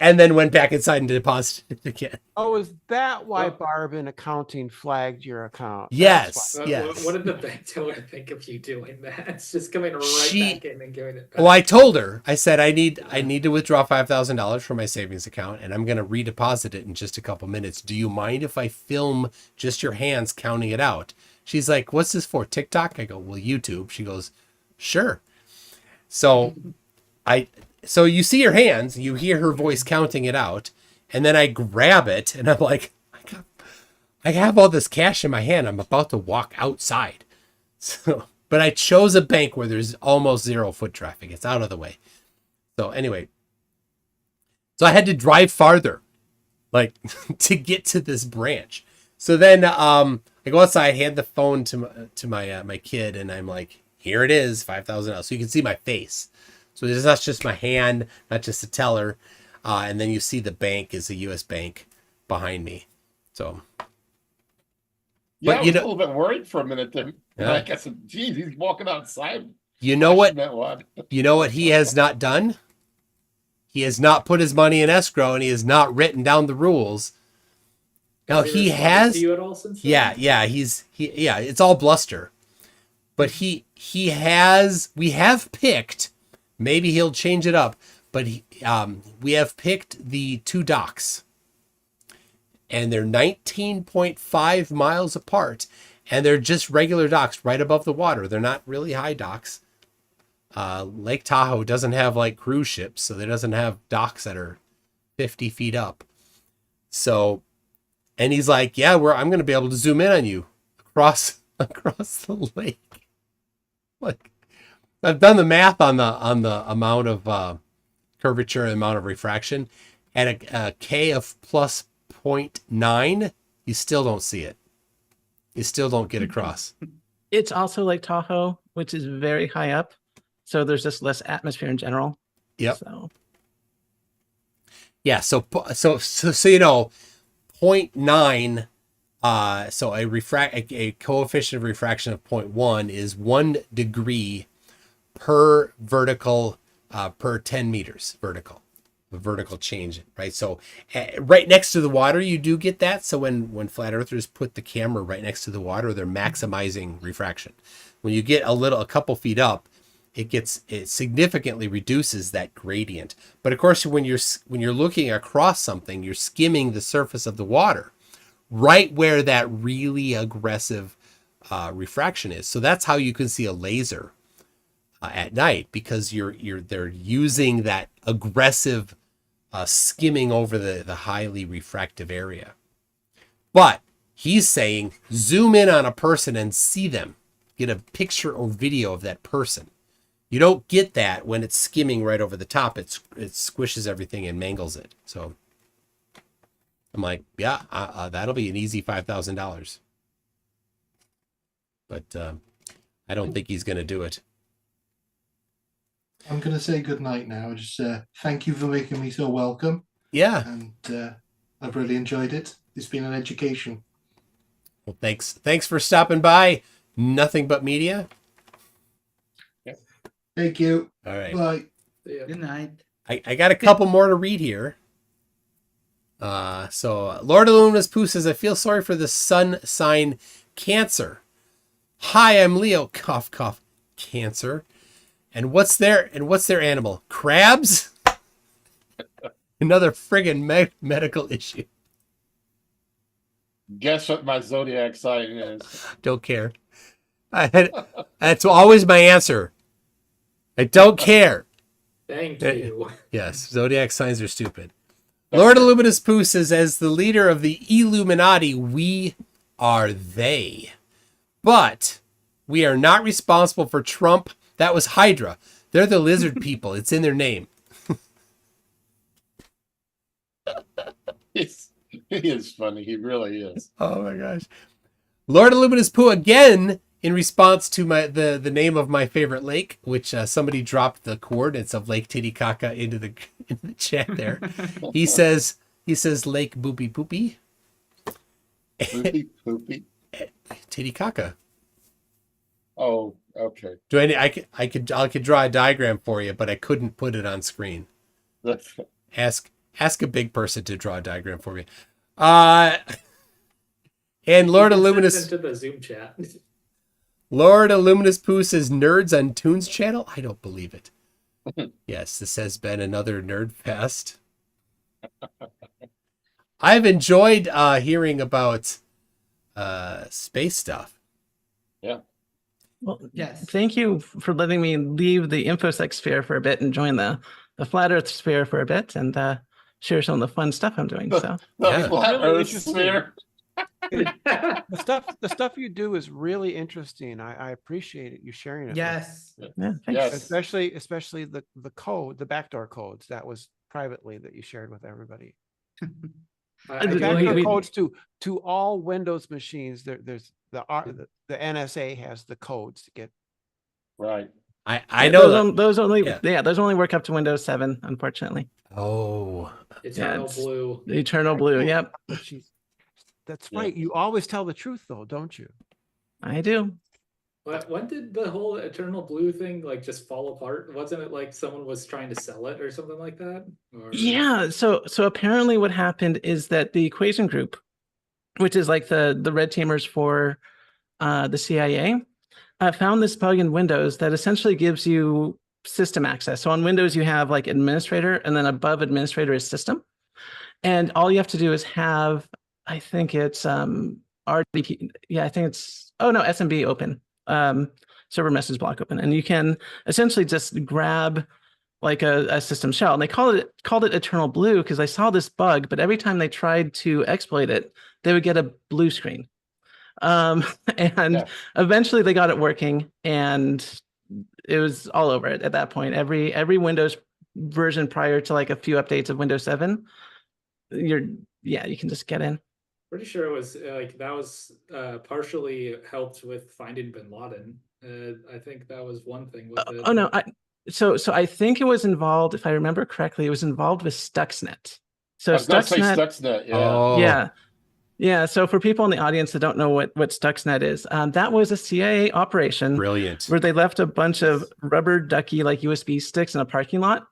and then went back inside and deposited it again. Oh, is that why Oh. Barb in accounting flagged your account? Yes, What, yes. what did the bank teller think of you doing that? It's just coming right She- back in and giving it back. Well, I told her, I said, I need to withdraw $5,000 from my savings account, and I'm going to redeposit it in just a couple minutes. Do you mind if I film just your hands counting it out? She's like, what's this for? TikTok? I go, well, YouTube. She goes, sure. So so you see her hands, you hear her voice counting it out, and then I grab it and I'm like, I have all this cash in my hand. I'm about to walk outside. So, but I chose a bank where there's almost zero foot traffic. It's out of the way. So anyway, so I had to drive farther, like to get to this branch. So then I go outside, hand the phone to my kid, and I'm like, here it is, $5,000. So you can see my face. So it's not just my hand, not just the teller. And then you see the bank is a U.S. bank behind me. So, Yeah, But I you was know- a little bit worried for a minute then. Yeah. Like I said, geez, he's walking outside. you know what? Meant what? You know what he has not done? He has not put his money in escrow, and he has not written down the rules. Now Has he responded has. to you at all since then? Yeah, yeah, it's all bluster. But he has, we have picked, maybe he'll change it up, but we have picked the two docks. And they're 19.5 miles apart, and they're just regular docks right above the water. They're not really high docks. Lake Tahoe doesn't have like cruise ships, so it doesn't have docks that are 50 feet up. So, and he's like, yeah, I'm going to be able to zoom in on you across the lake. Like, I've done the math on the amount of curvature and amount of refraction. At a K of plus 0.9, you still don't see it. You still don't get across. It's also Lake Tahoe, which is very high up. So there's just less atmosphere in general. Yep. So Yeah. So you know, 0.9. So a coefficient of refraction of 0.1 is 1 degree per vertical per 10 meters vertical. The vertical change, right? So right next to the water, you do get that. So when flat earthers put the camera right next to the water, they're maximizing refraction. When you get a couple feet up, it significantly reduces that gradient. But of course, when you're looking across something, you're skimming the surface of the water, right where that really aggressive refraction is. So that's how you can see a laser at night, because they're using that aggressive skimming over the highly refractive area. But he's saying zoom in on a person and see them, get a picture or video of that person. You don't get that when it's skimming right over the top. It squishes everything and mangles it. So I'm like, yeah, that'll be an easy $5,000. But I don't think he's going to do it. I'm going to say good night now. Just thank you for making me so welcome. Yeah. And I've really enjoyed it. It's been an education. Well, thanks for stopping by. Nothing But Media. Thank you. All right. Bye. Good night. I got a couple more to read here. So Lord Illuminous Pooh says, I feel sorry for the sun sign Cancer. Hi, I'm Leo. Cough, cough. Cancer. And what's their animal? Crabs? Another friggin' medical issue. Guess what my zodiac sign is? Don't care. That's always my answer. I don't care. Thank you. Yes, zodiac signs are stupid. Lord Illuminous Pooh says, as the leader of the Illuminati, we are they. But we are not responsible for Trump. That was Hydra. They're the lizard people. It's in their name. He is funny. He really is. Oh my gosh. Lord Illuminous Pooh again, in response to the name of my favorite lake, which somebody dropped the coordinates of Lake Titicaca into the chat there. He says Lake Boopy Poopy. Poopy, poopy. Titicaca. Oh, okay. I could draw a diagram for you, but I couldn't put it on screen. Ask a big person to draw a diagram for me. And Lord You can send it Illuminous into the Zoom chat. Lord Illuminous Pooh says Nerds on Toons channel. I don't believe it. Yes, this has been another Nerd Fest. I've enjoyed hearing about space stuff. Yeah. Well, Yes. thank you for letting me leave the InfoSec sphere for a bit and join the Flat Earth sphere for a bit and share some of the fun stuff I'm doing. So The Yeah. flat Really Earth interesting. sphere. The stuff you do is really interesting. I appreciate it. You sharing it. with us. Yes. yeah, thanks. Yes. Especially the code, the backdoor codes that was privately that you shared with everybody. I The do backdoor like codes to all Windows machines. There's the NSA has the codes to get. Right. I Yeah, know those only yeah. those only work up to Windows 7, unfortunately. Oh, Eternal it's- Blue. The Eternal Blue. Yep, But that's Yeah. right. You always tell the truth, though, don't you? I do. But when did the whole Eternal Blue thing like just fall apart? Wasn't it like someone was trying to sell it or something like that? Or... Yeah. So apparently, what happened is that the Equation Group, which is like the red teamers for the CIA, found this bug in Windows that essentially gives you system access. So on Windows, you have like administrator, and then above administrator is system. And all you have to do is have, I think it's RDP. Yeah, I think it's, oh no, SMB open, server message block open. And you can essentially just grab like a system shell. And they called it Eternal Blue because I saw this bug, but every time they tried to exploit it, they would get a blue screen. And eventually they got it working, and it was all over it at that point. Every Windows version prior to like a few updates of Windows 7, you can just get in. Pretty sure it was like that was partially helped with finding Bin Laden. I think that was one thing with it. Oh no, so I think it was involved, if I remember correctly, it was involved with Stuxnet. So I was gonna say Stuxnet, Stuxnet, yeah. Oh. Yeah. So for people in the audience that don't know what Stuxnet is, that was a CIA operation. Brilliant. Where they left a bunch of rubber ducky like USB sticks in a parking lot,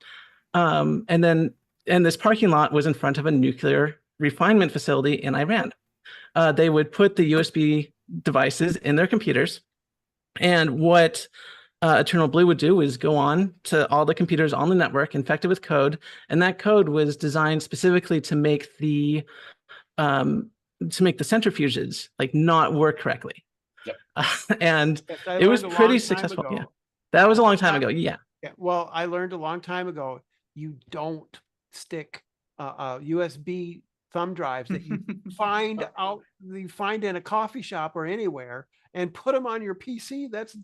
and this parking lot was in front of a nuclear refinement facility in Iran. They would put the USB devices in their computers, and what Eternal Blue would do is go on to all the computers on the network, infect it with code, and that code was designed specifically to make the centrifuges like not work correctly. Yep. And Yes, I it was learned a pretty long time successful. ago. Yeah, that was a long time ago. Yeah. Yeah, well, I learned a long time ago, you don't stick USB thumb drives that you find in a coffee shop or anywhere and put them on your PC. That's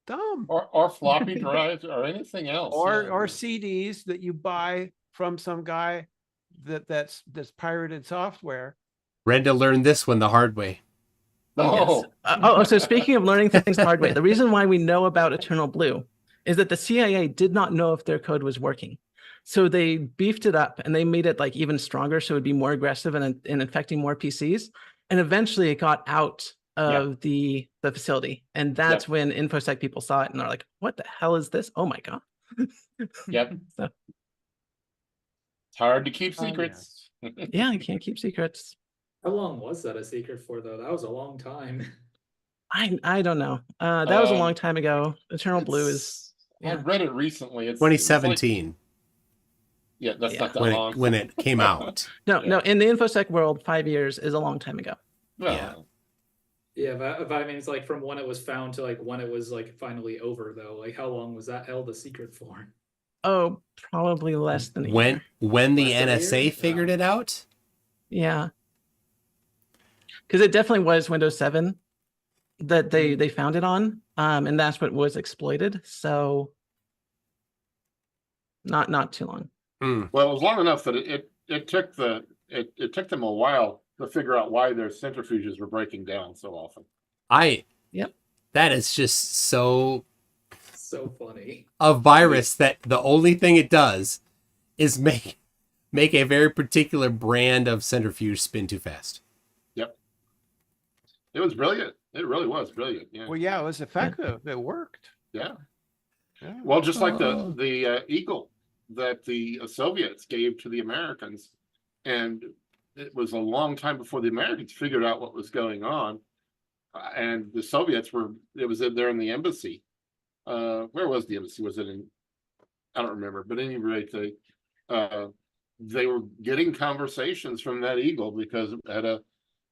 dumb. Or floppy drives or anything else. Or yeah. CDs that you buy from some guy that's pirated software. Brenda learned this one the hard way. No. Yes. So speaking of learning things the hard way, the reason why we know about Eternal Blue is that the CIA did not know if their code was working. So they beefed it up and they made it like even stronger so it would be more aggressive and infecting more PCs. And eventually it got out of the facility. And that's when InfoSec people saw it and they're like, what the hell is this? Oh my God. Yep. So, it's hard to keep secrets. yeah, you can't keep secrets. How long was that a secret for though? That was a long time. I don't know. That was a long time ago. Eternal Blue is. I read it recently. It's 2017. That's not that long. When it came out. No, in the InfoSec world, 5 years is a long time ago. Well, Yeah, but I mean, it's like from when it was found to like when it was like finally over, though. Like, how long was that held a secret for? Oh, probably less than a year. When the NSA figured it out? Yeah. Because it definitely was Windows 7 that they found it on, and that's what was exploited. So not too long. Well, it was long enough that it took them a while to figure out why their centrifuges were breaking down so often. That is just so funny. A virus that the only thing it does is make a very particular brand of centrifuge spin too fast. Yep. It was brilliant. It really was brilliant. Yeah. Well, yeah, it was effective. It worked. Yeah. Well, just like the Eagle that the Soviets gave to the Americans. And it was a long time before the Americans figured out what was going on. And the Soviets it was there in the embassy. Where was the embassy? Was it in, I don't remember, but at any rate, they were getting conversations from that Eagle because it had a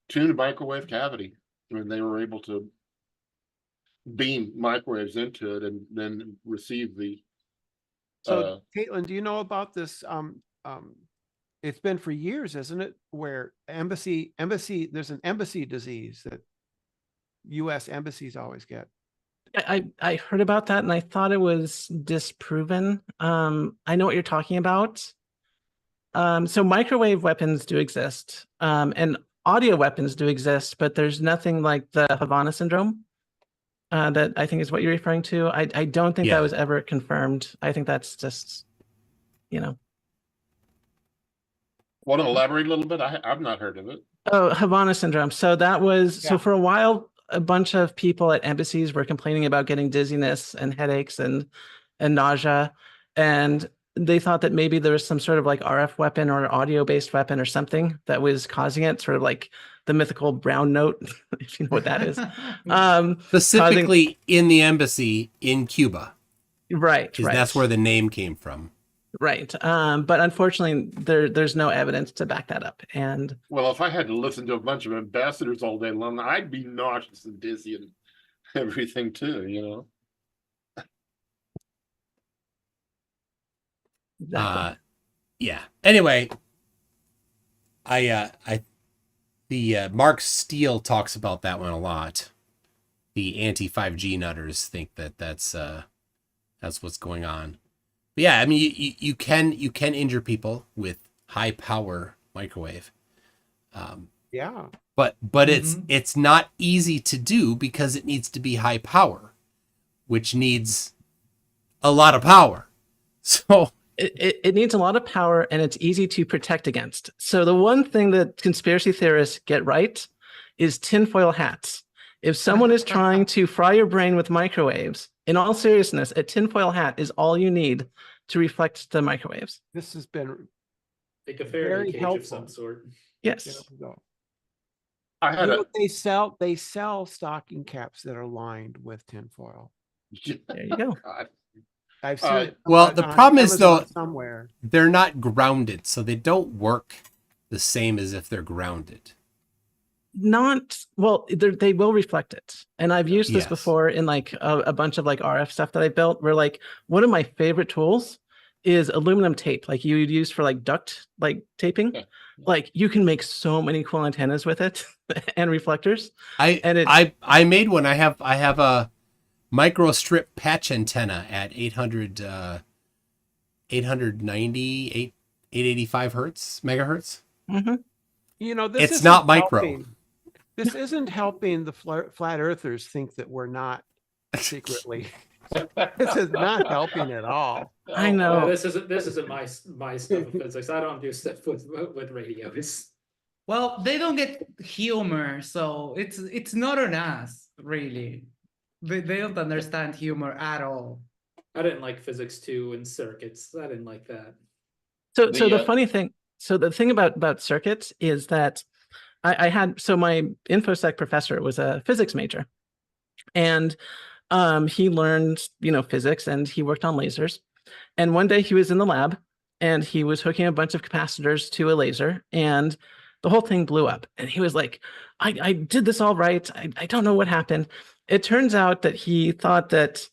tuned microwave cavity. And they were able to beam microwaves into it and then receive the. So, Caitlin, do you know about this? It's been for years, isn't it? Where embassy, there's an embassy disease that U.S. embassies always get. I heard about that and I thought it was disproven. I know what you're talking about. So microwave weapons do exist, and audio weapons do exist, but there's nothing like the Havana syndrome. That I think is what you're referring to. I don't think that was ever confirmed. I think that's just, Want to elaborate a little bit? I've not heard of it. Oh, Havana syndrome. So that was, so for a while, a bunch of people at embassies were complaining about getting dizziness and headaches and nausea. And they thought that maybe there was some sort of like RF weapon or audio-based weapon or something that was causing it, sort of like the mythical brown note, if you know what that is. Specifically in the embassy in Cuba. Right. That's where the name came from. Right. But unfortunately, there's no evidence to back that up. And well, if I had to listen to a bunch of ambassadors all day long, I'd be nauseous and dizzy and everything too, Exactly. Yeah. Anyway, Mark Steele talks about that one a lot. The anti-5G nutters think that's what's going on. But yeah, I mean, you can injure people with high power microwave. But it's not easy to do because it needs to be high power, which needs a lot of power. So it needs a lot of power and it's easy to protect against. So the one thing that conspiracy theorists get right is tinfoil hats. If someone is trying to fry your brain with microwaves, in all seriousness, a tinfoil hat is all you need to reflect the microwaves. This has been like a Faraday cage of some sort. Yes. They sell stocking caps that are lined with tinfoil. There you go. I've seen it. Well, the problem is though, somewhere they're not grounded, so they don't work the same as if they're grounded. Not well, they will reflect it. And I've used this before in like a bunch of like RF stuff that I built, where like one of my favorite tools is aluminum tape, like you would use for like duct like taping. Yeah. Like you can make so many cool antennas with it and reflectors. I made one. I have a micro strip patch antenna at 885 megahertz. Mm-hmm. It's not micro. This isn't helping the flat earthers think that we're not secretly. This is not helping at all. I know. This isn't my stuff of physics. I don't do stuff with radios. Well, they don't get humor, so it's not on us, really. They don't understand humor at all. I didn't like physics 2 and circuits. I didn't like that. So the funny thing, the thing about circuits is that I had, so my InfoSec professor was a physics major, and he learned, physics, and he worked on lasers. And one day he was in the lab and he was hooking a bunch of capacitors to a laser and the whole thing blew up. And he was like, I did this all right. I don't know what happened. It turns out that he thought that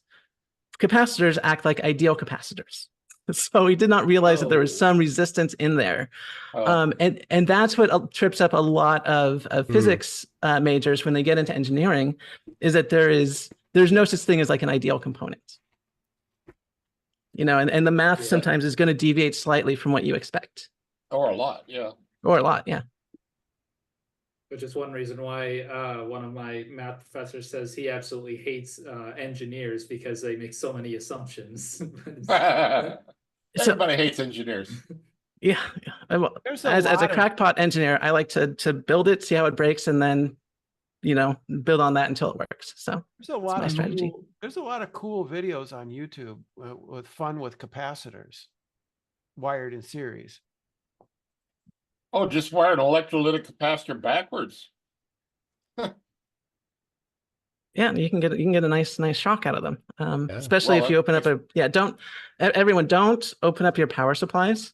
capacitors act like ideal capacitors. So he did not realize that there was some resistance in there. And that's what trips up a lot of physics majors when they get into engineering, is that there's no such thing as like an ideal component. And the math sometimes is going to deviate slightly from what you expect. Or a lot, yeah. Or a lot, yeah. Which is one reason why one of my math professors says he absolutely hates engineers because they make so many assumptions. Everybody hates engineers. Yeah. As a crackpot engineer, I like to build it, see how it breaks, and then build on that until it works. So there's a lot of strategy. There's a lot of cool videos on YouTube with fun with capacitors. wired in series. Oh, just wire an electrolytic capacitor backwards. Yeah, you can get a nice shock out of them. Yeah. Especially Well, if you open up everyone don't open up your power supplies,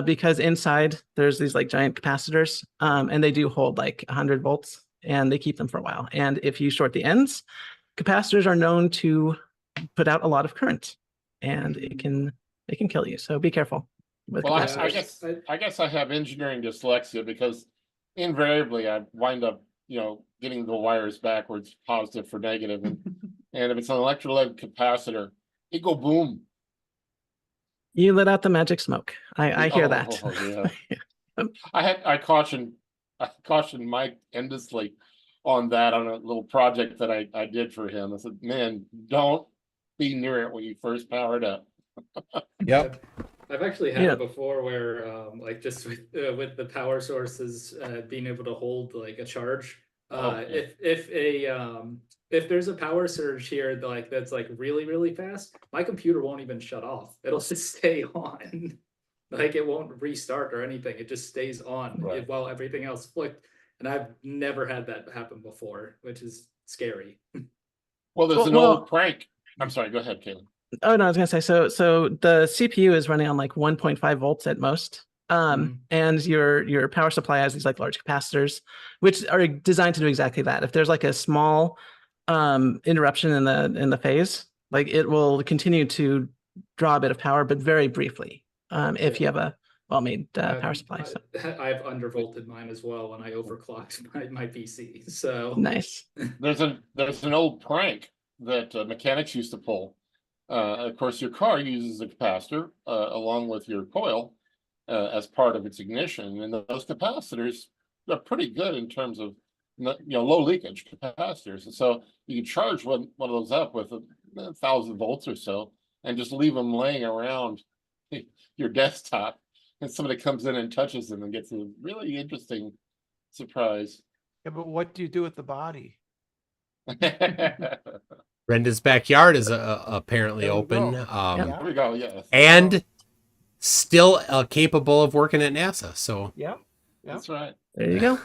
because inside there's these like giant capacitors, and they do hold like 100 volts, and they keep them for a while. And if you short the ends, capacitors are known to put out a lot of current, and it can kill you. So be careful with Well, capacitors. I guess I have engineering dyslexia because invariably I wind up, getting the wires backwards, positive for negative, and if it's an electrolytic capacitor, it go boom. You let out the magic smoke. I hear that. Yeah. I cautioned Mike endlessly on that on a little project that I did for him. I said, man, don't be near it when you first power it up. Yep. I've actually had it before where like just with the power sources being able to hold like a charge. If there's a power surge here like that's like really fast, my computer won't even shut off. It'll just stay on. Like it won't restart or anything. It just stays on while everything else flicked. And I've never had that happen before, which is scary. Well, there's an old prank. I'm sorry, go ahead, Caleb. Oh no, I was gonna say so the CPU is running on like 1.5 volts at most. And your power supply has these like large capacitors, which are designed to do exactly that. If there's like a small interruption in the phase, like it will continue to draw a bit of power, but very briefly. If you have a well-made power supply. So. I've undervolted mine as well when I overclocked my PC. So nice. There's an old prank that mechanics used to pull. Of course, your car uses a capacitor along with your coil as part of its ignition, and those capacitors are pretty good in terms of low leakage capacitors. And so you can charge one of those up with 1,000 volts or so, and just leave them laying around your desktop, and somebody comes in and touches them and gets a really interesting surprise. Yeah, but what do you do with the body? Brenda's backyard is apparently open. There we go. Yeah, and still capable of working at NASA. So that's right. There you go.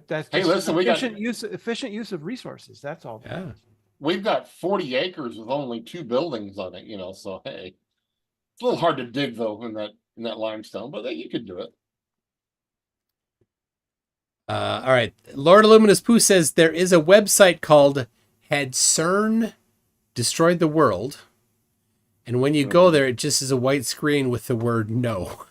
That's hey, listen, efficient use of resources. That's all. Yeah. We've got 40 acres with only 2 buildings on it. So hey, it's a little hard to dig though in that limestone, but you could do it. All right. Lord Illuminous Pooh says there is a website called Had CERN Destroyed the World? And when you go there, it just is a white screen with the word no.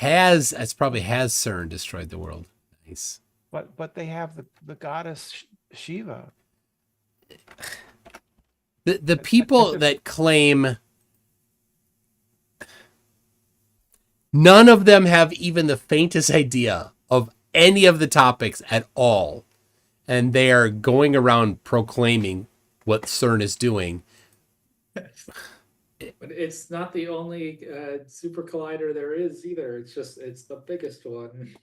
That's probably has CERN destroyed the world. Nice. But they have the goddess Shiva. The people that claim, none of them have even the faintest idea of any of the topics at all. And they are going around proclaiming what CERN is doing. But it's not the only super collider there is either. It's the biggest one.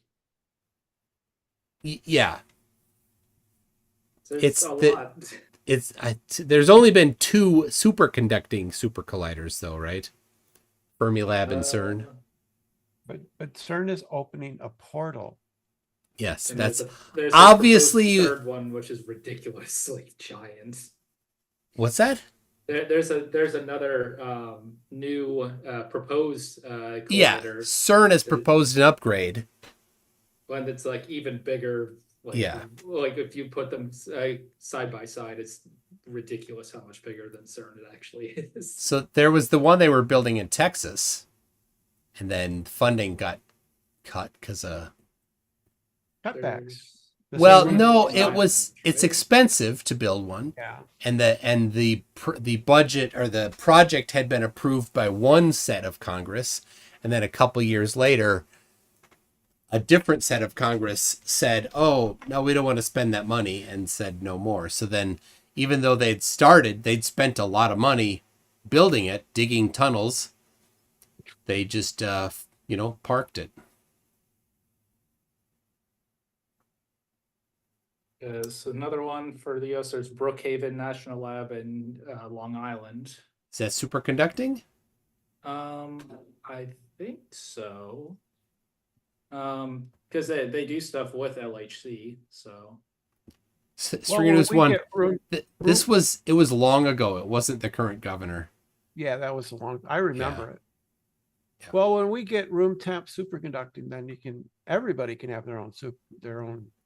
Yeah. There's a lot. There's only been 2 superconducting super colliders though, right? Fermilab and CERN. But CERN is opening a portal. Yes, And that's there's obviously a third one, which is ridiculously giant. What's that? There's another new proposed collider. Yeah, CERN has proposed an upgrade. One that's like even bigger. Like if you put them side by side, it's ridiculous how much bigger than CERN it actually is. So there was the one they were building in Texas, and then funding got cut because of cutbacks. Well, no, it's expensive to build one. Yeah. And the budget or the project had been approved by one set of Congress, and then a couple years later a different set of Congress said, "Oh, no, we don't want to spend that money," and said no more. So then even though they'd spent a lot of money building it, digging tunnels, they just parked it. So another one for the US, there's Brookhaven National Lab in Long Island. Is that superconducting? I think so. Because they do stuff with LHC, so. Stringer's one. This was long ago. It wasn't the current governor. Yeah, that was I remember it. Yeah. Well, when we get room temp superconducting, then everybody can have their own super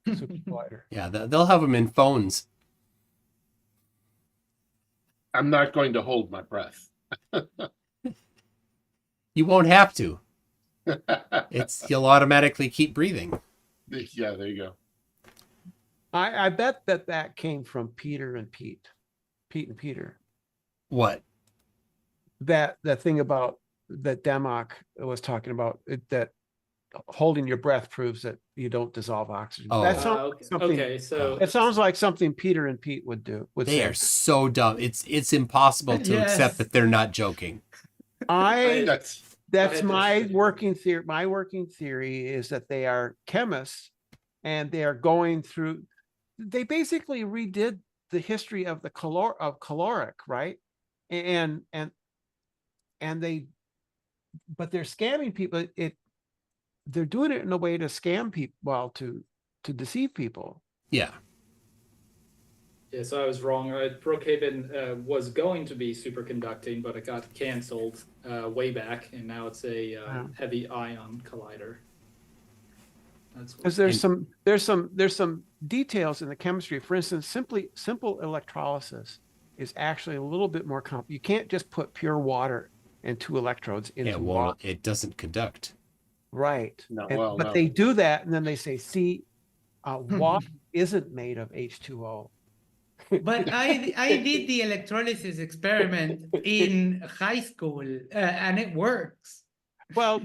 collider. Yeah, they'll have them in phones. I'm not going to hold my breath. You won't have to. You'll automatically keep breathing. Yeah, there you go. I bet that came from Peter and Pete and Peter. What? That thing about that Democ was talking about, that holding your breath proves that you don't dissolve oxygen. Oh. That sounds Okay, so it sounds like something Peter and Pete would do. They are so dumb. It's impossible to accept that they're not joking. That's my working theory. My working theory is that they are chemists, and they are going through. They basically redid the history of the caloric, right? And but they're scamming people. They're doing it in a way to scam people, well, to deceive people. Yeah. Yeah, so I was wrong. Brookhaven was going to be superconducting, but it got canceled way back, and now it's a heavy ion collider. Because there's some details in the chemistry. For instance, simple electrolysis is actually a little bit more complicated. You can't just put pure water and 2 electrodes into water. It doesn't conduct. Right. No, but they do that, and then they say, see, water isn't made of H2O. But I did the electrolysis experiment in high school, and it works. Well,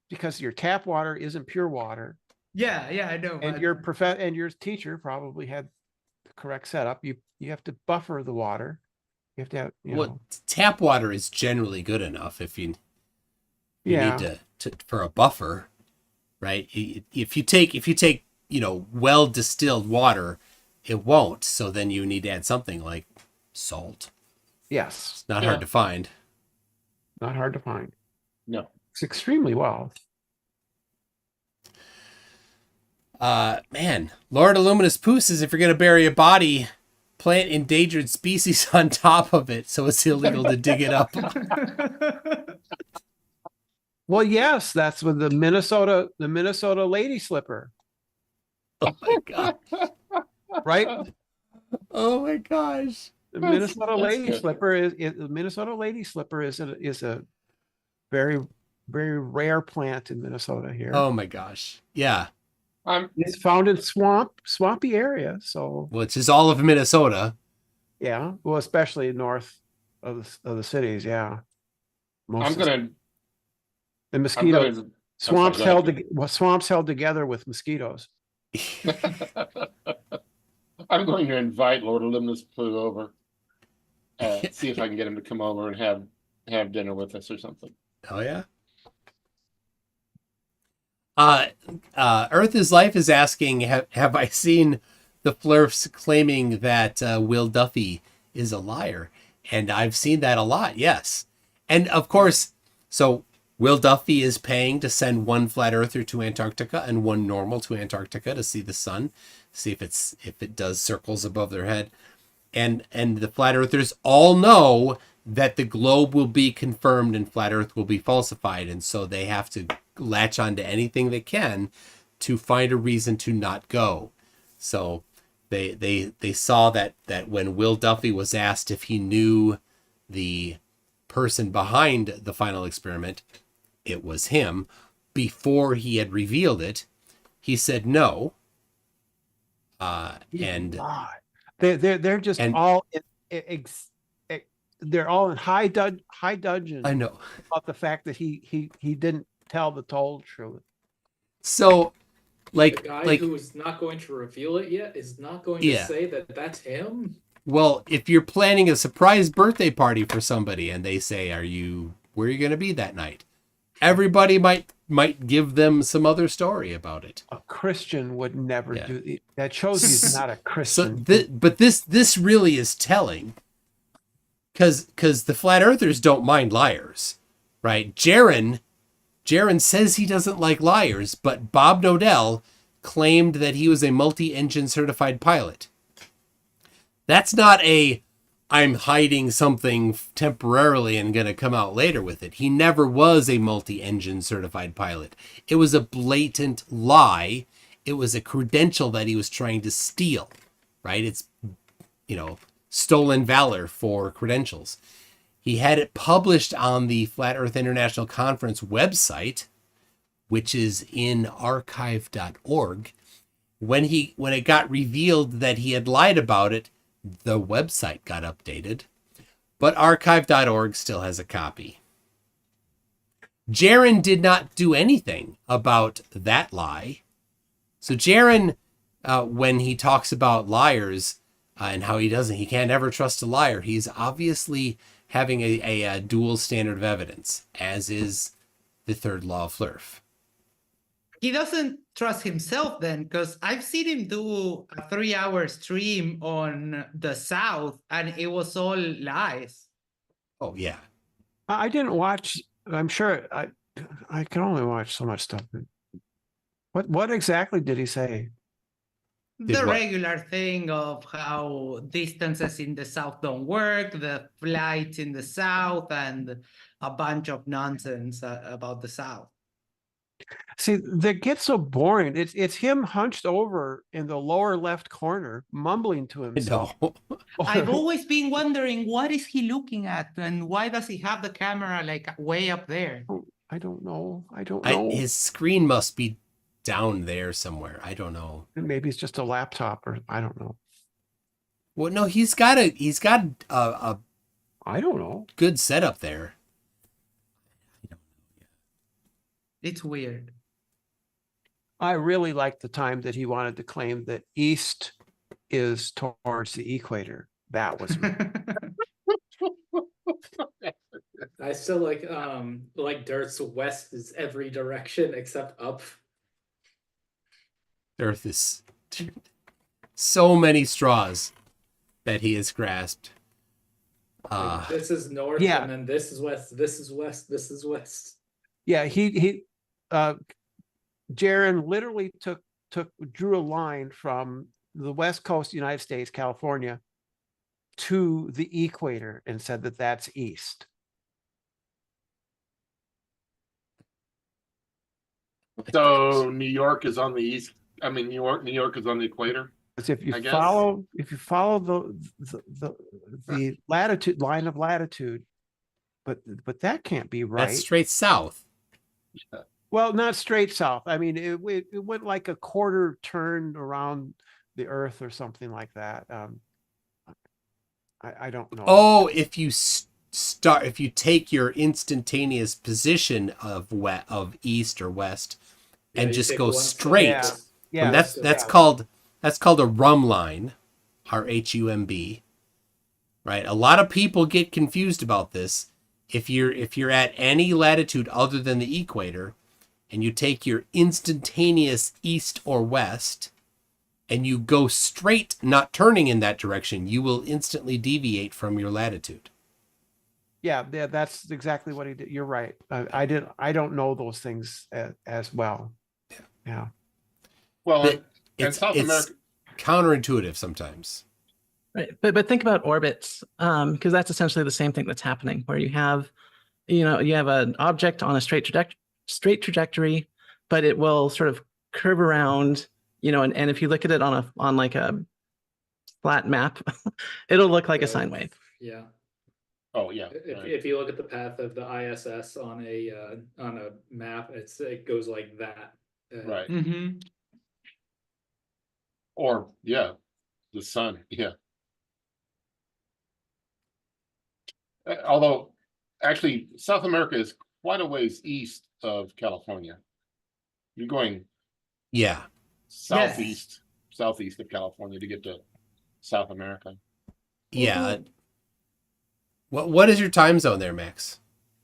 because your tap water isn't pure water. Yeah, I know. And your teacher probably had the correct setup. You have to buffer the water. You have to have, know. Tap water is generally good enough if you need to for a buffer, right? If you take well distilled water, it won't. So then you need to add something like salt. Yes. It's not hard to find. Not hard to find. No. It's extremely well. Man, Lord Illuminous Poo says if you're going to bury a body, plant endangered species on top of it so it's illegal to dig it up. Well, yes, that's with the Minnesota lady slipper. Oh my god. Right? Oh my gosh. The Minnesota lady slipper is a very, very rare plant in Minnesota here. Oh my gosh. Yeah. It's found in swampy area, so which is all of Minnesota. Yeah, well, especially north of the cities. Yeah, The mosquitoes. Swamps held together with mosquitoes. I'm going to invite Lord Illuminous Poo over. See if I can get him to come over and have dinner with us or something. Oh yeah. Earth is Life is asking, have I seen the Flurfs claiming that Will Duffy is a liar? And I've seen that a lot, yes. And of course, so Will Duffy is paying to send one flat earther to Antarctica and one normal to Antarctica to see the sun, see if it does circles above their head. And the flat earthers all know that the globe will be confirmed and flat earth will be falsified. And so they have to latch onto anything they can to find a reason to not go. So they saw that when Will Duffy was asked if he knew the person behind the final experiment, it was him. Before he had revealed it, he said no. And they're just all they're all in high dudgeon. I know about the fact that he didn't tell the total truth. So, the guy who is not going to reveal it yet is not going to say that that's him. Well, if you're planning a surprise birthday party for somebody and they say, where are you going to be that night? Everybody might give them some other story about it. A Christian would never do it. That shows he's not a Christian. But this really is telling, because the flat earthers don't mind liars, right? Jaron says he doesn't like liars, but Bob Nodell claimed that he was a multi-engine certified pilot. That's not a I'm hiding something temporarily and going to come out later with it. He never was a multi-engine certified pilot. It was a blatant lie. It was a credential that he was trying to steal, right? It's, stolen valor for credentials. He had it published on the Flat Earth International Conference website, which is in archive.org. When it got revealed that he had lied about it, the website got updated, but archive.org still has a copy. Jaron did not do anything about that lie. So Jaron, when he talks about liars and how he can't ever trust a liar, he's obviously having a dual standard of evidence, as is the third law of Flurf. He doesn't trust himself then, because I've seen him do a 3-hour stream on the South, and it was all lies. Oh yeah. I didn't watch. I'm sure I can only watch so much stuff. What exactly did he say? The regular thing of how distances in the South don't work, the flights in the South, and a bunch of nonsense about the South. See, that gets so boring. It's him hunched over in the lower left corner, mumbling to himself. No. I've always been wondering, what is he looking at, and why does he have the camera like way up there? I don't know. His screen must be down there somewhere. I don't know. Maybe it's just a laptop, or I don't know. Well, no, he's got a I don't know. good setup there. It's weird. I really like the time that he wanted to claim that east is towards the equator. That was I still like Dirt's west is every direction except up. Earth is so many straws that he has grasped. This is north, yeah. and then this is west, this is west, this is west. Yeah, Jaron literally drew a line from the west coast of the United States, California, to the equator and said that that's east. So New York is on the east. I mean, New York is on the equator. If you follow the latitude line of latitude, but that can't be right. That's straight south. Yeah. Well, not straight south. I mean, it went like a quarter turn around the Earth or something like that. I don't know. Oh, if you take your instantaneous position of east or west and just go straight, that's called a rum line, RHUMB. Right? A lot of people get confused about this. If you're at any latitude other than the equator, and you take your instantaneous east or west, and you go straight, not turning in that direction, you will instantly deviate from your latitude. Yeah, that's exactly what he did. You're right. I don't know those things as well. Yeah. Well, it's South America counterintuitive sometimes. Right, but think about orbits, because that's essentially the same thing that's happening, where you have an object on a straight trajectory, but it will sort of curve around, and if you look at it on like a flat map, it'll look like a sine wave. Yeah. Oh yeah. If you look at the path of the ISS on a map, it goes like that. Right. Mm-hmm. Or the sun. Yeah. Although, actually, South America is quite a ways east of California. You're going southeast of California to get to South America. Yeah. What is your time zone there, Max?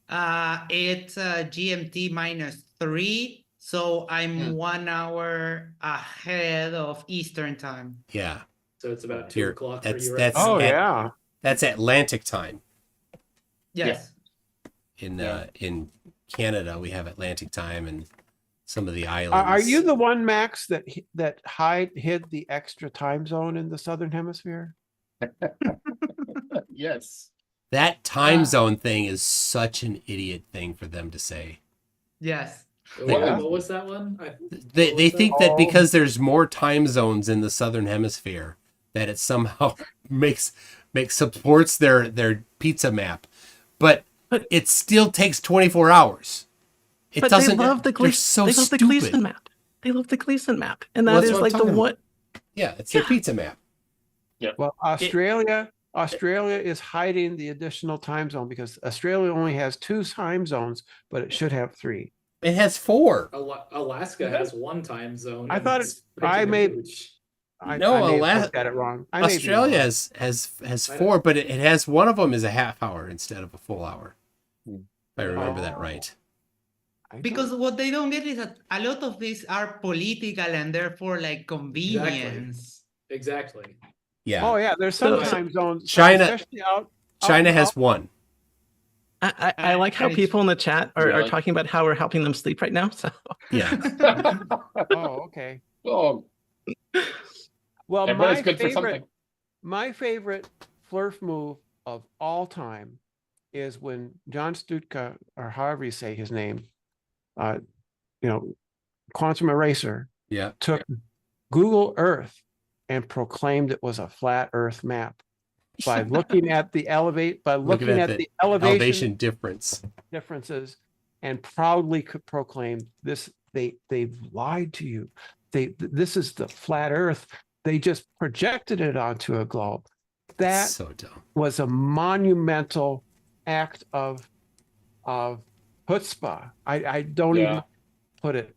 It's GMT -3, so I'm 1 hour ahead of Eastern time. Yeah. So it's about 2 o'clock for you. That's Atlantic time. Yes. In Canada, we have Atlantic time and some of the islands. Are you the one, Max, that hid the extra time zone in the Southern Hemisphere? Yes. That time zone thing is such an idiot thing for them to say. Yes. What was that one? They think that because there's more time zones in the Southern Hemisphere, that it somehow supports their pizza map, but it still takes 24 hours. It but doesn't. They love the Gleason map. They love the Gleason map, and that is like the one. Yeah, it's their pizza map. Yeah. Well, Australia is hiding the additional time zone because Australia only has 2 time zones, but it should have 3. It has 4. Alaska has 1 time zone. I thought I looked at it wrong. Australia has 4, but it has one of them is a half hour instead of a full hour. If I remember that right. Because what they don't get is that a lot of these are political and therefore like convenience. Exactly. Yeah. Oh yeah, there's some time zones. China has 1. I like how people in the chat are talking about how we're helping them sleep right now. So yeah. Oh, okay. Oh. Well, everybody's good for something. My favorite Flurf move of all time is when John Stutka, or however you say his name, Quantum Eraser, took Google Earth and proclaimed it was a flat Earth map by looking at the elevation differences, and proudly could proclaim this. They've lied to you. This is the flat Earth. They just projected it onto a globe. That so dumb. Was a monumental act of chutzpah. I don't even put it.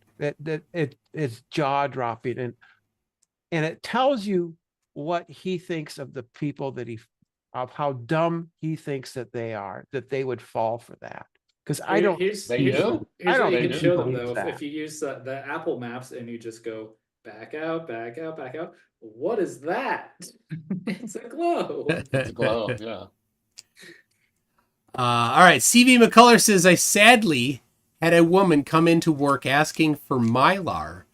It's jaw dropping, and it tells you what he thinks of the people of how dumb he thinks that they are, that they would fall for that. Because I don't. Here's what you can show them though. If you use the Apple Maps and you just go back out, back out, back out. What is that? It's a globe. It's a globe, yeah. All right. CV McCuller says, I sadly had a woman come into work asking for Mylar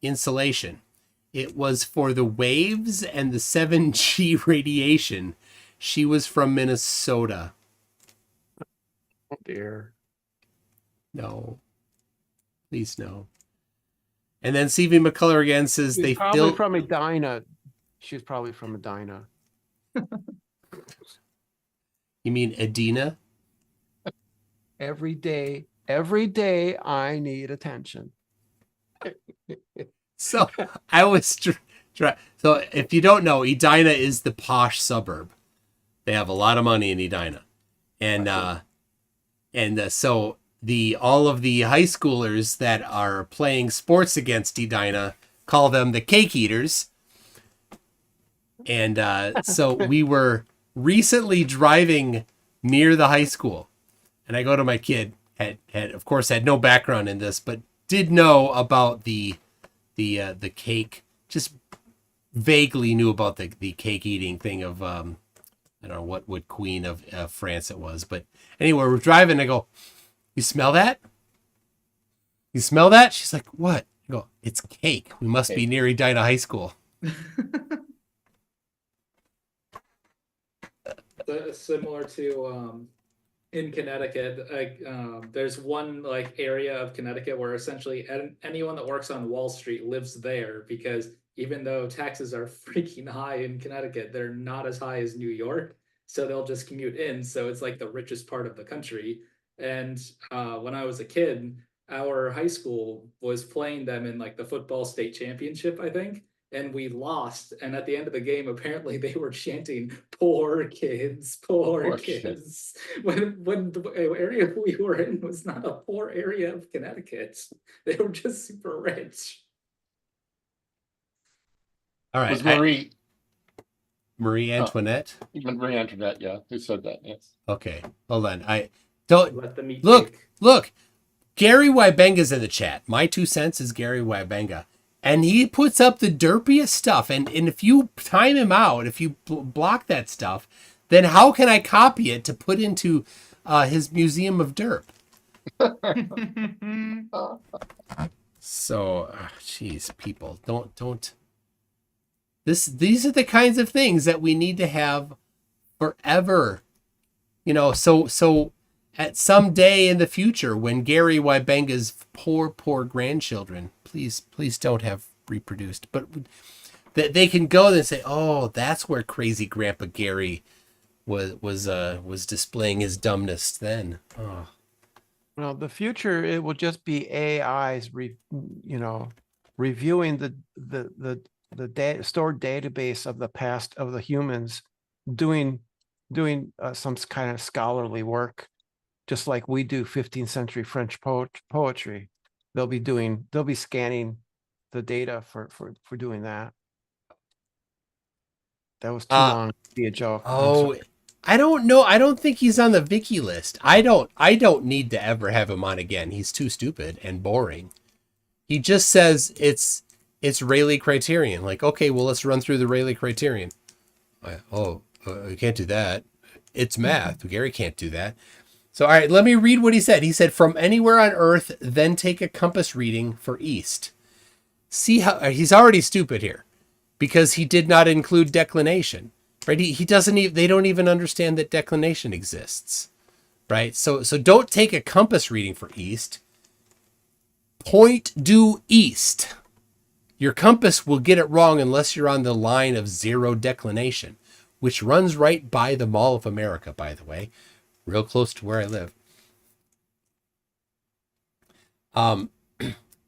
insulation. It was for the waves and the 7G radiation. She was from Minnesota. Oh dear. No. Please no. And then CV McCuller again says She's they probably from Edina. She's probably from Edina. You mean Edina? Every day I need attention. So I was so if you don't know, Edina is the posh suburb. They have a lot of money in Edina, and so all of the high schoolers that are playing sports against Edina call them the cake eaters. And so we were recently driving near the high school, and I go to my kid, had of course had no background in this, but did know about the cake, just vaguely knew about the cake eating thing of I don't know what queen of France it was, but anyway, we're driving. I go, you smell that? You smell that? She's like, what? I go, it's cake. We must be near Edina High School. Similar to in Connecticut, there's one area of Connecticut where essentially anyone that works on Wall Street lives there, because even though taxes are freaking high in Connecticut, they're not as high as New York. So they'll just commute in. So it's like the richest part of the country. And when I was a kid, our high school was playing them in the football state championship, I think. And we lost. And at the end of the game, apparently they were chanting, poor kids, poor kids. When the area we were in was not a poor area of Connecticut. They were just super rich. All right. Was Marie Antoinette? Marie Antoinette, yeah. Who said that? Yes. Okay. Hold on. I don't let them eat look. cake. Look. Gary Wybenga's in the chat. My 2 cents is Gary Wybenga. And he puts up the derpiest stuff. And if you time him out, if you block that stuff, then how can I copy it to put into his museum of derp. So, geez, people, don't. These are the kinds of things that we need to have forever. You know, so at some day in the future, when Gary Wybenga's poor grandchildren, please don't have reproduced, but that they can go and say, oh, that's where crazy Grandpa Gary was displaying his dumbness then. Oh. Well, the future, it will just be AIs, reviewing the stored database of the past of the humans, doing some kind of scholarly work, just like we do 15th century French poetry. They'll be scanning the data for doing that. That was too long to be a joke. Oh, I don't know. I don't think he's on the Wiki list. I don't need to ever have him on again. He's too stupid and boring. He just says it's Rayleigh criterion. Like, okay, well, let's run through the Rayleigh criterion. You can't do that. It's math. Gary can't do that. So, all right, let me read what he said. He said, from anywhere on Earth, then take a compass reading for east. See how he's already stupid here, because he did not include declination, right? He doesn't even, they don't even understand that declination exists, right? So don't take a compass reading for east. Point due east. Your compass will get it wrong unless you're on the line of zero declination, which runs right by the Mall of America, by the way, real close to where I live.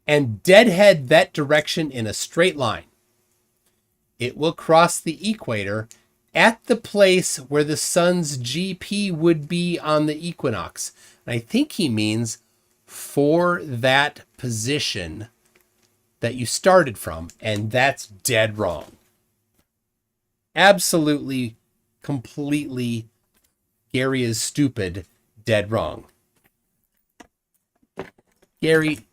And deadhead that direction in a straight line. It will cross the equator at the place where the sun's GP would be on the equinox. And I think he means for that position that you started from, and that's dead wrong. Absolutely, completely, Gary is stupid, dead wrong. Gary,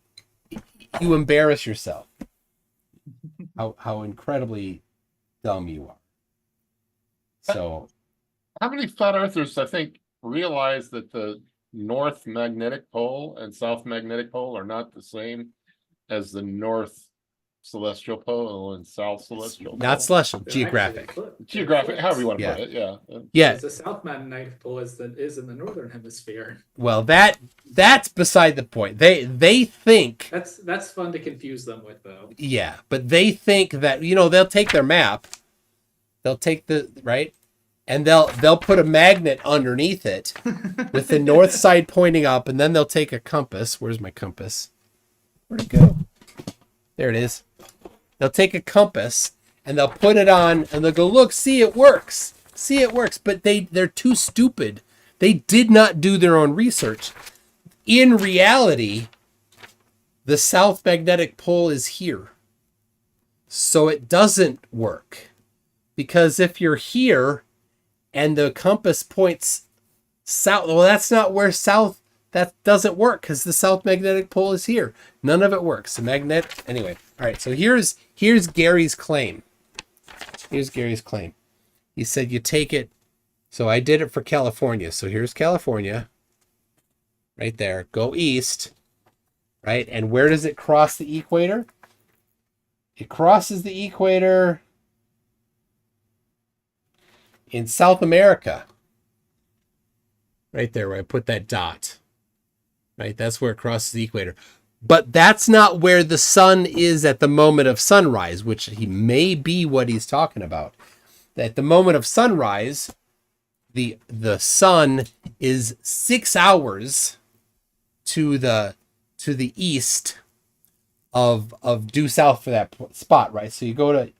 you embarrass yourself. How incredibly dumb you are. So, how many flat earthers, I think, realize that the North Magnetic Pole and South Magnetic Pole are not the same as the North Celestial Pole and South Celestial Pole? Not celestial, They're geographic. actually Geographic, however you want to Yeah. put it, yeah. Yeah. Because the South Magnetic Pole is in the northern hemisphere. Well, that's beside the point. They think That's fun to confuse them with, though. yeah, but they think that, they'll take their map, they'll take the right, and they'll put a magnet underneath it with the north side pointing up, and then they'll take a compass. Where's my compass? Where'd it go? There it is. They'll take a compass and they'll put it on and they'll go, look, see, it works. See, it works. But they're too stupid. They did not do their own research. In reality, the South Magnetic Pole is here. So it doesn't work. Because if you're here and the compass points south, well, that's not where south, that doesn't work because the South Magnetic Pole is here. None of it works. Anyway. All right. So here's Gary's claim. Here's Gary's claim. He said you take it. So I did it for California. So here's California. Right there. Go east. Right. And where does it cross the equator? It crosses the equator in South America. Right there where I put that dot. Right. That's where it crosses the equator. But that's not where the sun is at the moment of sunrise, which he may be what he's talking about. At the moment of sunrise, the sun is 6 hours to the east of due south for that spot, right? So you go down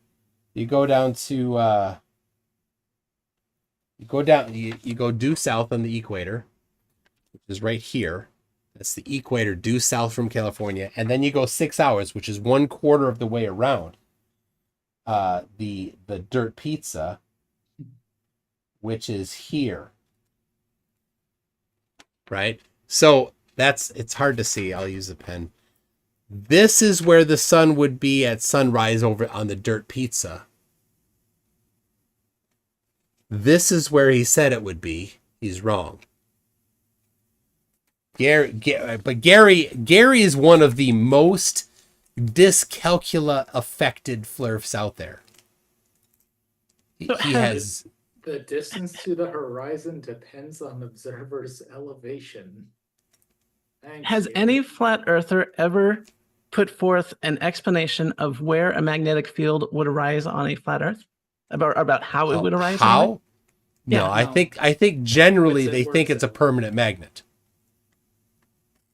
due south on the equator, which is right here. That's the equator due south from California. And then you go 6 hours, which is 1/4 of the way around the dirt pizza, which is here. Right? So it's hard to see. I'll use a pen. This is where the sun would be at sunrise over on the dirt pizza. This is where he said it would be. He's wrong. Gary is one of the most dyscalculia affected flurfs out there. He has The distance to the horizon depends on observer's elevation. Thanks, Has Gary. any flat earther ever put forth an explanation of where a magnetic field would arise on a flat earth? About how it would arise? How? anyway? No, Yeah. I think generally What's they it- think where's it's a it? permanent magnet.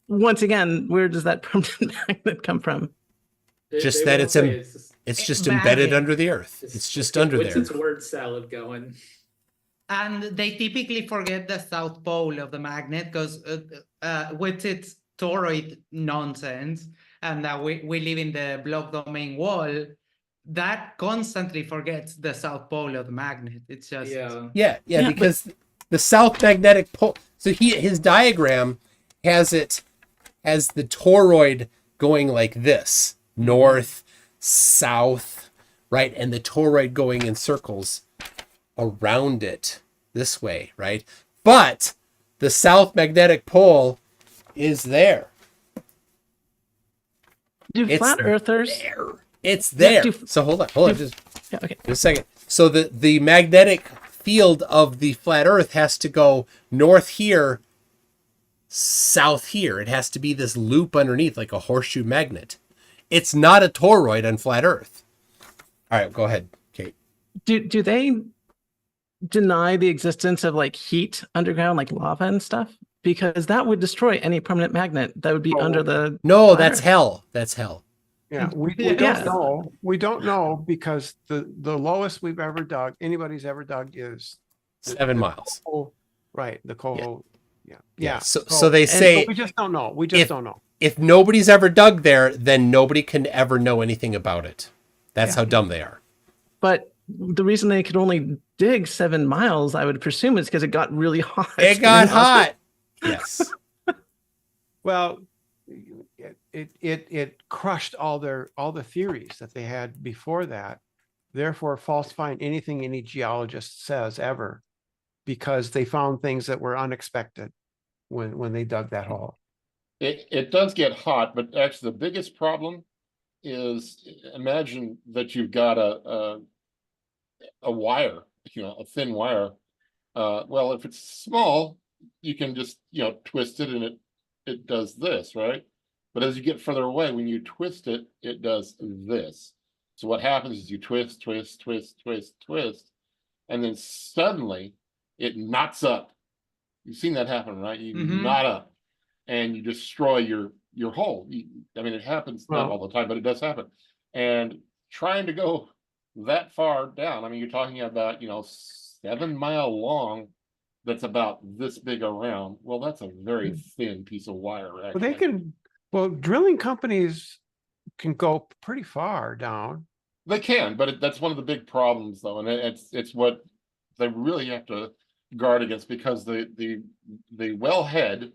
Once again, where does that permanent magnet come from? Just They that won't it's say, it's just Magic. embedded under the earth. It's just under what's there. its word salad going? And they typically forget the south pole of the magnet because with its toroid nonsense and that we live in the block domain wall, that constantly forgets the south pole of the magnet. It's just Yeah, Yeah, because the south magnetic pole. So his diagram has the toroid going like this, north, south, right, and the toroid going in circles around it this way, right? But the south magnetic pole is there. Do It's flat earthers? there. It's there. Yeah, So hold on, just okay. a second. So the magnetic field of the flat Earth has to go north here, south here. It has to be this loop underneath, like a horseshoe magnet. It's not a toroid on flat Earth. All right, go ahead, Kate. Do they deny the existence of like heat underground, like lava and stuff? Because that would destroy any permanent magnet that would be under the. No, flat that's Earth. hell. That's hell. Yeah, we Yeah. don't know. We don't know because the lowest we've ever dug, anybody's ever dug, is 7 miles. Right, the coho. Yeah. Yeah. So they say we just don't know. We just don't know. If nobody's ever dug there, then nobody can ever know anything about it. That's how dumb they are. But the reason they could only dig 7 miles, I would presume, is because it got really hot. It got hot. Yes. Well, it crushed all the theories that they had before that, therefore falsifying anything any geologist says ever, because they found things that were unexpected when they dug that hole. It does get hot, but actually the biggest problem is, imagine that you've got a wire, a thin wire. Well, if it's small, you can just twist it and it does this, right? But as you get further away, when you twist it, it does this. So what happens is you twist, twist, twist, twist, twist, and then suddenly it knots up. You've seen that happen, right? You knot up and you destroy your hole. I mean, it happens not all the time, but it does happen. And trying to go that far down, I mean, you're talking about 7 mile long, that's about this big around. Well, that's a very thin piece of wire. Actually. Well, drilling companies can go pretty far down. They can, but that's one of the big problems, though, and it's what they really have to guard against, because the wellhead,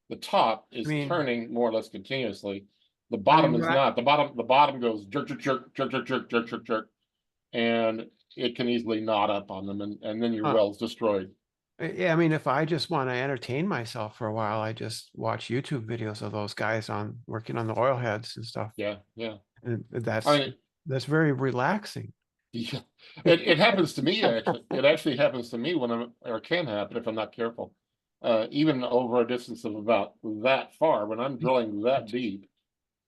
the top is turning more or less continuously. The bottom is not. The bottom goes jerk, jerk, jerk, jerk, jerk, jerk, jerk, jerk, jerk, and it can easily knot up on them, and then your well's destroyed. Yeah, I mean, if I just want to entertain myself for a while, I just watch YouTube videos of those guys working on the oil heads and stuff. Yeah. And that's very relaxing. Yeah, it happens to me actually. It actually happens to me or can happen if I'm not careful. Even over a distance of about that far, when I'm drilling that deep,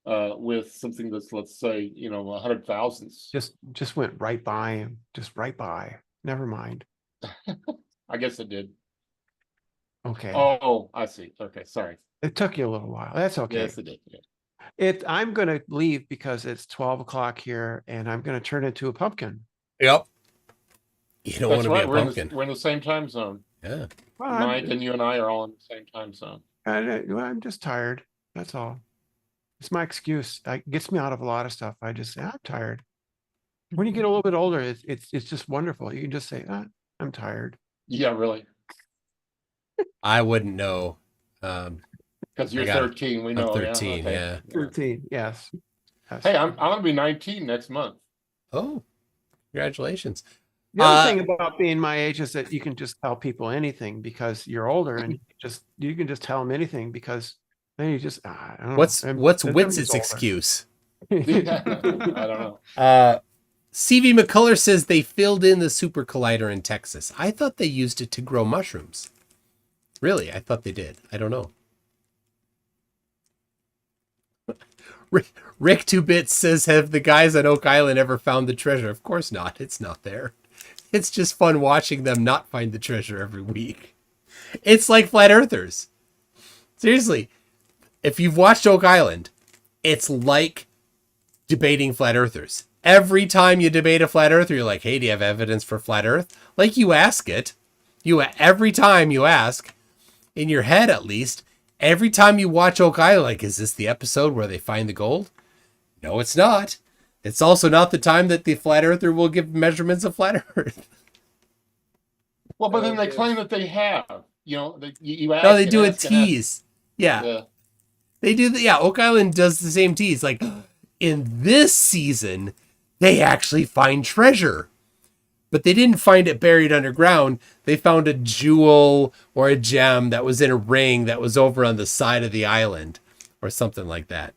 with something that's, let's say, 100 thousandths. Just went right by him, just right by. Never mind. I guess it did. Okay. Oh, I see. Okay, sorry. It took you a little while. That's okay. Yes, it did. Yeah. I'm going to leave because it's 12 o'clock here, and I'm going to turn into a pumpkin. Yep. You don't want to be a pumpkin. We're in the same time zone. Yeah. Well, Mike and you and I are all in the same time zone. I'm just tired. That's all. It's my excuse. It gets me out of a lot of stuff. I just say, I'm tired. When you get a little bit older, it's just wonderful. You can just say, I'm tired. Yeah, really. I wouldn't know. Because you're 13, we know. I'm 13, okay. yeah. 13, yes. Hey, I'm going to be 19 next month. Oh, congratulations. The other thing about being my age is that you can just tell people anything because you're older, and you can just tell them anything because then you just I don't know. What's I'm Witz's just older. excuse? I don't know. CV McCuller says they filled in the super collider in Texas. I thought they used it to grow mushrooms. Really, I thought they did. I don't know. Rick 2-Bits says, have the guys at Oak Island ever found the treasure? Of course not. It's not there. It's just fun watching them not find the treasure every week. It's like flat earthers. Seriously, if you've watched Oak Island, it's like debating flat earthers. Every time you debate a flat earther, you're like, hey, do you have evidence for flat earth? Like, you ask it. Every time you ask, in your head at least, every time you watch Oak Island, like, is this the episode where they find the gold? No, it's not. It's also not the time that the flat earther will give measurements of flat earth. Well, but then they claim that they have. You know, you ask. No, they and do a ask and ask. tease. Yeah. They do. Oak Island does the same tease. Like, in this season, they actually find treasure. But they didn't find it buried underground. They found a jewel or a gem that was in a ring that was over on the side of the island or something like that.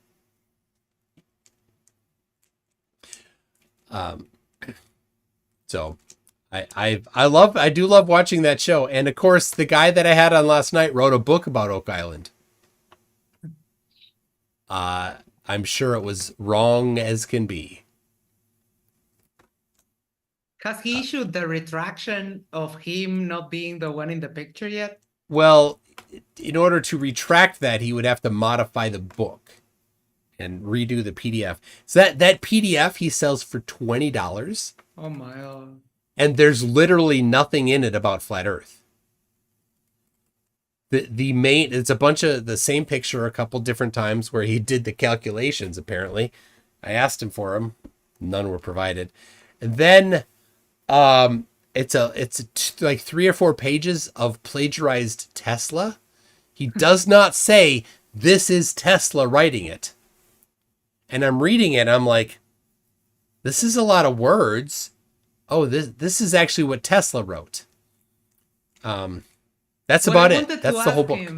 So I do love watching that show. And of course, the guy that I had on last night wrote a book about Oak Island. I'm sure it was wrong as can be. Has he issued the retraction of him not being the one in the picture yet? Well, in order to retract that, he would have to modify the book and redo the PDF. So that PDF he sells for $20. Oh my God. And there's literally nothing in it about flat Earth. It's a bunch of the same picture a couple different times where he did the calculations, apparently. I asked him for them. None were provided. And then it's like 3 or 4 pages of plagiarized Tesla. He does not say this is Tesla writing it. And I'm reading it, I'm like, this is a lot of words. Oh, this is actually what Tesla wrote. That's about it. That's the whole book.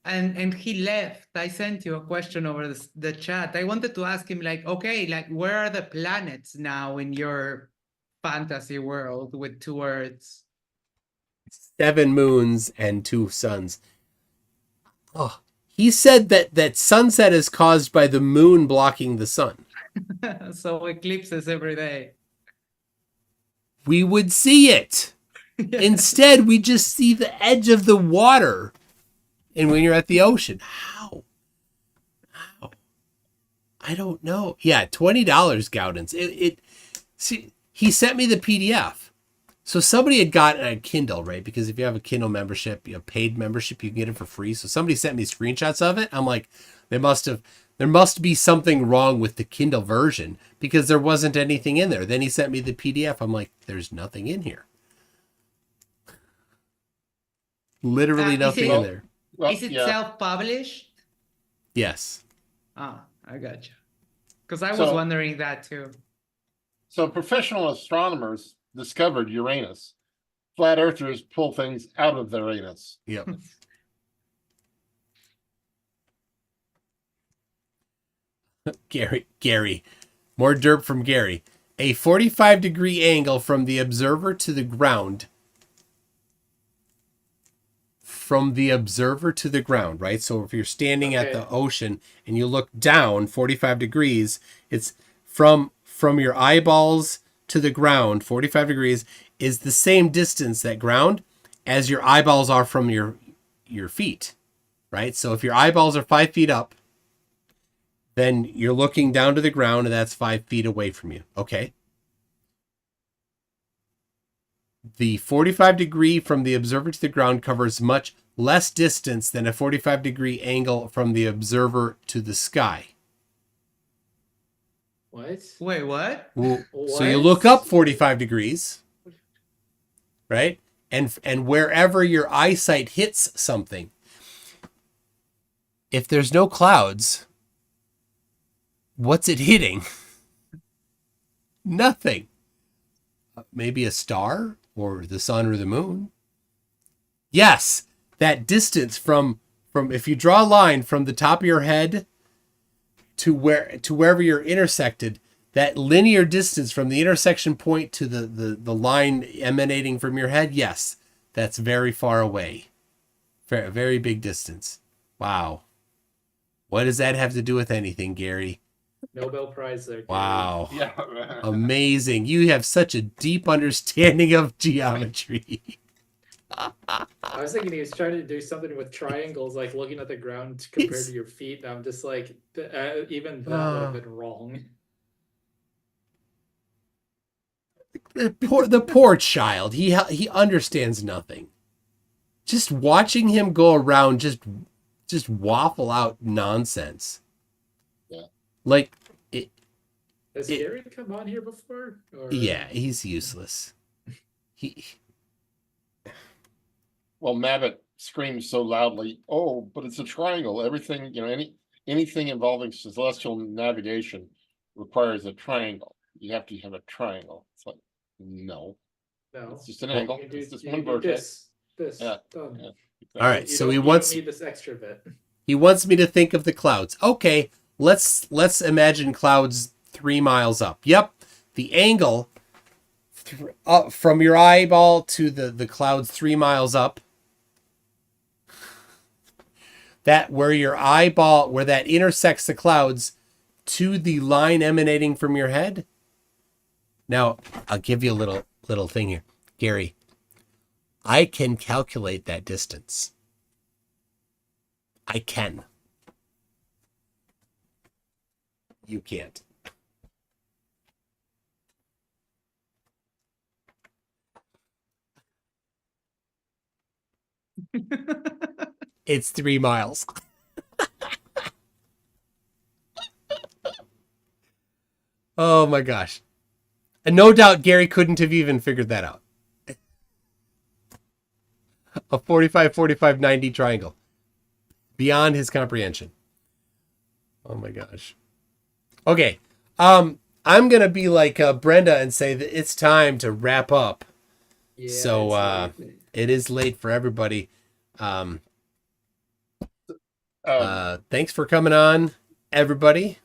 And he left. I sent you a question over the chat. I wanted to ask him, like, okay, like, where are the planets now in your fantasy world with 2 Earths? 7 moons and 2 suns. Oh, he said that sunset is caused by the moon blocking the sun. So eclipses every day. We would see it. Instead, we just see the edge of the water. And when you're at the ocean, how? I don't know. Yeah, $20, Gowdens. See, he sent me the PDF. So somebody had gotten a Kindle, right? Because if you have a Kindle membership, you have paid membership, you can get it for free. So somebody sent me screenshots of it. I'm like, there must be something wrong with the Kindle version because there wasn't anything in there. Then he sent me the PDF. I'm like, there's nothing in here. Literally nothing in there. Well, is it self-published? Yes. Ah, I gotcha. Because I was wondering that too. So professional astronomers discovered Uranus. Flat earthers pull things out of their anus. Yep. Gary. More derp from Gary. A 45-degree angle from the observer to the ground. From the observer to the ground, right? So if you're standing at the ocean and you look down 45 degrees, it's from your eyeballs to the ground, 45 degrees is the same distance, that ground, as your eyeballs are from your feet, right? So if your eyeballs are 5 feet up, then you're looking down to the ground and that's 5 feet away from you. Okay. The 45 degree from the observer to the ground covers much less distance than a 45 degree angle from the observer to the sky. What? Wait, what? Well, so you look up 45 degrees, right? And wherever your eyesight hits something, if there's no clouds, what's it hitting? Nothing. maybe a star or the sun or the moon. Yes, that distance from if you draw a line from the top of your head to wherever you're intersected, that linear distance from the intersection point to the line emanating from your head, yes, that's very far away. Very, very big distance. Wow. What does that have to do with anything, Gary? Nobel Prize there. Gary. Wow. Yeah. Amazing. You have such a deep understanding of geometry. I was thinking he was trying to do something with triangles, like looking at the ground compared to your feet. And I'm just like, even that would have been wrong. The poor child. He understands nothing. Just watching him go around, just waffle out nonsense. Yeah. Like Has Gary come on here before? Or... Yeah, he's useless. Well, Mabbott screams so loudly, "Oh, but it's a triangle. Everything, anything involving celestial navigation requires a triangle. You have to have a triangle." It's like, no, it's just an angle. It's just one vertex. This. Yeah. Done. Yeah. All right, You so don't- he you wants don't need this extra bit. he wants me to think of the clouds. Okay, let's imagine clouds 3 miles up. Yep, the angle from your eyeball to the clouds 3 miles up. That where that intersects the clouds to the line emanating from your head. Now, I'll give you a little thing here. Gary, I can calculate that distance. I can. You can't. It's 3 miles. Oh my gosh. And no doubt Gary couldn't have even figured that out. A 45, 45, 90 triangle. Beyond his comprehension. Oh my gosh. Okay. I'm going to be like Brenda and say that it's time to wrap up. Yeah, So it's late. it is late for everybody. Thanks for coming on, everybody.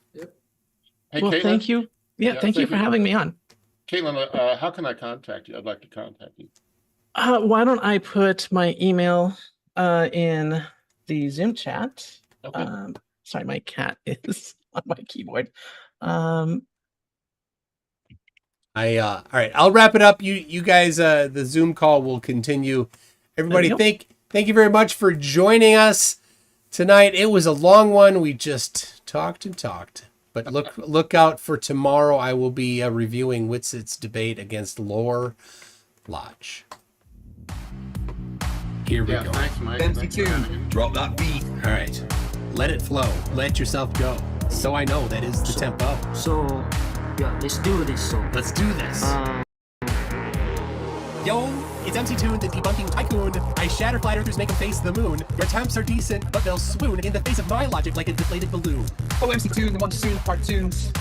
Hey, Well, Caitlin? thank you. Yeah, thank you for having me on. Caitlin, how can I contact you? I'd like to contact you. Why don't I put my email in the Zoom chat? Okay. Sorry, my cat is on my keyboard. All right, I'll wrap it up. You guys, the Zoom call will continue. Everybody, There you thank you very much for joining us tonight. It was a long one. We just talked and talked. But look out for tomorrow. I will be reviewing Witsit's debate against Lore Lodge. Here we go. Thanks, Mike. MC2, drop that beat. All right, let it flow. Let yourself go. So I know that is the tempo. So, yeah, let's do this. So, Let's do this. Yo, it's MC2, the debunking tycoon. I shatter flat earthers, make them face the moon. Your attempts are decent, but they'll swoon in the face of my logic like a deflated balloon. Oh, MC2, the one to soon cartoons.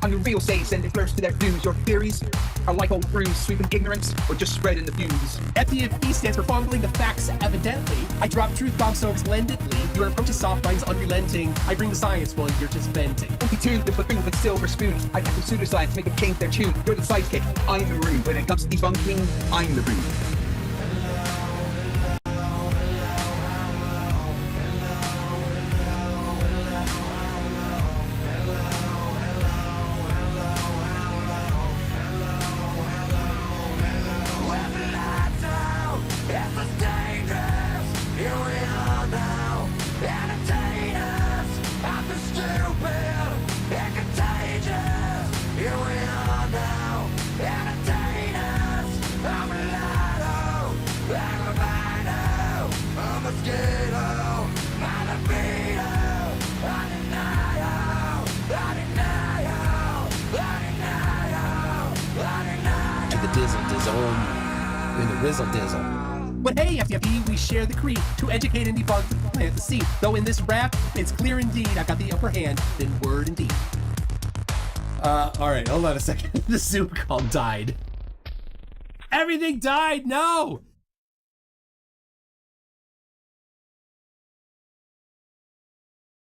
On the real stage, send it first to their views. Your theories are like old brooms, sweeping ignorance or just spreading the views. FDFE stands for fumbling the facts, evidently. I drop truth bombs so splendidly. Your approach is soft, mine's unrelenting. I bring the science while you're just venting. MC2, the buffoon with silver spoons. I tackle pseudoscience, make them change their tune. You're the sidekick, I'm the room. When it comes to debunking, I'm the room. To the dizzle, in the rizzle dizzle. But hey, FDFE, we share the creed to educate and debunk the plant the seed. Though in this rap, it's clear indeed I've got the upper hand in word and deed. All right, hold on a second. The Zoom call died. Everything died. No.